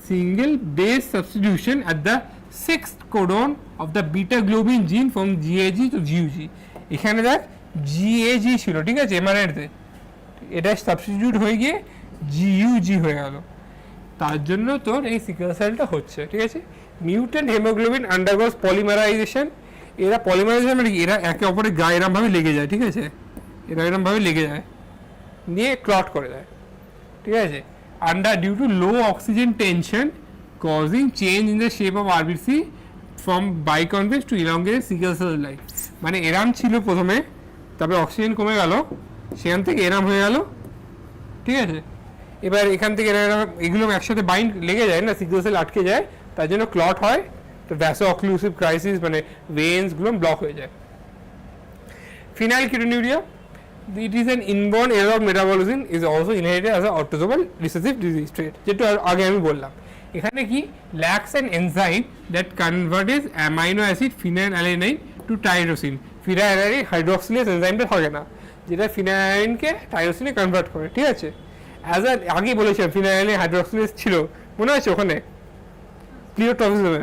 single base substitution at the 6th codon of the beta globin gene from GAG to GUG. এখানে দেখ GAG ছিল, ঠিক আছে, এমআরএনএতে, এটা substitute হয়ে গিয়ে GUG হয়ে গেল, তার জন্য তোর এই সিকেল সেলটা হচ্ছে, ঠিক আছে। মিউট্যান্ট হেমোগ্লোবিন আন্ডারগোজ পলিমারাইজেশন, এরা পলিমারাইজেশন মানে এরা একে অপরের গায়ে এরমভাবে লেগে যায়, ঠিক আছে, এরা এরমভাবে লেগে যায় নিয়ে ক্লট করে দেয়, ঠিক আছে। Under due to low oxygen tension causing change in the shape of RBC from biconvex to elongated sickle cell like, মানে এরাম ছিল প্রথমে, তারপরে অক্সিজেন কমে গেল, সেখান থেকে এরাম হয়ে গেল, ঠিক আছে। এবার এখান থেকে এগুলো একসাথে বাইন্ড লেগে যায় না, সিকল সেল আটকে যায়, তার জন্য ক্লট হয়, তো ভ্যাসো অক্লুসিভ ক্রাইসিস, মানে ভেন্সগুলো ব্লক হয়ে যায়। ফিনাইলকিটোনিউরিয়া, it is an inborn error of metabolism, is also inherited as an autosomal recessive disease trait, যেটা আগে আমি বললাম। এখানে কি lacks an enzyme that converts amino acid phenylalanine to tyrosine, phenylalanine hydroxylase এনজাইমটা থাকে না, যেটা ফিনাইলকে টাইরোসিনে কনভার্ট করে, ঠিক আছে। অ্যাজ আ আগে বলেছিলাম ফিনাইলালাইন হাইড্রোক্সিলেজ ছিল, মনে আছে ওখানে প্লিওটক্সিজমে।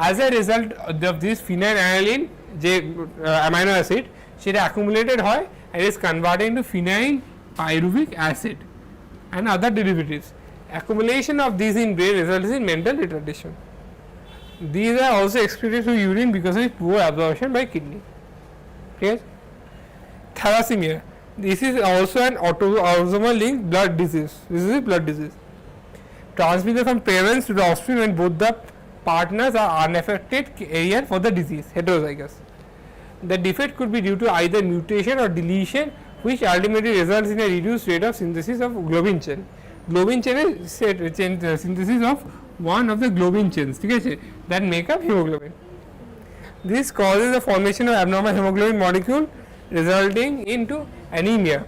As a result of this phenylalanine যে অ্যামাইনো অ্যাসিড, সেটা অ্যাকুমুলেটেড হয় and is converted into phenyl pyruvic acid and other derivatives. Accumulation of these in brain results in mental retardation. These are also excreted through urine because of poor absorption by kidney. Okay? Thalassemia. This is also an autosomal linked blood disease. This is a blood disease transmitted from parents to the offspring when both the partners are unaffected carrier for the disease, heterozygous. The defect could be due to either mutation or deletion, which ultimately results in a reduced rate of synthesis of globin chain. Globin chain is synthesis of one of the globin chains, ঠিক আছে, that make up hemoglobin. This causes the formation of abnormal hemoglobin molecule resulting into anemia,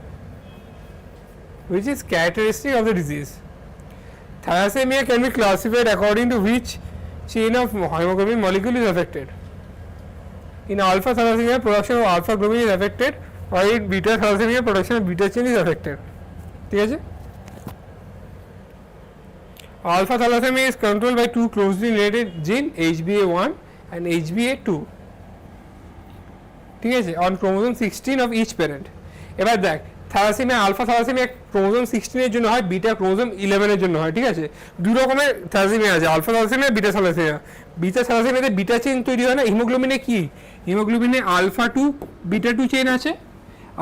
which is characteristic of the disease. Thalassemia can be classified according to which chain of hemoglobin molecule is affected. In alpha thalassemia, production of alpha globin is affected, or in beta thalassemia, production of beta chain is affected. ঠিক আছে? Alpha thalassemia is controlled by two closely related gene, HBA1 and HBA2. ঠিক আছে, on chromosome 16 of each parent. এবার দেখ, thalassaemia alpha thalassaemia chromosome 16 এর জন্য হয়, beta chromosome 11 এর জন্য হয়, ঠিক আছে। দুই রকমের থ্যালাসেমিয়া আছে, alpha thalassaemia, beta thalassaemia. Beta থ্যালাসেমিয়াতে বিটা চেইন তৈরি হয় না, হিমোগ্লোবিনে কি, হিমোগ্লোবিনে alpha two beta two chain আছে।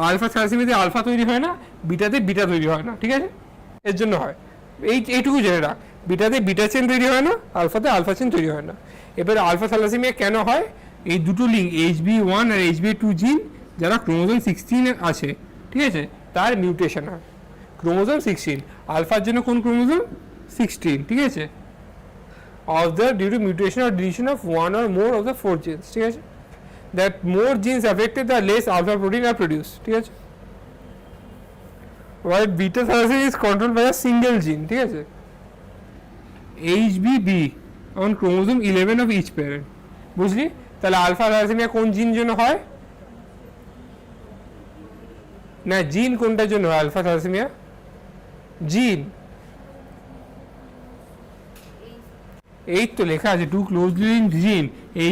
আলফা থ্যালাসেমিয়াতে আলফা তৈরি হয় না, বিটাতে বিটা তৈরি হয় না, ঠিক আছে, এর জন্য হয়। এইটুকু জেনে রাখ, বিটাতে বিটা চেইন তৈরি হয় না, আলফাতে আলফা চেইন তৈরি হয় না। এবার আলফা থ্যালাসেমিয়া কেন হয়, এই দুটো লিঙ্ক HB1 আর HB2 জিন যারা ক্রোমোজোম 16 আছে, ঠিক আছে, তার মিউটেশন হয়। ক্রোমোজোম 16 আলফার জন্য কোন ক্রোমোজোম 16, ঠিক আছে, of the due to mutation or deletion of one or more of the 4 genes, ঠিক আছে। that more genes affected, the less alpha protein are produced, ঠিক আছে। while beta thalassemia is controlled by a single gene, ঠিক আছে, HBB on chromosome 11 of each parent, বুঝলি। তাহলে alpha thalassaemia কোন জিন জন্য হয়, না জিন কোনটার জন্য হয় আলফা থ্যালাসেমিয়া, জিন এই তো লেখা আছে, টু ক্লোজলি লিঙ্কড জিন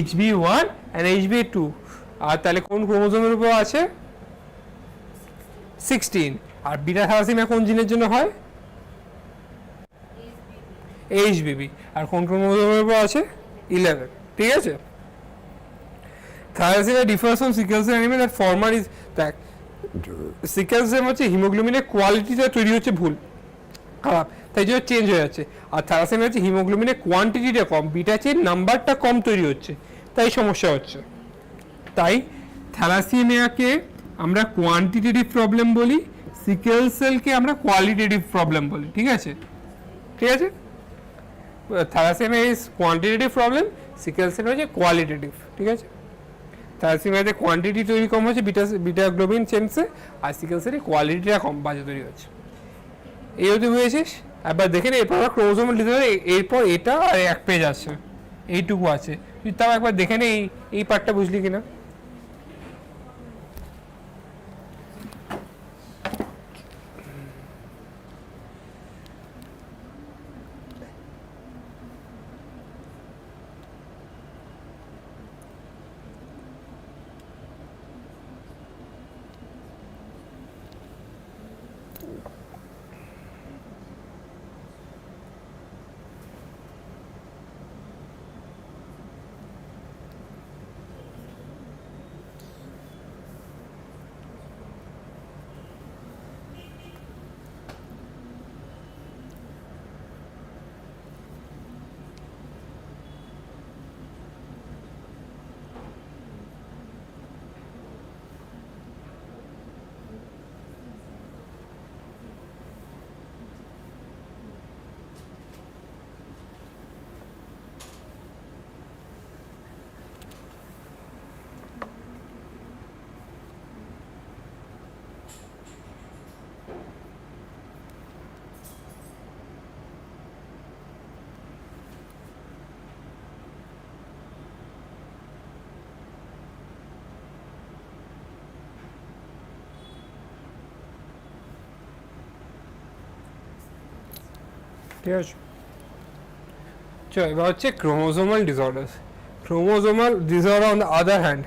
HB1 and HB2, আর তাহলে কোন ক্রোমোজোমের উপর আছে 16। আর বিটা থ্যালাসেমিয়া কোন জিনের জন্য হয়, HBB, আর কোন ক্রোমোজোমের উপর আছে 11, ঠিক আছে। Thalassemia differs from sickle cell anemia that former is that sickle cell হচ্ছে হিমোগ্লোবিনের কোয়ালিটিটা তৈরি হচ্ছে ভুল, খারাপ, তাই জন্য চেঞ্জ হয়ে যাচ্ছে। আর থ্যালাসেমিয়া হচ্ছে হিমোগ্লোবিনের কোয়ান্টিটিটা কম, বিটা চেইন নাম্বারটা কম তৈরি হচ্ছে, তাই সমস্যা হচ্ছে। তাই থ্যালাসেমিয়াকে আমরা কোয়ান্টিটেটিভ প্রবলেম বলি, সিকেল সেলকে আমরা কোয়ালিটেটিভ প্রবলেম বলি, ঠিক আছে, ঠিক আছে। Thalassaemia is quantitative problem, sickle cell হচ্ছে কোয়ালিটেটিভ, ঠিক আছে। থ্যালাসেমিয়াতে কোয়ান্টিটি তৈরি কম হচ্ছে বিটা গ্লোবিন চেনসে, আর সিকেল সেলে কোয়ালিটিটা কম বাজে তৈরি হচ্ছে। এই অবধি বুঝেছিস? একবার দেখে নে, এরপর ক্রোমোজোমাল ডিসঅর্ডার, এরপর এটা আর এক পেজ আছে, এইটুকু আছে, তুই তাও একবার দেখে নে এই পার্টটা বুঝলি কিনা। ঠিক আছে। চলো এবার হচ্ছে chromosomal disorders. Chromosomal disorder on the other hand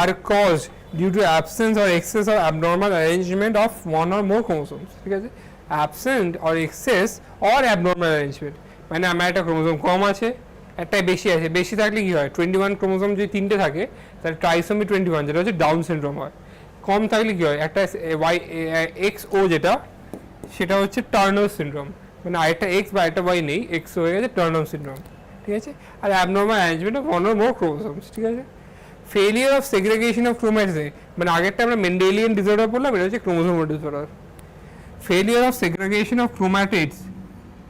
are caused due to absence or excess or abnormal arrangement of one or more chromosomes, ঠিক আছে, absent or excess or abnormal arrangement মানে আমার একটা ক্রোমোজোম কম আছে, একটা বেশি আছে, বেশি থাকলে কি হয় 21 ক্রোমোজোম যদি তিনটে থাকে তাহলে ট্রাইসোমি 21 যেটা হচ্ছে ডাউন সিনড্রোম হয়। কম থাকলে কি হয় একটা ওয়াই এক্স ও যেটা সেটা হচ্ছে টার্নার সিনড্রোম, মানে আরেকটা এক্স বা একটা ওয়াই নেই, এক্স হয়ে গেছে টার্নার সিনড্রোম, ঠিক আছে। আর abnormal arrangement of one or more chromosomes, ঠিক আছে। Failure of segregation of chromatids, মানে আগেরটা আমরা মেন্ডেলিয়ান ডিসঅর্ডার বললাম, এটা হচ্ছে chromosomal disorder. Failure of segregation of chromatids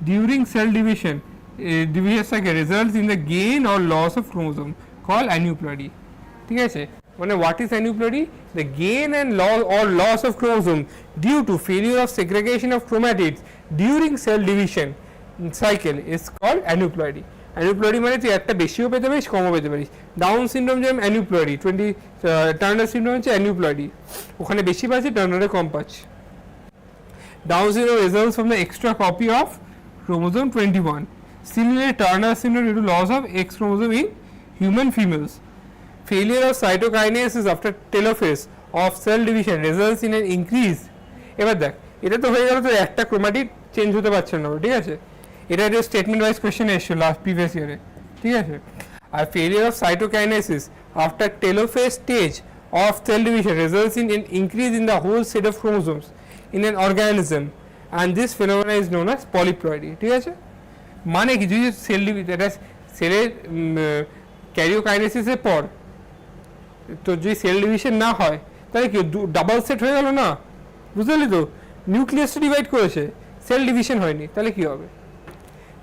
during cell division results in the gain or loss of chromosome called aneuploidy, ঠিক আছে। মানে what is aneuploidy? The gain and loss or loss of chromosome due to failure of segregation of chromatids during cell division cycle is called aneuploidy. Aneuploidy মানে তুই একটা বেশিও পেতে পারিস কমও পেতে পারিস। ডাউন সিনড্রোম যেমন aneuploidy, টার্নার সিনড্রোম হচ্ছে aneuploidy, ওখানে বেশি পাচ্ছি টার্নারে কম পাচ্ছি। Down syndrome results from the extra copy of chromosome 21. Similarly, Turner syndrome due to loss of X chromosome in human females. Failure of cytokinesis after telophase of cell division results in an increase. এবার দেখ এটা তো হয়ে গেল, তো একটা chromatid change হতে পারছে না, ঠিক আছে, এটা একটা স্টেটমেন্ট ওয়াইজ কোশ্চেন এসেছিল লাস্ট প্রিভিয়াস ইয়ারে, ঠিক আছে। আর failure of cytokinesis after telophase stage of cell division results in an increase in the whole set of chromosomes in an organism, and this phenomena is known as polyploidy, ঠিক আছে। মানে কি যদি sell এটা সেলের ক্যারিওকাইনেসিসের পর তো যদি সেল ডিভিশন না হয় তাহলে কি ডাবল সেট হয়ে গেল না, বুঝলি তো, নিউক্লিয়াসটা ডিভাইড করেছে, সেল ডিভিশন হয়নি, তাহলে কি হবে?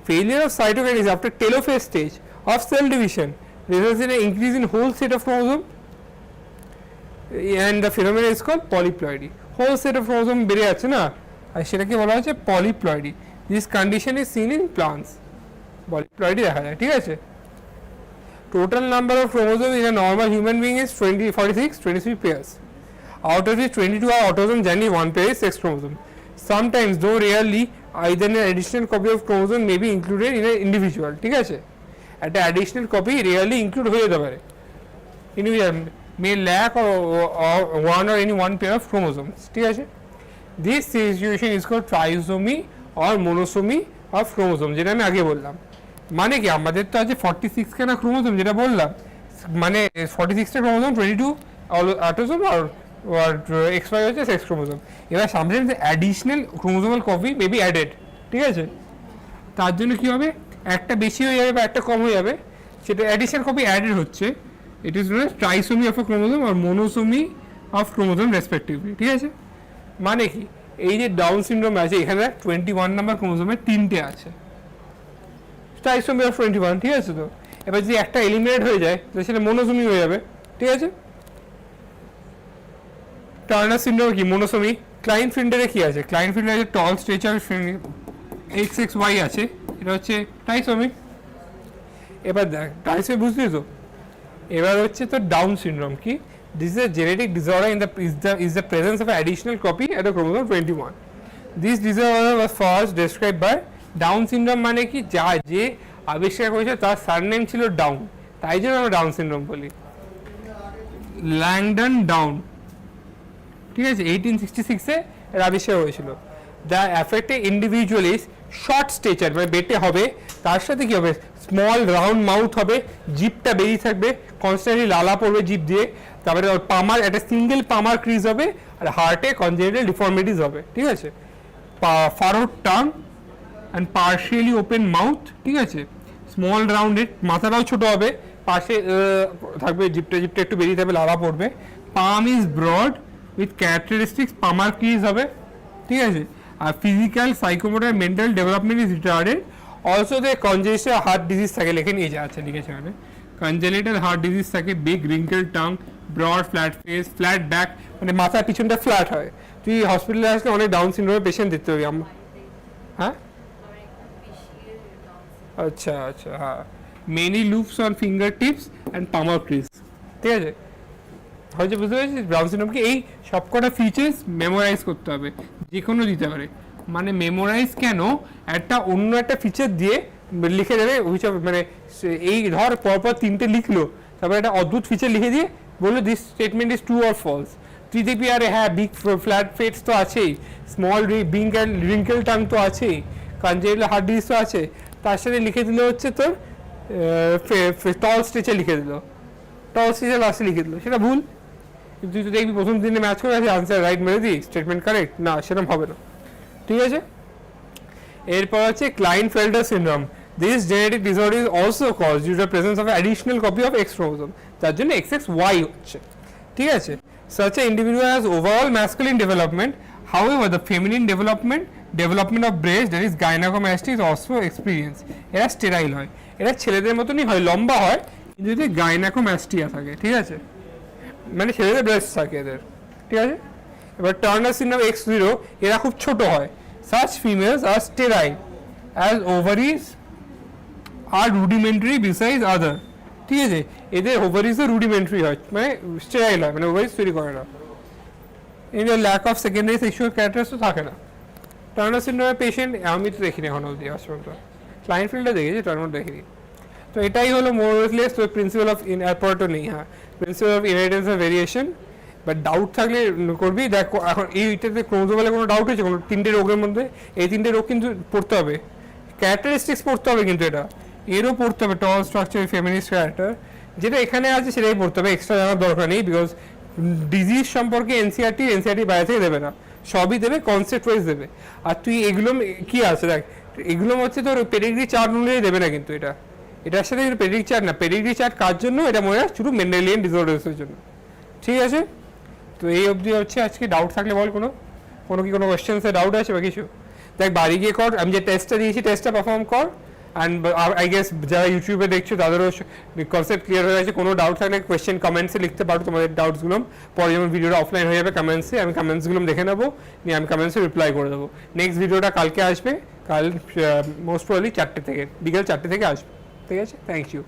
Failure of cytokinesis after telophase stage of cell division results in an increase in whole set of chromosome and the phenomena is called polyploidy. Whole set of chromosome বেড়ে যাচ্ছে না, আর সেটাকে বলা হচ্ছে polyploidy. This condition is seen in plants, polyploidy দেখা যায়, ঠিক আছে। Total number of chromosome in a normal human being is 23 pairs. Out of which 22 are autosomes and only one pair is sex chromosome. Sometimes, though rarely, either an additional copy of chromosome may be included in an individual, ঠিক আছে। একটা additional copy rarely include হয়ে যেতে পারে, individual may lack or one or any one pair of chromosomes, ঠিক আছে। This situation is called trisomy or monosomy of chromosome, যেটা আমি আগে বললাম। মানে কি আমাদের তো আছে 46 খানা ক্রোমোসোম যেটা বললাম, মানে 46টা ক্রোমোসোম 22 অটোসোম আর XY হচ্ছে সেক্স ক্রোমোসোম। এবার সামনে additional chromosomal copy may be added, ঠিক আছে। তার জন্য কি হবে, একটা বেশি হয়ে যাবে বা একটা কম হয়ে যাবে, সেটা অ্যাডিশনাল কপি অ্যাডেড হচ্ছে, it is known as trisomy of a chromosome আর মোনোসোমি অফ ক্রোমোসোম রেসপেক্টিভলি, ঠিক আছে। মানে কি এই যে ডাউন সিনড্রোম আছে এখানে 21 নাম্বার ক্রোমোসোমে 3টে আছে, ট্রাইসোমি অফ 21, ঠিক আছে। তো এবার যদি একটা এলিমিনেট হয়ে যায় তাহলে সেটা মোনোসোমি হয়ে যাবে, ঠিক আছে। টার্নার সিনড্রোম কি মোনোসোমি। ক্লাইনফিল্ডারে কি আছে, ক্লাইনফিল্ডারে টল স্ট্রেচার XXY আছে, এটা হচ্ছে ট্রাইসোমি। এবার দেখ ট্রাইসোমি বুঝলি তো। এবার হচ্ছে তো ডাউন সিনড্রোম কি, this is a genetic disorder is the presence of an additional copy at the chromosome 21. This disorder was first described by Down syndrome, মানে কি যা যে আবিষ্কার করেছে তার সারনেম ছিল ডাউন, তাই জন্য আমরা ডাউন সিনড্রোম বলি। ল্যাংডন ডাউন, ঠিক আছে, 1866 এর আবিষ্কার হয়েছিল। The affected individual is short stature, মানে বেটে হবে, তার সাথে কি হবে স্মল রাউন্ড মাউথ হবে, জিপটা বেরিয়ে থাকবে, কনস্ট্যান্টলি লালা পড়বে জিপ দিয়ে, তারপরে পামার একটা সিঙ্গেল পামার ক্রিজ হবে, আর হার্টে কনজেনিটাল ডিফর্মিটিস হবে, ঠিক আছে। Furrowed tongue and partially open mouth, ঠিক আছে, স্মল রাউন্ডেড, মাথাটাও ছোট হবে, পাশে থাকবে জিপটা একটু বেরিয়ে থাকবে, লালা পড়বে। Palm is broad with characteristics palmar crease হবে, ঠিক আছে। আর physical psychomotor mental development is retarded. Also they congenital heart disease থাকে, লেখে নিয়ে যাচ্ছে, লিখেছে মানে কনজেনিটাল হার্ট ডিজিজ থাকে, big wrinkle tongue, broad flat face, flat back, মানে মাথার পিছনটা ফ্ল্যাট হয়। তুই হসপিটালে আসলে অনেক ডাউন সিনড্রোমের পেশেন্ট দেখতে পাবি আমরা। হ্যাঁ আচ্ছা আচ্ছা, হ্যাঁ, many loops on finger tips and palmar crease, ঠিক আছে। হয়তো বুঝতে পেরেছিস ডাউন সিনড্রোমকে এই সবকটা ফিচার্স মেমোরাইজ করতে হবে, যে কোনো দিতে পারে। মানে মেমোরাইজ কেন, একটা অন্য একটা ফিচার দিয়ে লিখে দেবে, মানে এই ধর পরপর 3টে লিখলো, তারপর একটা অদ্ভুত ফিচার লিখে দিয়ে বললো this statement is true or false. তুই দেখবি আরে হ্যাঁ বিগ ফ্ল্যাট ফেটস তো আছেই, স্মল রিঙ্কেল টাং তো আছেই, কনজেনিটাল হার্ট ডিজিজ তো আছে, তার সাথে লিখে দিল হচ্ছে তোর টল স্ট্রেচে লিখে দিল, টল স্ট্রেচে লাস্টে লিখে দিল, সেটা ভুল। তুই তো দেখবি প্রথম দিনে ম্যাচ করে আছে আনসার রাইট মেরে দিই, স্টেটমেন্ট কারেক্ট না, সেরকম হবে না, ঠিক আছে। এরপর হচ্ছে Klinefelter syndrome. This genetic disorder is also cause due to the presence of additional copy of X chromosome, তার জন্য XXY হচ্ছে, ঠিক আছে। Such an individual has overall masculine development, however the feminine development of breast, that is gynecomastia, is also experienced. এরা sterile হয়, এরা ছেলেদের মতনই হয়, লম্বা হয়, কিন্তু যদি গাইনাকোম্যাস্টিয়া থাকে, ঠিক আছে, মানে ছেলেদের ব্রেস্ট থাকে এদের, ঠিক আছে। এবার টার্নার সিনড্রোম X0, এরা খুব ছোট হয়। Such females are sterile as ovaries are rudimentary besides other, ঠিক আছে, এদের ওভারিজও রুডিমেন্টারি হয়, মানে স্টেরাইল হয়, মানে ওভারিজ তৈরি করে না। এদের lack of secondary sexual characters তো থাকে না। টার্নার সিনড্রোমের পেশেন্ট আমি তো দেখিনি এখন অবধি আজ পর্যন্ত, ক্লাইনফিল্ডে দেখেছি, টার্নার দেখিনি। তো এটাই হলো মোরলেস তো প্রিন্সিপাল অফ অ্যাপার্টো নেই, হ্যাঁ principal of inheritance of variation. But doubt থাকলে করবি, দেখ এখন এইটাতে ক্রোমোজোমালে কোনো ডাউট হয়েছে কোনো 3টে রোগের মধ্যে? এই 3টে রোগ কিন্তু পড়তে হবে, ক্যারেক্টারিস্টিক্স পড়তে হবে, কিন্তু এরও পড়তে হবে, টল স্ট্রাকচার, ফেমিনিস্ট ক্যারেক্টার, যেটা এখানে আছে সেটাই পড়তে হবে, এক্সট্রা জানার দরকার নেই। বিকজ ডিজিজ সম্পর্কে এনসিআরটি বাইরে থেকে দেবে না, সবই দেবে, কনসেপ্ট ওয়াইজ দেবে। আর তুই এগুলো কি আছে দেখ, এগুলো হচ্ছে তোর পেডিগ্রি চার্ট অনুযায়ী দেবে না, কিন্তু এটার সাথে পেডিগ্রি চার্ট না, পেডিগ্রি চার্ট কার জন্য এটা মনে রাখ, শুধু মেন্ডেলিয়ান ডিসঅর্ডার্সের জন্য, ঠিক আছে। তো এই অবধি হচ্ছে আজকে। ডাউট থাকলে বল, কোনো কোয়েশ্চেন্সে ডাউট আছে বা কিছু? দেখ বাড়ি গিয়ে কর, আমি যে টেস্টটা দিয়েছি টেস্টটা পারফর্ম কর, অ্যান্ড আই গেস যারা ইউটিউবে দেখছো তাদেরও কনসেপ্ট ক্লিয়ার হয়ে গেছে। কোনো ডাউট থাকলে কোয়েশ্চেন কমেন্টসে লিখতে পারো তোমাদের ডাউটসগুলো, পরে যেমন ভিডিওটা অফলাইন হয়ে যাবে কমেন্টসে, আমি কমেন্টসগুলো দেখে নেবো, নিয়ে আমি কমেন্টসে রিপ্লাই করে দেবো। নেক্সট ভিডিওটা কালকে আসবে, কাল মোস্ট প্রবাবলি 4টে থেকে, বিকেল 4টে থেকে আসবে, ঠিক আছে। Thank you.